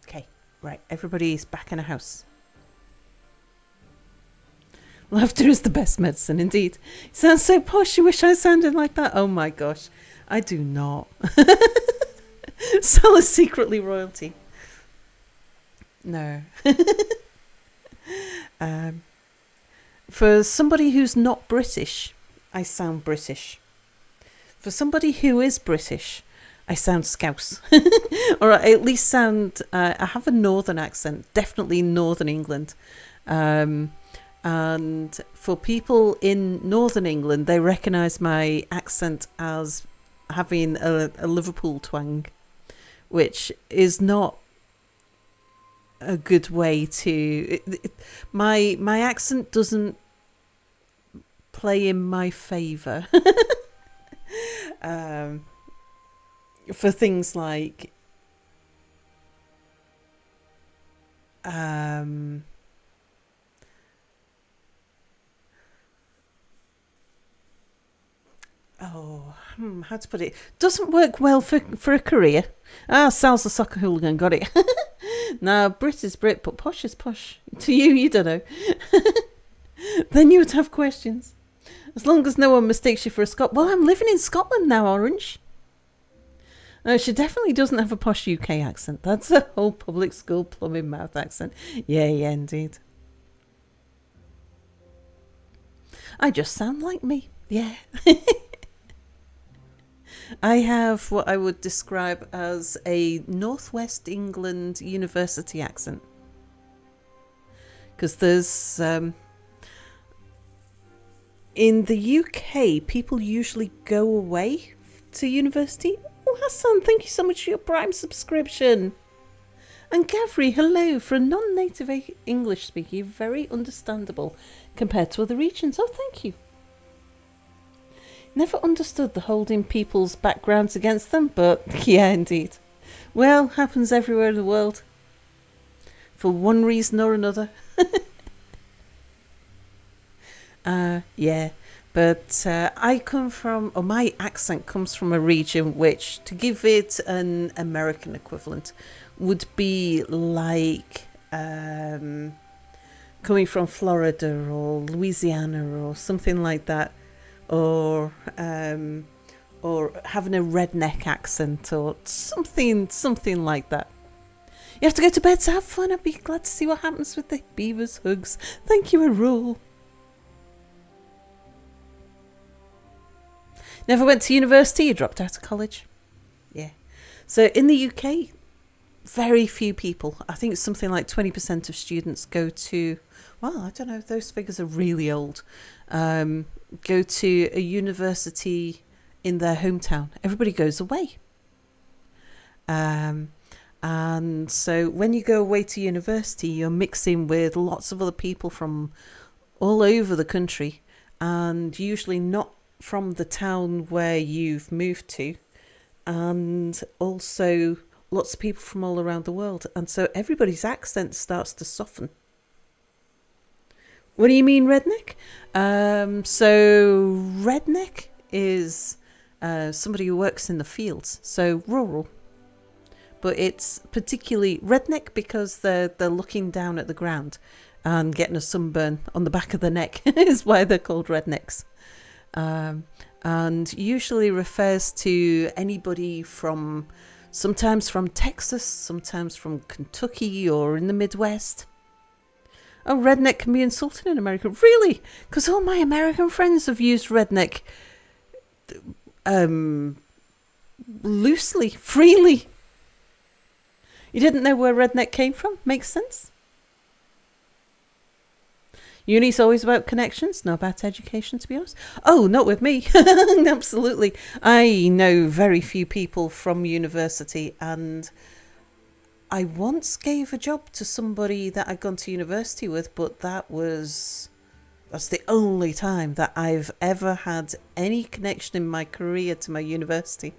Okay, right. Everybody's back in a house. Laughter is the best medicine, indeed. You sound so posh. You wish I sounded like that? Oh my gosh. I do not. Sal is secretly royalty. No. For somebody who's not British, I sound British. For somebody who is British, I sound Scouse. Or I at least sound... I have a northern accent. Definitely Northern England. And for people in Northern England, they recognise my accent as having a Liverpool twang, which is not a good way to... My accent doesn't play in my favour. For things like how to put it? Doesn't work well for a career. Sal's the soccer hooligan, got it. Now, Brit is Brit, but posh is posh. To you don't know. Then you would have questions. As long as no one mistakes you for a Scot. Well, I'm living in Scotland now, Orange. She definitely doesn't have a posh UK accent. That's a whole public school plumbing mouth accent. Yeah, indeed. I just sound like me. Yeah. I have what I would describe as a Northwest England university accent. Because there's... in the UK, people usually go away to university. Oh, Hassan, thank you so much for your Prime subscription. And Gavri, hello. For a non-native English speaker, you're very understandable compared to other regions. Oh, thank you. Never understood the holding people's backgrounds against them, but yeah, indeed. Well, happens everywhere in the world. For one reason or another. Yeah. But I come from, or my accent comes from a region which, to give it an American equivalent, would be like coming from Florida or Louisiana or something like that, or having a redneck accent or something like that. You have to go to bed to have fun. I'd be glad to see what happens with the beavers' hugs. Thank you, Arul. Never went to university, you dropped out of college. Yeah. So in the UK, very few people, I think it's something like 20% of students go to, well, I don't know, those figures are really old, go to a university in their hometown. Everybody goes away. And so when you go away to university, you're mixing with lots of other people from all over the country, and usually not from the town where you've moved to, and also lots of people from all around the world, and so everybody's accent starts to soften. What do you mean redneck? So redneck is somebody who works in the fields, so rural, but it's particularly redneck because they're looking down at the ground and getting a sunburn on the back of the neck is why they're called rednecks. And usually refers to anybody from, sometimes from Texas, sometimes from Kentucky or in the Midwest. Oh, redneck can be insulting in America. Really? Because all my American friends have used redneck loosely, freely. You didn't know where redneck came from? Makes sense. Uni's always about connections, not about education, to be honest. Oh, not with me. Absolutely. I know very few people from university, and I once gave a job to somebody that I'd gone to university with, but that's the only time that I've ever had any connection in my career to my university.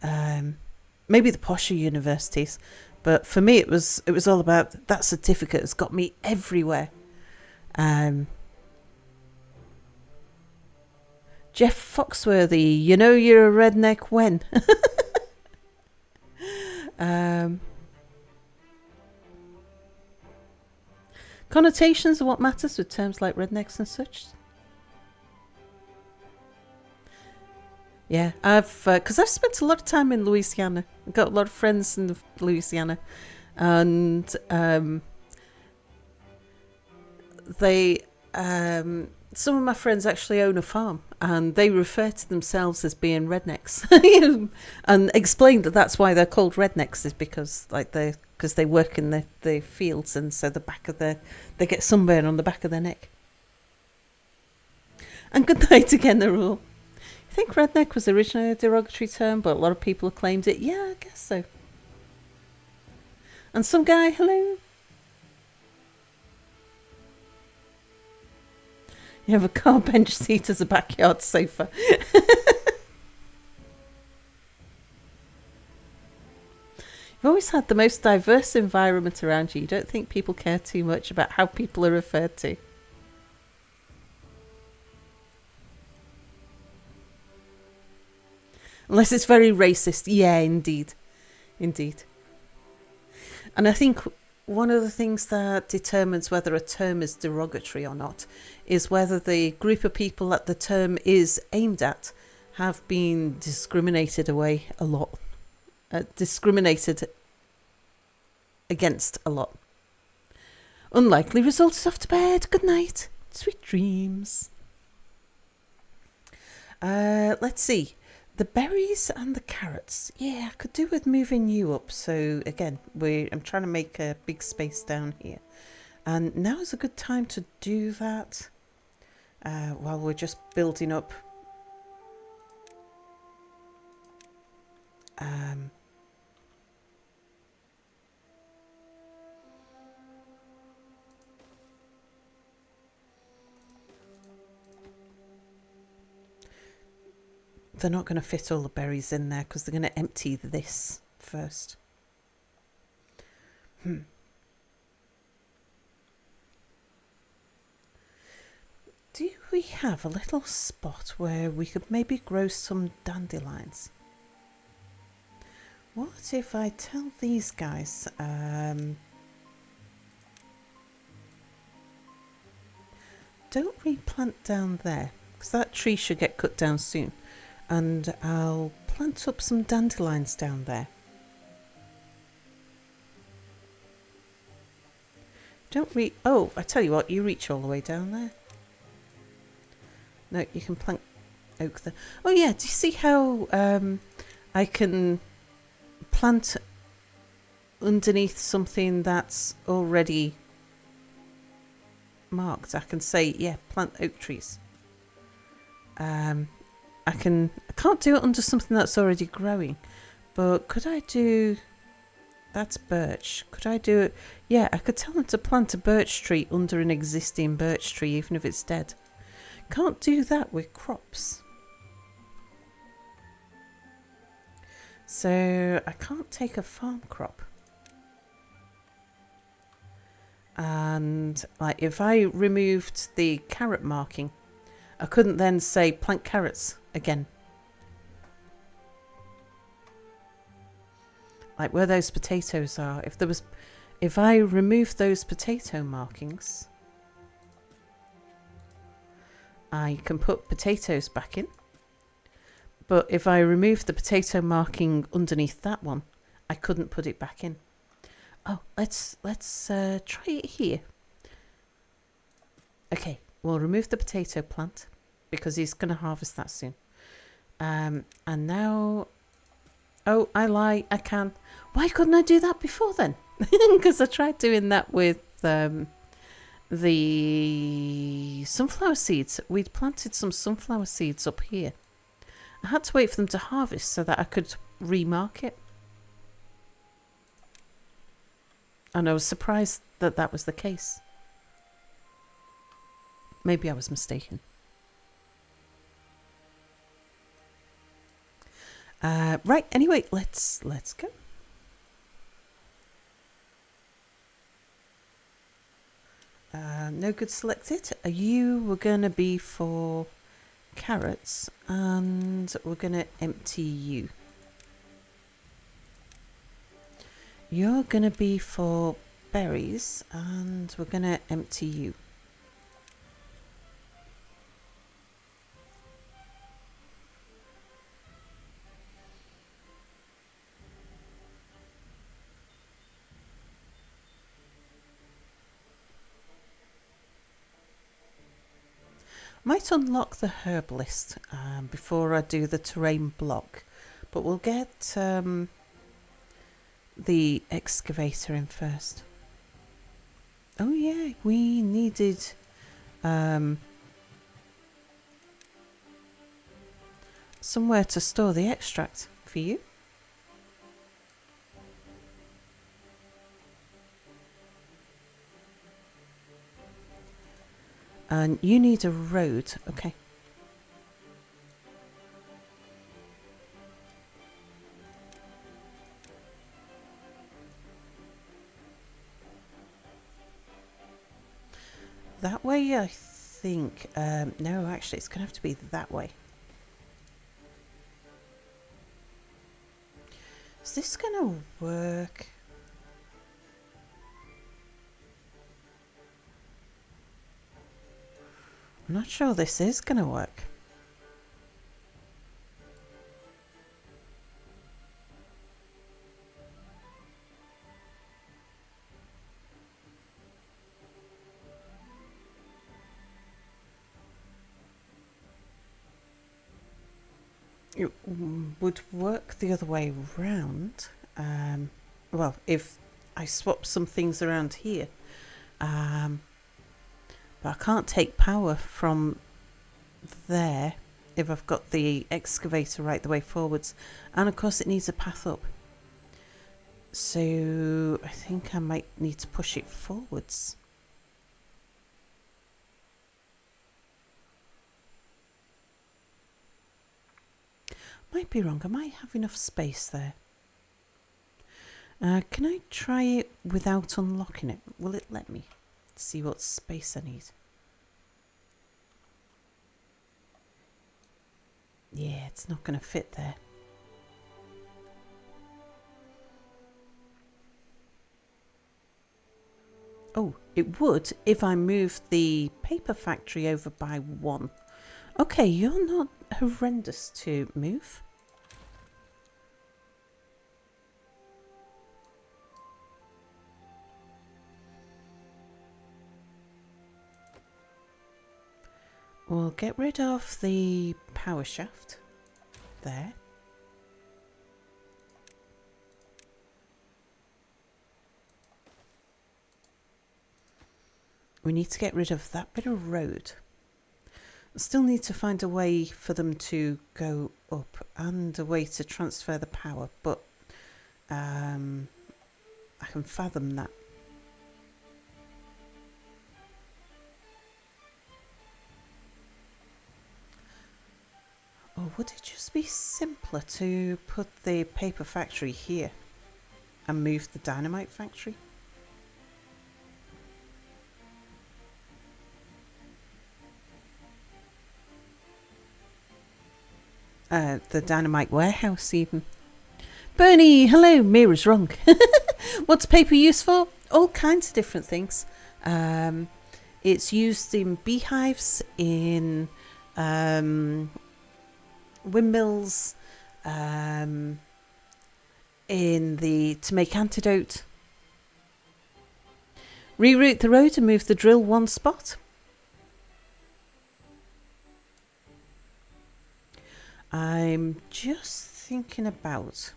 Maybe the posher universities, but for me it was all about that certificate has got me everywhere. Jeff Foxworthy, you know you're a redneck when? Connotations are what matters with terms like rednecks and such. Yeah, because I've spent a lot of time in Louisiana. I've got a lot of friends in Louisiana, and they some of my friends actually own a farm, and they refer to themselves as being rednecks, and explained that that's why they're called rednecks is because they work in the fields, and so they get sunburn on the back of their neck. And good night again, Arul. I think redneck was originally a derogatory term, but a lot of people have claimed it. Yeah, I guess so. And some guy, hello. You have a car bench seat as a backyard sofa. You've always had the most diverse environment around you. You don't think people care too much about how people are referred to. Unless it's very racist. Yeah, indeed. Indeed. And I think one of the things that determines whether a term is derogatory or not is whether the group of people that the term is aimed at have been discriminated away a lot. Discriminated against a lot. Unlikely results, off to bed. Good night. Sweet dreams. Let's see. The berries and the carrots. Yeah, I could do with moving you up. So again, I'm trying to make a big space down here. And now is a good time to do that. While we're just building up. They're not going to fit all the berries in there because they're going to empty this first. Do we have a little spot where we could maybe grow some dandelions? What if I tell these guys, don't replant down there because that tree should get cut down soon. And I'll plant up some dandelions down there. Oh, I tell you what, you reach all the way down there. No, you can plant oak there. Oh yeah, do you see how I can plant underneath something that's already marked? I can say, yeah, plant oak trees. I can't do it under something that's already growing, but could I do, that's birch. Could I do it? Yeah, I could tell them to plant a birch tree under an existing birch tree, even if it's dead. Can't do that with crops. So I can't take a farm crop. And like if I removed the carrot marking, I couldn't then say plant carrots again. Like where those potatoes are. If I remove those potato markings, I can put potatoes back in. But if I remove the potato marking underneath that one, I couldn't put it back in. Oh, let's try it here. Okay, we'll remove the potato plant because he's going to harvest that soon. And now, oh, I lie, I can. Why couldn't I do that before then? Because I tried doing that with the sunflower seeds. We'd planted some sunflower seeds up here. I had to wait for them to harvest so that I could remark it. And I was surprised that that was the case. Maybe I was mistaken. Right, anyway, let's go. No good selected. You were going to be for carrots and we're going to empty you. You're going to be for berries and we're going to empty you. Might unlock the herbalist before I do the terrain block, but we'll get the excavator in first. Oh yeah, we needed somewhere to store the extract for you. And you need a road. Okay. That way, I think. No, actually, it's going to have to be that way. Is this going to work? I'm not sure this is going to work. It would work the other way round. Well, if I swap some things around here. But I can't take power from there if I've got the excavator right the way forwards. And of course it needs a path up. So I think I might need to push it forwards. Might be wrong. I might have enough space there. Can I try it without unlocking it? Will it let me? See what space I need. Yeah, it's not going to fit there. Oh, it would if I moved the paper factory over by 1. Okay, you're not horrendous to move. We'll get rid of the power shaft there. We need to get rid of that bit of road. Still need to find a way for them to go up and a way to transfer the power, but I can fathom that. Or would it just be simpler to put the paper factory here and move the dynamite factory? The dynamite warehouse even. Bernie, hello, Mira's wrong. What's paper used for? All kinds of different things. It's used in beehives, in windmills, to make antidote. Reroute the road and move the drill one spot. I'm just thinking about.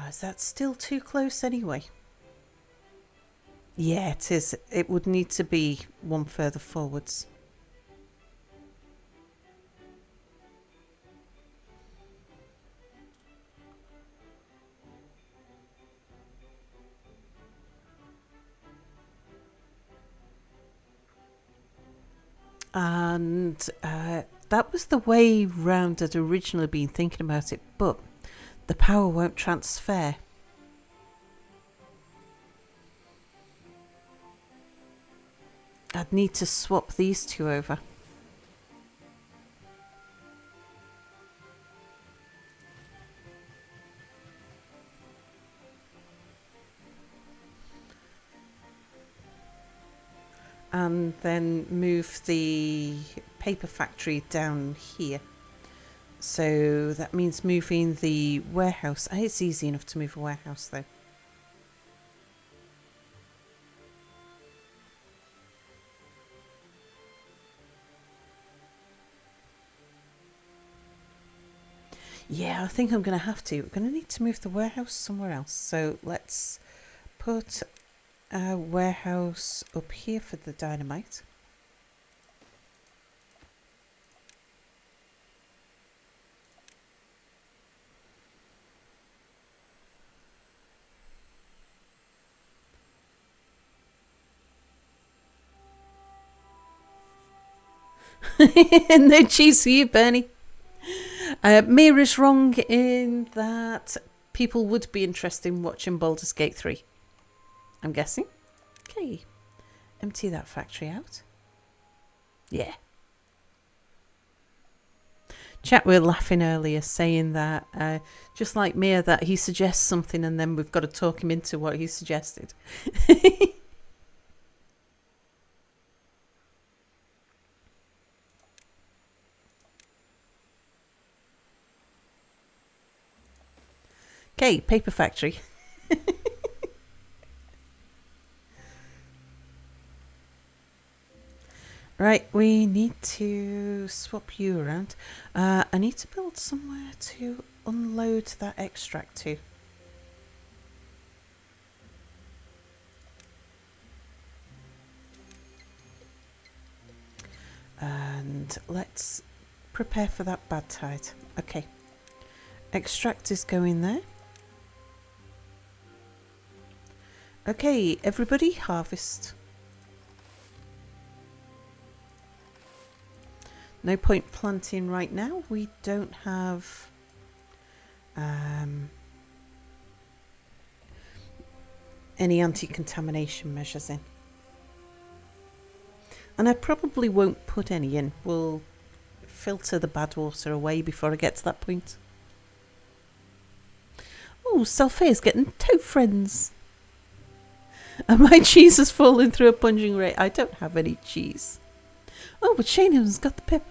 Is that still too close anyway? Yeah, it is. It would need to be one further forwards. And that was the way round I'd originally been thinking about it, but the power won't transfer. I'd need to swap these two over. And then move the paper factory down here. So that means moving the warehouse. It's easy enough to move a warehouse though. Yeah, I think I'm going to have to. We're going to need to move the warehouse somewhere else. So let's put a warehouse up here for the dynamite. No cheese for you, Bernie. Mia is wrong in that people would be interested in watching Baldur's Gate 3. I'm guessing. Okay. Empty that factory out. Yeah. Chat were laughing earlier, saying that, just like Mia, that he suggests something and then we've got to talk him into what he suggested. Okay, paper factory. Right, we need to swap you around. I need to build somewhere to unload that extract to. And let's prepare for that bad tide. Okay. Extract is going there. Okay, everybody, harvest. No point planting right now. We don't have any anti-contamination measures in. And I probably won't put any in. We'll filter the bad water away before I get to that point. Oh, Selphie's getting toe friends. And my cheese has fallen through a punging rate. I don't have any cheese. Oh, but Shaneham's got the pip.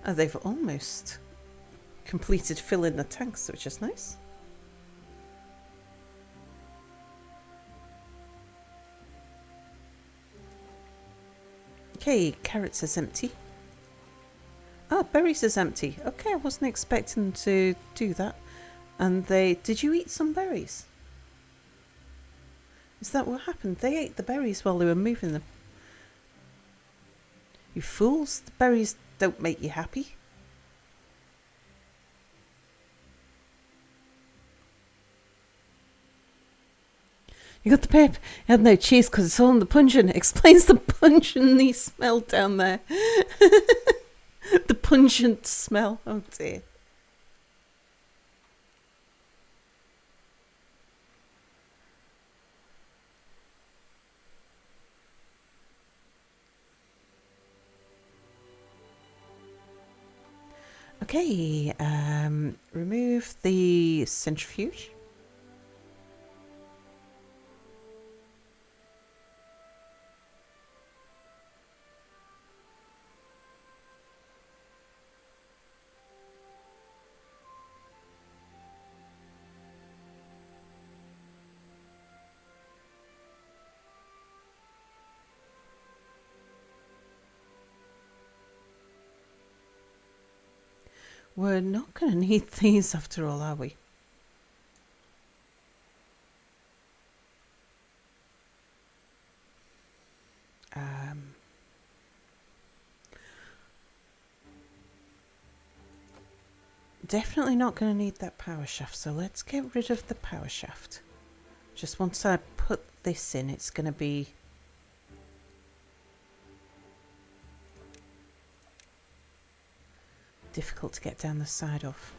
Oh, they've almost completed filling the tanks, which is nice. Okay, carrots is empty. Ah, berries is empty. Okay, I wasn't expecting to do that. And did you eat some berries? Is that what happened? They ate the berries while they were moving them. You fools, the berries don't make you happy. You got the pip. You had no cheese because it's all in the pungent. It explains the pungent smell down there. The pungent smell. Oh dear. Okay, remove the centrifuge. We're not going to need these after all, are we? Definitely not going to need that power shaft, so let's get rid of the power shaft. Just once I put this in, it's going to be difficult to get down the side of.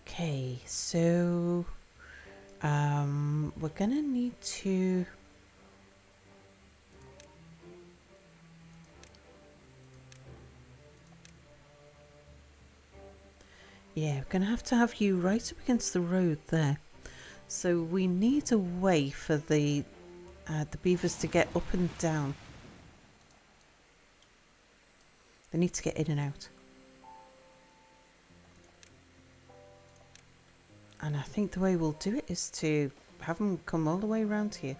Okay, so we're going to need to yeah, we're going to have you right up against the road there. So we need a way for the beavers to get up and down. They need to get in and out. And I think the way we'll do it is to have them come all the way around here.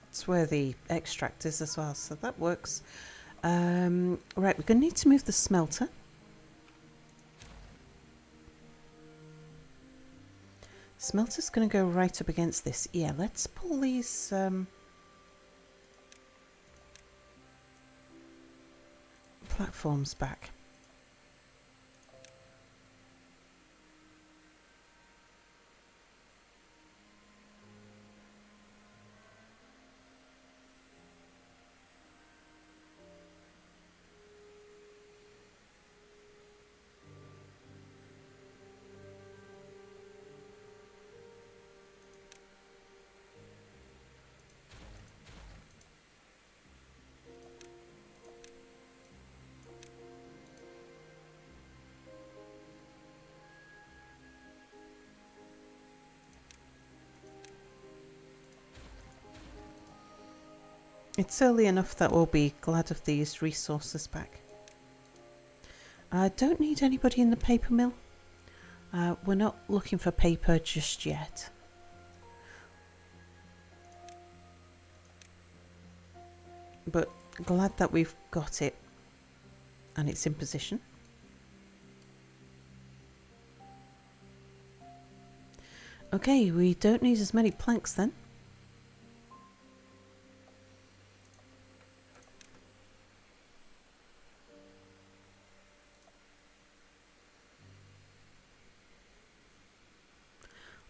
That's where the extract is as well, so that works. Right, we're going to need to move the smelter. Smelter's going to go right up against this. Yeah, let's pull these platforms back. It's early enough that we'll be glad of these resources back. I don't need anybody in the paper mill. We're not looking for paper just yet. But glad that we've got it and it's in position. Okay, we don't need as many planks then.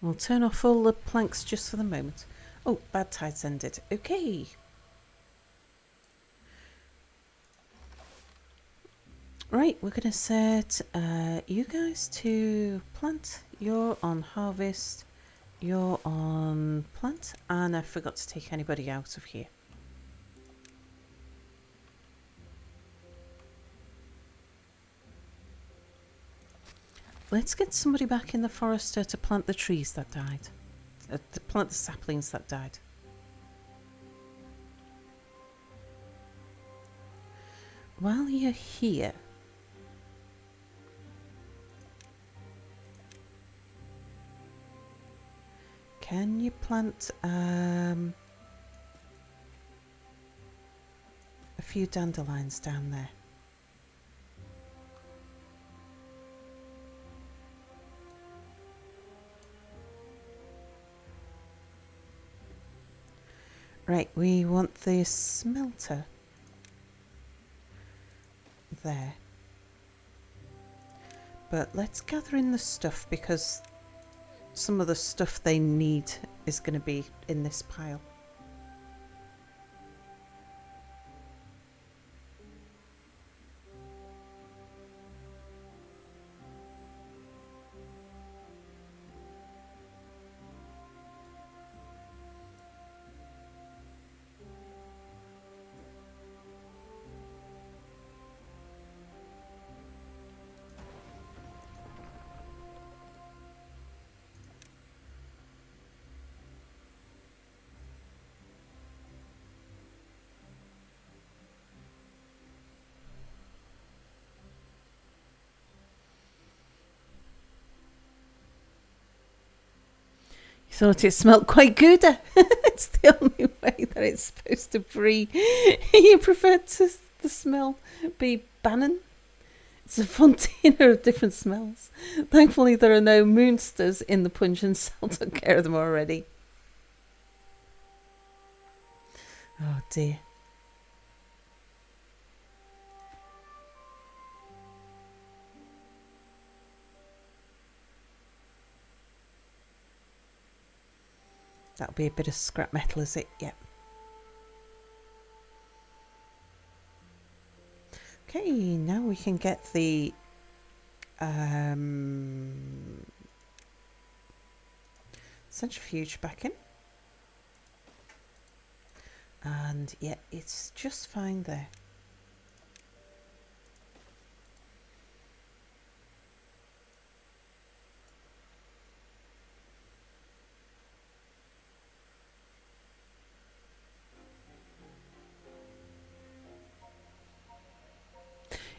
We'll turn off all the planks just for the moment. Oh, bad tides ended. Okay. Right, we're going to set you guys to plant. You're on harvest. You're on plant. And I forgot to take anybody out of here. Let's get somebody back in the forester to plant the trees that died. To plant the saplings that died. While you're here, can you plant a few dandelions down there? Right, we want the smelter there. But let's gather in the stuff because some of the stuff they need is going to be in this pile. Thought it smelt quite good. It's the only way that it's supposed to breathe. You prefer the smell be Bannon? It's a fontina of different smells. Thankfully, there are no moonsters in the punch and Sal took care of them already. Oh dear. That'll be a bit of scrap metal, is it? Yep. Okay, now we can get the centrifuge back in. And yeah, it's just fine there.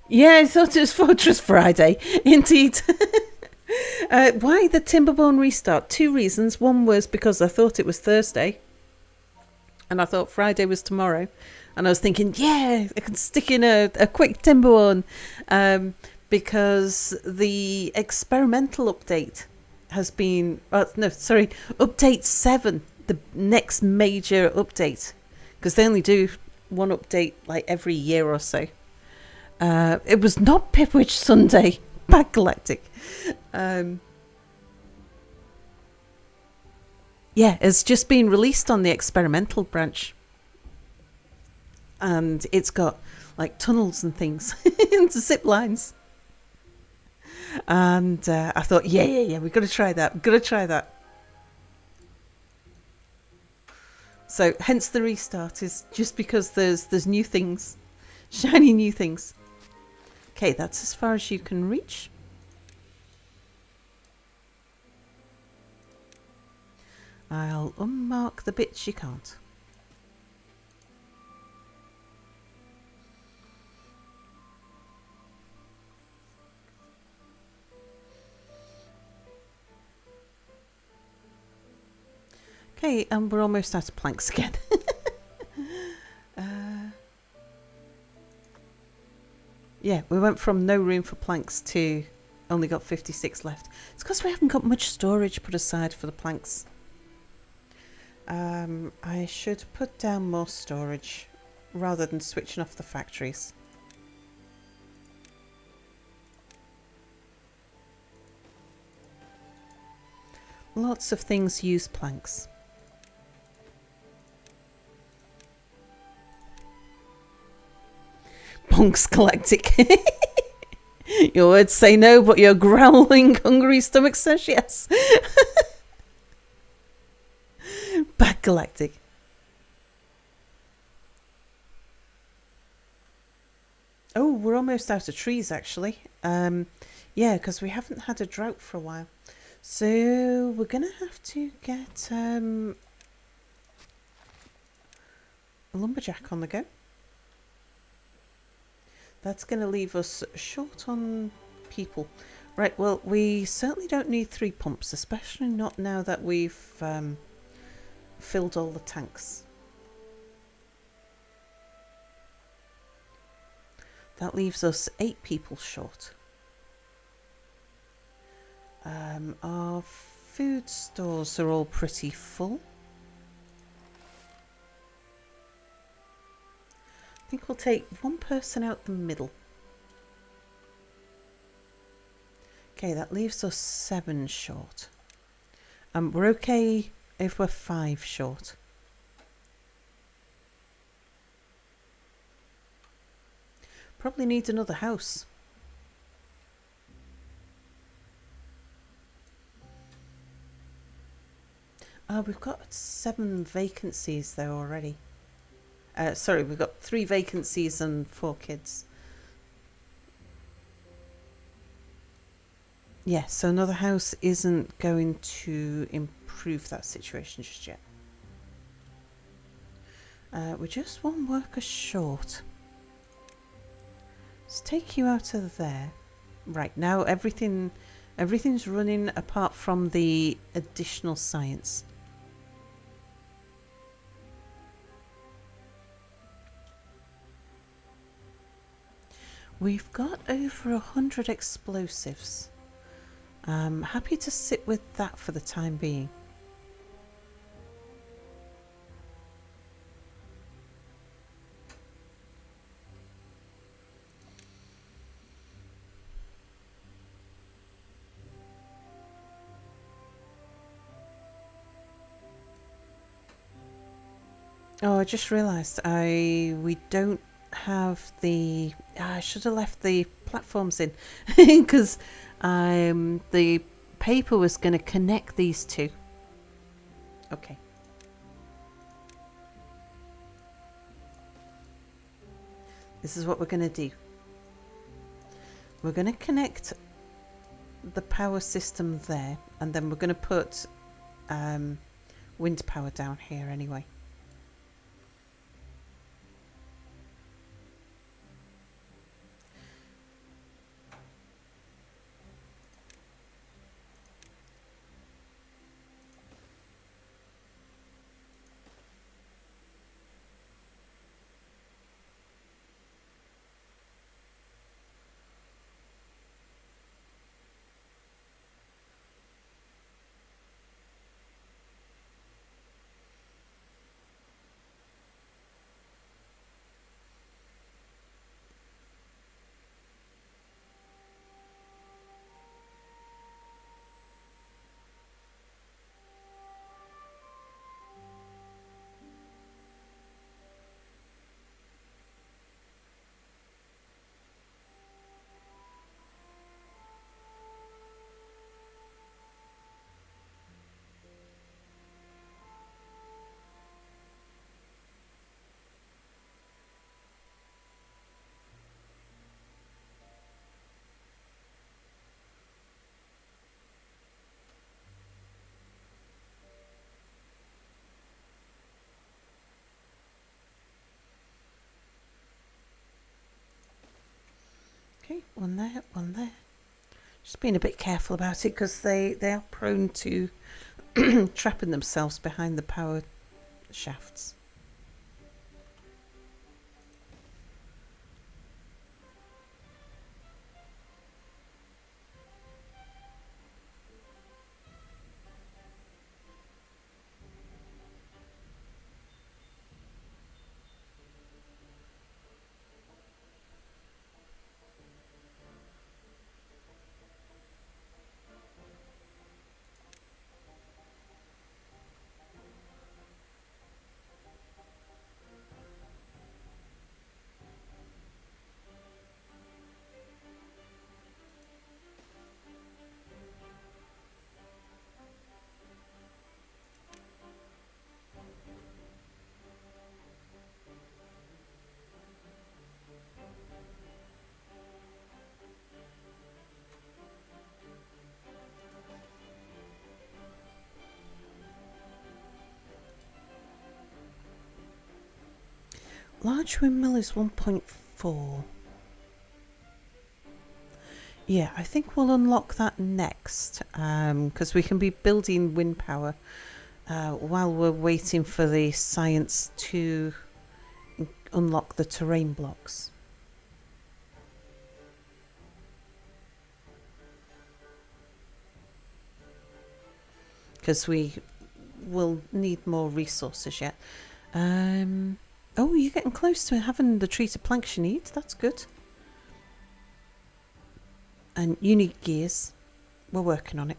Yeah, I thought it was Fortress Friday. Indeed. Why the Timberbone restart? 2 reasons. One was because I thought it was Thursday. And I thought Friday was tomorrow. And I was thinking, yeah, I can stick in a quick Timberbone. Because the experimental update has been, no, sorry, update 7, the next major update, because they only do one update like every year or so. It was not Pipwitch Sunday, Bad Galactic. Yeah, it's just been released on the experimental branch. And it's got like tunnels and things into zip lines. And I thought, yeah, we've got to try that. So hence the restart is just because there's new things, shiny new things. Okay, that's as far as you can reach. I'll unmark the bits you can't. Okay, and we're almost out of planks again. Yeah, we went from no room for planks to only got 56 left. It's because we haven't got much storage put aside for the planks. I should put down more storage rather than switching off the factories. Lots of things use planks. Punks Galactic. Your words say no, but your growling, hungry stomach says yes. Bad Galactic. Oh, we're almost out of trees, actually. Yeah, because we haven't had a drought for a while. So we're going to have to get a lumberjack on the go. That's going to leave us short on people. Right, well, we certainly don't need 3 pumps, especially not now that we've filled all the tanks. That leaves us 8 people short. Our food stores are all pretty full. I think we'll take 1 person out the middle. Okay, that leaves us 7 short. We're okay if we're 5 short. Probably need another house. We've got 7 vacancies though already. Sorry, we've got 3 vacancies and 4 kids. Yeah, so another house isn't going to improve that situation just yet. We're just 1 worker short. Let's take you out of there. Right, now everything's running apart from the additional science. We've got over 100 explosives. I'm happy to sit with that for the time being. Oh, I just realised we don't have the... I should have left the platforms in because the paper was going to connect these 2. Okay. This is what we're going to do. We're going to connect the power system there, and then we're going to put wind power down here anyway. one there, one there. Just being a bit careful about it because they are prone to trapping themselves behind the power shafts. Large windmill is 1.4. Yeah, I think we'll unlock that next because we can be building wind power while we're waiting for the science to unlock the terrain blocks. Because we will need more resources yet. Oh, you're getting close to having the treated planks you need. That's good. And you need gears. We're working on it.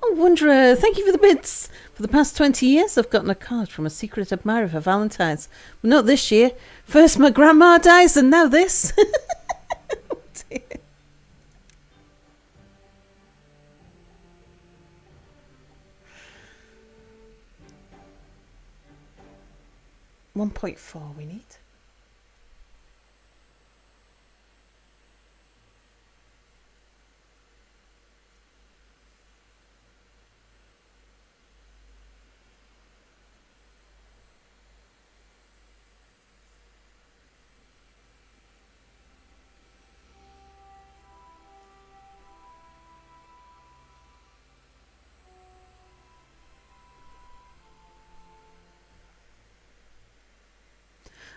Oh, Wanderer, thank you for the bits. For the past 20 years, I've gotten a card from a secret admirer for Valentine's. But not this year. First my grandma dies and now this. Oh dear. 1.4 we need.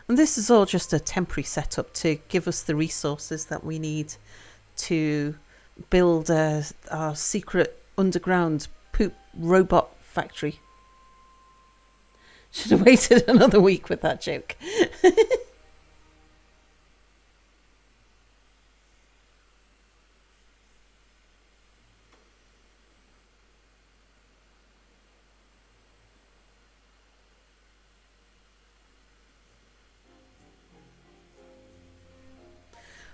And this is all just a temporary setup to give us the resources that we need to build our secret underground poop robot factory. Should have waited another week with that joke.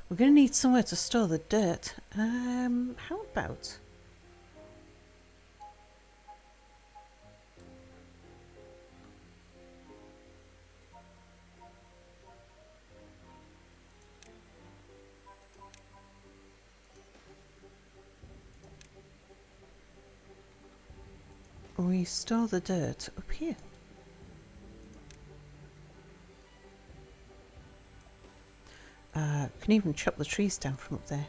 We're going to need somewhere to store the dirt. How about... we store the dirt up here. Can even chop the trees down from up there.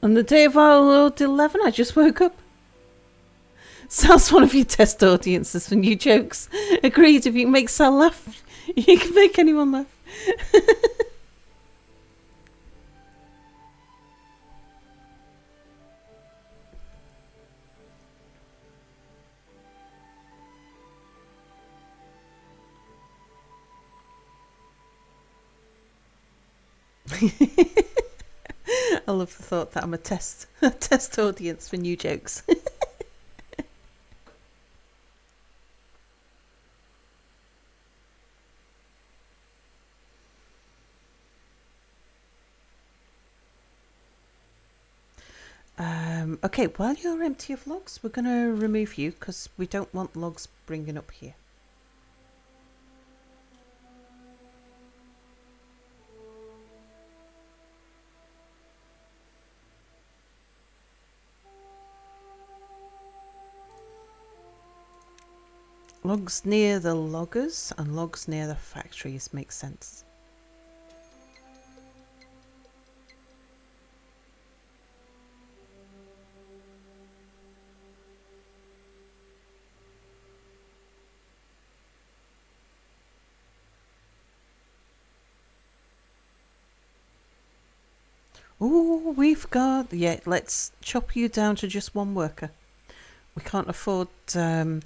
On the day of our Lord 11, I just woke up. Sal's one of your test audiences for new jokes. Agreed, if you can make Sal laugh, you can make anyone laugh. I love the thought that I'm a test audience for new jokes. Okay, while you're empty of logs, we're going to remove you because we don't want logs bringing up here. Logs near the loggers and logs near the factories makes sense. Oh, we've got... Yeah, let's chop you down to just one worker. We can't afford to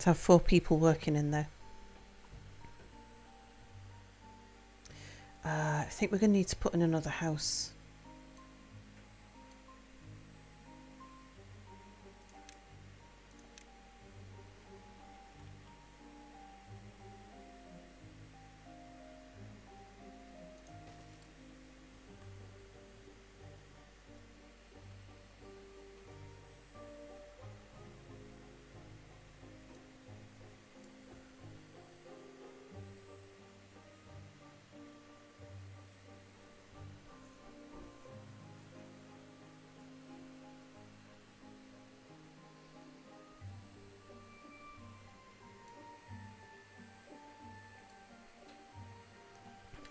have 4 people working in there. I think we're going to need to put in another house.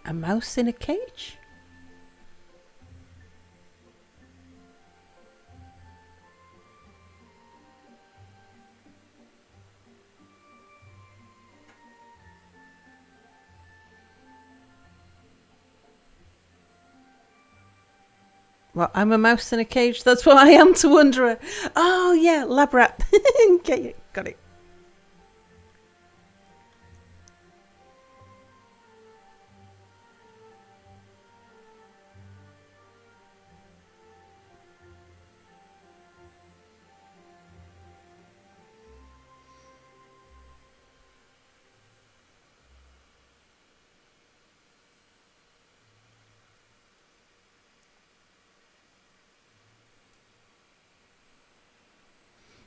A mouse in a cage? Well, I'm a mouse in a cage. That's what I am to Wanderer. Oh, yeah, lab rat. Okay, got it.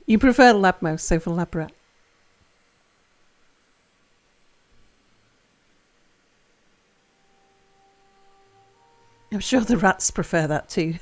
You prefer lab mouse over lab rat? I'm sure the rats prefer that too.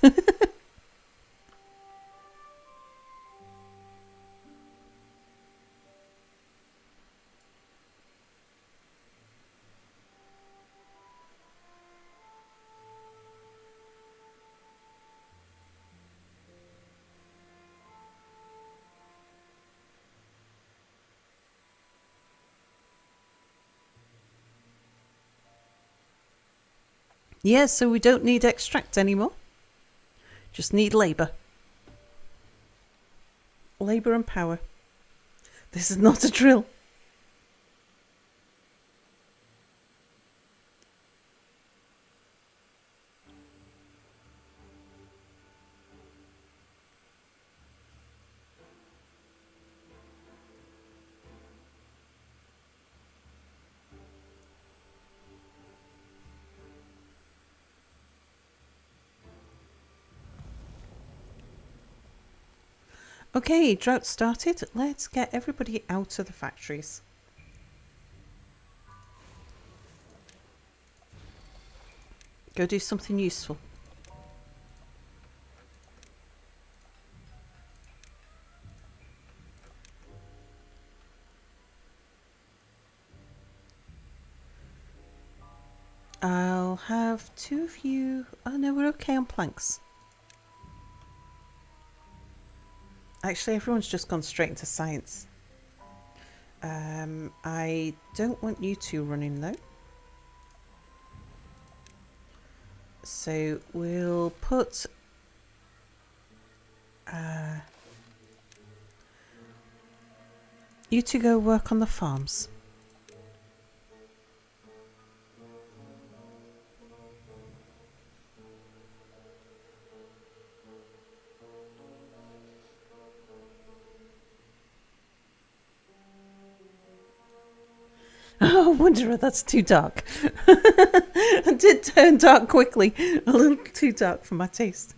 Yeah, so we don't need extract anymore. Just need labour. Labour and power. This is not a drill. Okay, drought started. Let's get everybody out of the factories. Go do something useful. I'll have 2 of you. Oh no, we're okay on planks. Actually, everyone's just gone straight into science. I don't want you two running though. So we'll put you two go work on the farms. Oh, Wanderer, that's too dark. It did turn dark quickly. A little too dark for my taste.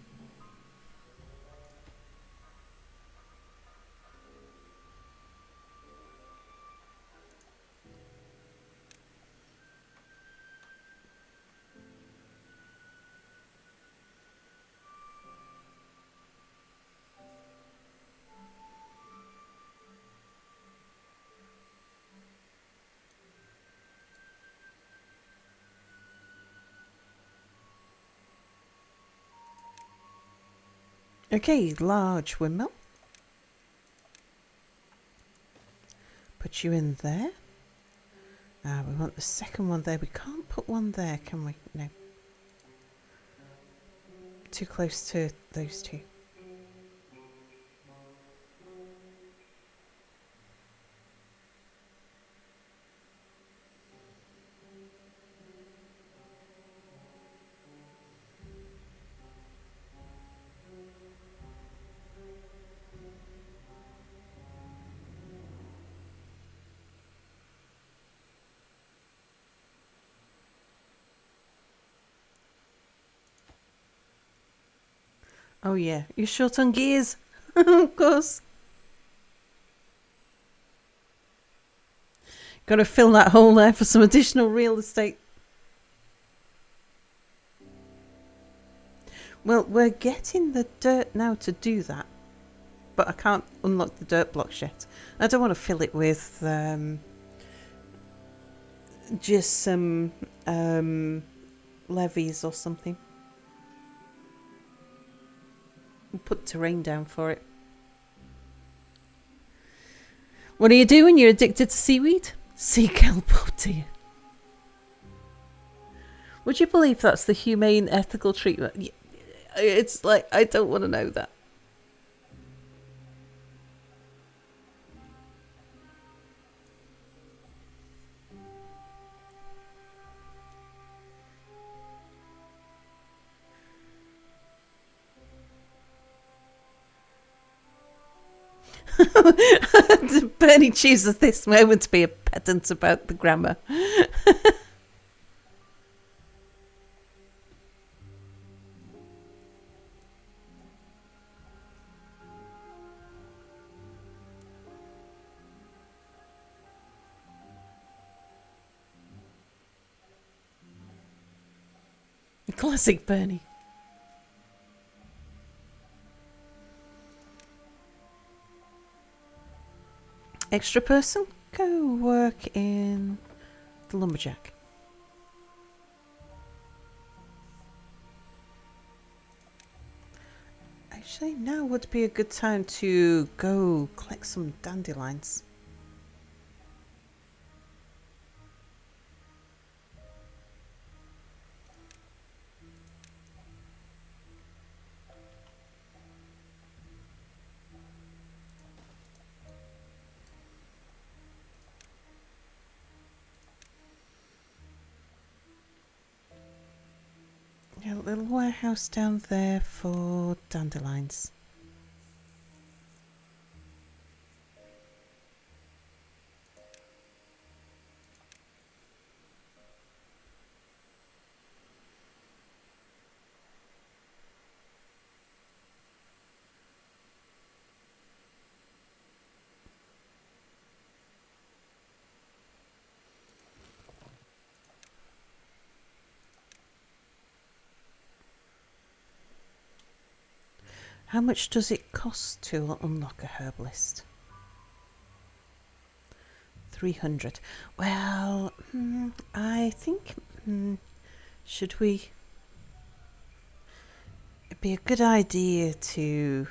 Okay, large windmill. Put you in there. We want the second one there. We can't put one there, can we? No. Too close to those two. Oh yeah, you're short on gears. Of course. Got to fill that hole there for some additional real estate. Well, we're getting the dirt now to do that. But I can't unlock the dirt blocks yet. I don't want to fill it with just some levees or something. We'll put terrain down for it. What are you doing? You're addicted to seaweed? Sea kelp, oh dear. Would you believe that's the humane ethical treatment? It's like, I don't want to know that. Bernie chooses this moment to be a pedant about the grammar. Classic Bernie. Extra person, go work in the lumberjack. Actually, now would be a good time to go collect some dandelions. A little warehouse down there for dandelions. How much does it cost to unlock a herbalist? 300. Well, I think, should we... It'd be a good idea to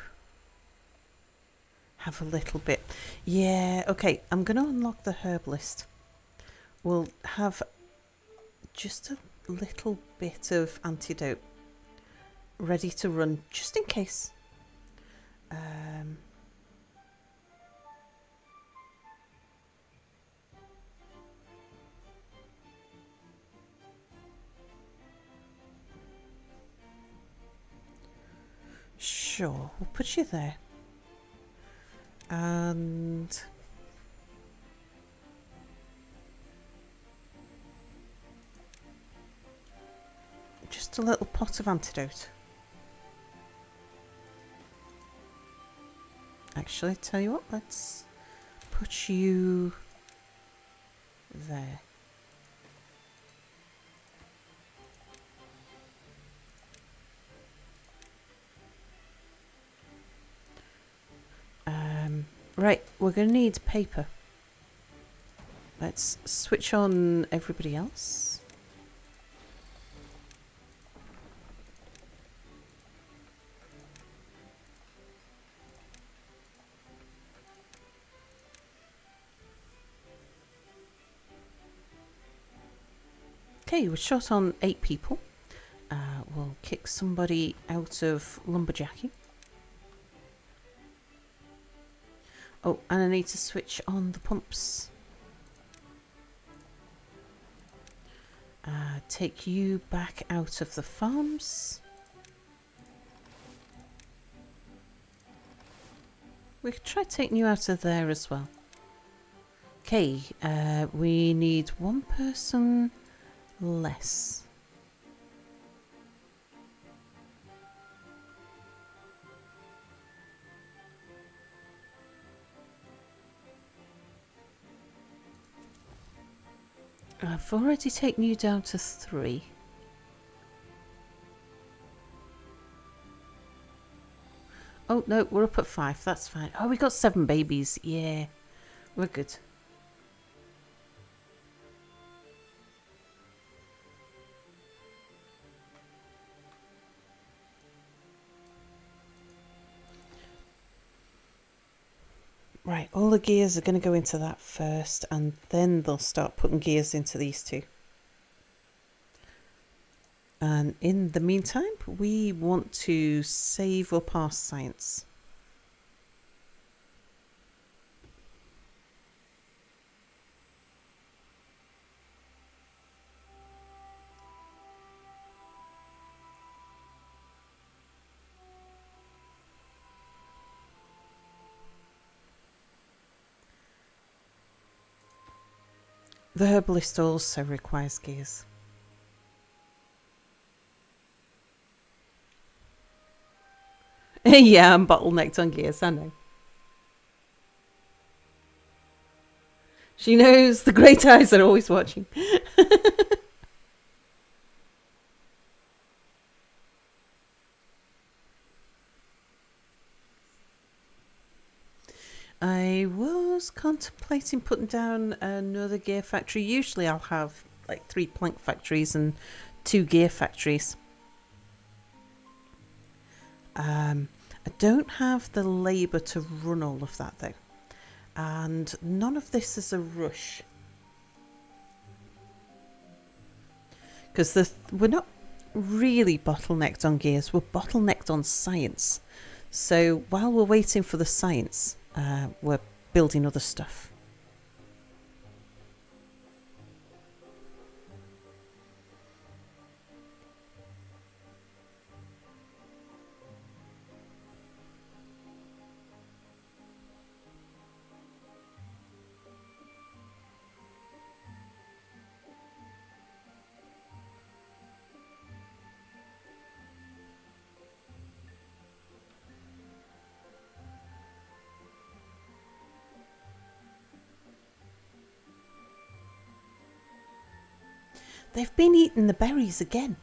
have a little bit. Yeah, okay, I'm going to unlock the herbalist. We'll have just a little bit of antidote ready to run just in case. Sure, we'll put you there. And just a little pot of antidote. Actually, tell you what, let's put you there. Right, we're going to need paper. Let's switch on everybody else. Okay, we're short on 8 people. We'll kick somebody out of lumberjacking. Oh, and I need to switch on the pumps. Take you back out of the farms. We could try taking you out of there as well. Okay, we need 1 person less. I've already taken you down to 3. Oh, no, we're up at 5. That's fine. Oh, we got 7 babies. Yeah, we're good. Right, all the gears are going to go into that first, and then they'll start putting gears into these 2. And in the meantime, we want to save up our science. The herbalist also requires gears. Yeah, I'm bottlenecked on gears, I know. She knows the great eyes are always watching. I was contemplating putting down another gear factory. Usually I'll have like 3 plank factories and 2 gear factories. I don't have the labour to run all of that though. And none of this is a rush. Because we're not really bottlenecked on gears, we're bottlenecked on science. So while we're waiting for the science, we're building other stuff. They've been eating the berries again.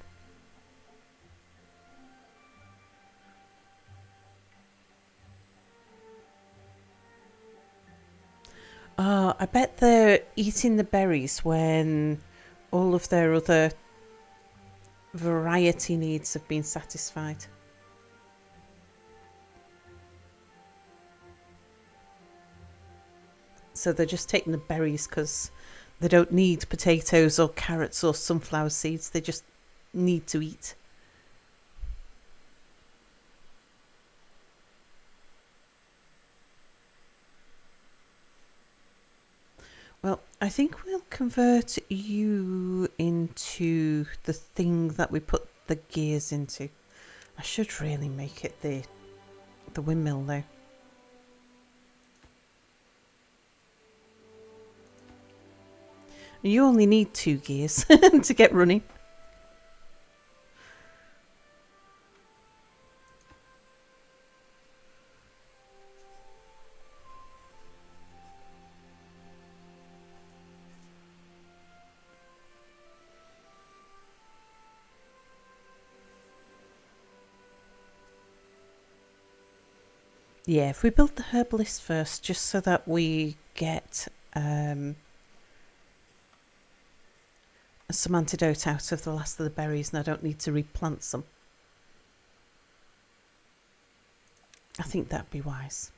I bet they're eating the berries when all of their other variety needs have been satisfied. So they're just taking the berries because they don't need potatoes or carrots or sunflower seeds. They just need to eat. Well, I think we'll convert you into the thing that we put the gears into. I should really make it the windmill though. You only need 2 gears to get running. Yeah, if we build the herbalist first, just so that we get some antidote out of the last of the berries and I don't need to replant some. I think that'd be wise.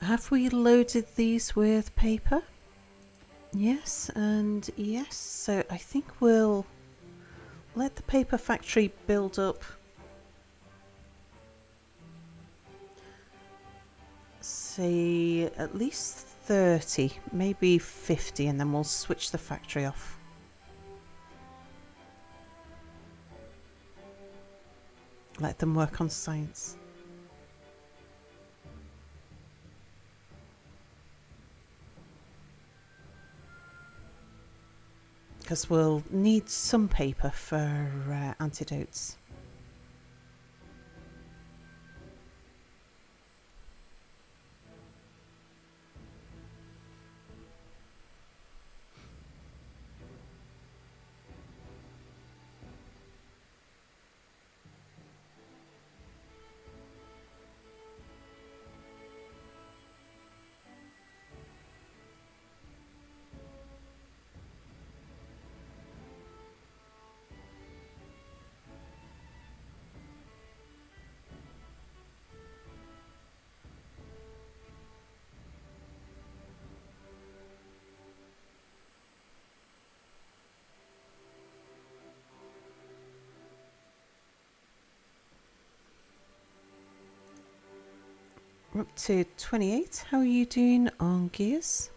Have we loaded these with paper? Yes, and yes. So I think we'll let the paper factory build up. Say at least 30, maybe 50, and then we'll switch the factory off. Let them work on science. Because we'll need some paper for antidotes. We're up to 28. How are you doing on gears?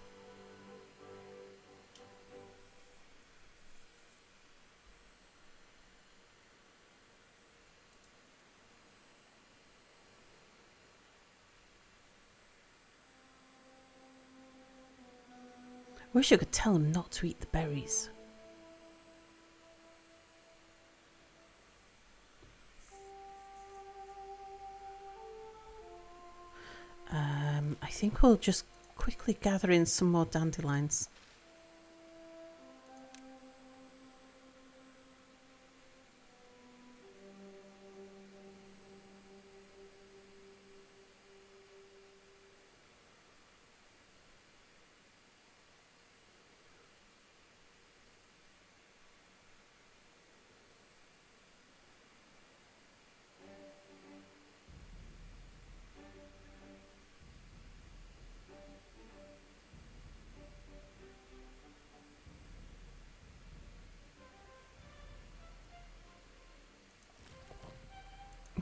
Wish I could tell him not to eat the berries. I think we'll just quickly gather in some more dandelions.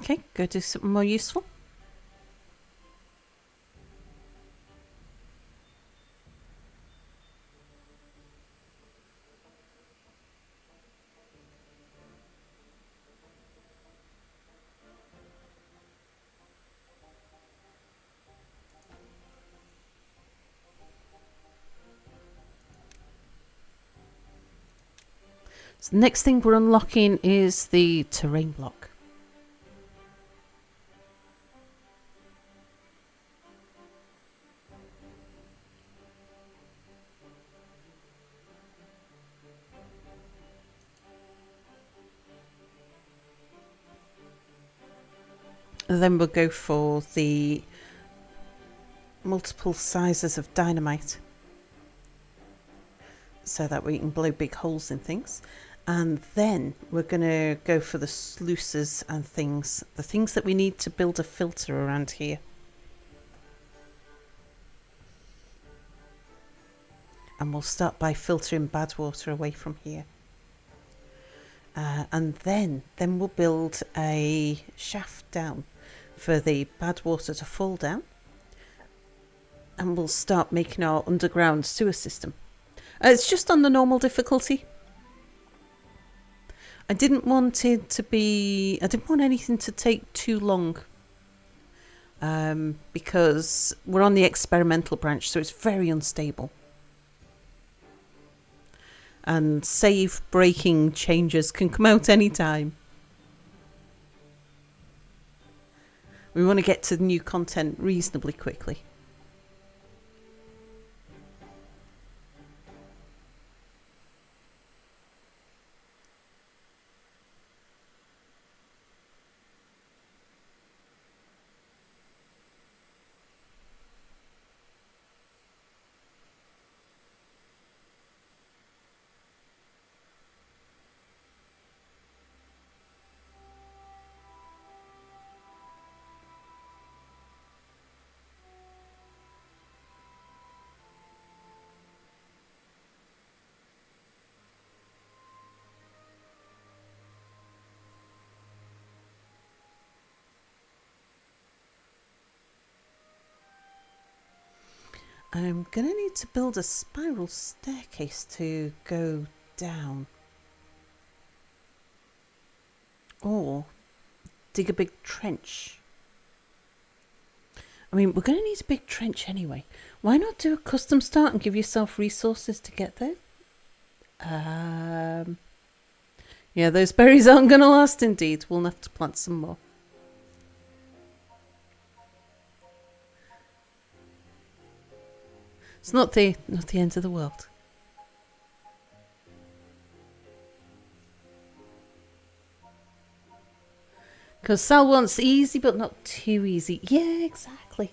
Okay, go do something more useful. So the next thing we're unlocking is the terrain block. And then we'll go for the multiple sizes of dynamite so that we can blow big holes in things. And then we're going to go for the sluices and things, the things that we need to build a filter around here. And we'll start by filtering bad water away from here. And then we'll build a shaft down for the bad water to fall down. And we'll start making our underground sewer system. It's just on the normal difficulty. I didn't want anything to take too long. Because we're on the experimental branch, so it's very unstable. And save breaking changes can come out anytime. We want to get to the new content reasonably quickly. I'm going to need to build a spiral staircase to go down. Or dig a big trench. I mean, we're going to need a big trench anyway. Why not do a custom start and give yourself resources to get there? Yeah, those berries aren't going to last indeed. We'll have to plant some more. It's not the end of the world. Because Sal wants easy, but not too easy. Yeah, exactly.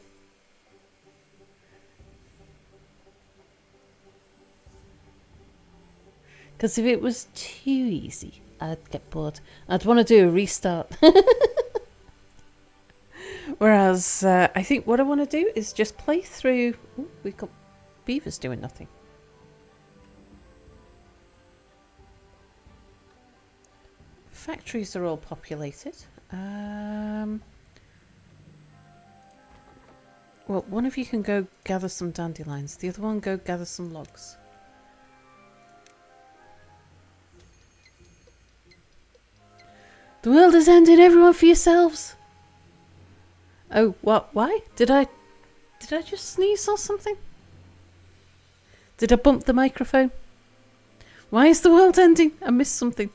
Because if it was too easy, I'd get bored. I'd want to do a restart. Whereas I think what I want to do is just play through... Ooh, we've got beavers doing nothing. Factories are all populated. Well, one of you can go gather some dandelions. The other one go gather some logs. The world has ended, everyone for yourselves. Oh, what? Why? Did I just sneeze or something? Did I bump the microphone? Why is the world ending? I missed something.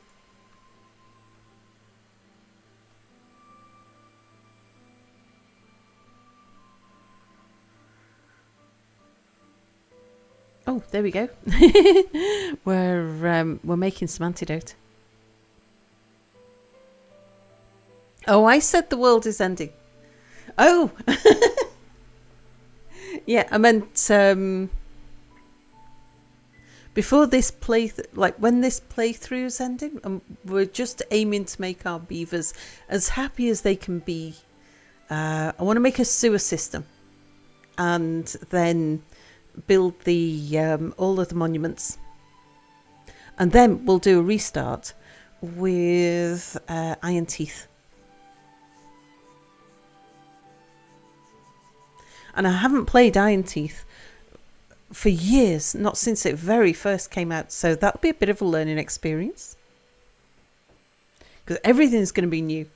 Oh, there we go. We're making some antidote. Oh, I said the world is ending. Oh, yeah, I meant before this when this playthrough's ending, we're just aiming to make our beavers as happy as they can be. I want to make a sewer system, and then build the all of the monuments, and then we'll do a restart with Iron Teeth. And I haven't played Iron Teeth for years, not since it very first came out. So that'll be a bit of a learning experience. Because everything's going to be new.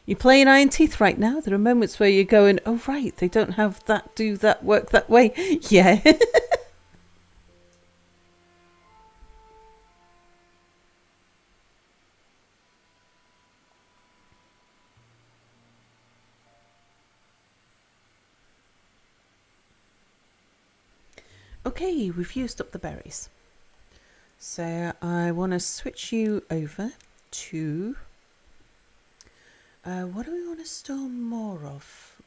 You're playing Iron Teeth right now. There are moments where you're going, oh, right, they don't have that, do that, work that way. Yeah. Okay, we've used up the berries. So I want to switch you over to... what do we want to store more of?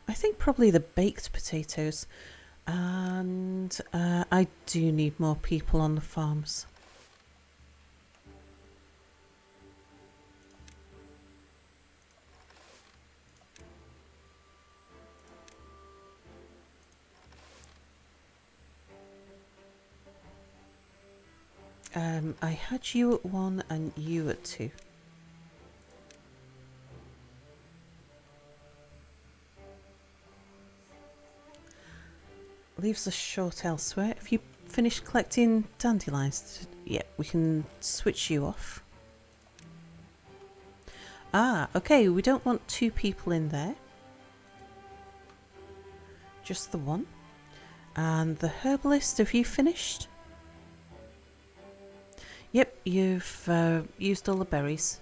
I think probably the baked potatoes. And I do need more people on the farms. I had you at 1 and you at 2. Leaves us short elsewhere. If you finish collecting dandelions, yeah, we can switch you off. Ah, okay, we don't want 2 people in there. Just the 1. And the herbalist, have you finished? Yep, you've used all the berries.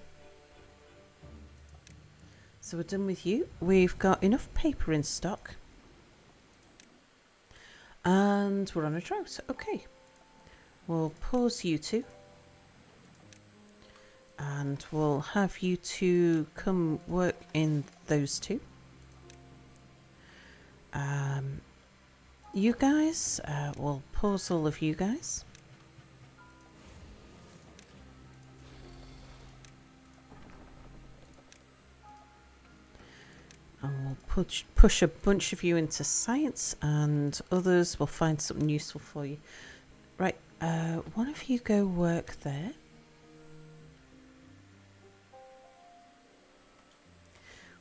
So we're done with you. We've got enough paper in stock. And we're on a drought. Okay. We'll pause you 2. And we'll have you 2 come work in those 2. You guys, we'll pause all of you guys. And we'll push a bunch of you into science, and others will find something useful for you. Right, one of you go work there.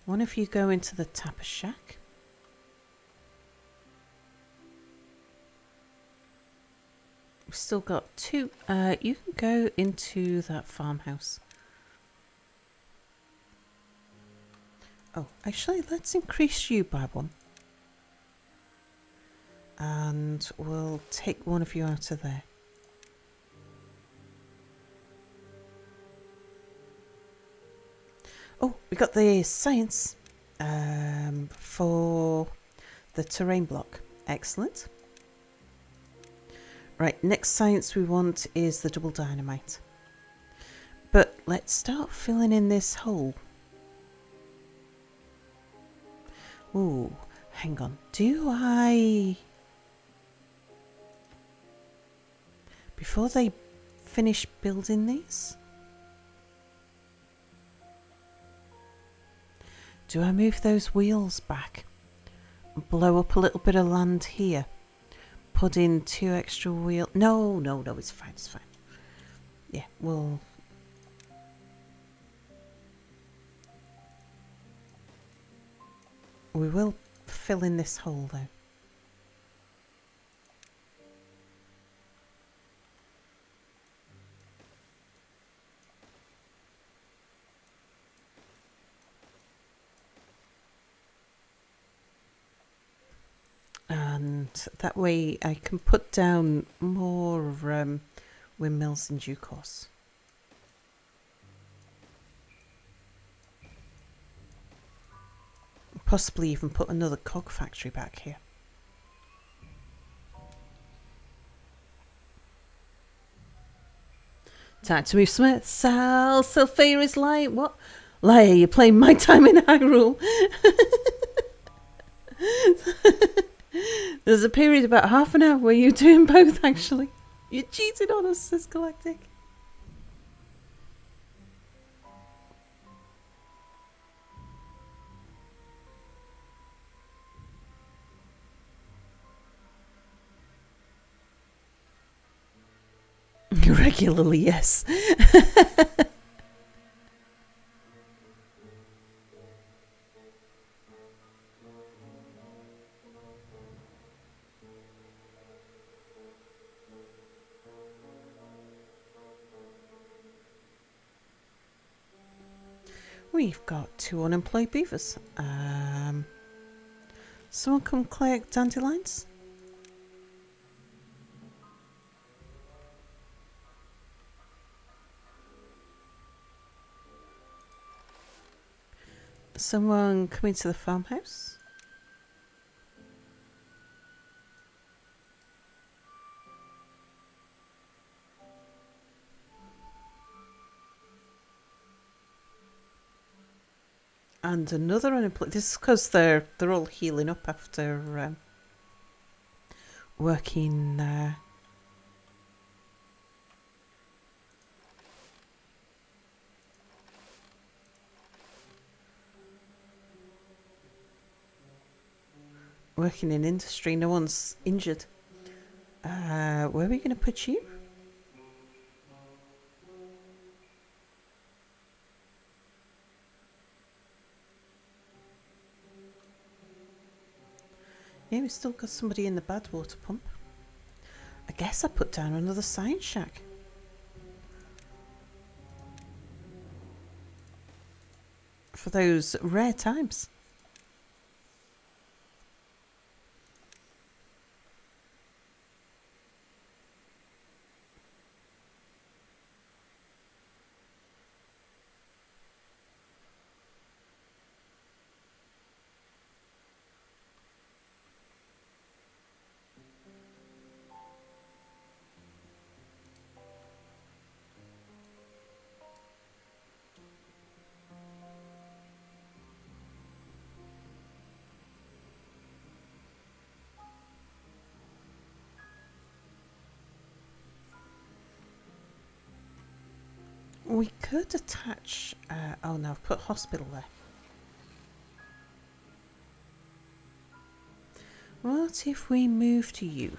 One of you go into the tapper shack. We've still got 2. You can go into that farmhouse. Oh, actually, let's increase you by 1. And we'll take one of you out of there. Oh, we got the science for the terrain block. Excellent. Right, next science we want is the double dynamite. But let's start filling in this hole. Ooh, hang on. Do I... Before they finish building these, do I move those wheels back? Blow up a little bit of land here. Put in 2 extra wheels. No, it's fine, it's fine. Yeah, we'll... We will fill in this hole though. And that way I can put down more windmills in due course. Possibly even put another cog factory back here. Time to move Smith. Sal Sulfur is light. What? Laia, you're playing My Time in Hyrule. There's a period about half an hour where you're doing both, actually. You cheated on us, says Galactic. Regularly, yes. We've got 2 unemployed beavers. Someone come collect dandelions? Someone coming to the farmhouse? And another unemployed. This is because they're all healing up after working. Working in industry. No one's injured. Where are we going to put you? Yeah, we've still got somebody in the bad water pump. I guess I put down another science shack. For those rare times. We could attach... oh no, I've put hospital there. What if we move to you?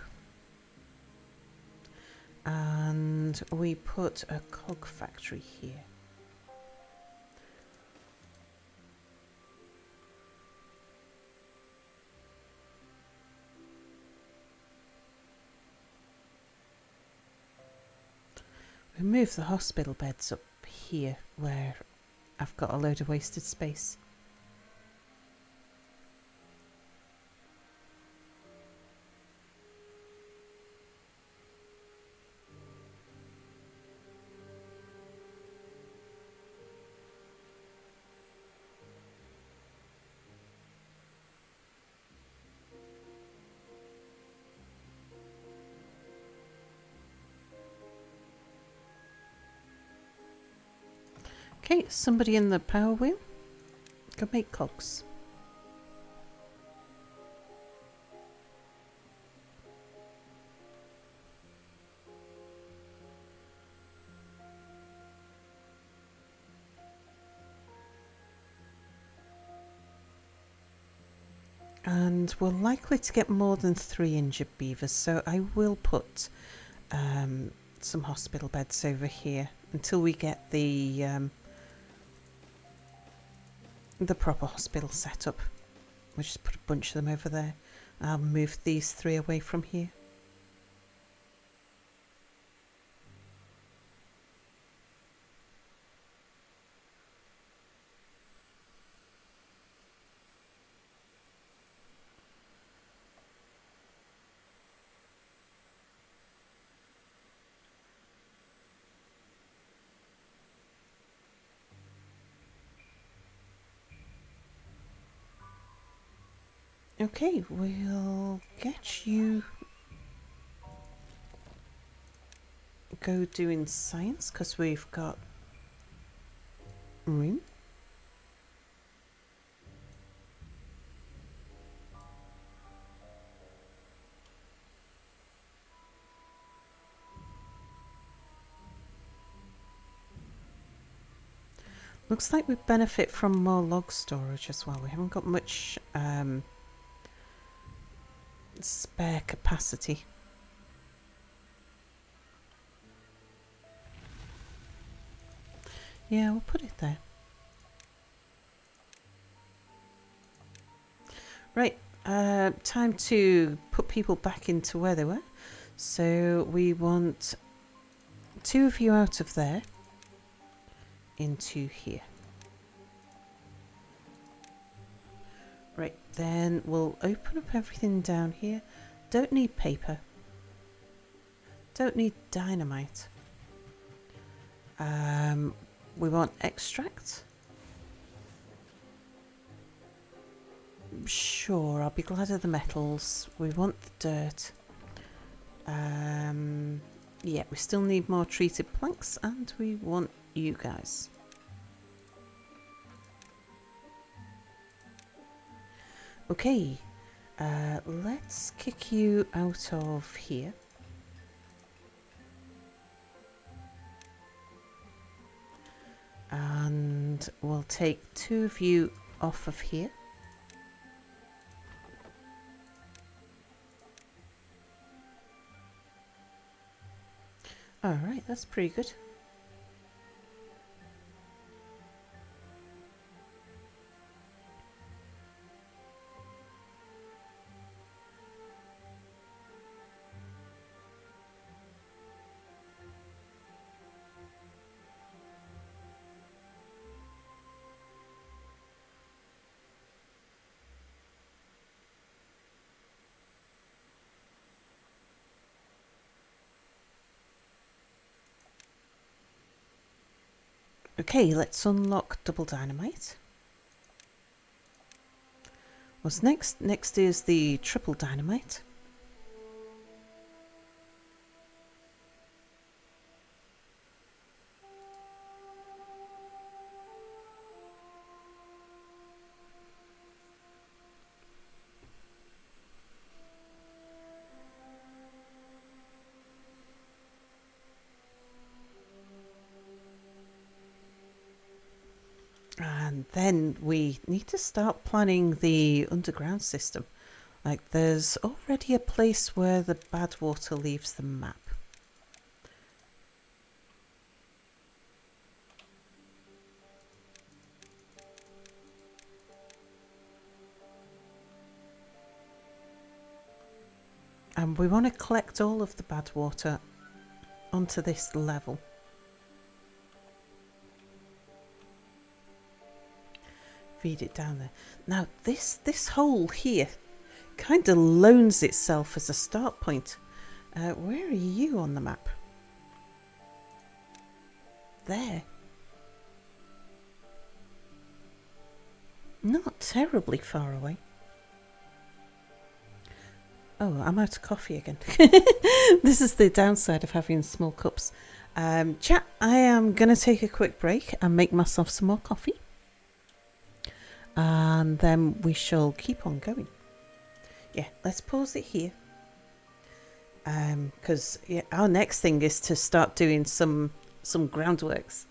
And we put a cog factory here. We move the hospital beds up here where I've got a load of wasted space. Okay, somebody in the power wheel. Go make cogs. And we're likely to get more than 3 injured beavers, so I will put some hospital beds over here until we get the proper hospital set up. We'll just put a bunch of them over there. I'll move these 3 away from here. Okay, we'll get you go doing science because we've got room. Looks like we benefit from more log storage as well. We haven't got much spare capacity. Yeah, we'll put it there. Right, time to put people back into where they were. So we want 2 of you out of there into here. Right, then we'll open up everything down here. Don't need paper. Don't need dynamite. We want extract. Sure, I'll be glad of the metals. We want the dirt. Yeah, we still need more treated planks, and we want you guys. Okay, let's kick you out of here. And we'll take 2 of you off of here. Alright, that's pretty good. Okay, let's unlock double dynamite. What's next? Next is the triple dynamite. And then we need to start planning the underground system. Like, there's already a place where the bad water leaves the map. And we want to collect all of the bad water onto this level. Feed it down there. Now, this hole here kind of loans itself as a start point. Where are you on the map? There. Not terribly far away. Oh, I'm out of coffee again. This is the downside of having small cups. Chat, I am going to take a quick break and make myself some more coffee. And then we shall keep on going. Yeah, let's pause it here. Because our next thing is to start doing some groundworks.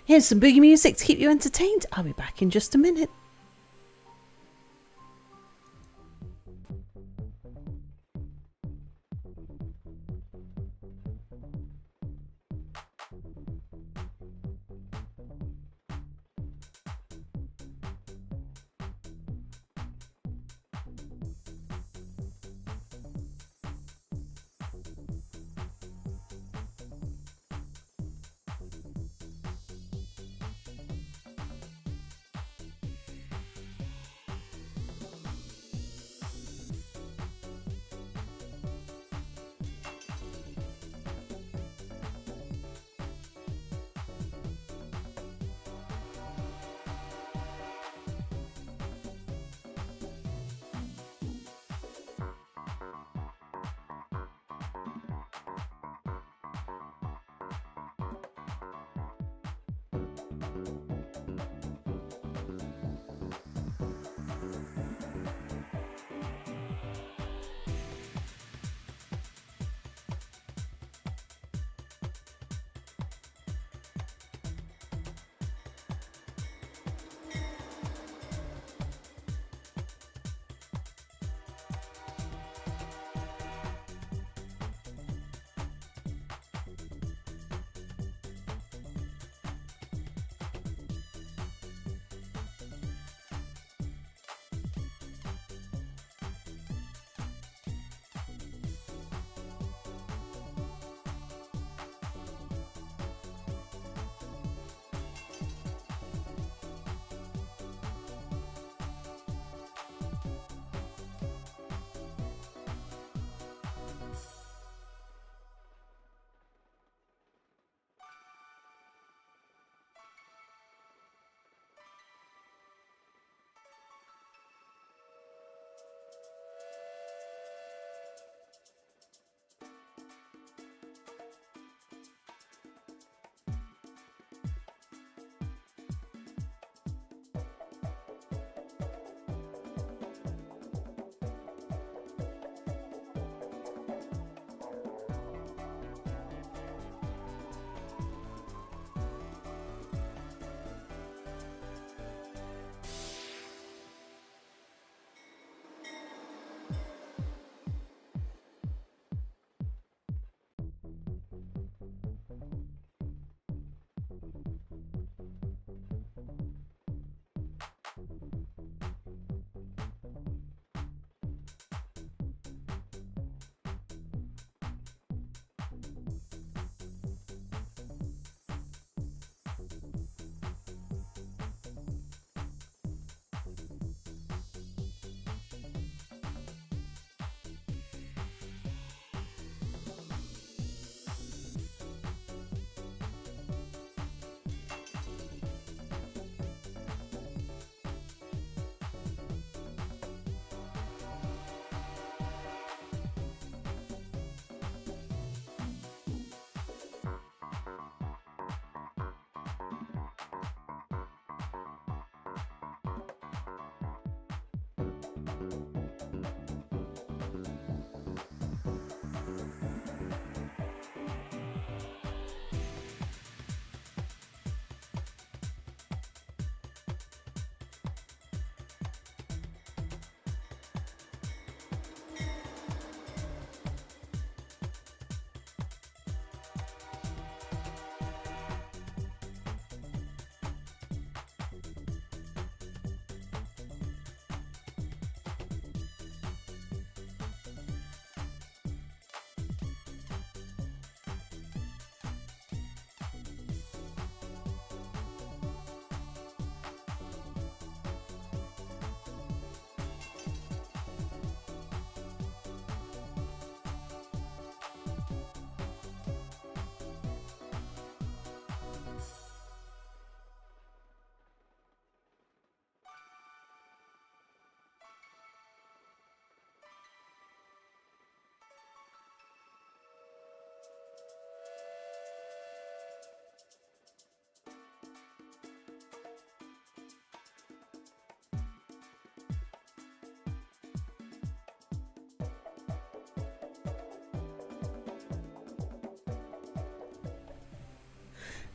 Here's some boogie music to keep you entertained. I'll be back in just a minute.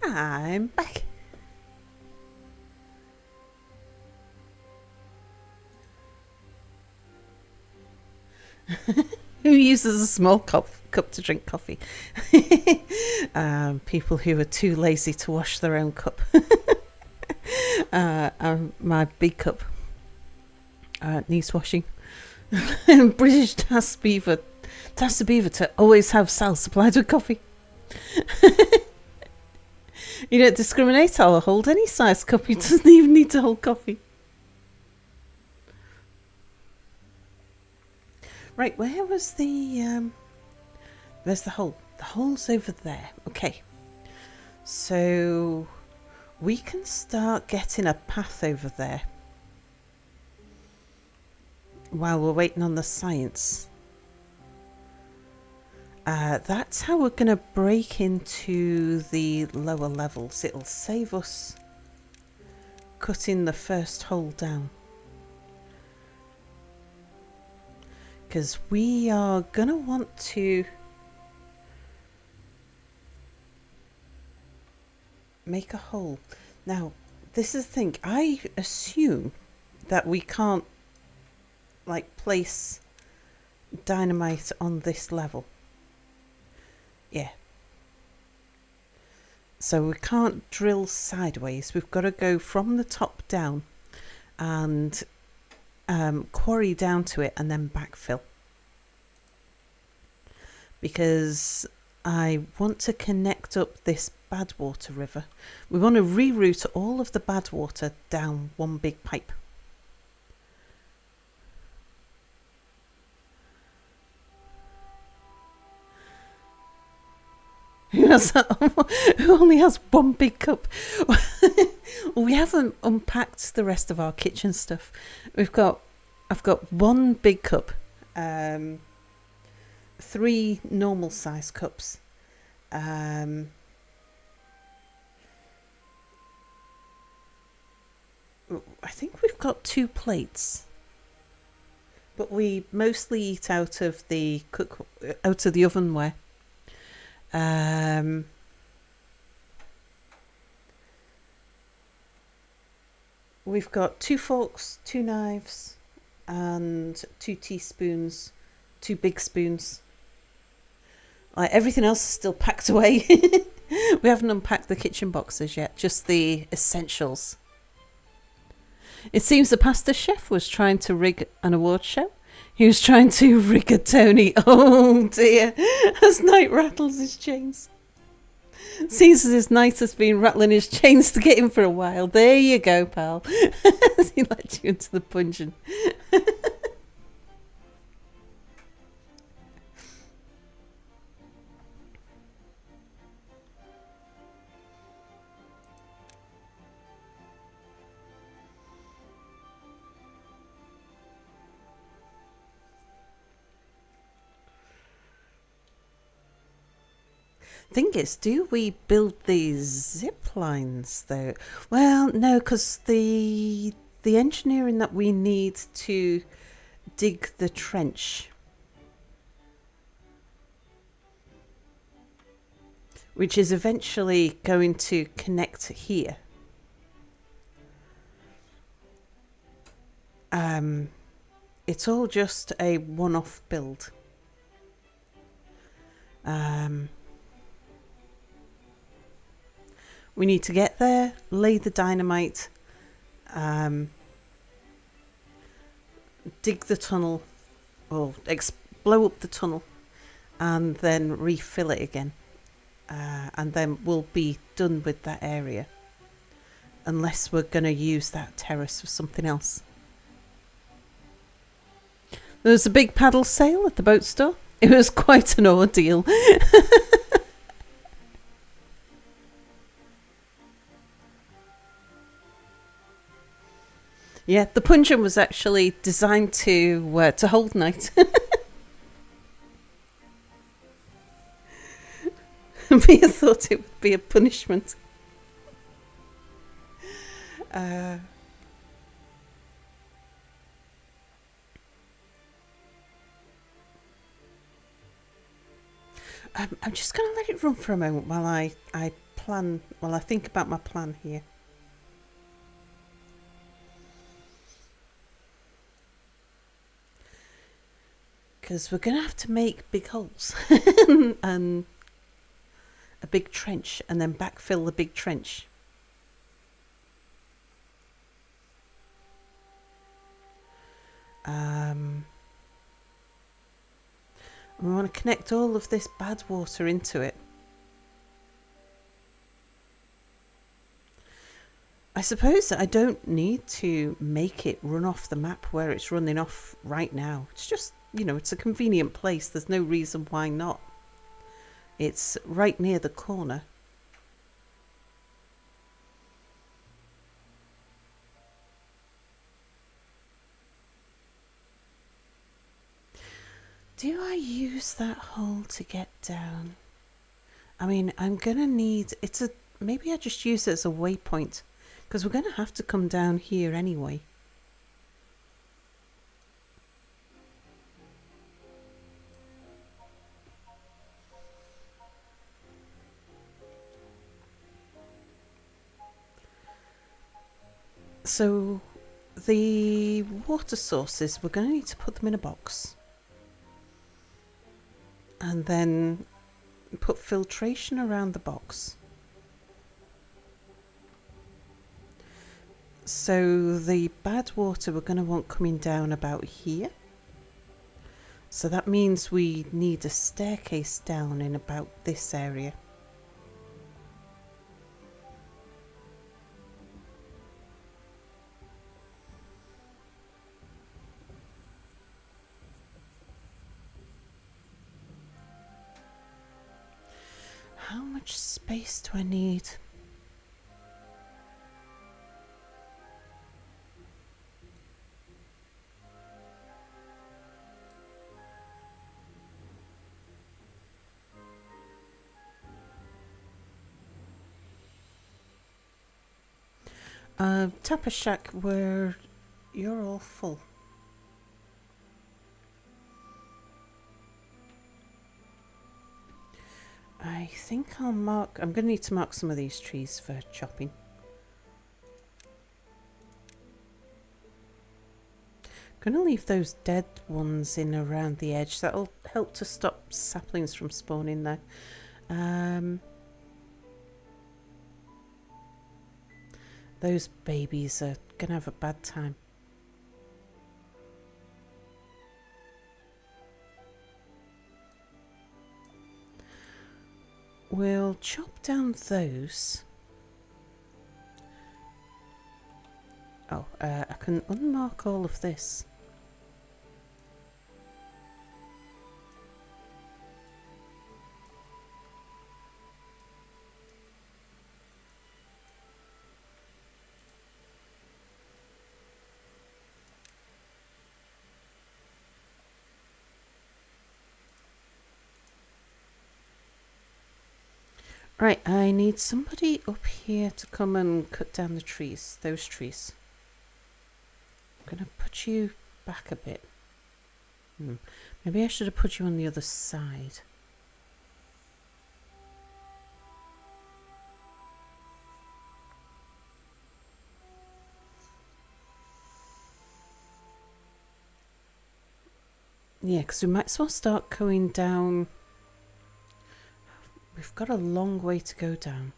I'm back. Who uses a small cup to drink coffee? People who are too lazy to wash their own cup. My big cup needs washing. British Task Beaver to always have Sal supplied with coffee. You don't discriminate. I'll hold any size cup. He doesn't even need to hold coffee. Right, where was the... There's the hole. The hole's over there. Okay. So we can start getting a path over there while we're waiting on the science. That's how we're going to break into the lower levels. It'll save us cutting the first hole down. Because we are going to want to make a hole. Now, this is the thing. I assume that we can't, like, place dynamite on this level. Yeah. So we can't drill sideways. We've got to go from the top down and quarry down to it and then backfill. Because I want to connect up this Badwater River. We want to reroute all of the bad water down one big pipe. Who only has one big cup? Well, we haven't unpacked the rest of our kitchen stuff. I've got one big cup, 3 normal size cups, I think we've got 2 plates, but we mostly eat out of the ovenware. We've got 2 forks, 2 knives, and 2 teaspoons, 2 big spoons. Like, everything else is still packed away. We haven't unpacked the kitchen boxes yet, just the essentials. It seems the pasta chef was trying to rig an award show. He was trying to rigatoni. Oh dear, as Knight rattles his chains. Seems as his knight has been rattling his chains to get him for a while. There you go, pal. As he let you into the puncheon. Thing is, do we build these zip lines though? Well, no, because the engineering that we need to dig the trench, which is eventually going to connect here. It's all just a one-off build. We need to get there, lay the dynamite, dig the tunnel, or blow up the tunnel, and then refill it again. And then we'll be done with that area. Unless we're going to use that terrace for something else. There was a big paddle sale at the boat store. It was quite an ordeal. Yeah, the puncheon was actually designed to hold Knight. Mia thought it would be a punishment. I'm just going to let it run for a moment while I plan, while I think about my plan here. Because we're going to have to make big holes and a big trench and then backfill the big trench. We want to connect all of this bad water into it. I suppose that I don't need to make it run off the map where it's running off right now. It's just, you know, it's a convenient place. There's no reason why not. It's right near the corner. Do I use that hole to get down? I mean, I'm going to need... Maybe I just use it as a waypoint. Because we're going to have to come down here anyway. So the water sources, we're going to need to put them in a box. And then put filtration around the box. So the bad water we're going to want coming down about here. So that means we need a staircase down in about this area. How much space do I need? Tapper Shack, where you're all full. I think I'm going to need to mark some of these trees for chopping. I'm going to leave those dead ones in around the edge. That'll help to stop saplings from spawning there. Those babies are going to have a bad time. We'll chop down those. Oh, I can unmark all of this. Right, I need somebody up here to come and cut down the trees, those trees. I'm going to put you back a bit. Maybe I should have put you on the other side. Yeah, because we might as well start going down. We've got a long way to go down.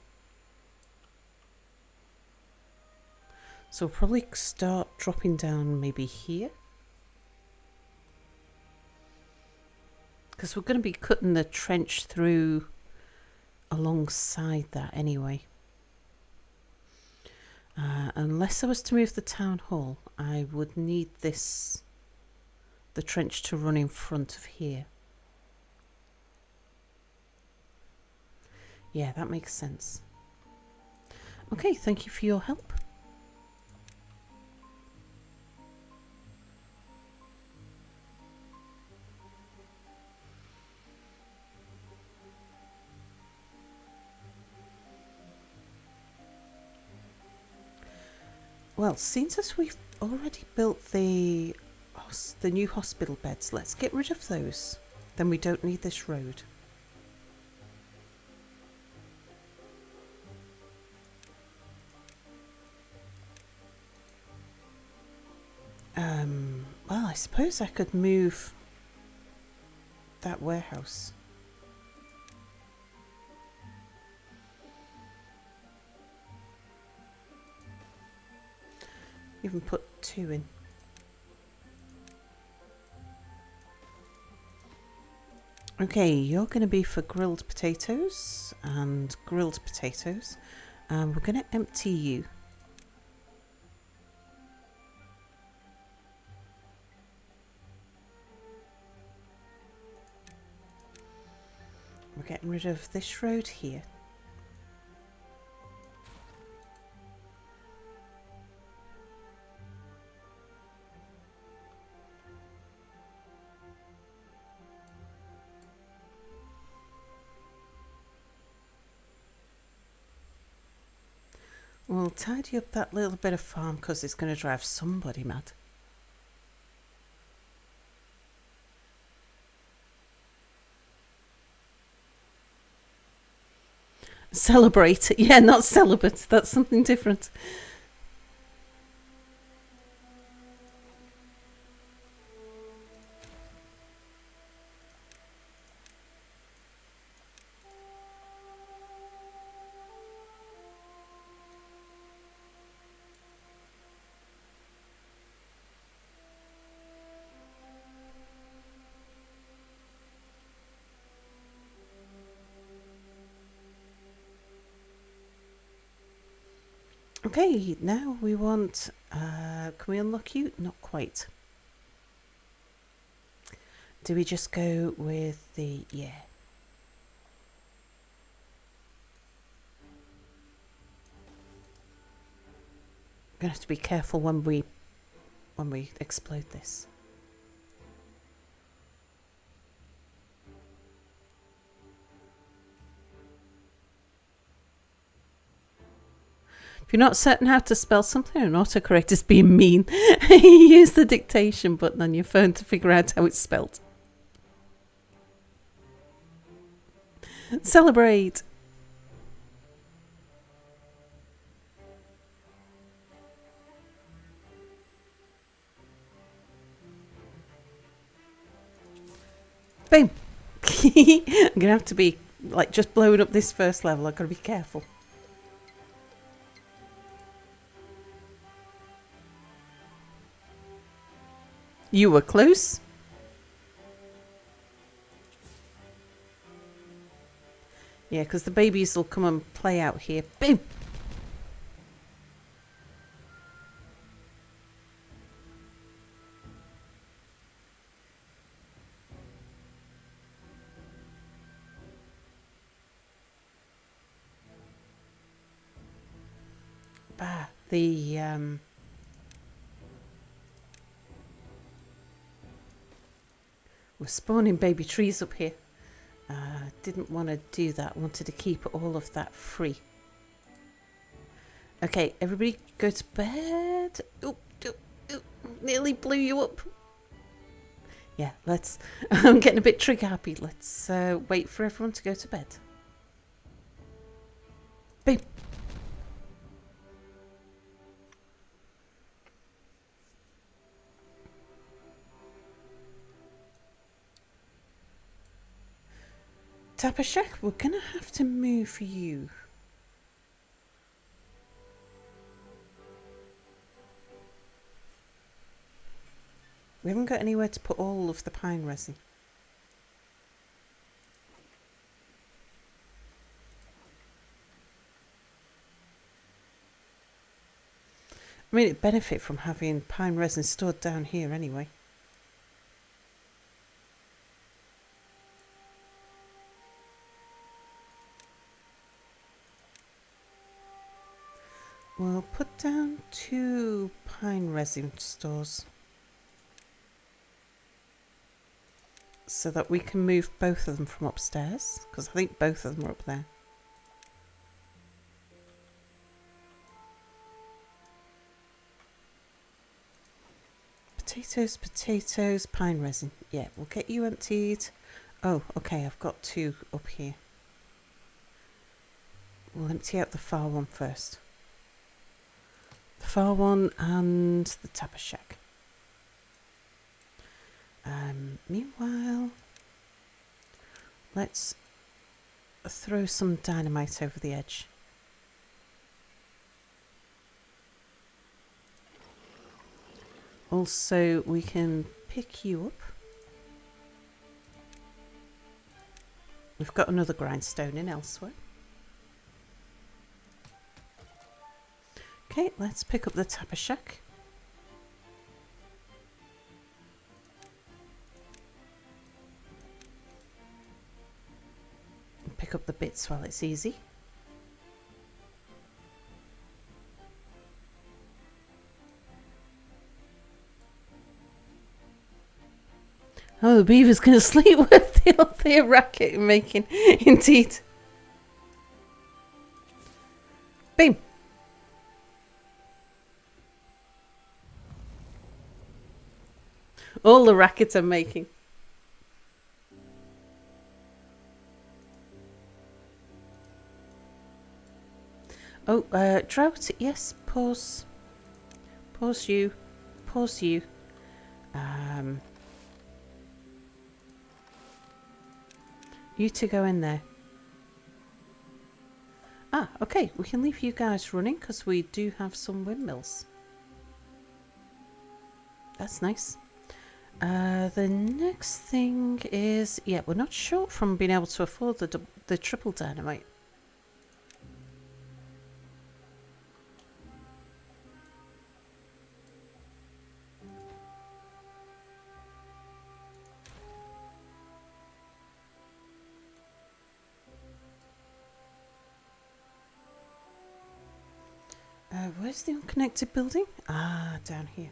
So we'll probably start dropping down maybe here. Because we're going to be cutting the trench through alongside that anyway. Unless I was to move the town hall, I would need the trench to run in front of here. Yeah, that makes sense. Okay, thank you for your help. Well, since as we've already built the new hospital beds, let's get rid of those. Then we don't need this road. suppose I could move that warehouse. Even put 2 in. Okay, you're going to be for grilled potatoes and grilled potatoes. And we're going to empty you. We're getting rid of this road here. We'll tidy up that little bit of farm because it's going to drive somebody mad. Celebrate. Yeah, not celibate. That's something different. Okay, now we want... can we unlock you? Not quite. Do we just go with the... Yeah. We're going to have to be careful when we explode this. If you're not certain how to spell something, an autocorrect is being mean. Use the dictation button on your phone to figure out how it's spelled. Celebrate! Boom! I'm going to have to be, like, just blowing up this first level. I've got to be careful. You were close. Yeah, because the babies will come and play out here. Boom! Bah, we're spawning baby trees up here. Didn't want to do that. Wanted to keep all of that free. Okay, everybody go to bed. Oop, oop, oop. Nearly blew you up. Yeah, let's... I'm getting a bit trigger happy. Let's wait for everyone to go to bed. Boom. Tapper Shack, we're going to have to move you. We haven't got anywhere to put all of the pine resin. I mean, it'd benefit from having pine resin stored down here anyway. We'll put down 2 pine resin stores so that we can move both of them from upstairs, because I think both of them are up there. Potatoes, potatoes, pine resin. Yeah, we'll get you emptied. Oh, okay, I've got 2 up here. We'll empty out the far one first. The far one and the Tapper Shack. Meanwhile, let's throw some dynamite over the edge. Also, we can pick you up. We've got another grindstone in elsewhere. Okay, let's pick up the tapper shack. Pick up the bits while it's easy. Oh, the beaver's going to sleep with the racket making. Indeed. Boom. All the rackets are making. Oh, drought. Yes, pause. Pause you. Pause you. You two go in there. Ah, okay. We can leave you guys running because we do have some windmills. That's nice. The next thing is, yeah, we're not short from being able to afford the triple dynamite. Where's the unconnected building? Ah, down here.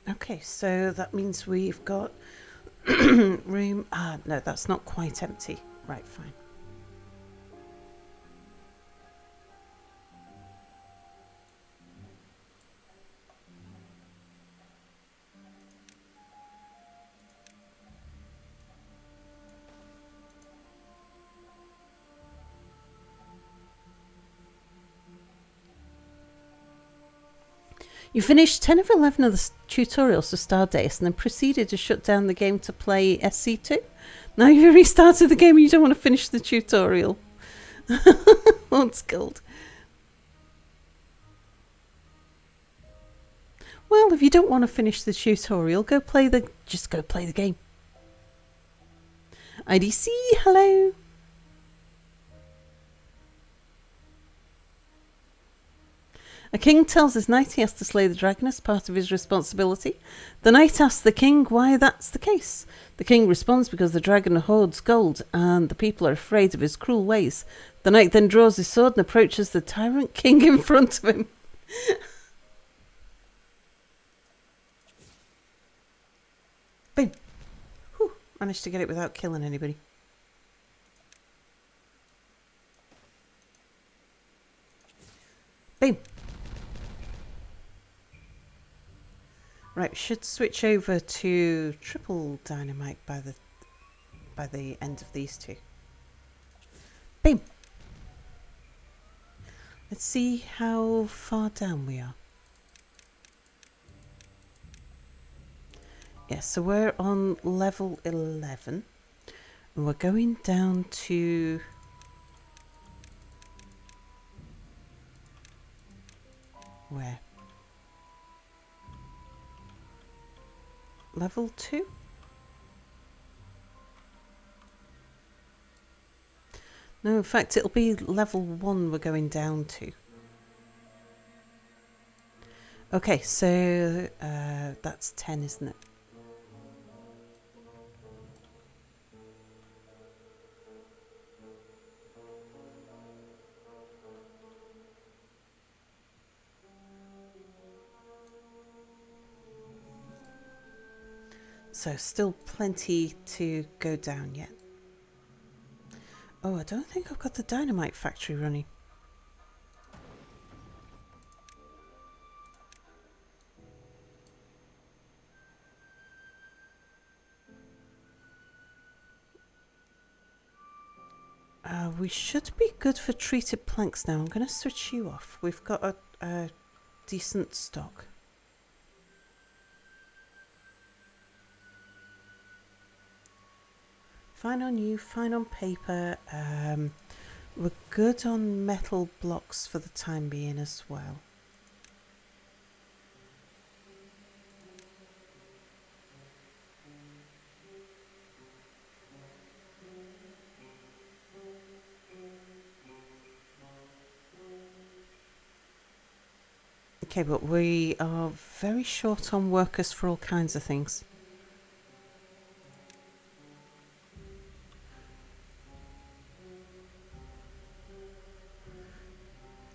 Okay, so that means we've got room. Ah, no, that's not quite empty. Right, fine. You finished 10 of 11 of the tutorials for Stardust and then proceeded to shut down the game to play SC2. Now you've restarted the game and you don't want to finish the tutorial. What's gold? Well, if you don't want to finish the tutorial, just go play the game. IDC, hello. A king tells his knight he has to slay the dragon as part of his responsibility. The knight asks the king why that's the case. The king responds because the dragon hoards gold and the people are afraid of his cruel ways. The knight then draws his sword and approaches the tyrant king in front of him. Boom. Whew, managed to get it without killing anybody. Boom. Right, should switch over to triple dynamite by the end of these two. Boom. Let's see how far down we are. Yes, so we're on level 11. And we're going down to... where? Level 2? No, in fact, it'll be level 1 we're going down to. Okay, so that's 10, isn't it? So still plenty to go down yet. Oh, I don't think I've got the dynamite factory running. We should be good for treated planks now. I'm going to switch you off. We've got a decent stock. fine on you, fine on paper. We're good on metal blocks for the time being as well. Okay, but we are very short on workers for all kinds of things.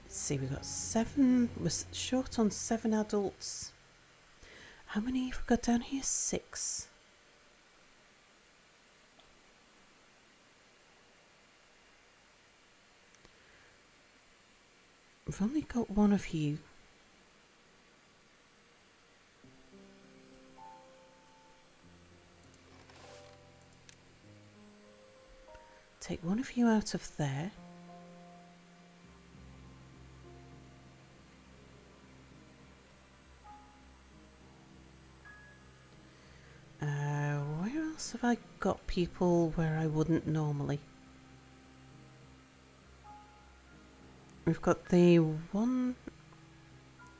Let's see, we got 7. We're short on 7 adults. How many have we got down here? 6. We've only got 1 of you. Take 1 of you out of there. Where else have I got people where I wouldn't normally? We've got the 1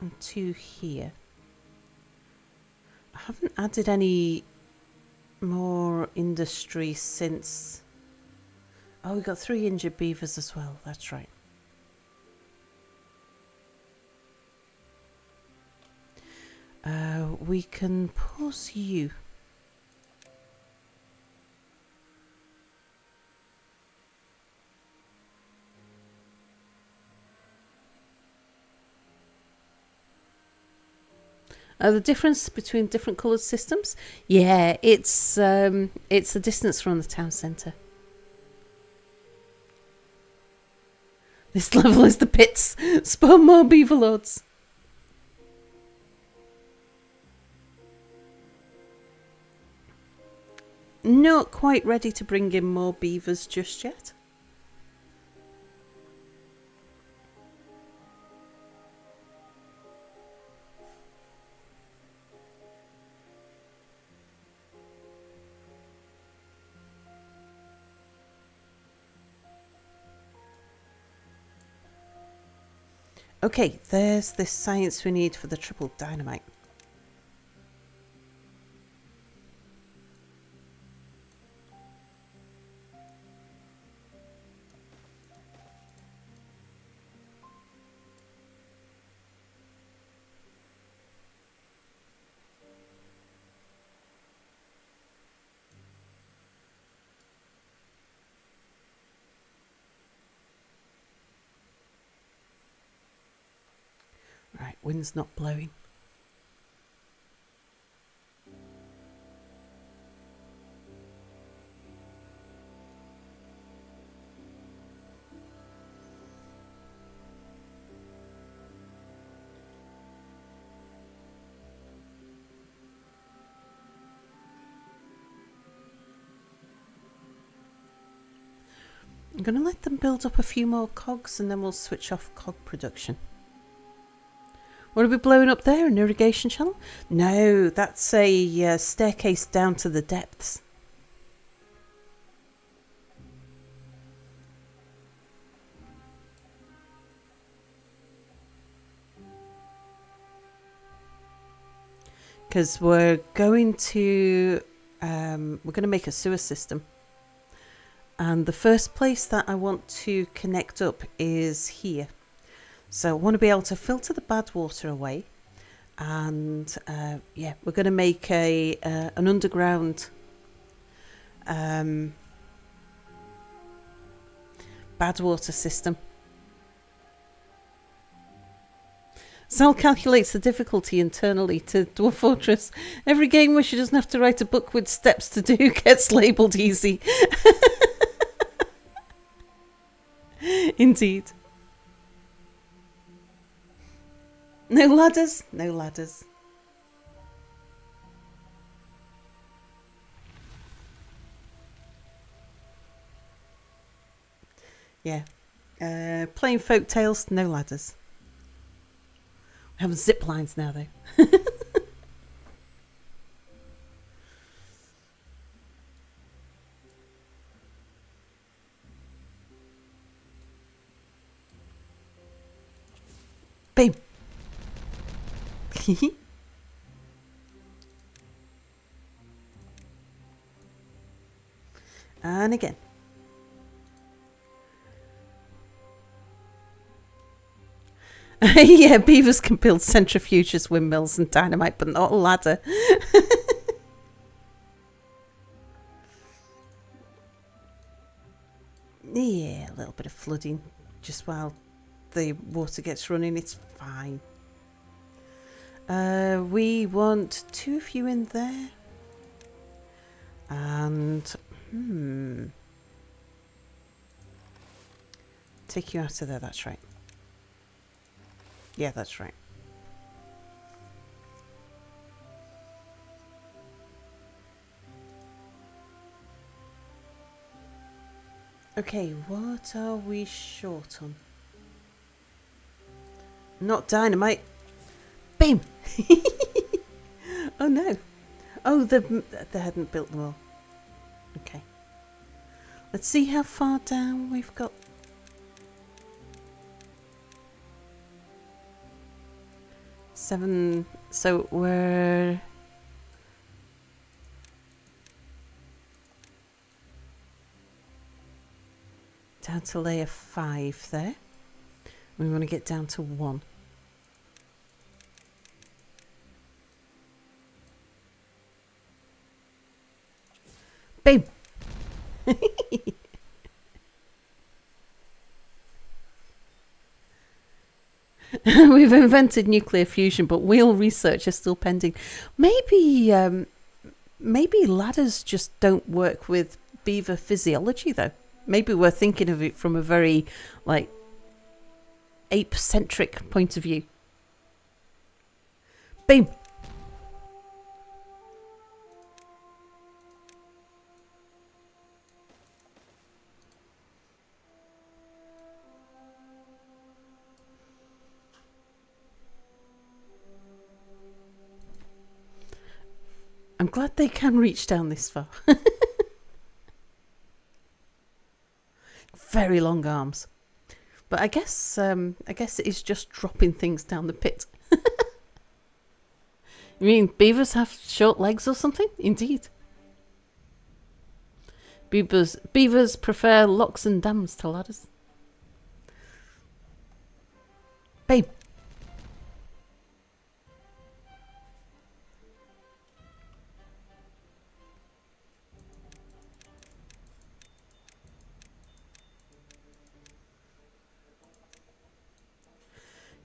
and 2 here. I haven't added any more industry since... Oh, we got 3 injured beavers as well. That's right. We can pause you. The difference between different coloured systems? Yeah, it's the distance from the town centre. This level is the pits. Spawn more beaver lords. Not quite ready to bring in more beavers just yet. Okay, there's this science we need for the triple dynamite. Right, wind's not blowing. I'm going to let them build up a few more cogs and then we'll switch off cog production. What are we blowing up there? An irrigation channel? No, that's a staircase down to the depths. Because we're going to make a sewer system. And the first place that I want to connect up is here. So I want to be able to filter the bad water away. And yeah, we're going to make an underground bad water system. Sal calculates the difficulty internally to Dwarf Fortress. Every game where she doesn't have to write a book with steps to do gets labelled easy. Indeed. No ladders? No ladders. Yeah. Playing folk tales, no ladders. We have zip lines now, though. And again. Yeah, beavers can build centrifuges, windmills and dynamite, but not a ladder. Yeah, a little bit of flooding just while the water gets running. It's fine. We want 2 of you in there. And, take you out of there, that's right. Yeah, that's right. Okay, what are we short on? Not dynamite. Bam! Oh no. Oh, they hadn't built them all. Okay. Let's see how far down we've got. 7. So we're... down to layer 5 there. We want to get down to 1. Boom! We've invented nuclear fusion, but wheel research is still pending. Maybe ladders just don't work with beaver physiology, though. Maybe we're thinking of it from a very, like, ape-centric point of view. Boom! I'm glad they can reach down this far. Very long arms. But I guess it is just dropping things down the pit. You mean beavers have short legs or something? Indeed. Beavers prefer locks and dams to ladders. Babe.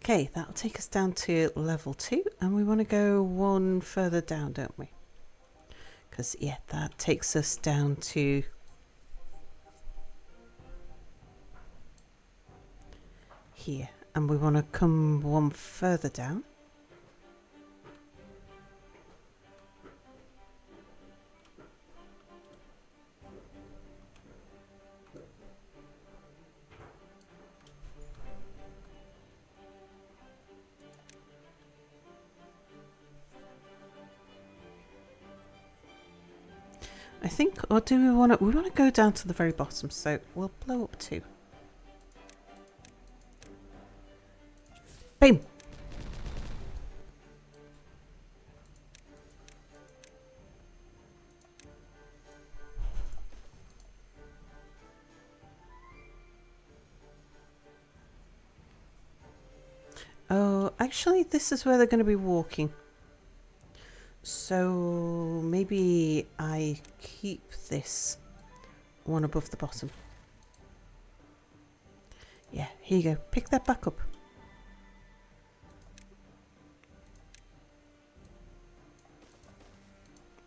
Okay, that'll take us down to level 2, and we want to go 1 further down, don't we? Because, yeah, that takes us down to here, and we want to come 1 further down. I think, or do we want to go down to the very bottom, so we'll blow up 2. Boom! Oh, actually, this is where they're going to be walking. So maybe I keep this one above the bottom. Yeah, here you go. Pick that back up.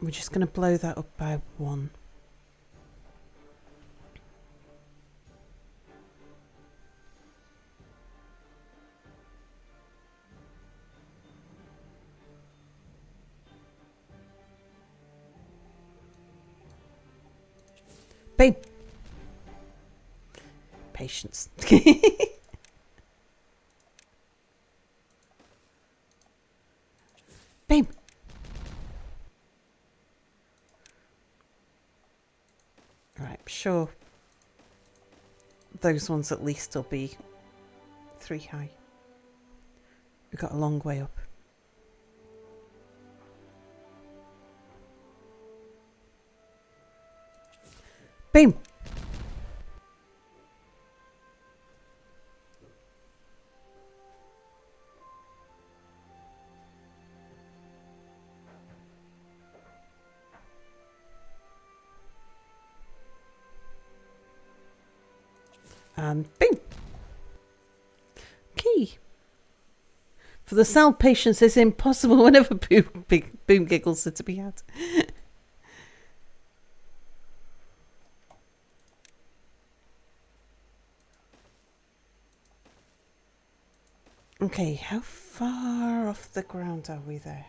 We're just going to blow that up by 1. Boom. Patience. Boom. Right, sure. Those ones at least will be 3 high. We've got a long way up. Boom. And boom. Key. For the sound patients, it's impossible whenever boom giggles are to be had. Okay, how far off the ground are we there?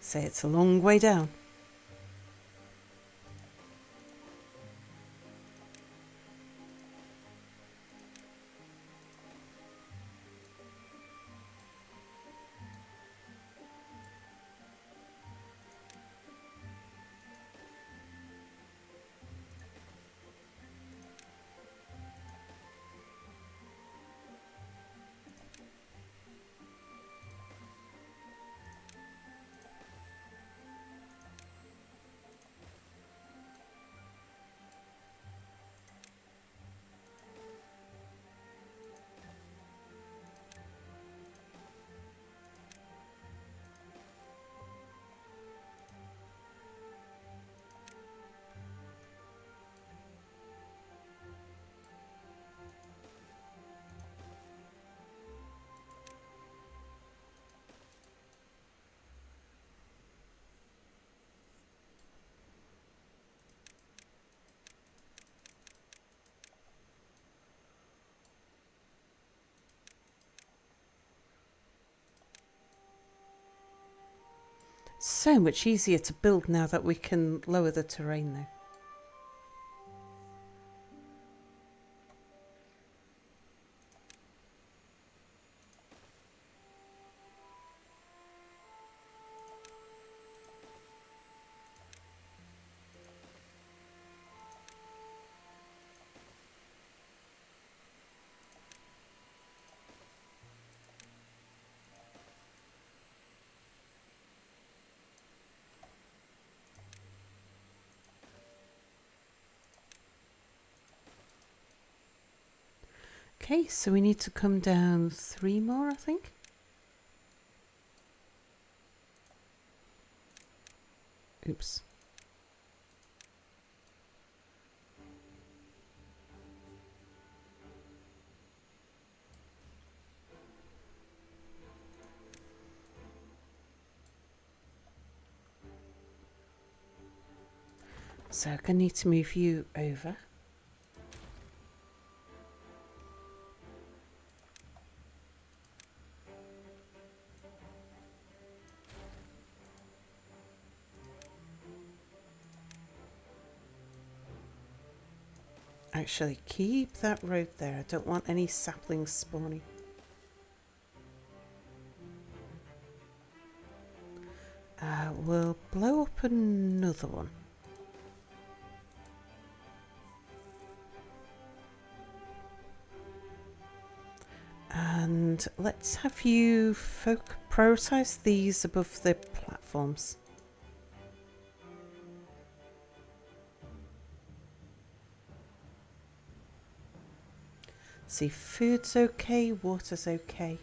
Say it's a long way down. So much easier to build now that we can lower the terrain though. Okay, so we need to come down 3 more, I think. Oops. So I'm going to need to move you over. Actually, keep that road there. I don't want any saplings spawning. We'll blow up another one. And let's have you prioritize these above the platforms. See, food's okay, water's okay.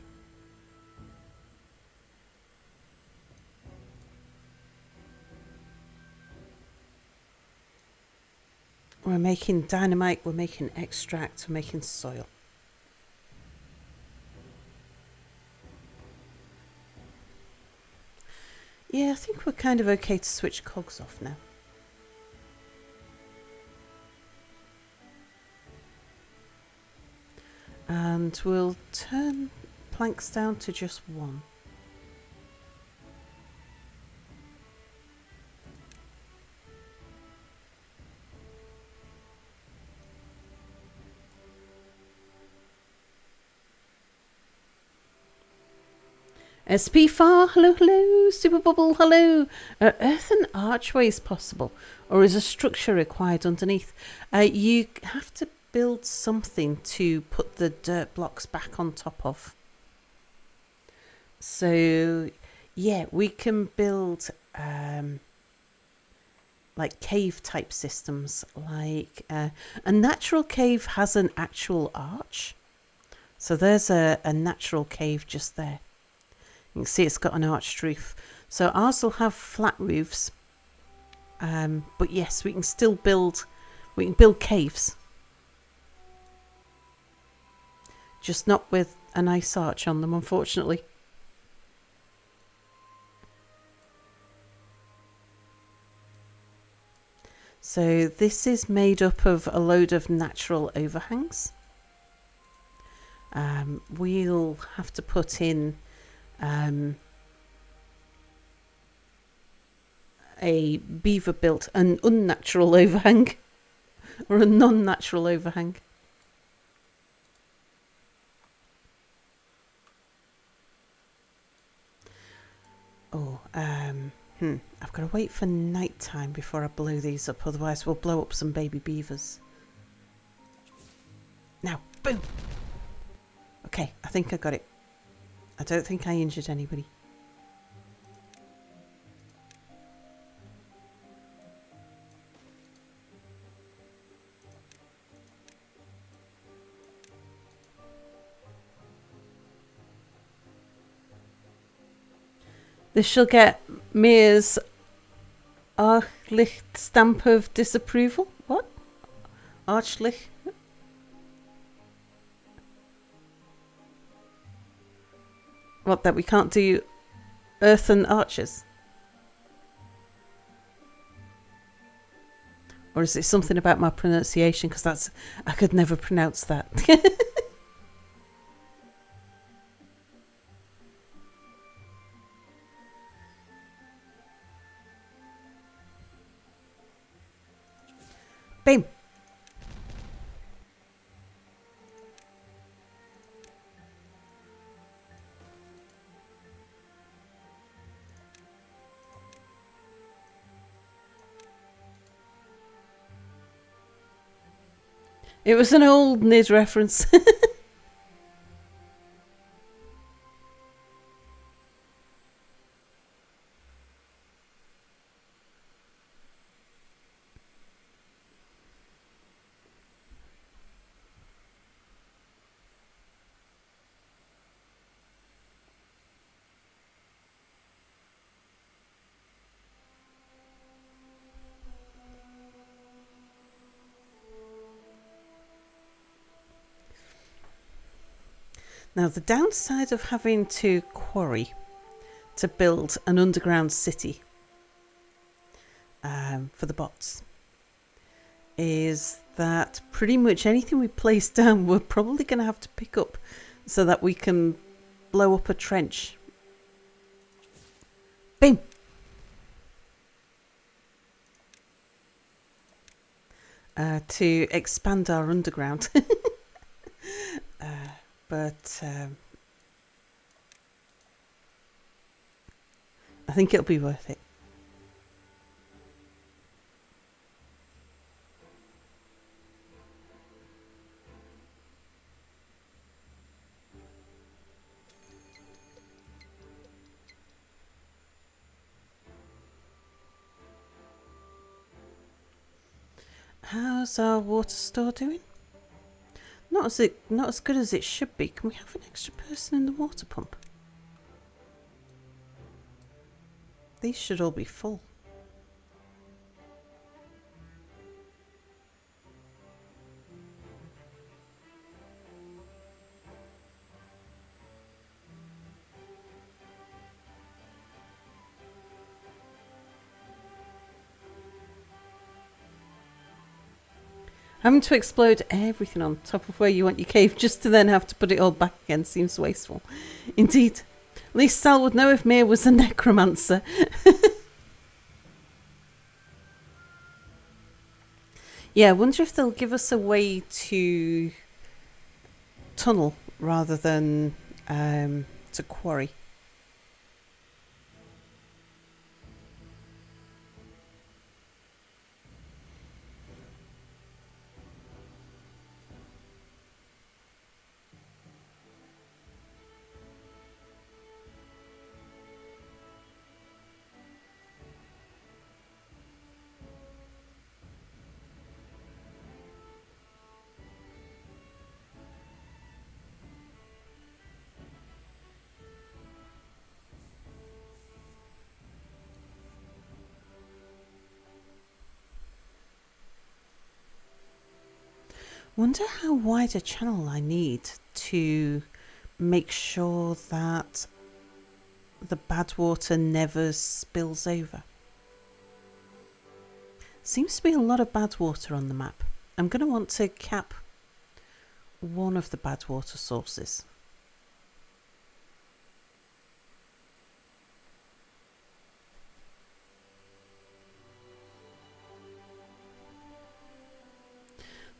We're making dynamite, we're making extract, we're making soil. Yeah, I think we're kind of okay to switch cogs off now. And we'll turn planks down to just 1. SP4, hello, hello. Super Bubble, hello. Are earthen archways possible, or is a structure required underneath? You have to build something to put the dirt blocks back on top of. So, yeah, we can build like cave type systems. Like a natural cave has an actual arch. So there's a natural cave just there. You can see it's got an arched roof. So ours will have flat roofs. But yes, we can still build caves. Just not with a nice arch on them, unfortunately. So this is made up of a load of natural overhangs. We'll have to put in a beaver built an unnatural overhang or a non-natural overhang. Oh, I've got to wait for night time before I blow these up, otherwise we'll blow up some baby beavers. Now, boom! Okay, I think I got it. I don't think I injured anybody. This shall get Mia's Archlicht stamp of disapproval. What? Archlicht? What, that we can't do earthen arches? Or is it something about my pronunciation? Because I could never pronounce that. Bam. It was an old Nid reference. Now, the downside of having to quarry to build an underground city for the bots is that pretty much anything we place down we're probably going to have to pick up so that we can blow up a trench. Boom! To expand our underground. But I think it'll be worth it. How's our water store doing? Not as good as it should be. Can we have an extra person in the water pump? These should all be full. Having to explode everything on top of where you want your cave just to then have to put it all back again seems wasteful. Indeed. At least Sal would know if Mia was a necromancer. Yeah, I wonder if they'll give us a way to tunnel rather than to quarry. Wonder how wide a channel I need to make sure that the bad water never spills over. Seems to be a lot of bad water on the map. I'm going to want to cap one of the bad water sources.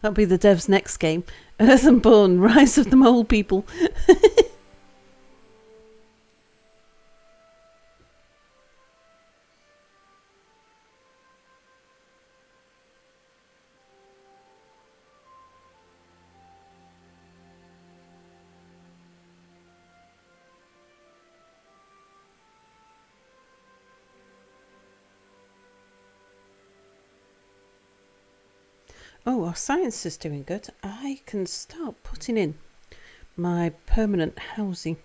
That'll be the dev's next game. Earthenborn, Rise of the Mole People. Oh, our science is doing good. I can start putting in my permanent housing.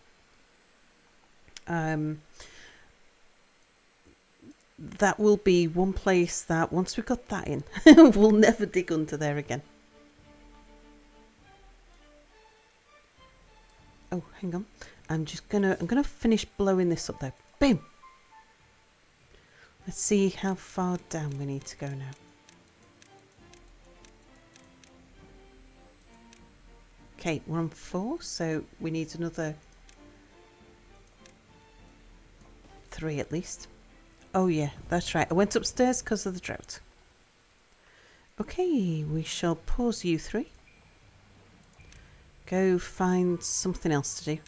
That will be one place that once we've got that in, we'll never dig under there again. Oh, hang on. I'm gonna finish blowing this up though. Boom. Let's see how far down we need to go now. Okay, we're on 4, so we need another 3 at least. Oh yeah, that's right. I went upstairs because of the drought. Okay, we shall pause you 3. Go find something else to do.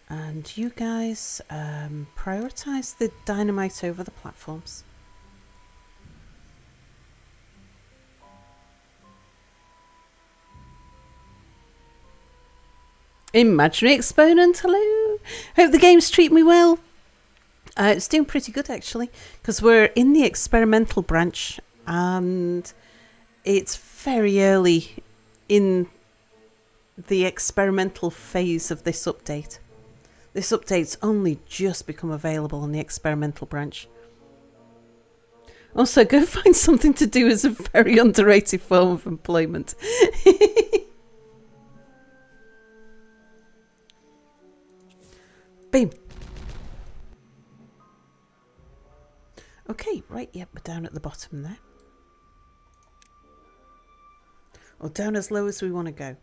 And you guys prioritize the dynamite over the platforms. Imaginary exponent, hello. Hope the games treat me well. It's doing pretty good actually, because we're in the experimental branch and it's very early in the experimental phase of this update. This update's only just become available on the experimental branch. Also, go find something to do is a very underrated form of employment. Boom. Okay, right, yep, we're down at the bottom there. Or down as low as we want to go.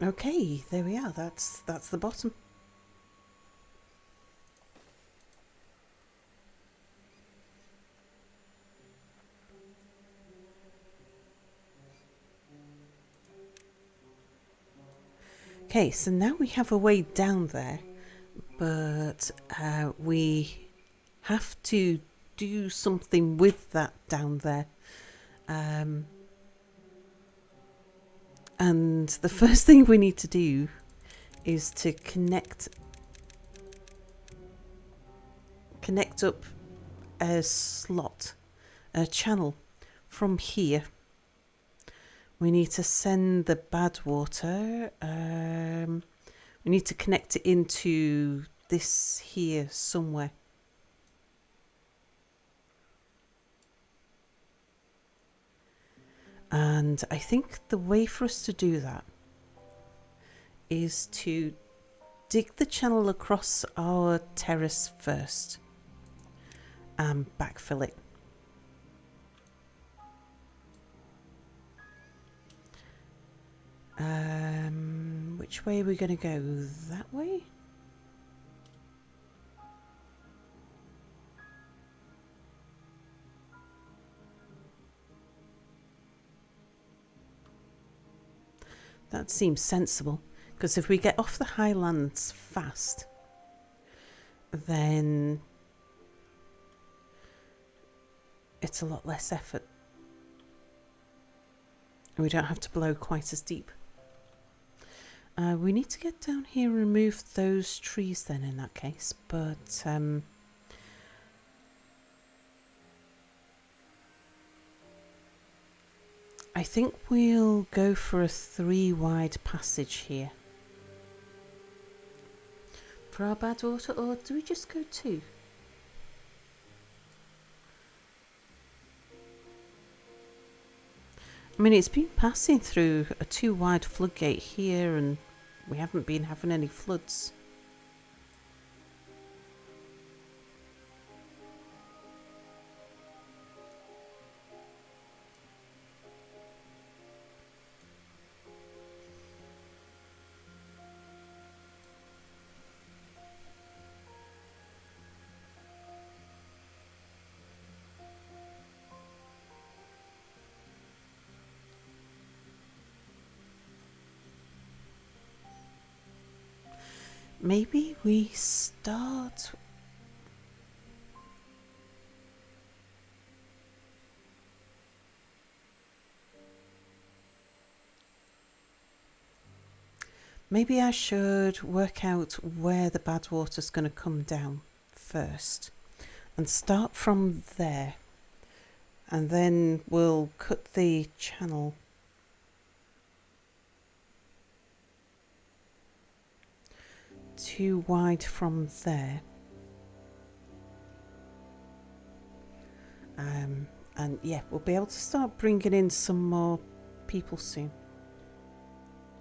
Okay, there we are. That's the bottom. Okay, so now we have a way down there, but we have to do something with that down there. And the first thing we need to do is to connect up a slot, a channel from here. We need to send the bad water. We need to connect it into this here somewhere. And I think the way for us to do that is to dig the channel across our terrace first and backfill it. Which way are we going to go? That way? That seems sensible, because if we get off the highlands fast, then it's a lot less effort. We don't have to blow quite as deep. We need to get down here and remove those trees then in that case, but I think we'll go for a 3 wide passage here. For our bad water, or do we just go 2? I mean, it's been passing through a 2 wide floodgate here and we haven't been having any floods. Maybe we start... Maybe I should work out where the bad water's going to come down first and start from there, and then we'll cut the channel too wide from there. And yeah, we'll be able to start bringing in some more people soon.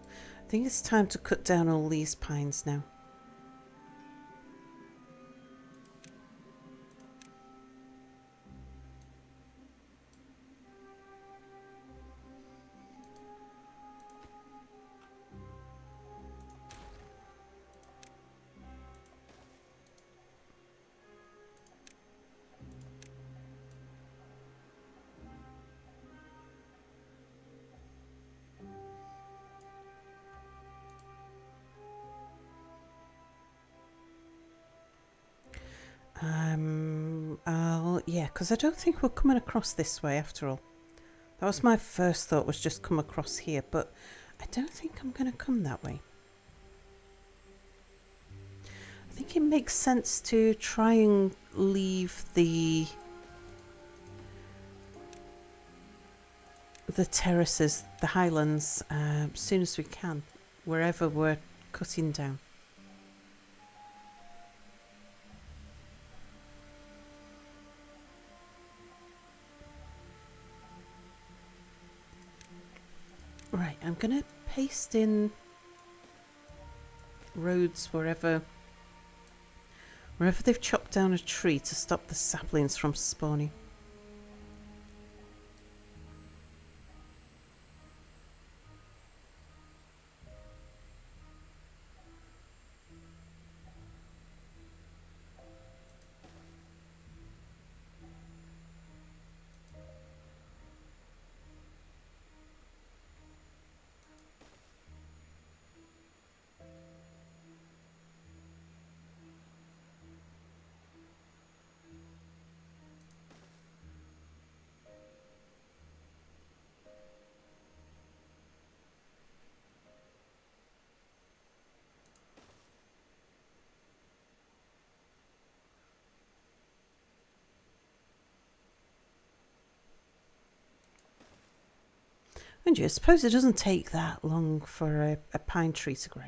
I think it's time to cut down all these pines now. Yeah, because I don't think we're coming across this way after all. That was my first thought, was just come across here, but I don't think I'm going to come that way. I think it makes sense to try and leave the terraces, the highlands, as soon as we can, wherever we're cutting down. Right, I'm going to paste in roads wherever they've chopped down a tree to stop the saplings from spawning. And I suppose it doesn't take that long for a pine tree to grow.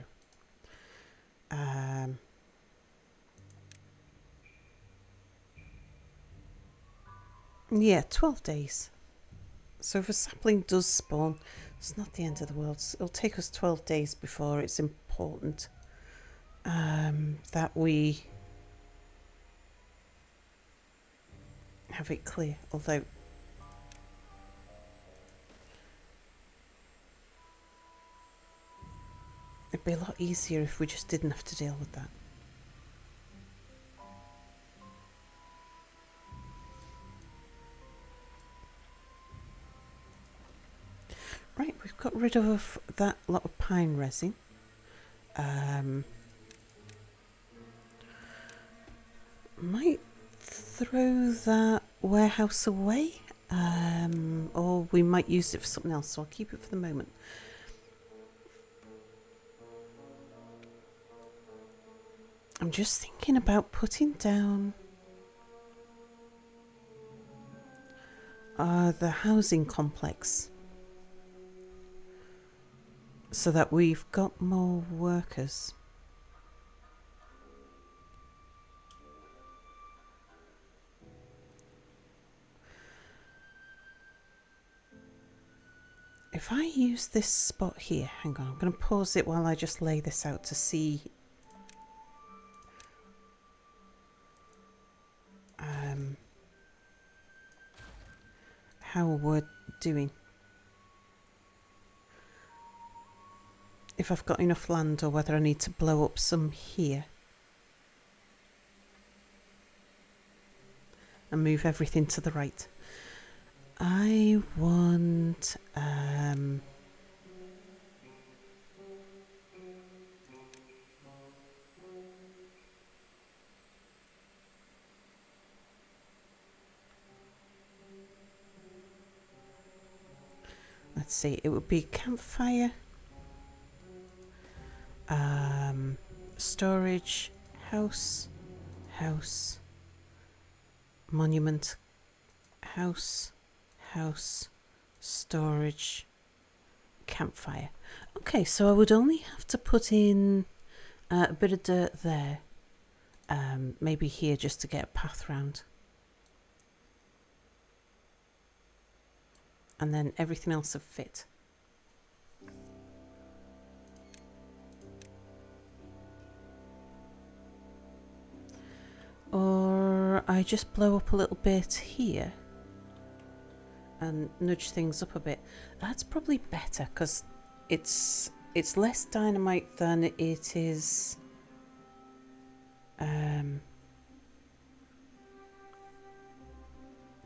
Yeah, 12 days. So if a sapling does spawn, it's not the end of the world. It'll take us 12 days before it's important that we have it clear. Although it'd be a lot easier if we just didn't have to deal with that. Right, we've got rid of that lot of pine resin. Might throw that warehouse away. Or we might use it for something else, so I'll keep it for the moment. I'm just thinking about putting down the housing complex so that we've got more workers. If I use this spot here, hang on, I'm going to pause it while I just lay this out to see how we're doing. If I've got enough land or whether I need to blow up some here and move everything to the right. I want let's see, it would be campfire, storage, house, monument, house, storage, campfire. Okay, so I would only have to put in a bit of dirt there, maybe here just to get a path round. And then everything else will fit. Or I just blow up a little bit here and nudge things up a bit. That's probably better because it's less dynamite than it is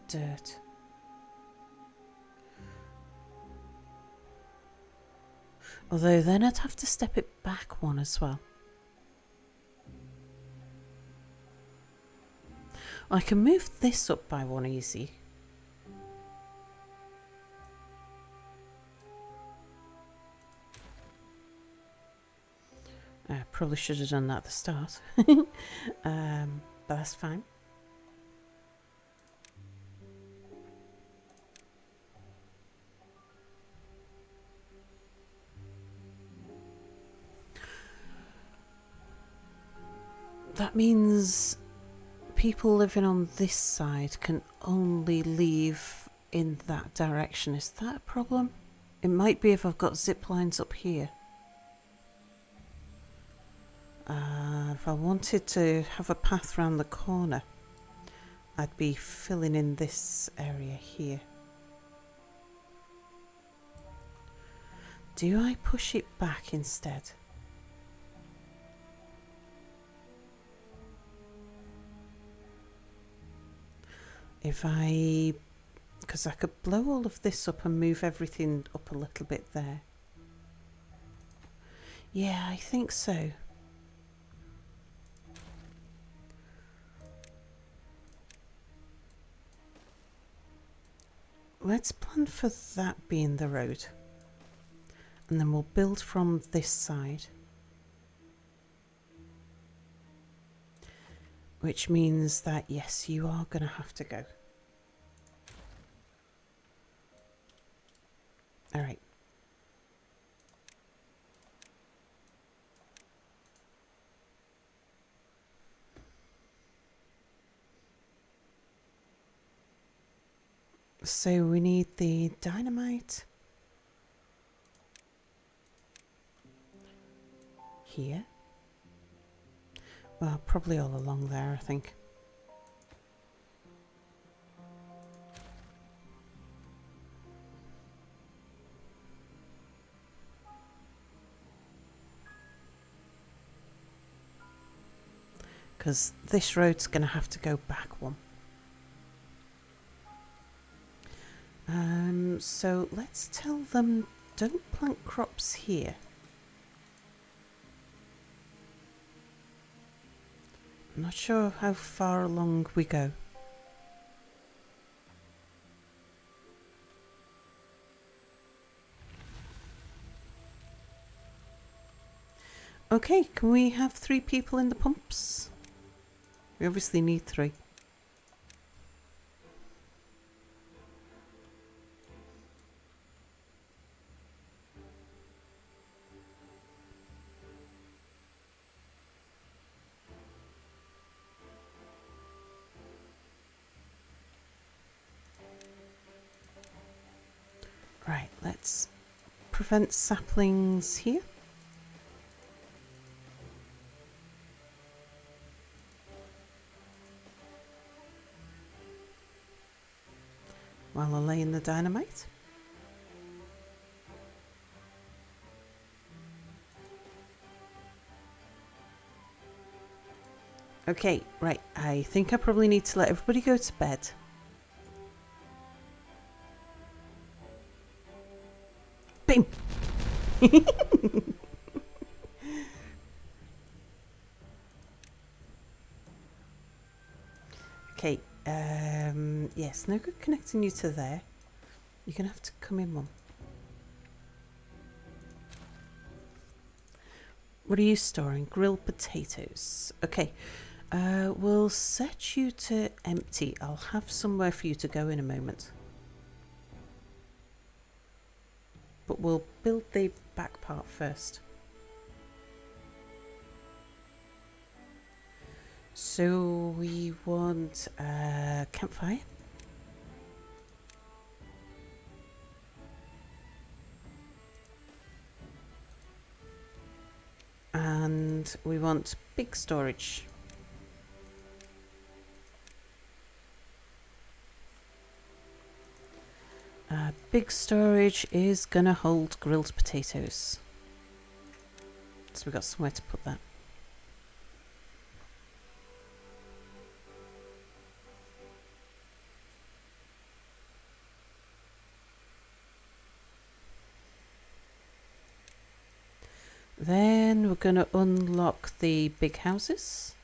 dirt. Although then I'd have to step it back one as well. I can move this up by one easy. I probably should have done that at the start. But that's fine. That means people living on this side can only leave in that direction. Is that a problem? It might be if I've got zip lines up here. If I wanted to have a path round the corner, I'd be filling in this area here. Do I push it back instead? If I... because I could blow all of this up and move everything up a little bit there. Yeah, I think so. Let's plan for that being the road. And then we'll build from this side. Which means that, yes, you are going to have to go. All right. So we need the dynamite here. Well, probably all along there, I think. Because this road's going to have to go back one. So let's tell them don't plant crops here. I'm not sure how far along we go. Okay, can we have 3 people in the pumps? We obviously need 3. Right, let's prevent saplings here. While I lay in the dynamite. Okay, right. I think I probably need to let everybody go to bed. Bing! Okay, yes, no good connecting you to there. You're going to have to come in, Mum. What are you storing? Grilled potatoes. Okay, we'll set you to empty. I'll have somewhere for you to go in a moment. But we'll build the back part first. So we want a campfire. And we want big storage. Big storage is gonna hold grilled potatoes. So we've got somewhere to put that. Then we're gonna unlock the big houses.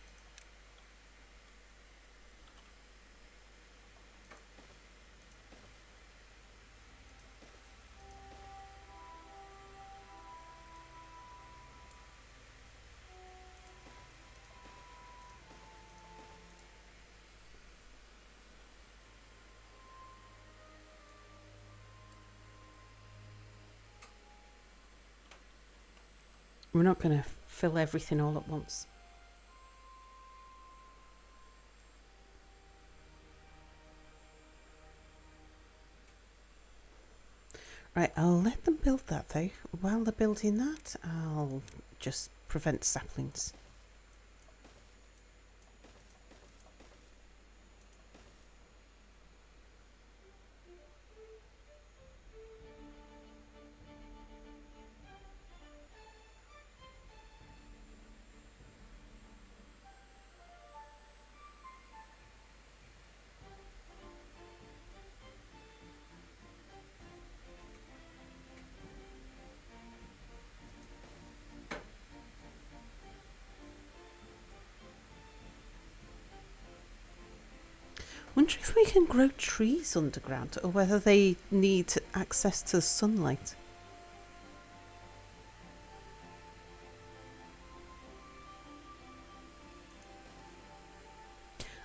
We're not going to fill everything all at once. Right, I'll let them build that though. While they're building that, I'll just prevent saplings. Wonder if we can grow trees underground or whether they need access to sunlight.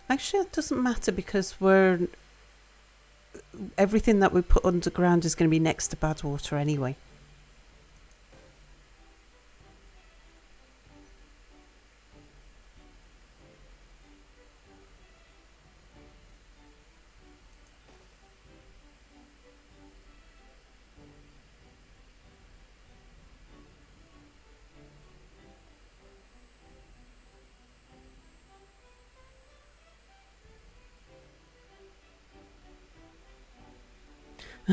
Actually, it doesn't matter because everything that we put underground is going to be next to bad water anyway.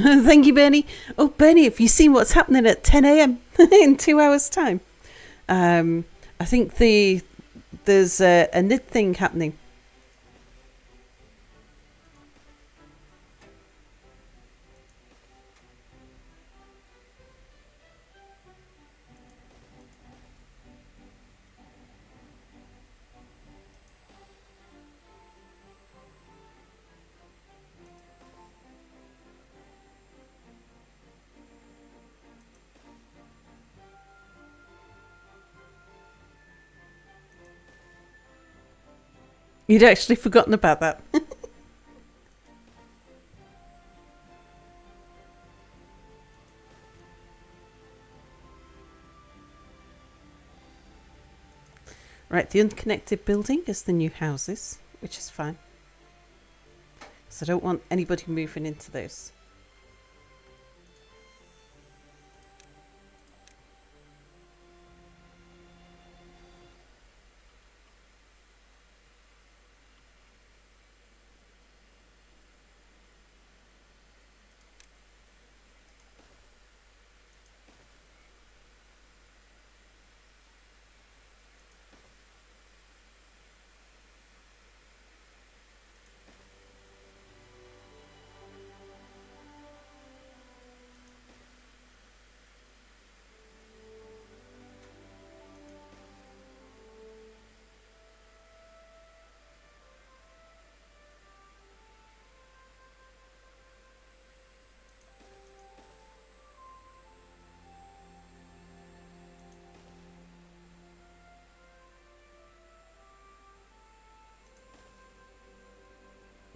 Thank you, Bernie. Oh, Bernie, have you seen what's happening at 10 a.m. in 2 hours' time? I think there's a NID thing happening. You'd actually forgotten about that. Right, the unconnected building is the new houses, which is fine. So I don't want anybody moving into those.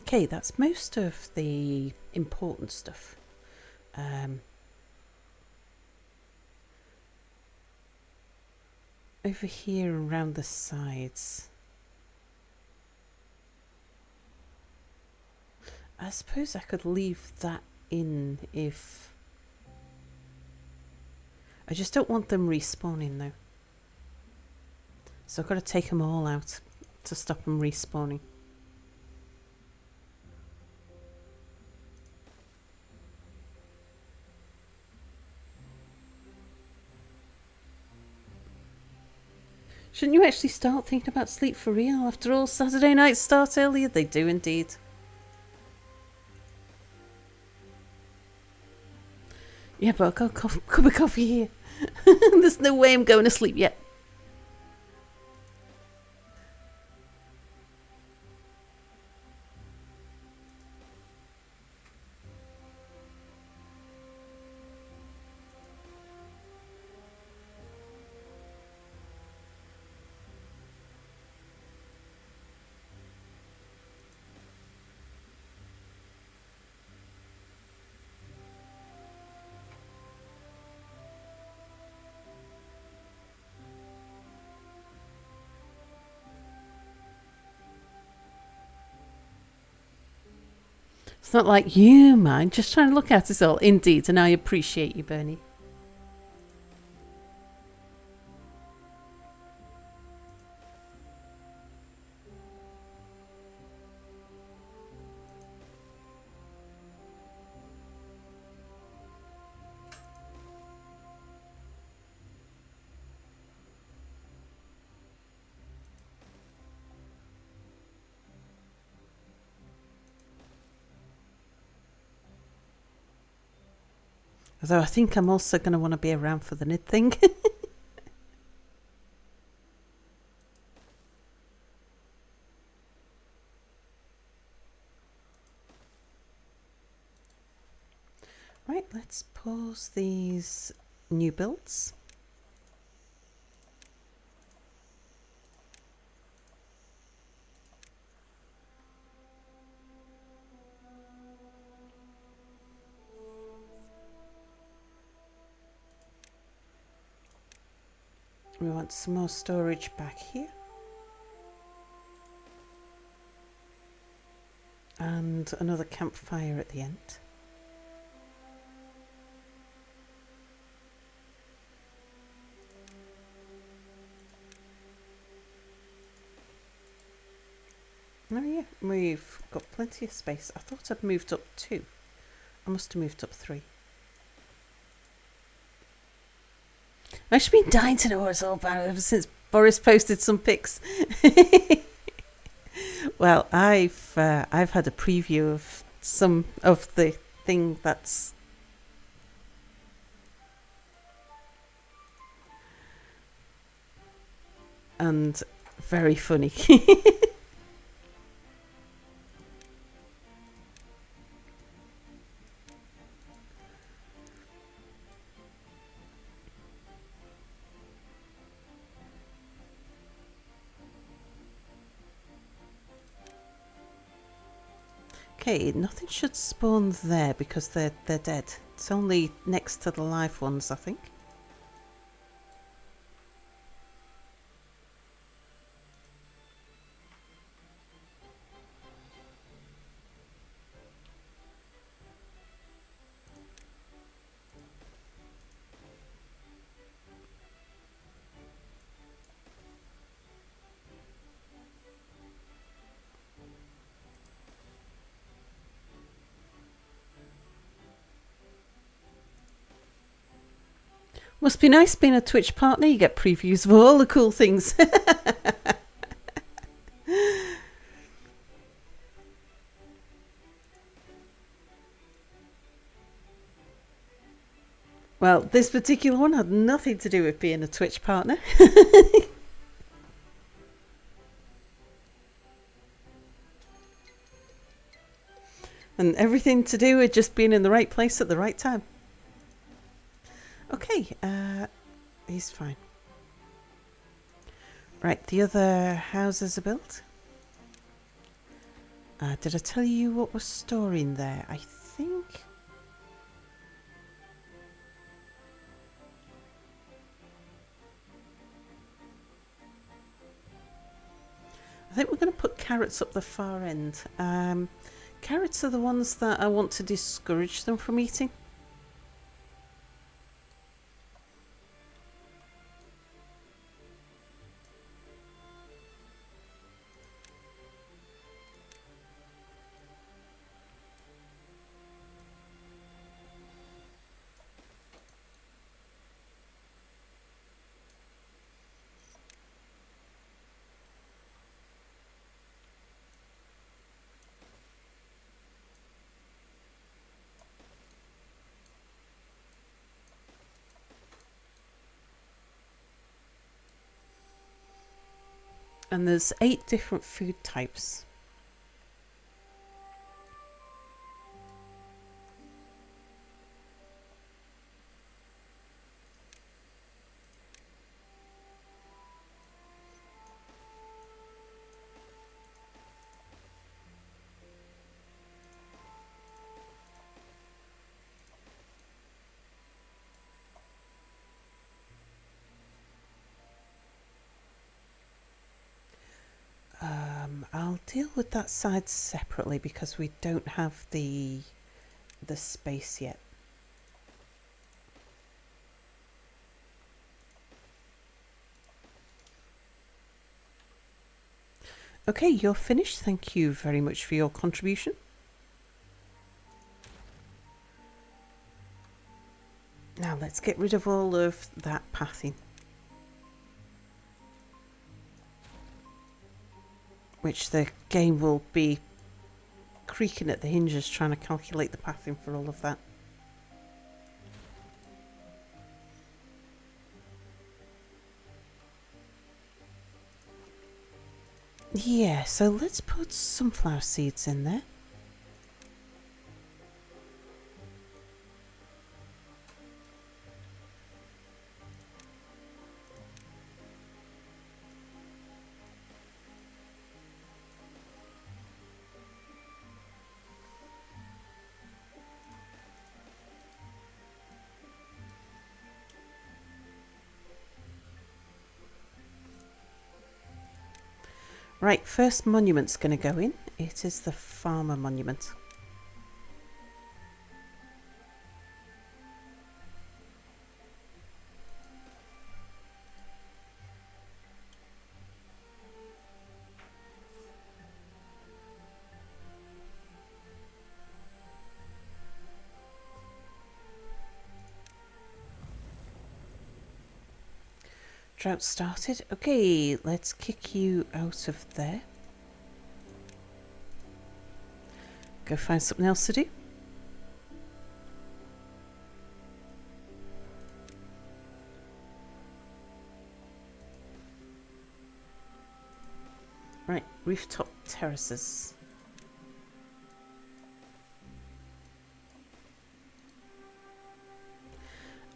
Okay, that's most of the important stuff. Over here around the sides. I suppose I could leave that in if... I just don't want them respawning though. So I've got to take them all out to stop them respawning. Shouldn't you actually start thinking about sleep for real? After all, Saturday nights start earlier. They do indeed. Yeah, but I've got a cup of coffee here. There's no way I'm going to sleep yet. It's not like you mind, just trying to look at us all. Indeed, and I appreciate you, Bernie. Although I think I'm also going to want to be around for the Nid thing. Right, let's pause these new builds. We want some more storage back here. And another campfire at the end. Oh yeah, we've got plenty of space. I thought I'd moved up 2. I must have moved up 3. I've actually been dying to know what it's all about ever since Boris posted some pics. Well, I've had a preview of some of the thing that's and very funny. Okay, nothing should spawn there because they're dead. It's only next to the live ones, I think. Must be nice being a Twitch partner. You get previews of all the cool things. Well, this particular one had nothing to do with being a Twitch partner. And everything to do with just being in the right place at the right time. Okay, he's fine. Right, the other houses are built. Did I tell you what we're storing there? I think... we're going to put carrots up the far end. Carrots are the ones that I want to discourage them from eating. And there's 8 different food types. I'll deal with that side separately because we don't have the space yet. Okay, you're finished. Thank you very much for your contribution. Now let's get rid of all of that pathing, which the game will be creaking at the hinges trying to calculate the pathing for all of that. Yeah, so let's put sunflower seeds in there. Right, first monument's going to go in. It is the farmer monument. Drought started. Okay, let's kick you out of there. Go find something else to do. Right, rooftop terraces.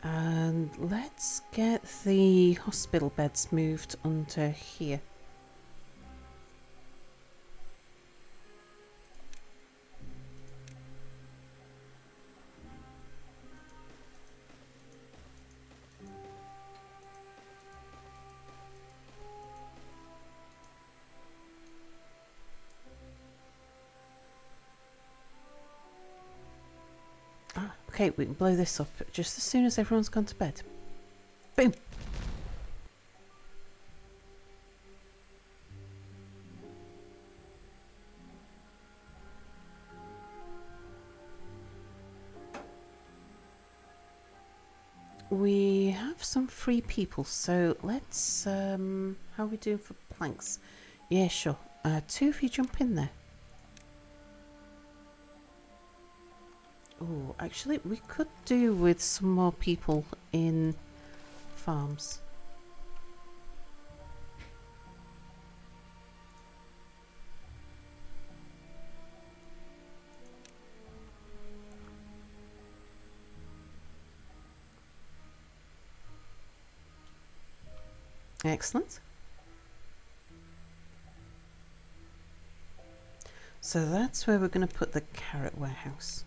And let's get the hospital beds moved under here. Okay, we can blow this up just as soon as everyone's gone to bed. Boom. We have some free people, so let's how are we doing for planks? Yeah, sure. 2 of you jump in there. Oh, actually we could do with some more people in farms. Excellent. So that's where we're going to put the carrot warehouse.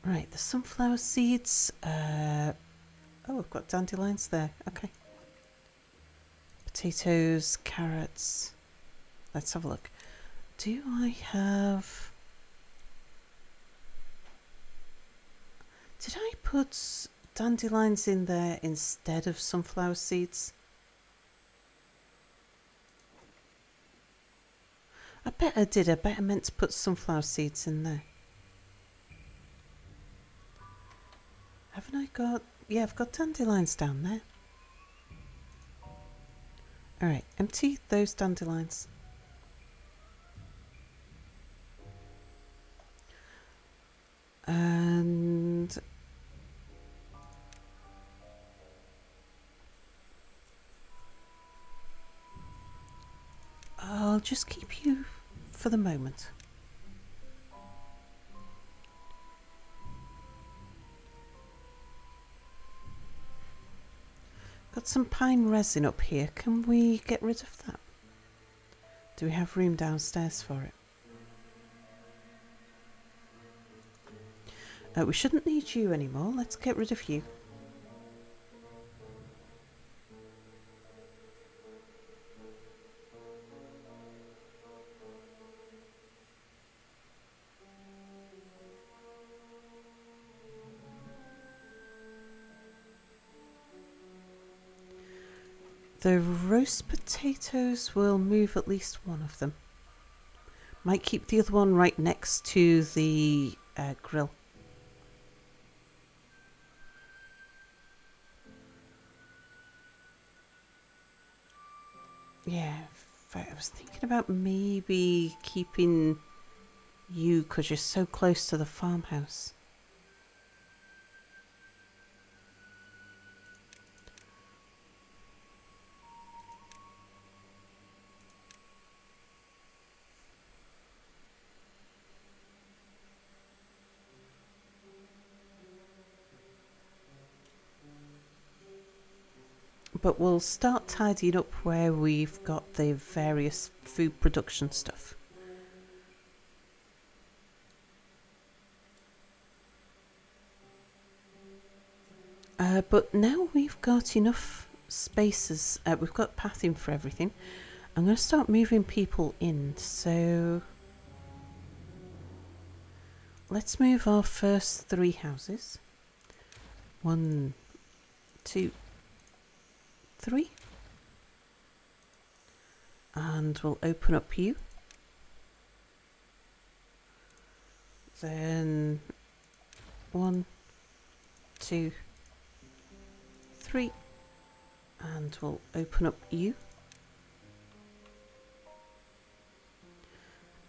Right, the sunflower seeds. Oh, I've got dandelions there. Okay. Potatoes, carrots. Let's have a look. Do I have... Did I put dandelions in there instead of sunflower seeds? I bet I did. I bet I meant to put sunflower seeds in there. Haven't I got... Yeah, I've got dandelions down there. Alright, empty those dandelions. And... I'll just keep you for the moment. Got some pine resin up here. Can we get rid of that? Do we have room downstairs for it? We shouldn't need you anymore. Let's get rid of you. The roast potatoes will move at least one of them. Might keep the other one right next to the grill. Yeah, I was thinking about maybe keeping you because you're so close to the farmhouse. But we'll start tidying up where we've got the various food production stuff. But now we've got enough spaces, we've got pathing for everything. I'm going to start moving people in, so let's move our first 3 houses. 1, 2, 3. And we'll open up you. Then 1, 2, 3. And we'll open up you.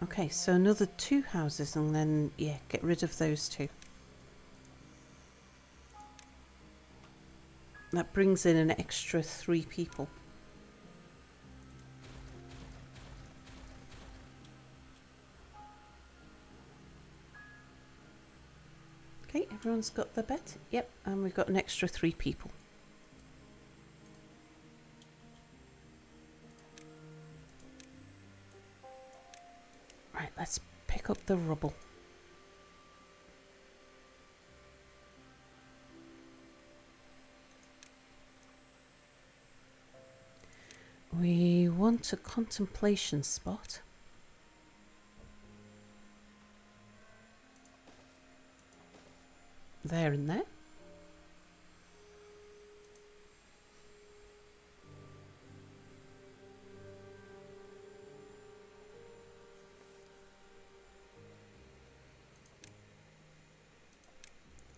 Okay, so another 2 houses and then, yeah, get rid of those 2. That brings in an extra 3 people. Okay, everyone's got their bed? Yep, and we've got an extra 3 people. Right, let's pick up the rubble. We want a contemplation spot. There and there.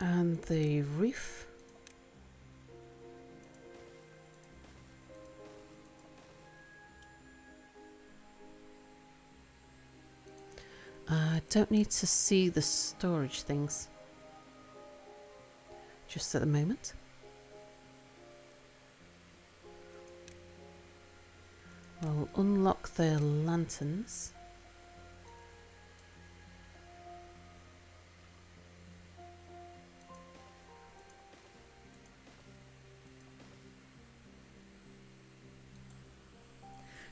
And the roof. I don't need to see the storage things just at the moment. We'll unlock the lanterns.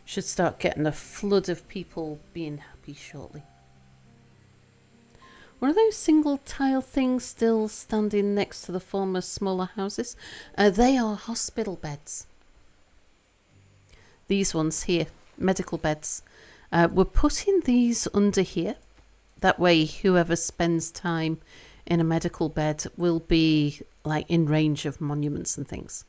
Should start getting a flood of people being happy shortly. One of those single tile things still standing next to the former smaller houses? They are hospital beds. These ones here, medical beds. We're putting these under here. That way whoever spends time in a medical bed will be like in range of monuments and things.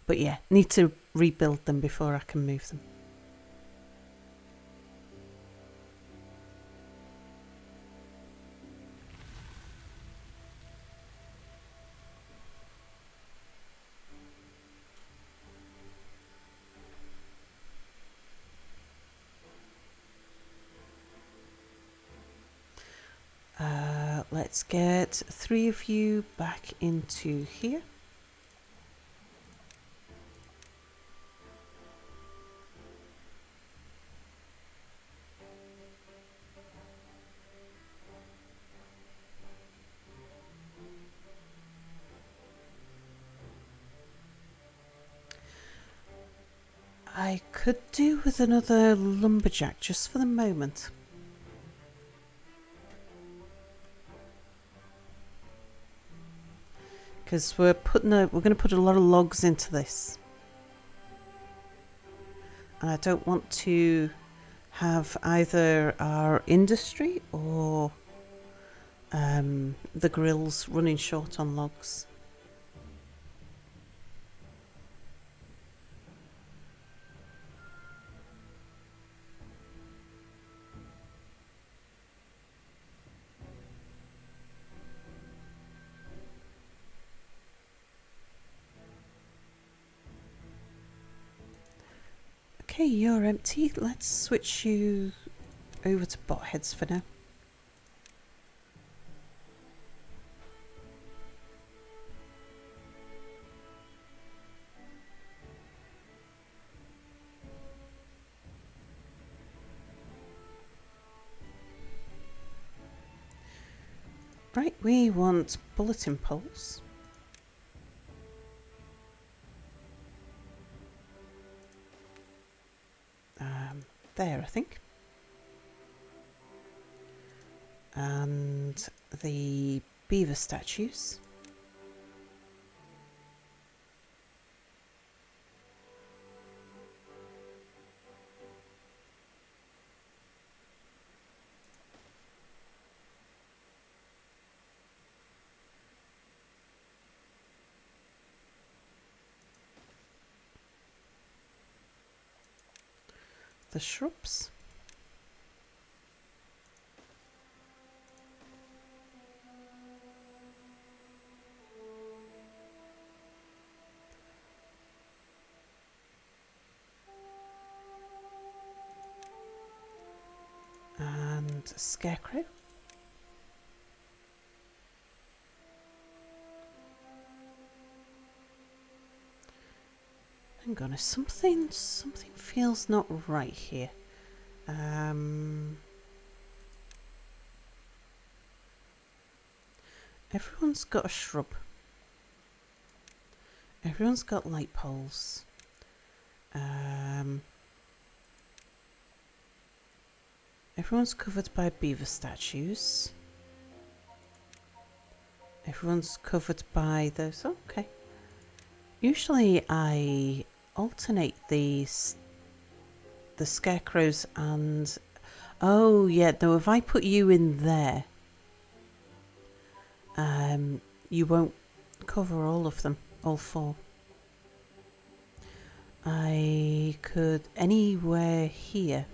But yeah, need to rebuild them before I can move them. Let's get 3 of you back into here. I could do with another lumberjack just for the moment. Because we're going to put a lot of logs into this. And I don't want to have either our industry or the grills running short on logs. Okay, you're empty. Let's switch you over to bot heads for now. Right, we want bulletin poles. There, I think. And the beaver statues. The shrubs. And a scarecrow. Hang on, something feels not right here. Everyone's got a shrub. Everyone's got light poles. Everyone's covered by beaver statues. Everyone's covered by those. Oh, okay. Usually I alternate the scarecrows and... Oh, yeah, no, if I put you in there, you won't cover all of them, all four. I could anywhere here.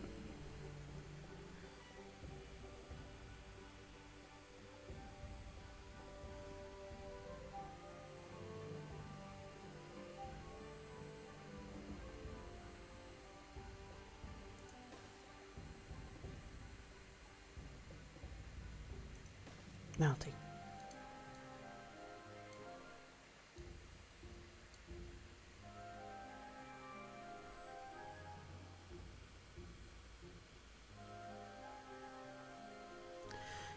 That'll do.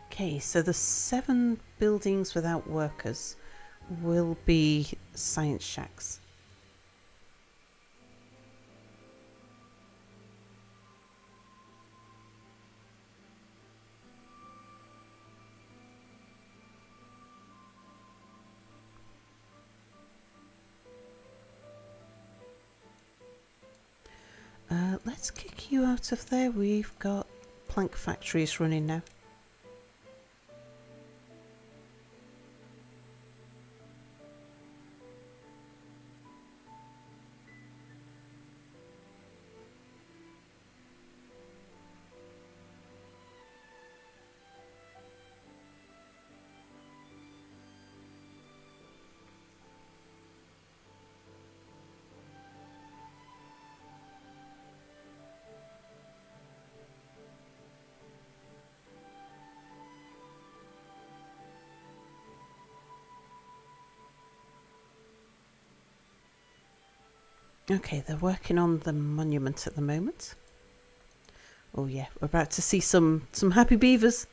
Okay, so the 7 buildings without workers will be science shacks. Let's kick you out of there. We've got plank factories running now. Okay, they're working on the monument at the moment. Oh yeah, we're about to see some happy beavers.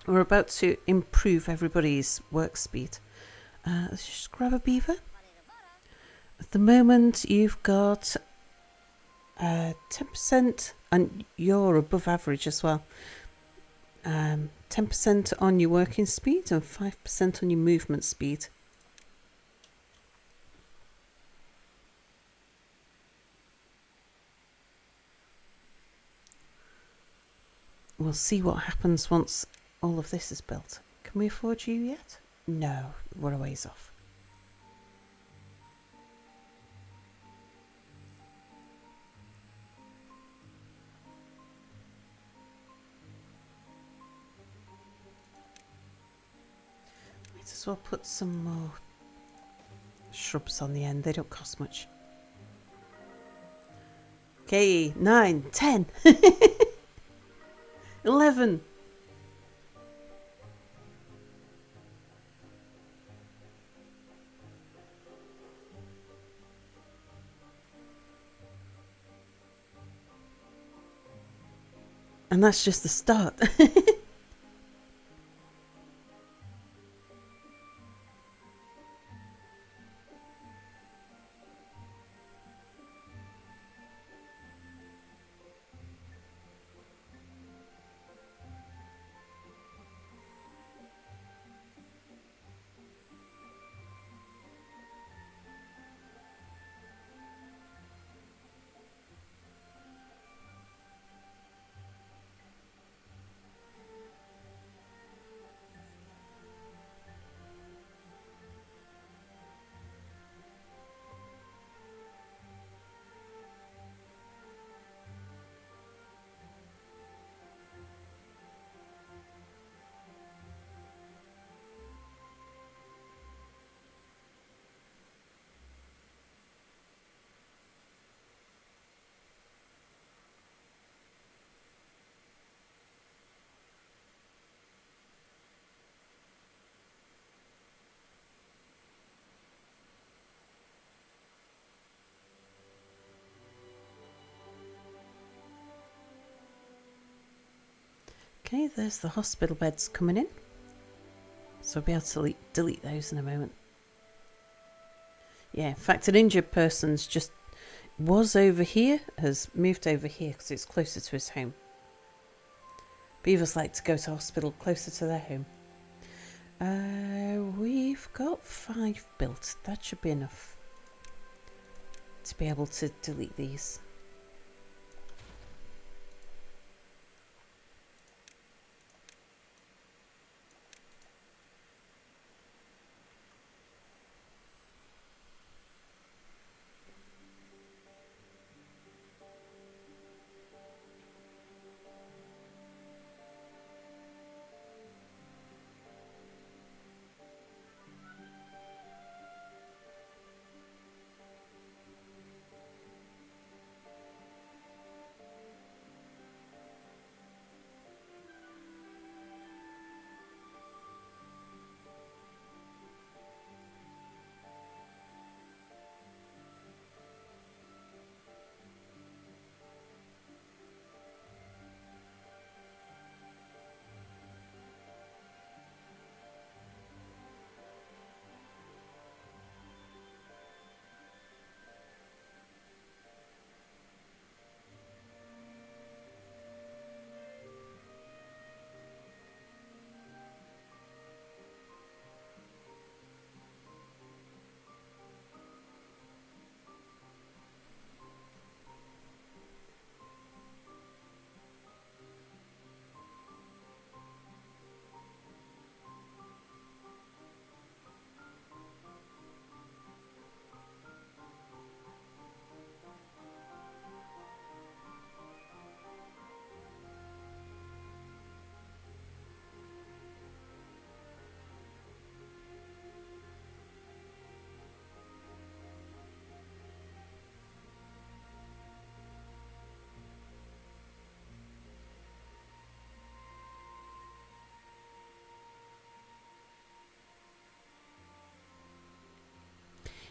We're about to improve everybody's work speed. Let's just grab a beaver. At the moment, you've got 10%, and you're above average as well. 10% on your working speed and 5% on your movement speed. We'll see what happens once all of this is built. Can we afford you yet? No, we're a ways off. Might as well put some more shrubs on the end. They don't cost much. Okay, 9, 10, 11. And that's just the start. Okay, there's the hospital beds coming in. So I'll be able to delete those in a moment. Yeah, in fact, an injured person's just was over here, has moved over here because it's closer to his home. Beavers like to go to hospital closer to their home. We've got 5 built. That should be enough to be able to delete these.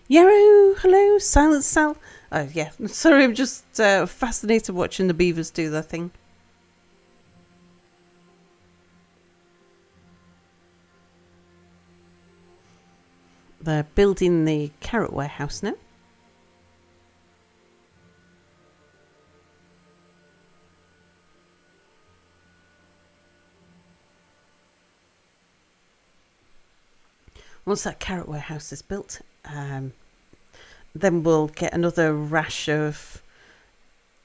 Yarrow, hello, Silent Sal. Oh yeah, sorry, I'm just fascinated watching the beavers do their thing. They're building the carrot warehouse now. Once that carrot warehouse is built, then we'll get another rash of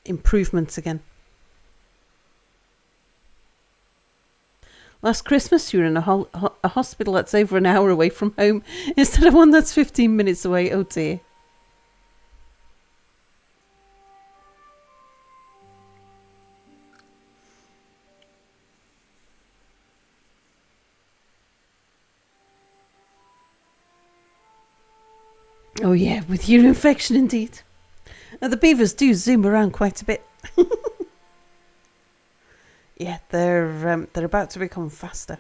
improvements again. Last Christmas, you were in a hospital that's over an hour away from home instead of one that's 15 minutes away. Oh dear. Oh yeah, with ear infection indeed. The beavers do zoom around quite a bit. Yeah, they're about to become faster.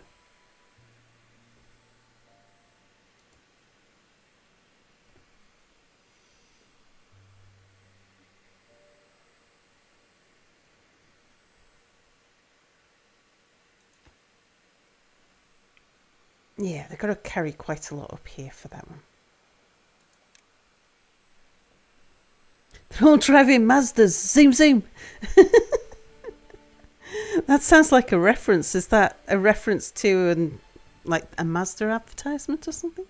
Yeah, they've got to carry quite a lot up here for that one. They're all driving Mazdas. Zoom, zoom. That sounds like a reference. Is that a reference to like a Mazda advertisement or something?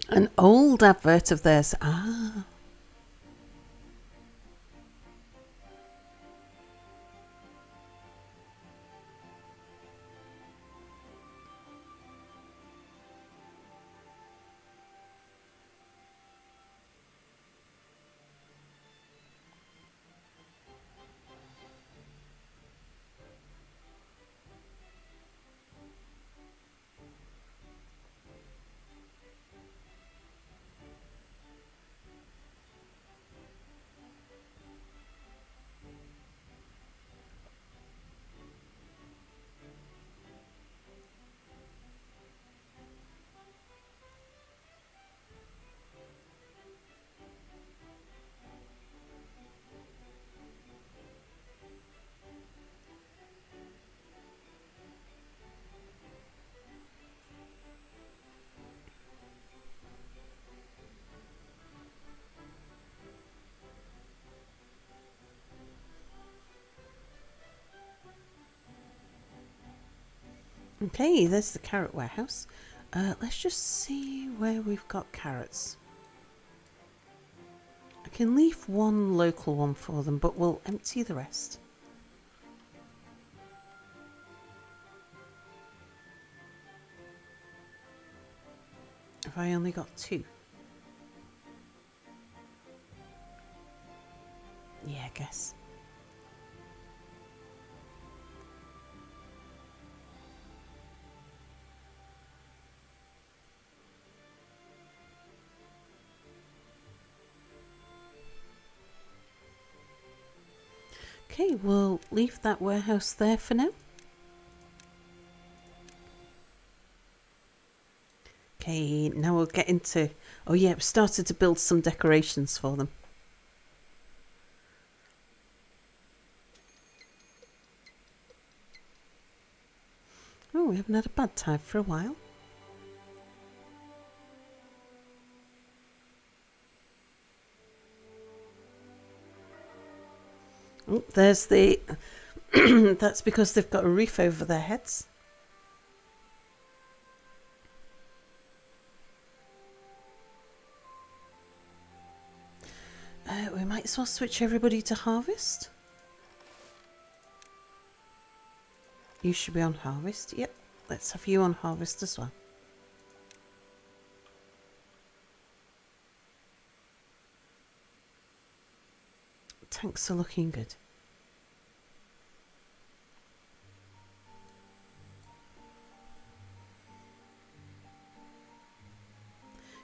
An old advert of theirs. Ah. Okay, there's the carrot warehouse. Let's just see where we've got carrots. I can leave one local one for them, but we'll empty the rest. Have I only got 2? Yeah, I guess. Okay, we'll leave that warehouse there for now. Okay, now we'll get into... Oh yeah, I've started to build some decorations for them. Oh, we haven't had a bad time for a while. Oh, there's the... That's because they've got a roof over their heads. We might as well switch everybody to harvest. You should be on harvest. Yep, let's have you on harvest as well. Tanks are looking good.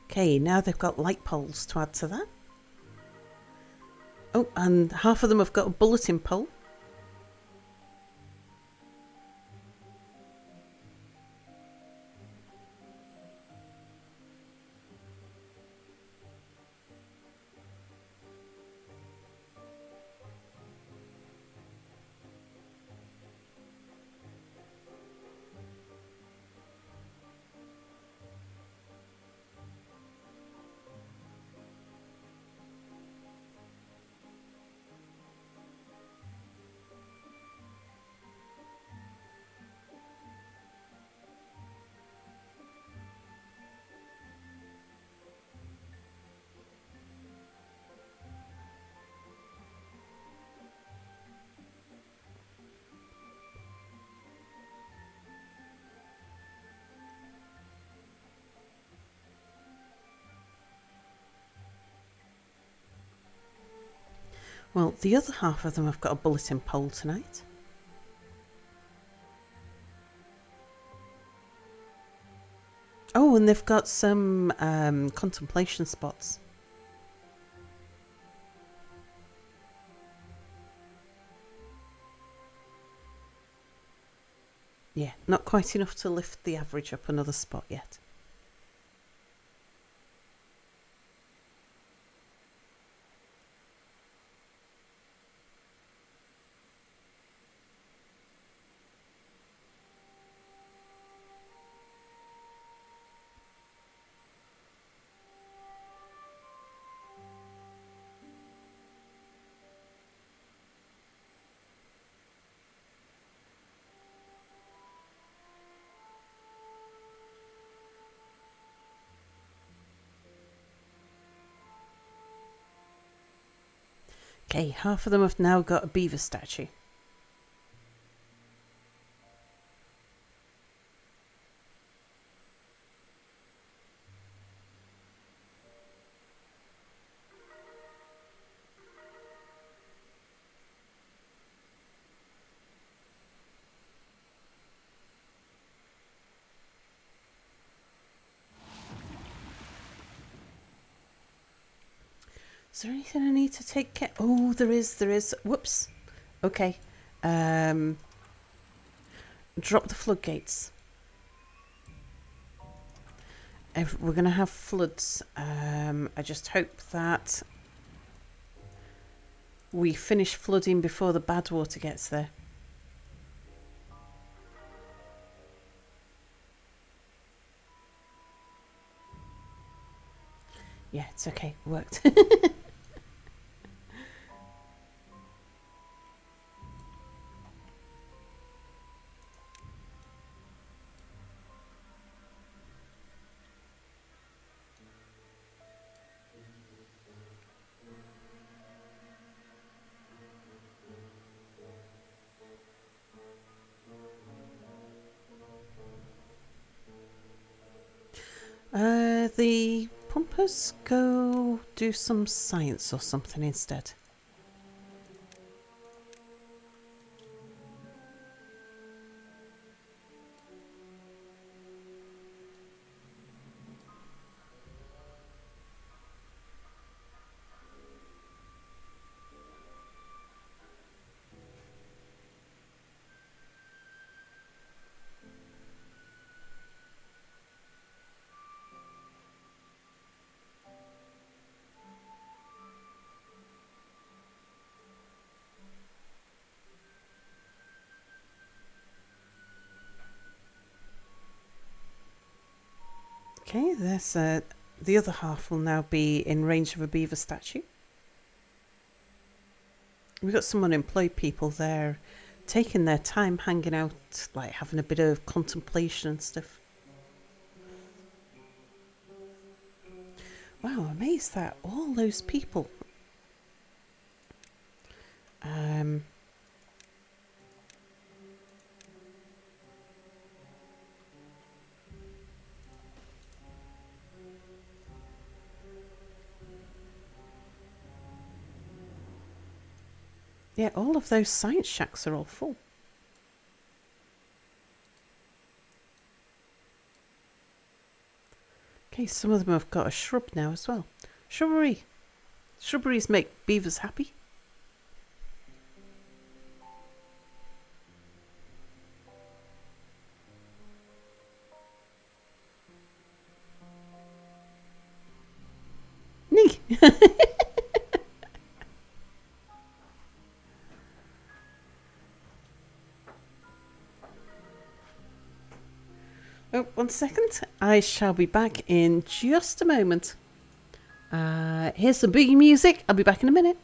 Okay, now they've got light poles to add to that. Oh, and half of them have got a bulletin pole. Well, the other half of them have got a bulletin pole tonight. Oh, and they've got some contemplation spots. Yeah, not quite enough to lift the average up another spot yet. Okay, half of them have now got a beaver statue. Is there anything I need to take care? Oh, there is. Whoops. Okay. Drop the floodgates. We're going to have floods. I just hope that we finish flooding before the bad water gets there. Yeah, it's okay. It worked. the pumpers go do some science or something instead? Okay, there's the other half will now be in range of a beaver statue. We've got some unemployed people there taking their time hanging out, like having a bit of contemplation and stuff. Wow, amazed that all those people. Um, yeah, all of those science shacks are all full. Okay, some of them have got a shrub now as well. Shrubbery. Shrubberies make beavers happy. Nee. Oh, 1 second. I shall be back in just a moment. Here's some boogie music. I'll be back in a minute.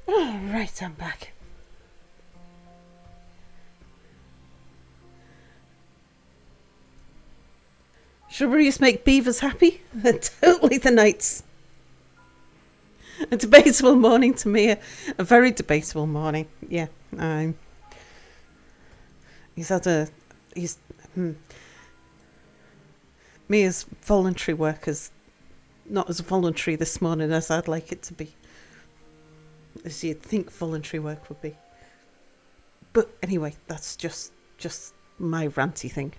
All right, I'm back. Shrubberies make beavers happy. They're totally the knights. A debatable morning to me. A very debatable morning. Yeah. He's had a. He's. Me as voluntary workers, not as voluntary this morning as I'd like it to be. As you'd think voluntary work would be. But anyway, that's just my ranty thing.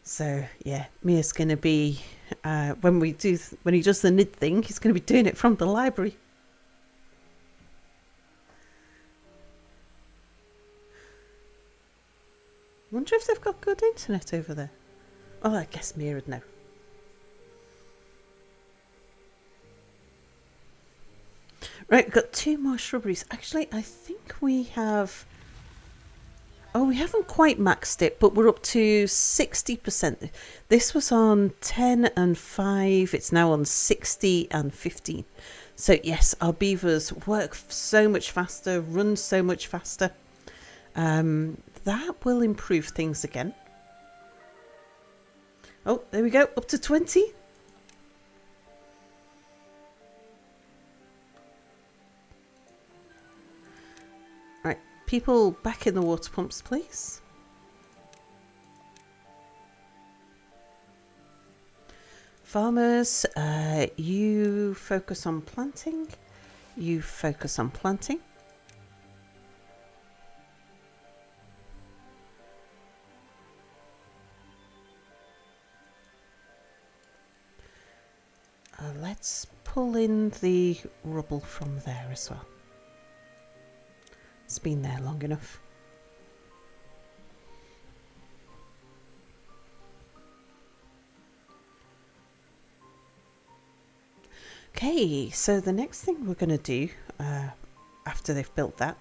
So yeah, Mia's going to be when he does the NID thing, he's going to be doing it from the library. Wonder if they've got good internet over there. Oh, I guess Mia would know. Right, we've got 2 more shrubberies. Actually, I think we have. Oh, we haven't quite maxed it, but we're up to 60%. This was on 10 and 5. It's now on 60 and 15. So, yes, our beavers work so much faster, run so much faster. That will improve things again. Oh, there we go. Up to 20. Right, people back in the water pumps, please. Farmers, you focus on planting. You focus on planting. Let's pull in the rubble from there as well. It's been there long enough. Okay, so the next thing we're going to do after they've built that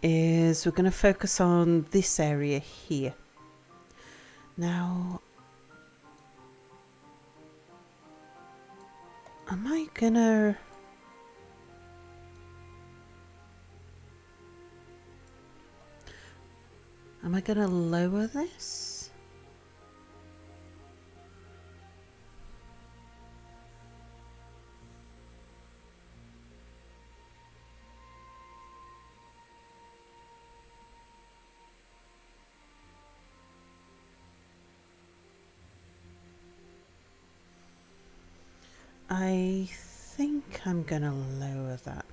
is we're going to focus on this area here. Now, am I gonna... lower this? I think I'm gonna lower that.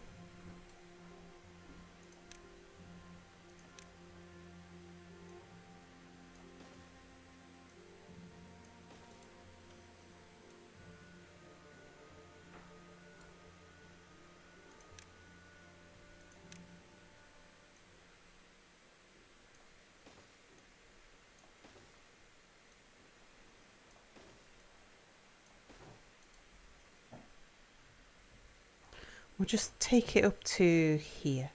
We'll just take it up to here.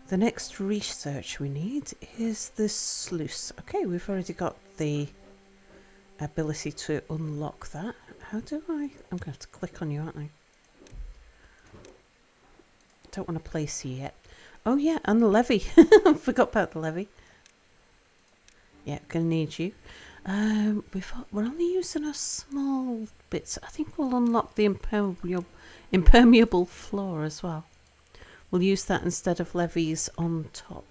The next research we need is the sluice. Okay, we've already got the ability to unlock that. How do I... I'm going to have to click on you, aren't I? Don't want to place you yet. Oh yeah, and the levy. Forgot about the levy. Yeah, going to need you. We're only using a small bits. I think we'll unlock the impermeable floor as well. We'll use that instead of levies on top.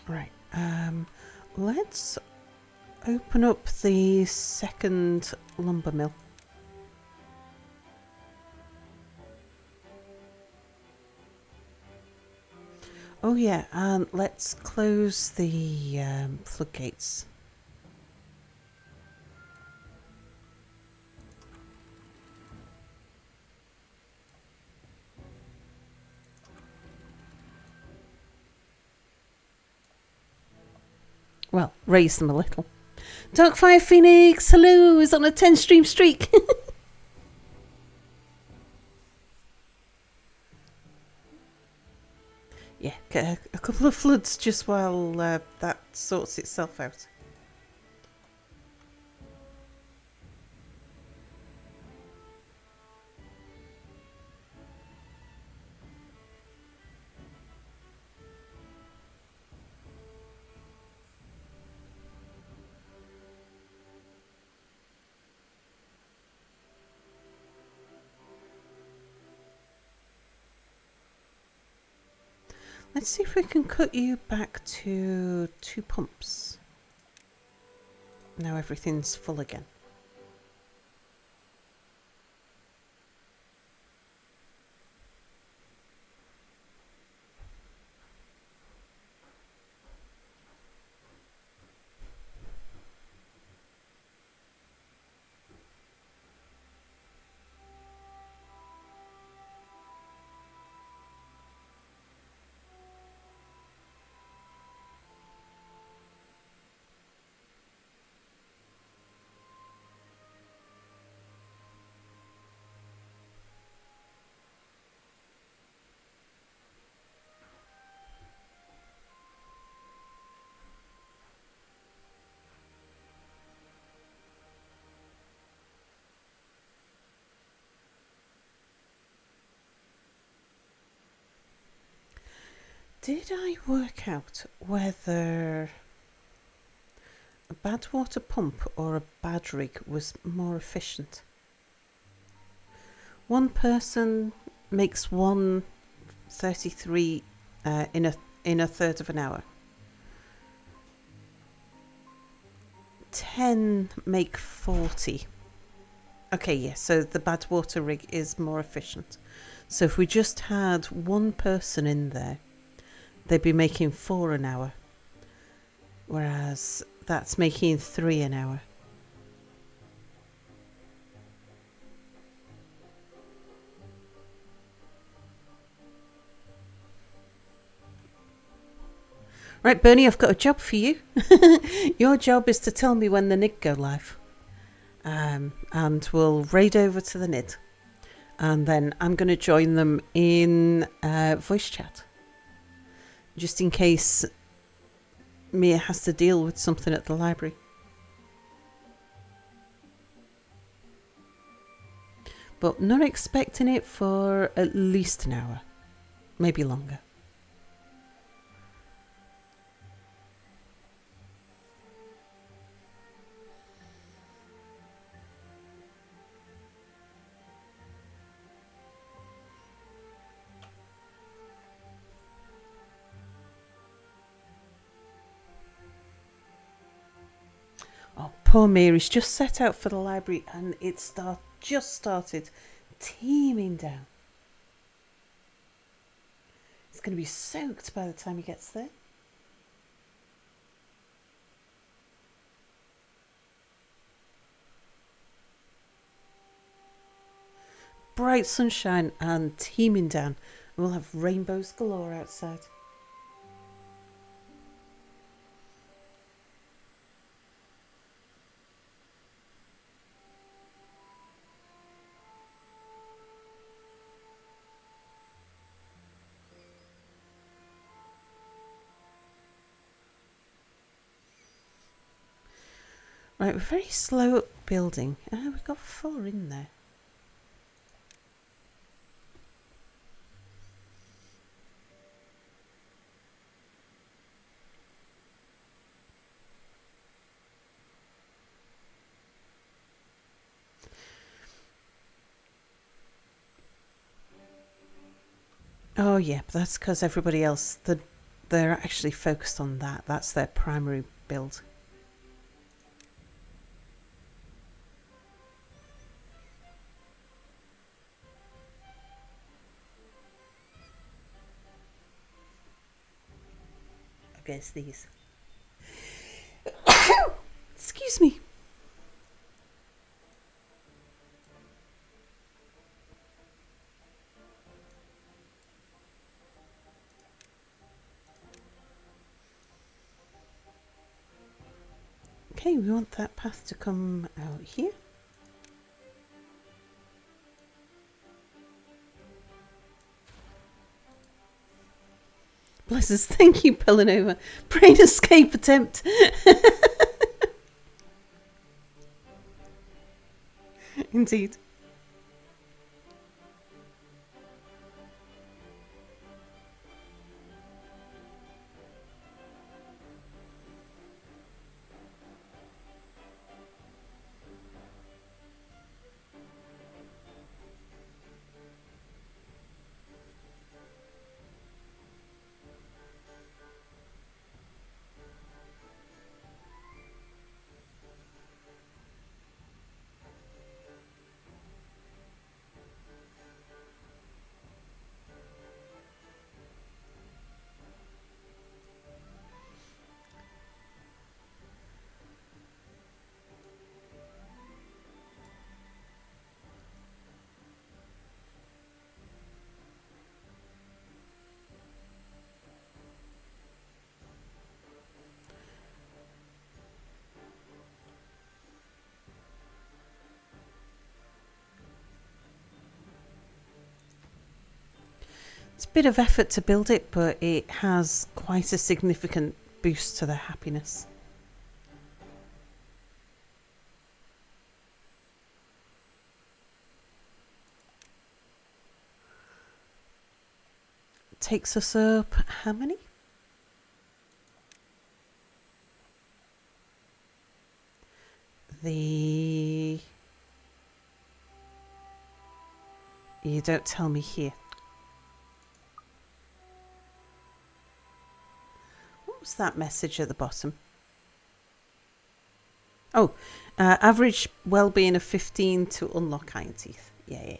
Right. Let's open up the second lumber mill. Oh yeah, and let's close the floodgates. Well, raise them a little. Darkfire Phoenix, hello, is on a 10 stream streak. Yeah, get a couple of floods just while that sorts itself out. Let's see if we can cut you back to 2 pumps. Now everything's full again. Did I work out whether a bad water pump or a bad rig was more efficient? One person makes 133 in a third of an hour. 10 make 40. Okay, yeah, so the bad water rig is more efficient. So if we just had one person in there, they'd be making 4 an hour. Whereas that's making 3 an hour. Right, Bernie, I've got a job for you. Your job is to tell me when the NID go live. And we'll raid over to the NID. And then I'm going to join them in voice chat. Just in case Mia has to deal with something at the library. But not expecting it for at least an hour. Maybe longer. Oh, poor Mary's just set out for the library and it just started teeming down. It's going to be soaked by the time he gets there. Bright sunshine and teeming down. We'll have rainbows galore outside. Right, we're very slow at building. We've got 4 in there. Oh yeah, but that's because everybody else, the they're actually focused on that. That's their primary build. Against these. Excuse me. Okay, we want that path to come out here. Bless us. Thank you, Pellinova. Brain escape attempt. Indeed. It's a bit of effort to build it, but it has quite a significant boost to their happiness. Takes us up how many? You don't tell me here. What was that message at the bottom? Oh, average well-being of 15 to unlock Iron Teeth. Yeah.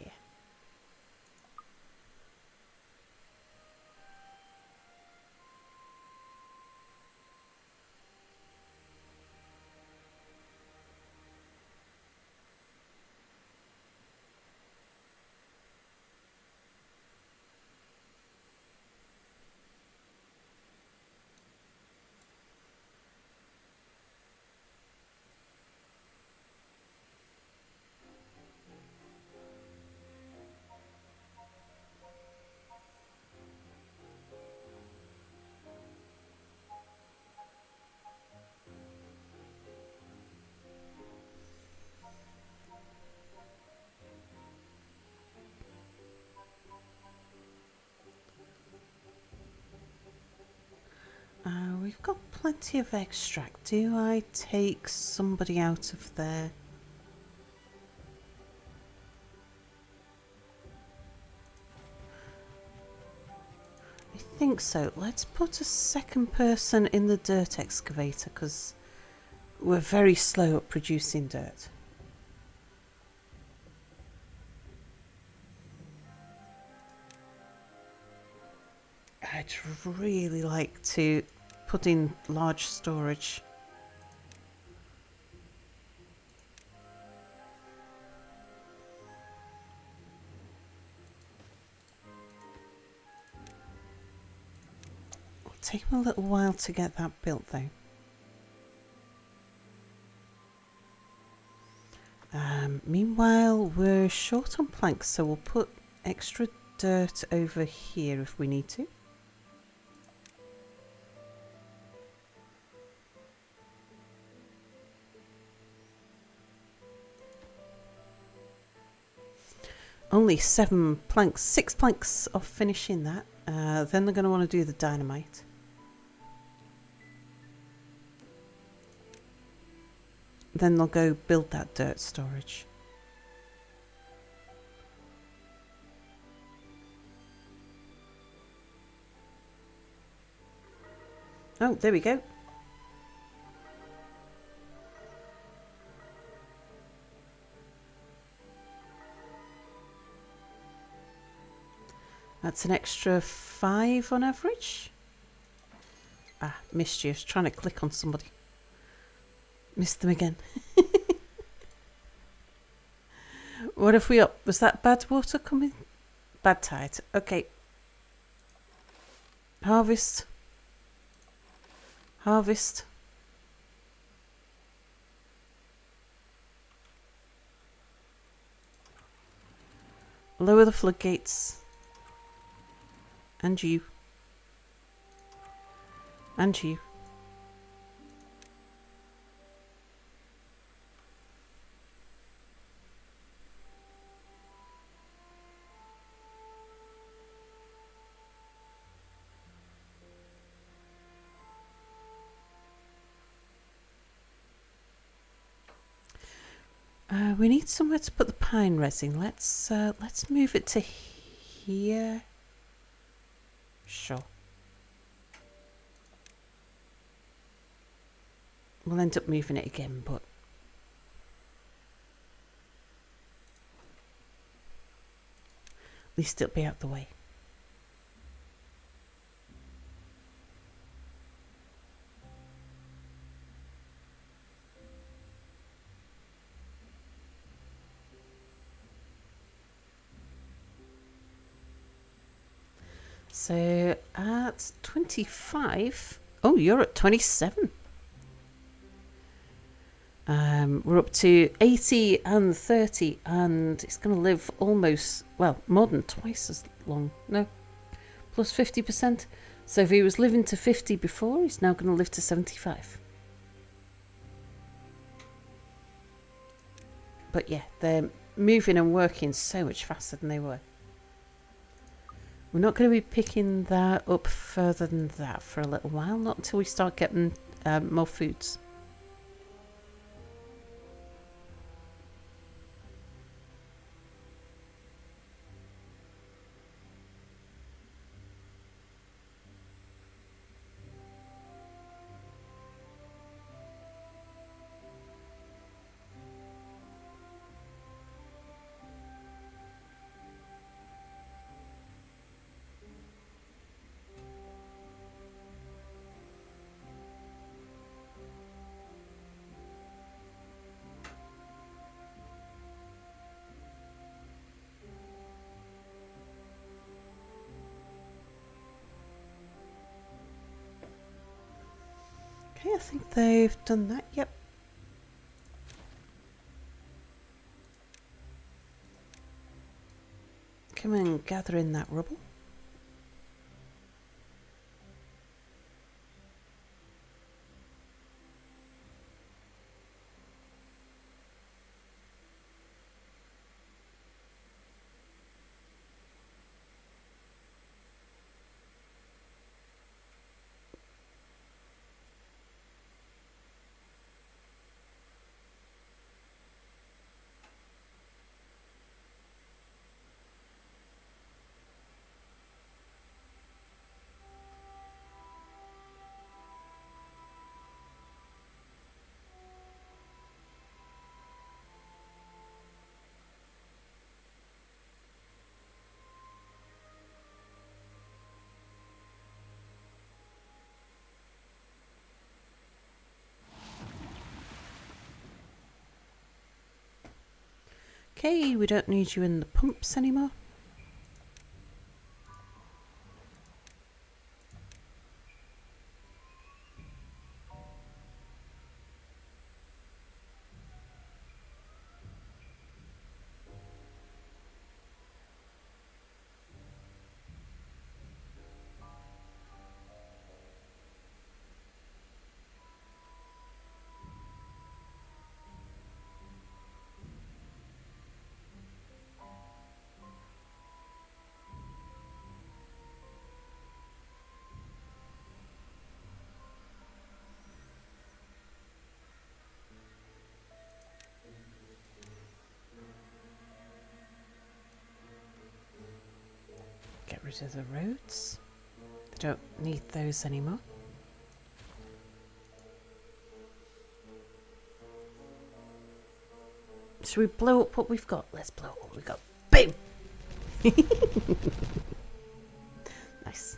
We've got plenty of extract. Do I take somebody out of there? I think so. Let's put a second person in the dirt excavator because we're very slow at producing dirt. I'd really like to put in large storage. It'll take me a little while to get that built though. Meanwhile, we're short on planks, so we'll put extra dirt over here if we need to. Only 7 planks, 6 planks of finishing that. Then they're going to want to do the dynamite. Then they'll go build that dirt storage. Oh, there we go. That's an extra 5 on average. Ah, missed you. I was trying to click on somebody. Missed them again. What if we up? Was that bad water coming? Bad tide. Okay. Harvest. Harvest. Lower the floodgates. And you. And you. We need somewhere to put the pine resin. Let's move it to here. Sure. We'll end up moving it again, but at least it'll be out the way. So at 25, oh, you're at 27. We're up to 80 and 30, and it's going to live almost, well, more than twice as long. No, plus 50%. So if he was living to 50 before, he's now going to live to 75. But yeah, they're moving and working so much faster than they were. We're not going to be picking that up further than that for a little while, not until we start getting more foods. Okay, I think they've done that. Yep. Come and gather in that rubble. Okay, we don't need you in the pumps anymore. Get rid of the roads. They don't need those anymore. Should we blow up what we've got? Let's blow up what we've got. Boom! Nice.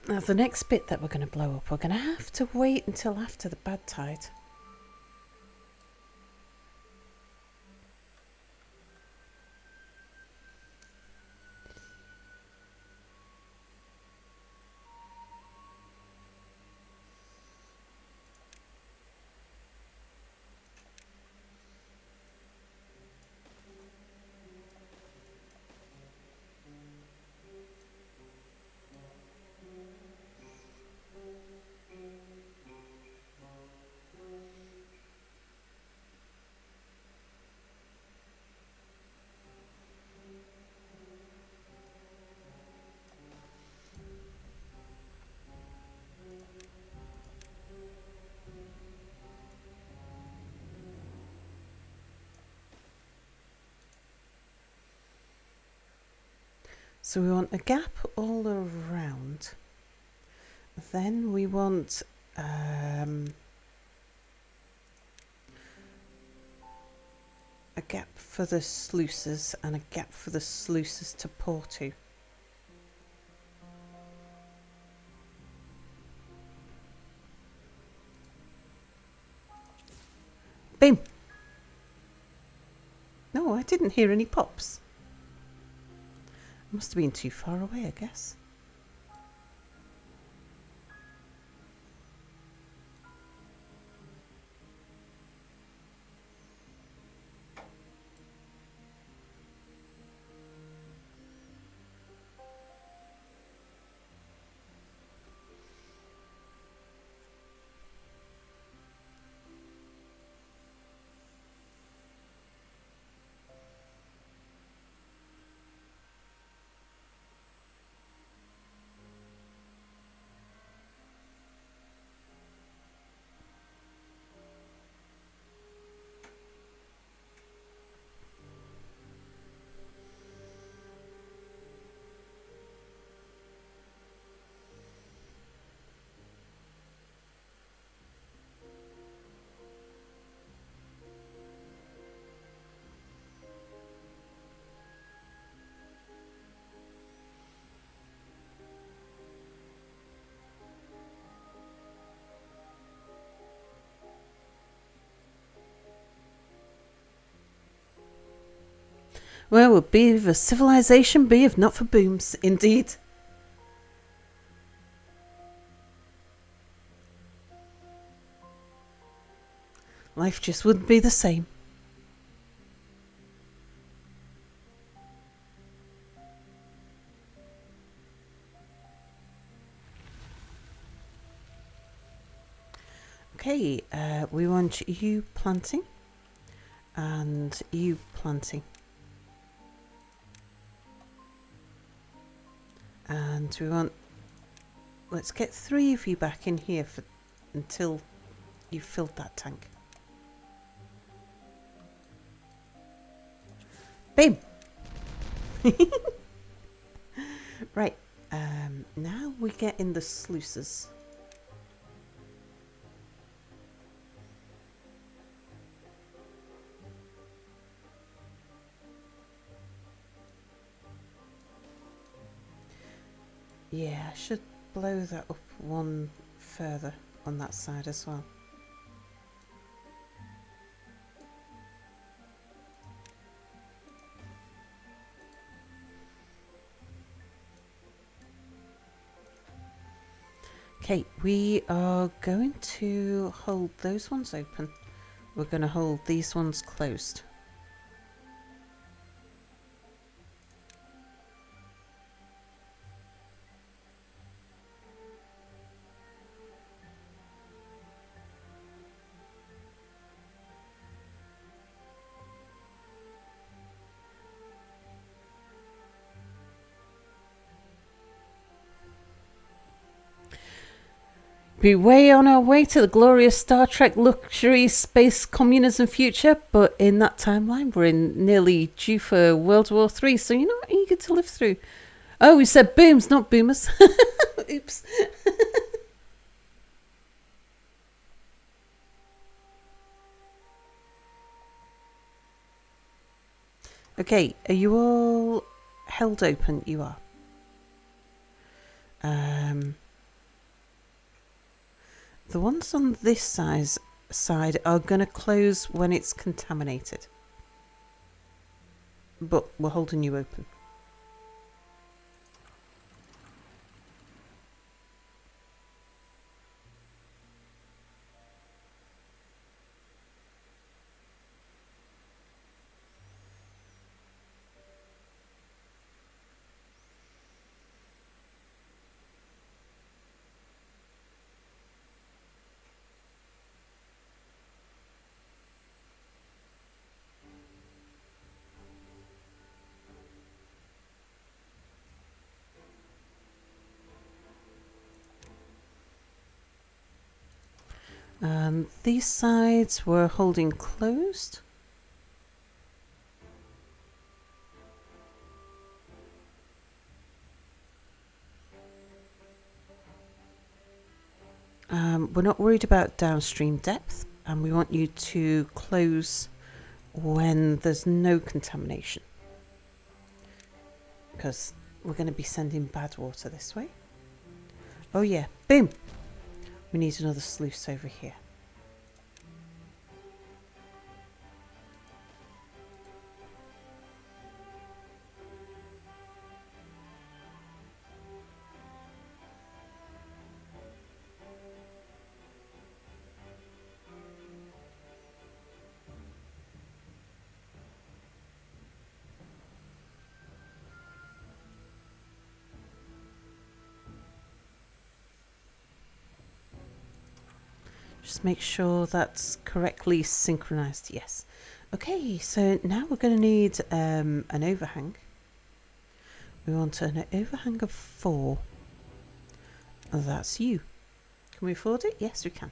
Now, the next bit that we're going to blow up, we're going to have to wait until after the bad tide. So we want a gap all around. Then we want a gap for the sluices and a gap for the sluices to pour to. Boom! No, I didn't hear any pops. Must have been too far away, I guess. Where would be the civilization be if not for booms? Indeed. Life just wouldn't be the same. Okay, we want you planting and you planting. And we want, let's get 3 of you back in here for until you've filled that tank. Boom! Right, now we get in the sluices. Yeah, I should blow that up one further on that side as well. Okay, we are going to hold those ones open. We're going to hold these ones closed. Be way on our way to the glorious Star Trek luxury space communism future, but in that timeline, we're nearly due for World War III, so you're not eager to live through. Oh, we said booms, not boomers. Oops. Okay, are you all held open? You are. The ones on this side are going to close when it's contaminated. But we're holding you open. And these sides we're holding closed. We're not worried about downstream depth, and we want you to close when there's no contamination, because we're going to be sending bad water this way. Oh yeah, boom! We need another sluice over here. Just make sure that's correctly synchronized. Yes. Okay, so now we're going to need an overhang. We want an overhang of 4. That's you. Can we afford it? Yes, we can.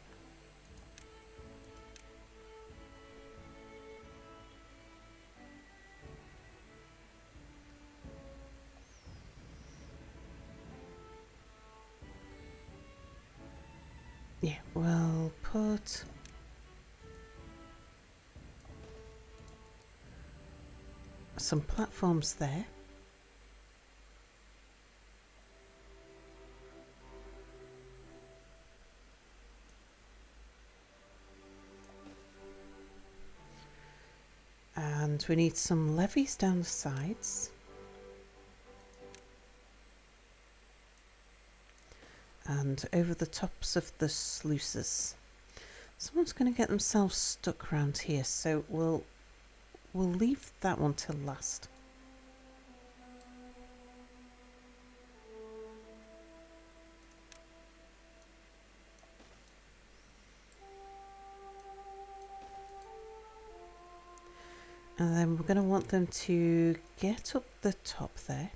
Yeah, we'll put some platforms there. And we need some levees down the sides. And over the tops of the sluices. Someone's going to get themselves stuck around here, so we'll leave that one till last. And then we're going to want them to get up the top there.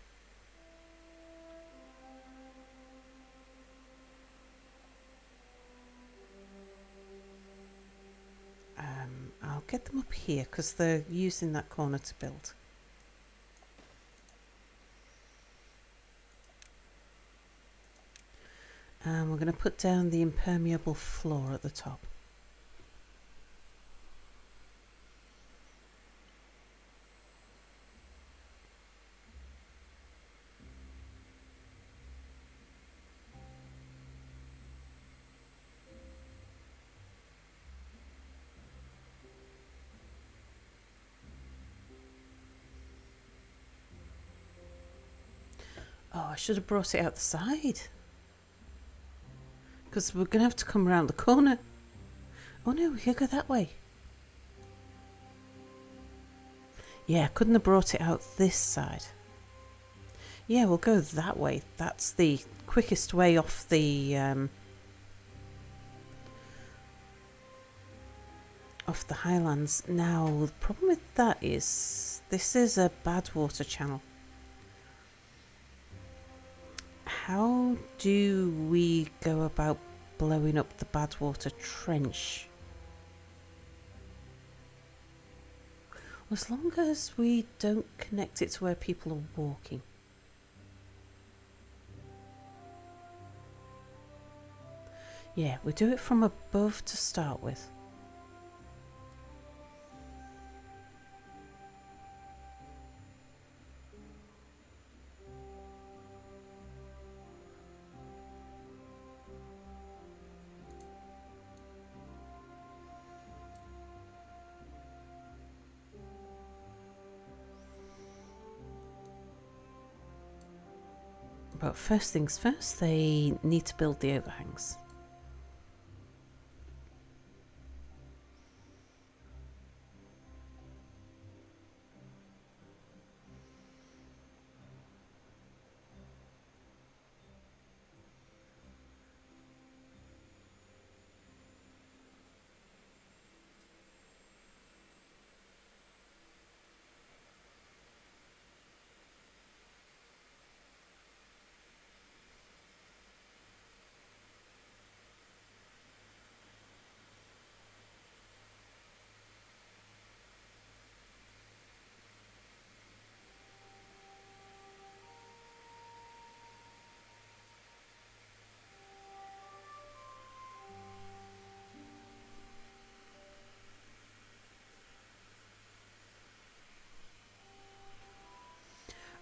I'll get them up here because they're using that corner to build. And we're going to put down the impermeable floor at the top. Oh, I should have brought it out the side. Because we're going to have to come around the corner. Oh no, we could go that way. Yeah, couldn't have brought it out this side. Yeah, we'll go that way. That's the quickest way off the highlands. Now, the problem with that is this is a bad water channel. How do we go about blowing up the Badwater Trench. As long as we don't connect it to where people are walking. Yeah, we do it from above to start with. But first things first, they need to build the overhangs.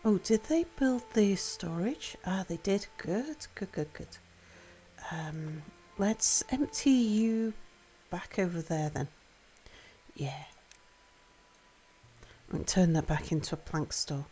Oh, did they build the storage? Ah, they did. Good, good, good, good. Let's empty you back over there then. Yeah. And turn that back into a plank store.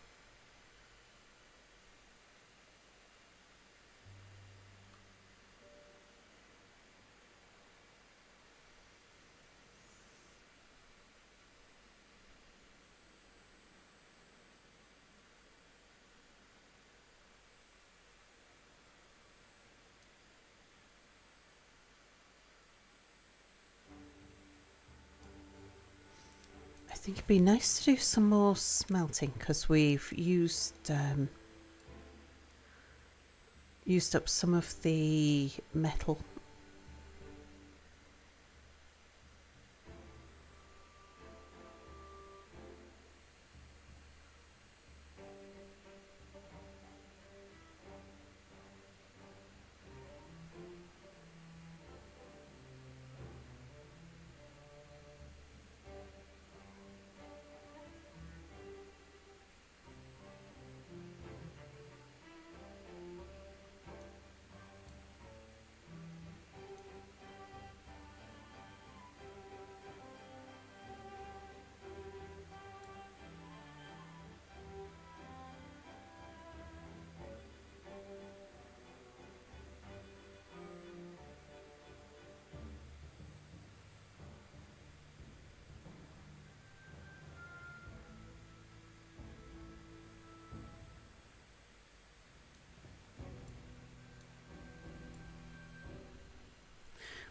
I think it'd be nice to do some more smelting because we've used up some of the metal.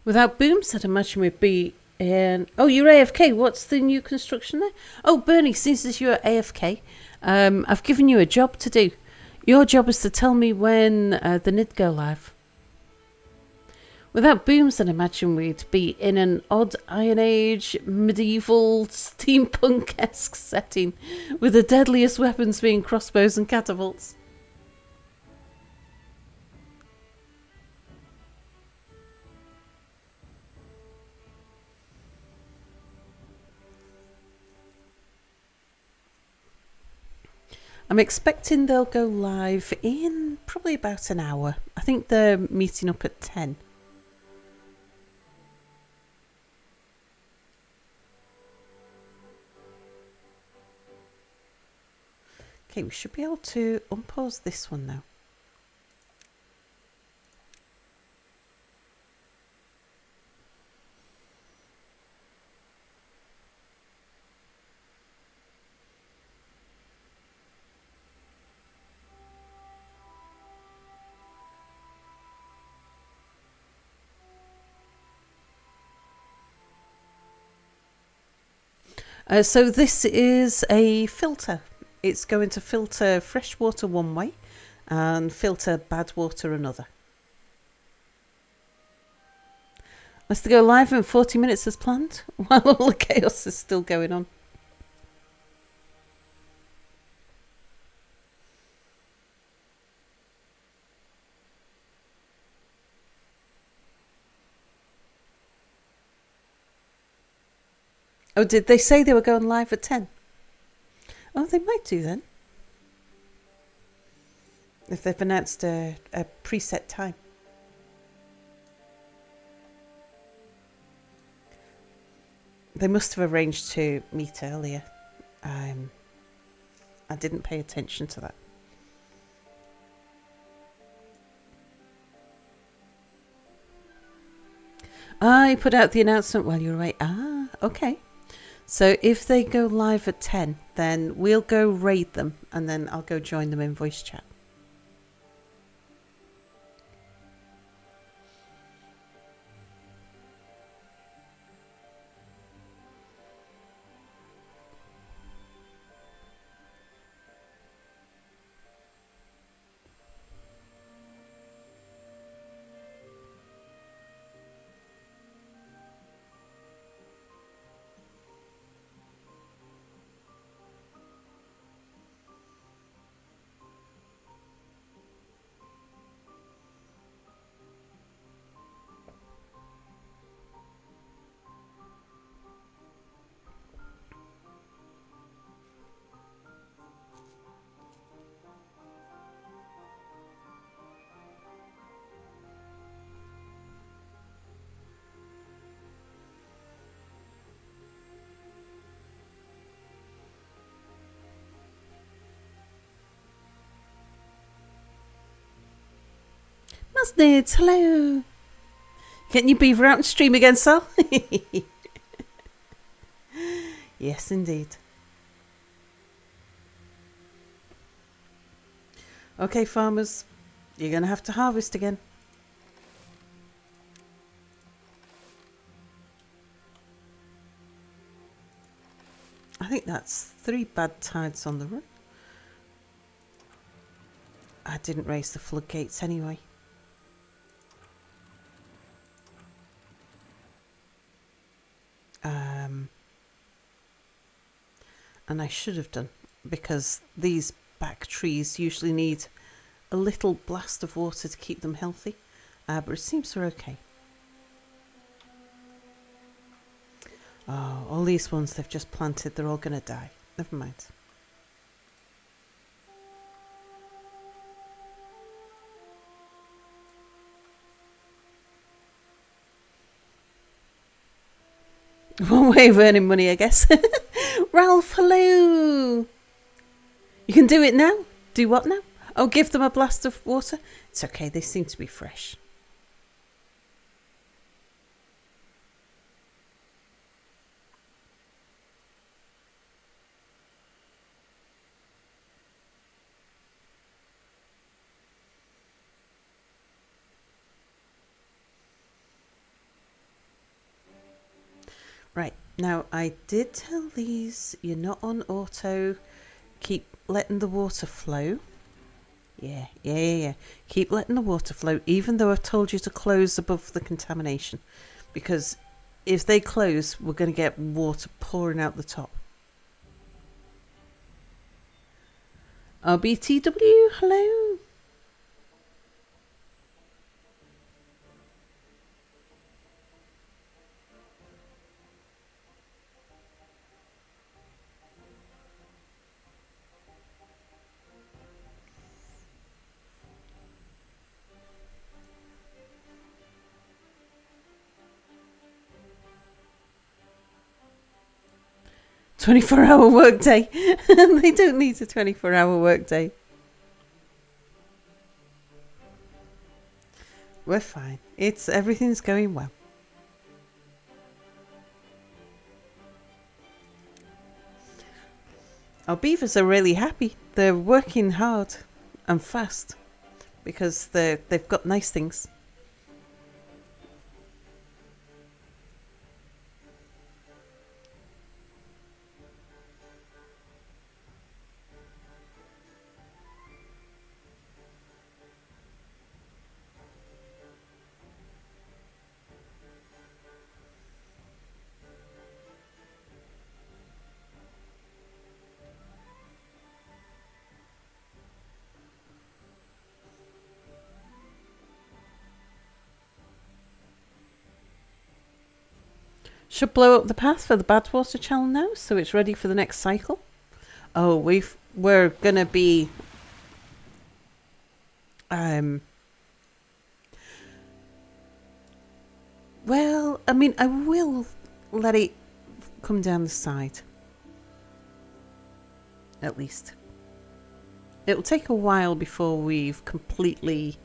Without booms, I'd imagine we'd be in... Oh, you're AFK. What's the new construction there? Oh, Bernie, since you're AFK, I've given you a job to do. Your job is to tell me when the NID go live. Without booms, I'd imagine we'd be in an odd Iron Age, medieval, steampunk-esque setting, with the deadliest weapons being crossbows and catapults. I'm expecting they'll go live in probably about an hour. I think they're meeting up at 10. Okay, we should be able to unpause this one now. So this is a filter. It's going to filter fresh water one way and filter bad water another. Let's go live in 40 minutes as planned while all the chaos is still going on. Oh, did they say they were going live at 10? Oh, they might do then. If they've announced a preset time. They must have arranged to meet earlier. I didn't pay attention to that. I put out the announcement while you were away. Ah, okay. So if they go live at 10, then we'll go raid them and then I'll go join them in voice chat. Masnids, hello. Getting your beaver out and stream again, Sal? Yes, indeed. Okay, farmers, you're going to have to harvest again. I think that's 3 bad tides on the run. I didn't raise the floodgates anyway. And I should have done, because these back trees usually need a little blast of water to keep them healthy. But it seems they're okay. Oh, all these ones they've just planted, they're all going to die. Never mind. One way of earning money, I guess. Ralph, hello. You can do it now. Do what now? Oh, give them a blast of water. It's okay, they seem to be fresh. Right, now I did tell these you're not on auto. Keep letting the water flow. Yeah. Keep letting the water flow, even though I've told you to close above the contamination. Because if they close, we're going to get water pouring out the top. RBTW, hello. "24-hour workday." They don't need a 24-hour workday. We're fine. Everything's going well. Our beavers are really happy. They're working hard and fast because they've got nice things. Should blow up the path for the Badwater channel now, so it's ready for the next cycle. Oh, we're gonna be well, I mean, I will let it come down the side. At least. It'll take a while before we've completely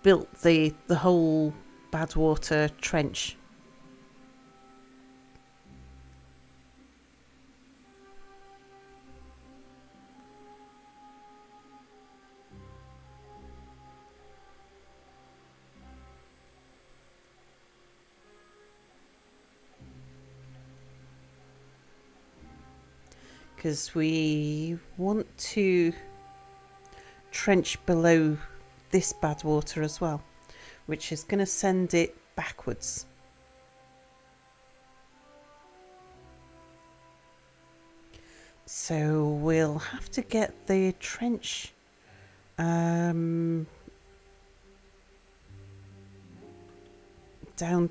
built the whole Badwater trench. Because we want to trench below this Badwater as well, which is going to send it backwards. So we'll have to get the trench down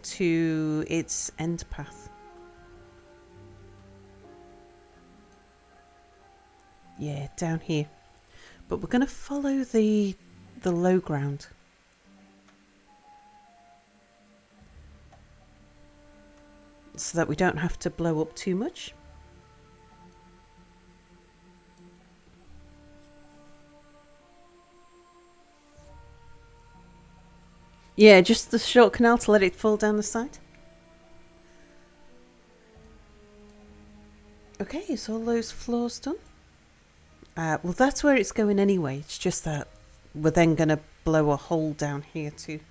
to its end path. Yeah, down here. But we're going to follow the low ground. So that we don't have to blow up too much. Yeah, just the short canal to let it fall down the side. Okay, is all those floors done? Well, that's where it's going anyway. It's just that we're then going to blow a hole down here too.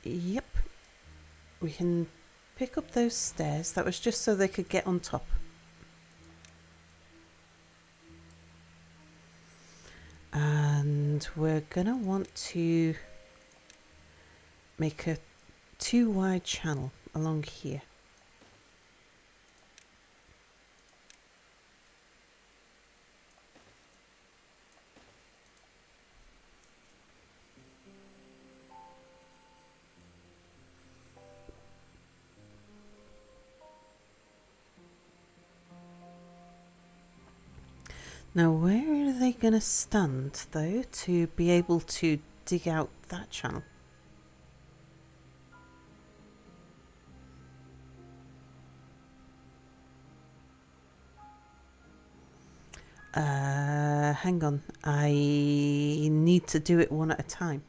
Yep. We can pick up those stairs. That was just so they could get on top. And we're going to want to make a 2-wide channel along here. Now, where are they going to stand, though, to be able to dig out that channel? Hang on. I need to do it one at a time.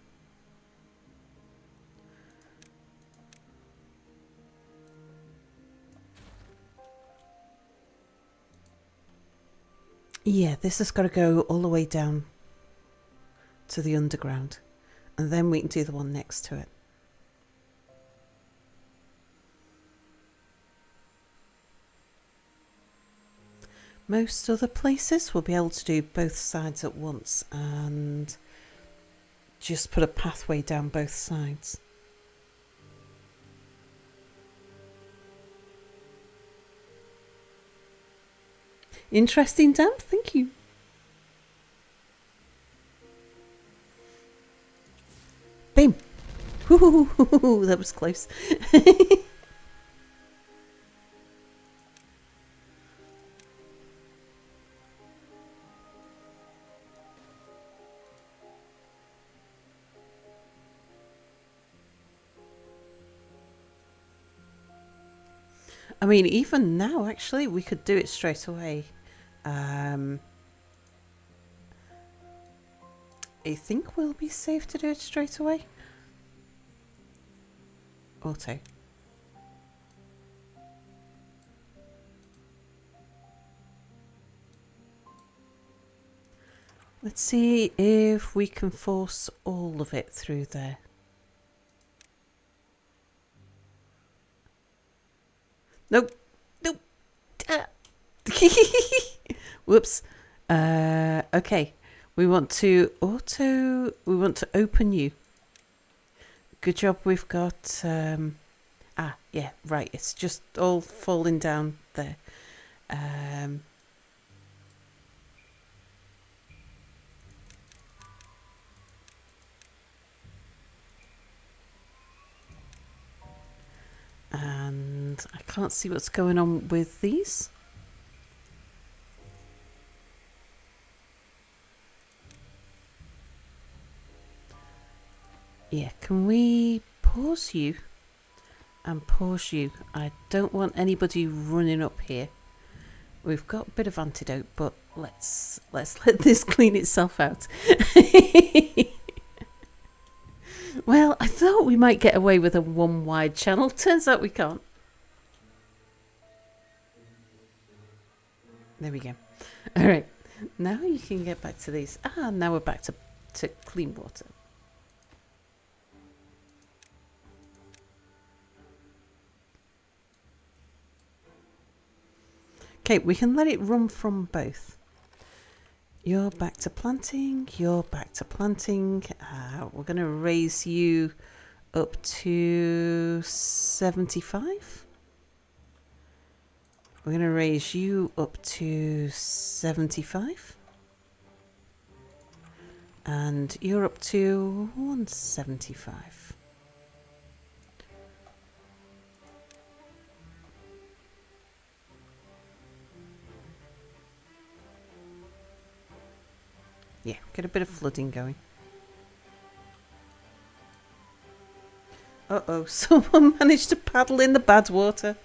Yeah, this has got to go all the way down to the underground. And then we can do the one next to it. Most other places will be able to do both sides at once and just put a pathway down both sides. Interesting, Dan. Thank you. Bam! Woo-hoo-hoo-hoo-hoo, that was close. I mean, even now, actually, we could do it straight away. I think we'll be safe to do it straight away. Auto. Let's see if we can force all of it through there. Nope. Nope. Whoops. Okay. We want to open you. Good job we've got... yeah, right. It's just all falling down there. can't see what's going on with these. Yeah, can we pause you and pause you? I don't want anybody running up here. We've got a bit of antidote, but let's let this clean itself out. Well, I thought we might get away with a one wide channel. Turns out we can't. There we go. All right. Now you can get back to these. Now we're back to clean water. Okay, we can let it run from both. You're back to planting. You're back to planting. We're going to raise you up to 75. We're going to raise you up to 75. And you're up to 175. Yeah, get a bit of flooding going. Uh-oh, someone managed to paddle in the bad water.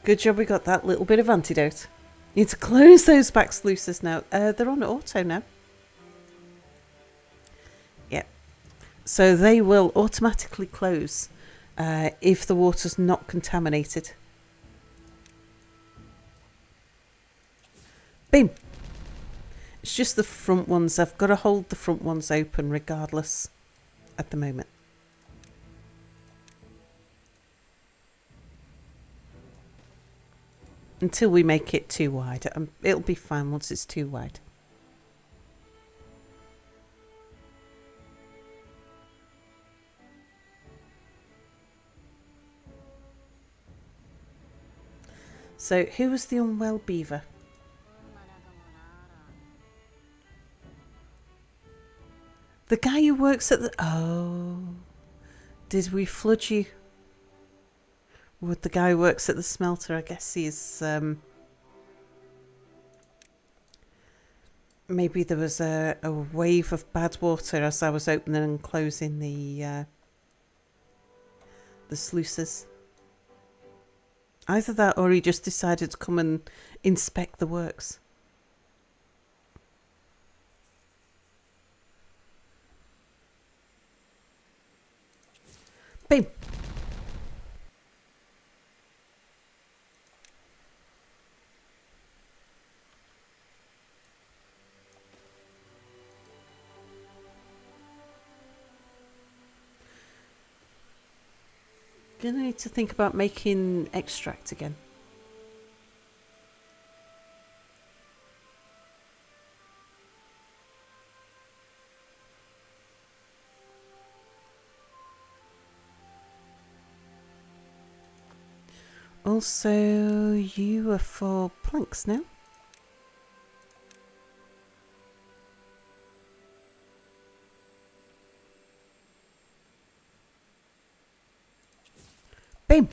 Good job we got that little bit of antidote. Need to close those back sluices now. They're on auto now. Yep. So they will automatically close if the water's not contaminated. Boom. It's just the front ones. I've got to hold the front ones open regardless at the moment. Until we make it too wide. It'll be fine once it's too wide. So, who was the unwell beaver? The guy who works at the... Oh. Did we flood you? With the guy who works at the smelter, I guess he's... maybe there was a wave of bad water as I was opening and closing the sluices. Either that or he just decided to come and inspect the works. Boom. Gonna need to think about making extract again. Also, you are for planks now. Boom.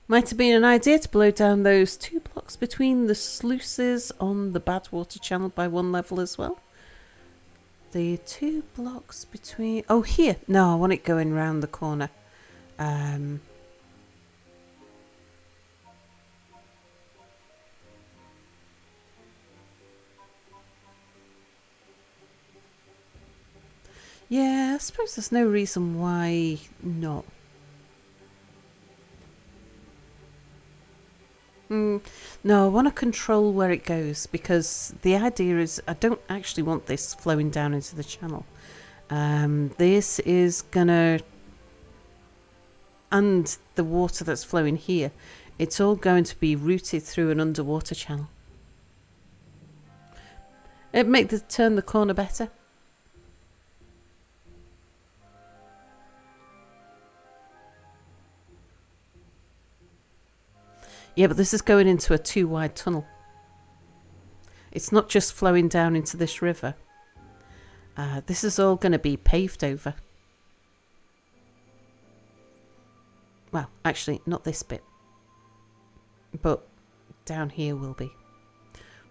Might have been an idea to blow down those 2 blocks between the sluices on the bad water channel by 1 level as well. The 2 blocks between... Oh, here. No, I want it going round the corner. Yeah, I suppose there's no reason why not. No, I want to control where it goes because the idea is I don't actually want this flowing down into the channel. This is gonna... And the water that's flowing here, it's all going to be routed through an underwater channel. It'd make turn the corner better. Yeah, but this is going into a 2 wide tunnel. It's not just flowing down into this river. This is all going to be paved over. Well, actually, not this bit. But down here will be.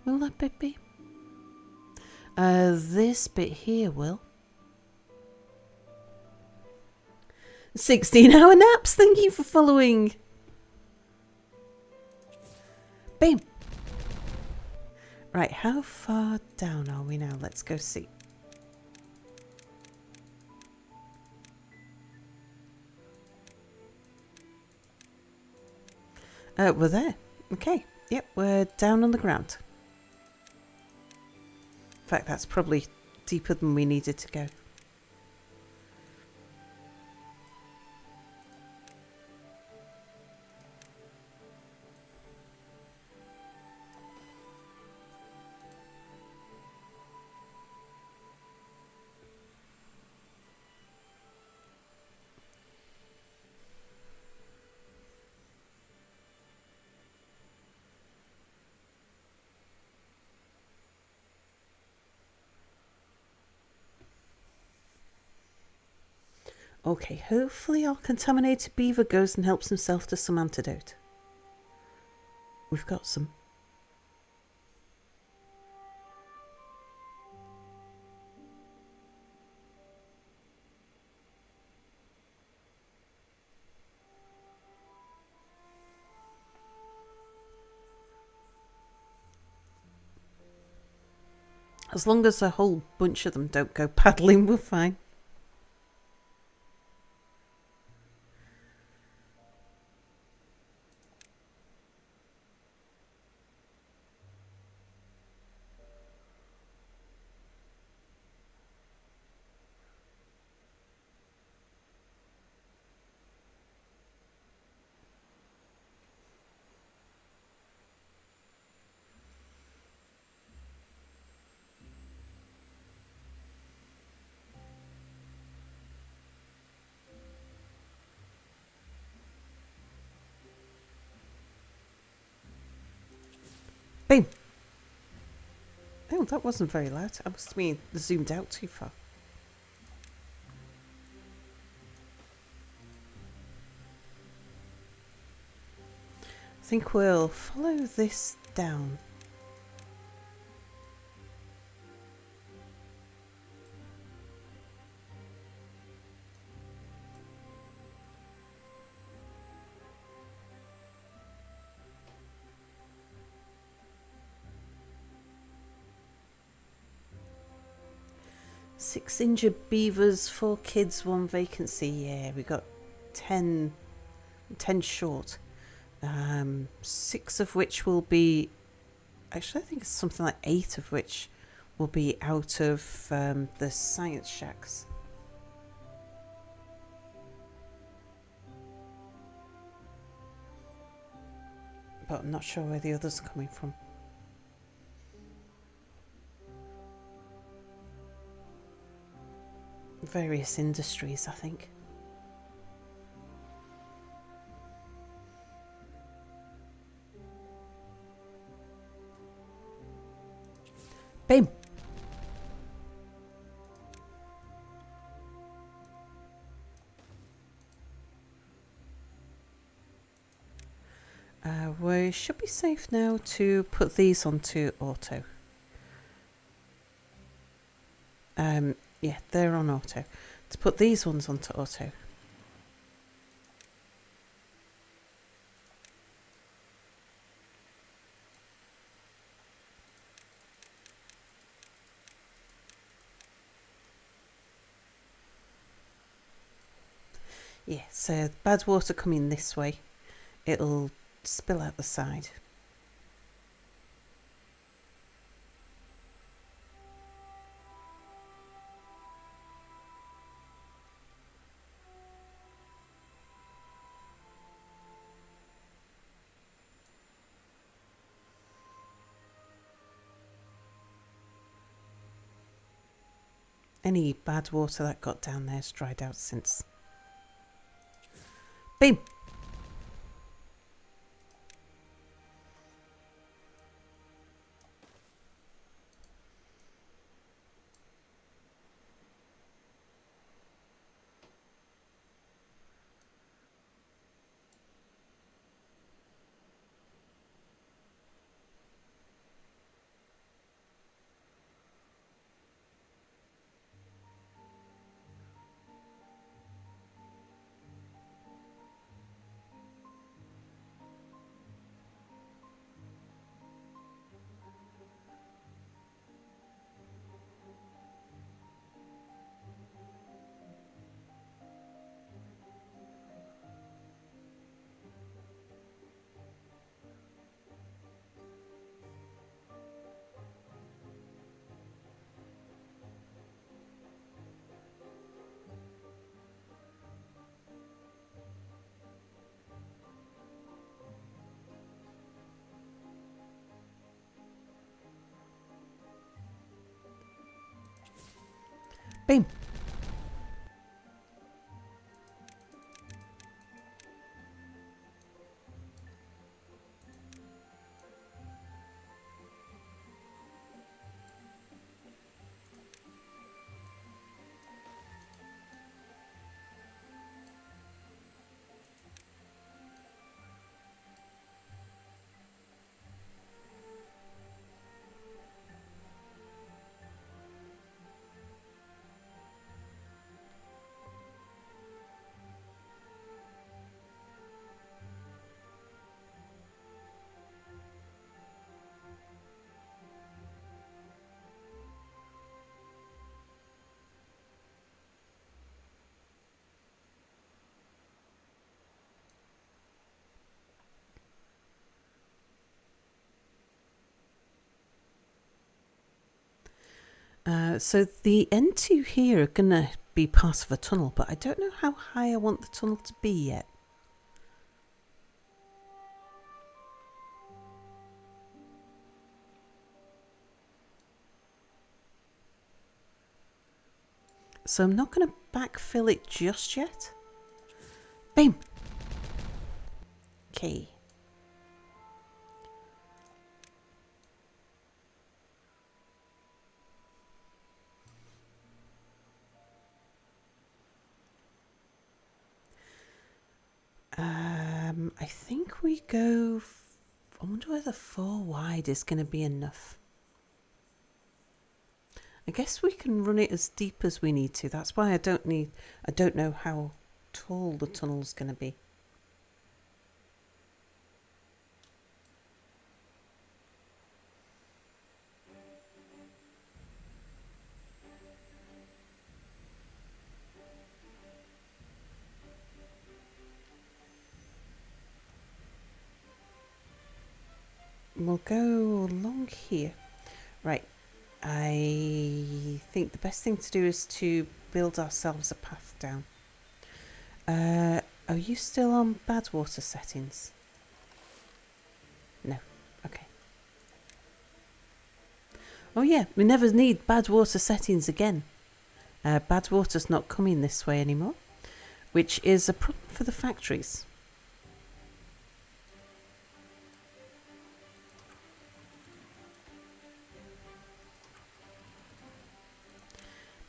Will that bit be? This bit here will. 16-hour naps. Thank you for following. Bam. Right, how far down are we now? Let's go see. We're there. Okay. Yep, we're down on the ground. In fact, that's probably deeper than we needed to go. Okay, hopefully our contaminated beaver goes and helps himself to some antidote. We've got some. As long as a whole bunch of them don't go paddling, we're fine. Boom. Oh, that wasn't very loud. I must have been zoomed out too far. I think we'll follow this down. Six injured beavers, 4 kids, 1 vacancy. Yeah, we got 10 short. 6 of which will be... Actually, I think it's something like 8 of which will be out of the science shacks. But I'm not sure where the others are coming from. Various industries, I think. Bam. We should be safe now to put these onto auto. Yeah, they're on auto. To put these ones onto auto. Yeah, so bad water coming this way. It'll spill out the side. Any bad water that got down there's dried out since. Boom! Boom. So the N2 here are going to be part of a tunnel, but I don't know how high I want the tunnel to be yet. So I'm not going to backfill it just yet. Boom. Okay. I think we go... I wonder whether 4 wide is going to be enough. I guess we can run it as deep as we need to. That's why I don't know how tall the tunnel's going to be. We'll go along here. Right. I think the best thing to do is to build ourselves a path down. Are you still on bad water settings? No. Okay. Oh yeah, we never need bad water settings again. Bad water's not coming this way anymore, which is a problem for the factories.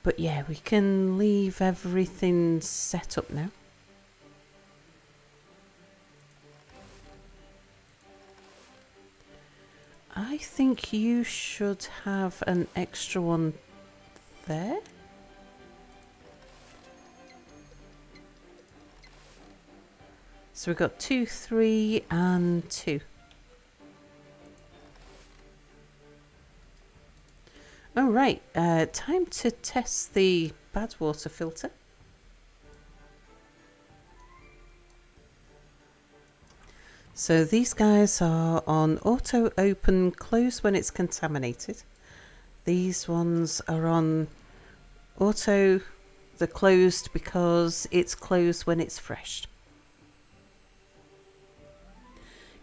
But yeah, we can leave everything set up now. I think you should have an extra one there. So we've got 2, 3 and 2. Oh right, time to test the bad water filter. So these guys are on auto open close when it's contaminated. These ones are on auto the closed because it's closed when it's fresh.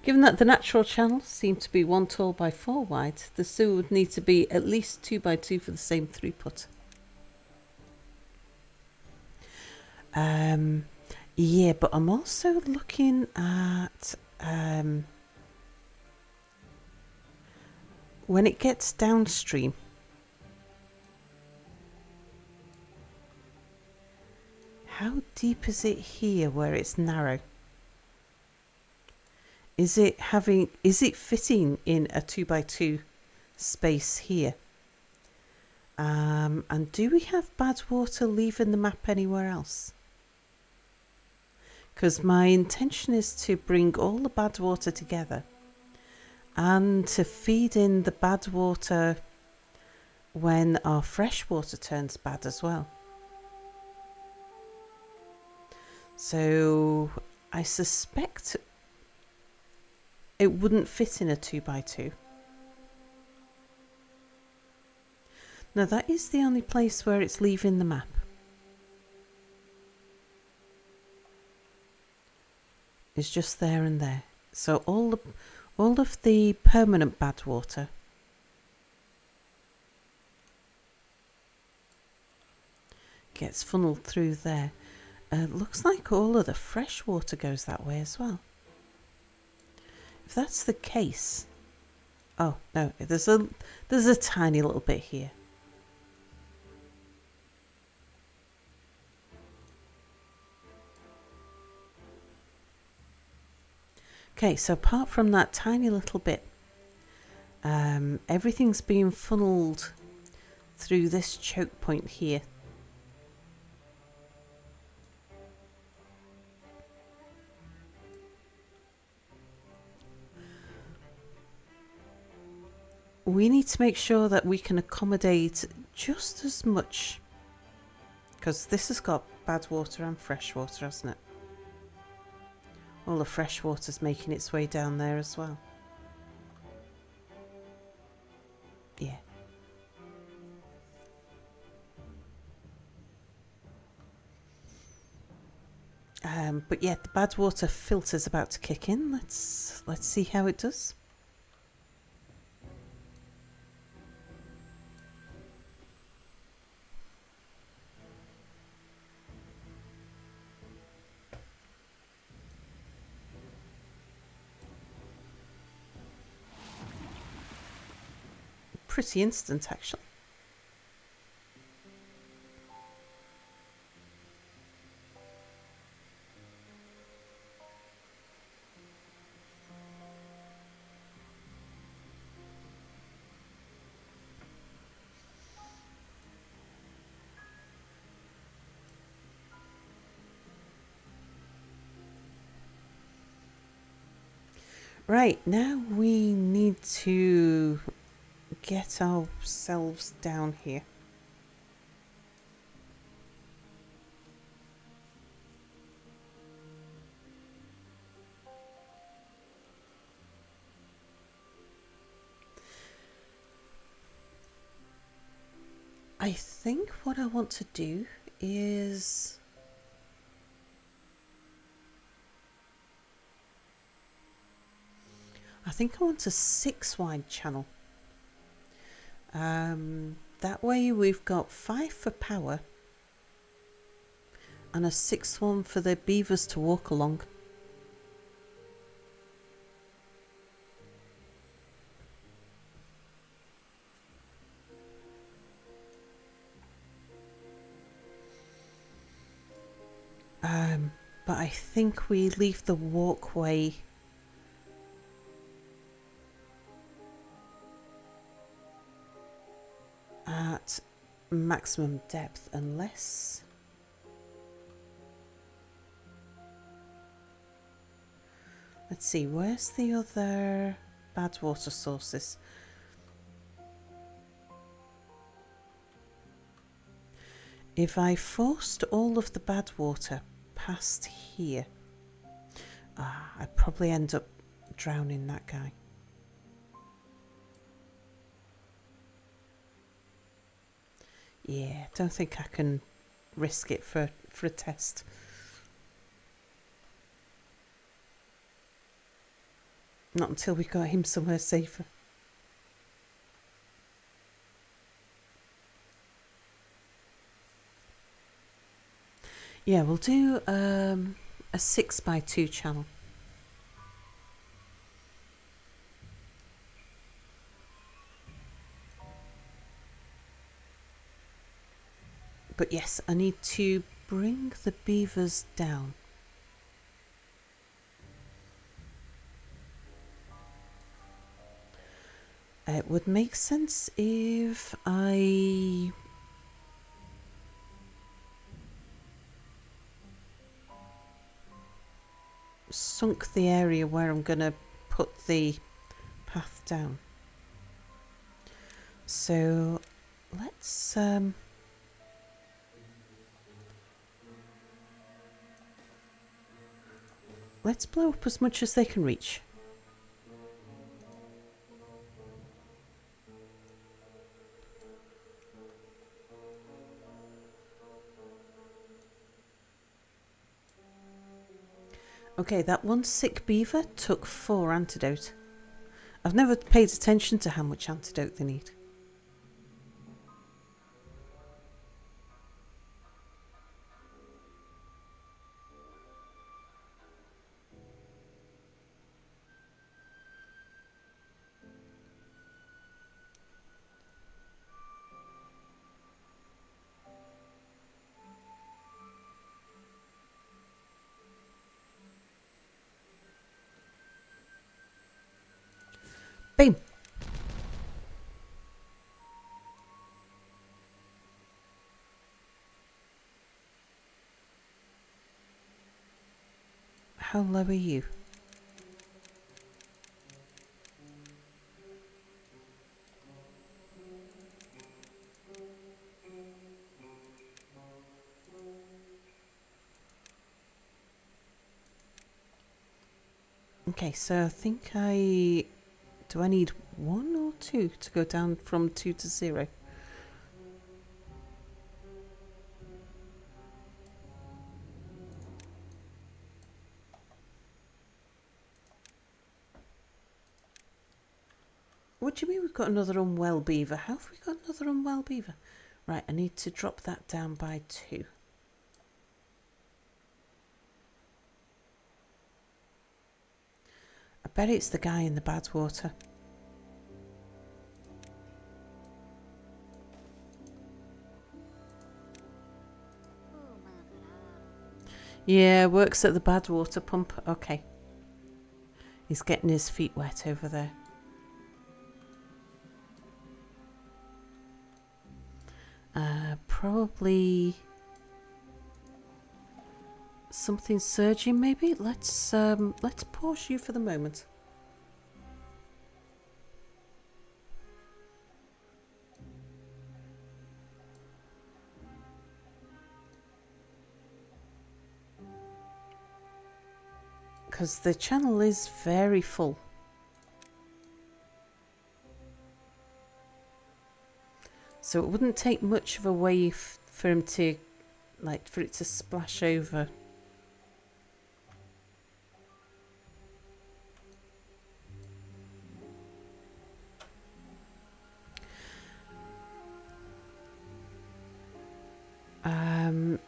Given that the natural channels seem to be 1 tall by 4 wide, the sewer would need to be at least 2 by 2 for the same throughput. Yeah, but I'm also looking at when it gets downstream. How deep is it here where it's narrow? Is it fitting in a 2 by 2 space here? And do we have bad water leaving the map anywhere else? Because my intention is to bring all the bad water together and to feed in the bad water when our fresh water turns bad as well. So I suspect it wouldn't fit in a 2 by 2. Now that is the only place where it's leaving the map. It's just there and there. So all of the permanent bad water gets funneled through there. Looks like all of the fresh water goes that way as well. If that's the case... Oh, no, there's a tiny little bit here. Okay, so apart from that tiny little bit, everything's being funneled through this choke point here. We need to make sure that we can accommodate just as much, because this has got bad water and fresh water, hasn't it? All the fresh water's making its way down there as well. Yeah. But yeah, the bad water filter's about to kick in. Let's see how it does. Pretty instant, actually. Right, now we need to get ourselves down here. I think what I want to do is... I think I want a 6 wide channel. That way we've got 5 for power and a 6th one for the beavers to walk along. But I think we leave the walkway at maximum depth unless... Let's see, where's the other bad water sources? If I forced all of the bad water past here, I'd probably end up drowning that guy. Yeah, don't think I can risk it for a test. Not until we got him somewhere safer. Yeah, we'll do a 6x2 channel. But yes, I need to bring the beavers down. It would make sense if I sunk the area where I'm going to put the path down. So let's blow up as much as they can reach. Okay, that one sick beaver took 4 antidote. I've never paid attention to how much antidote they need. Boom. How low are you? Okay, so I think do I need 1 or 2 to go down from 2 to 0? What do you mean we've got another unwell beaver? How have we got another unwell beaver? Right, I need to drop that down by 2. I bet it's the guy in the bad water. Yeah, works at the bad water pump. Okay. He's getting his feet wet over there. Probably something surging maybe. Let's pause you for the moment. Because the channel is very full. So it wouldn't take much of a wave for him to, like, for it to splash over.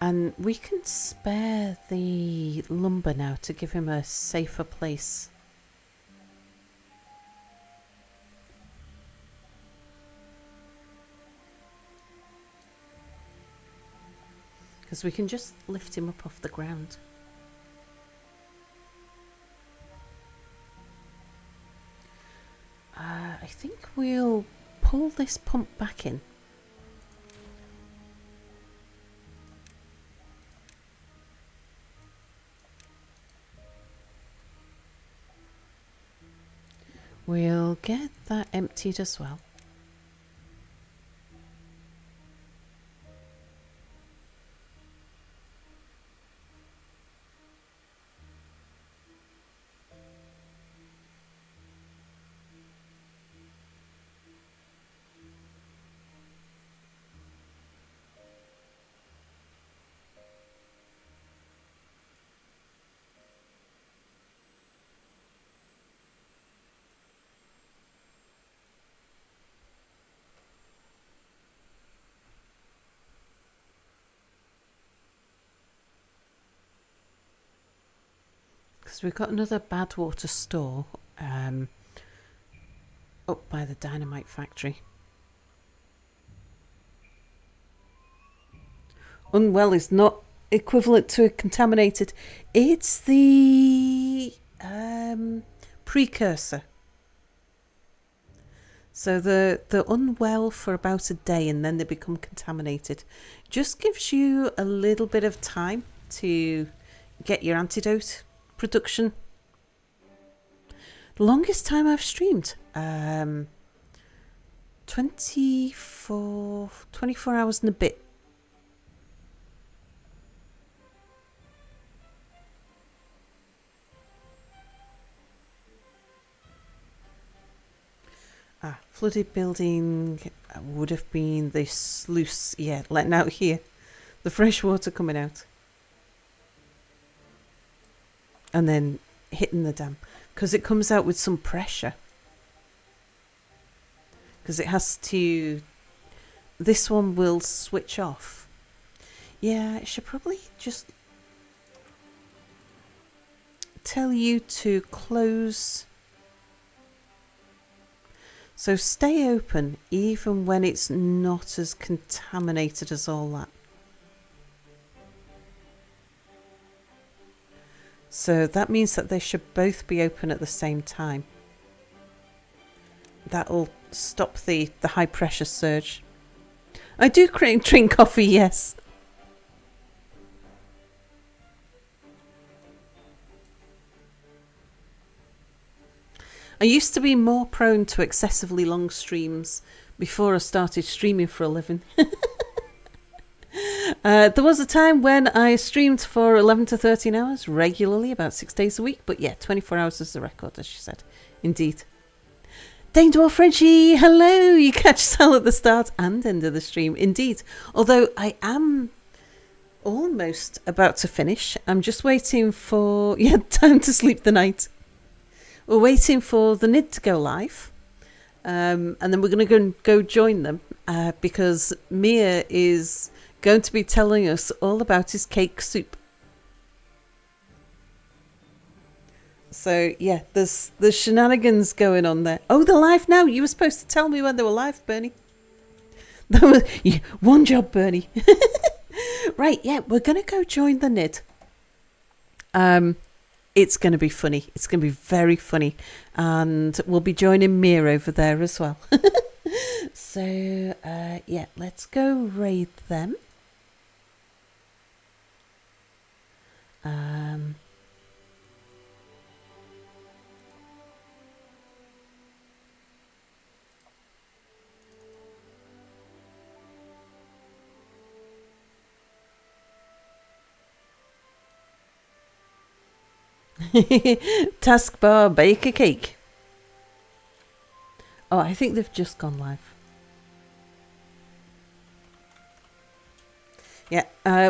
And we can spare the lumber now to give him a safer place. Because we can just lift him up off the ground. I think we'll pull this pump back in. We'll get that emptied as well. Because we've got another bad water store up by the dynamite factory. Unwell is not equivalent to a contaminated. It's the precursor. So they're unwell for about a day and then they become contaminated. Just gives you a little bit of time to get your antidote production. The longest time I've streamed, 24 hours and a bit. Flooded building would have been the sluice, yeah, letting out here. The fresh water coming out. And then hitting the dam. Because it comes out with some pressure. Because it has to... This one will switch off. Yeah, I should probably just tell you to close... So stay open even when it's not as contaminated as all that. So that means that they should both be open at the same time. that'll stop the high pressure surge. I do drink coffee, yes. I used to be more prone to excessively long streams before I started streaming for a living. There was a time when I streamed for 11 to 13 hours regularly, about 6 days a week. But yeah, 24 hours is the record, as she said. Indeed. Dane Dwarf Reggie, hello! You catch Sal at the start and end of the stream. Indeed. Although I am almost about to finish. I'm just waiting for... Yeah, time to sleep the night. We're waiting for the NID to go live. And then we're going to go join them. Because Mia is going to be telling us all about his cake soup. So, yeah, there's shenanigans going on there. Oh, they're live now. You were supposed to tell me when they were live, Bernie. That was one job, Bernie. Right, yeah, we're going to go join the NID. It's going to be funny. It's going to be very funny. And we'll be joining Mia over there as well. So, yeah, let's go raid them. Taskbar bake a cake. Oh, I think they've just gone live. Yeah,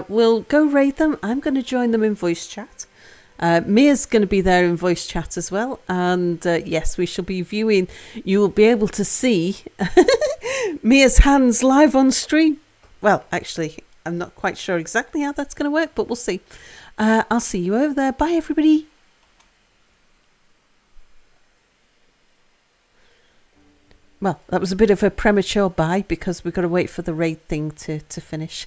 we'll go raid them. I'm going to join them in voice chat. Mia's going to be there in voice chat as well. And yes, we shall be viewing. You will be able to see Mia's hands live on stream. Well, actually, I'm not quite sure exactly how that's going to work, but we'll see. I'll see you over there. Bye, everybody. Well, that was a bit of a premature bye because we've got to wait for the raid thing to finish.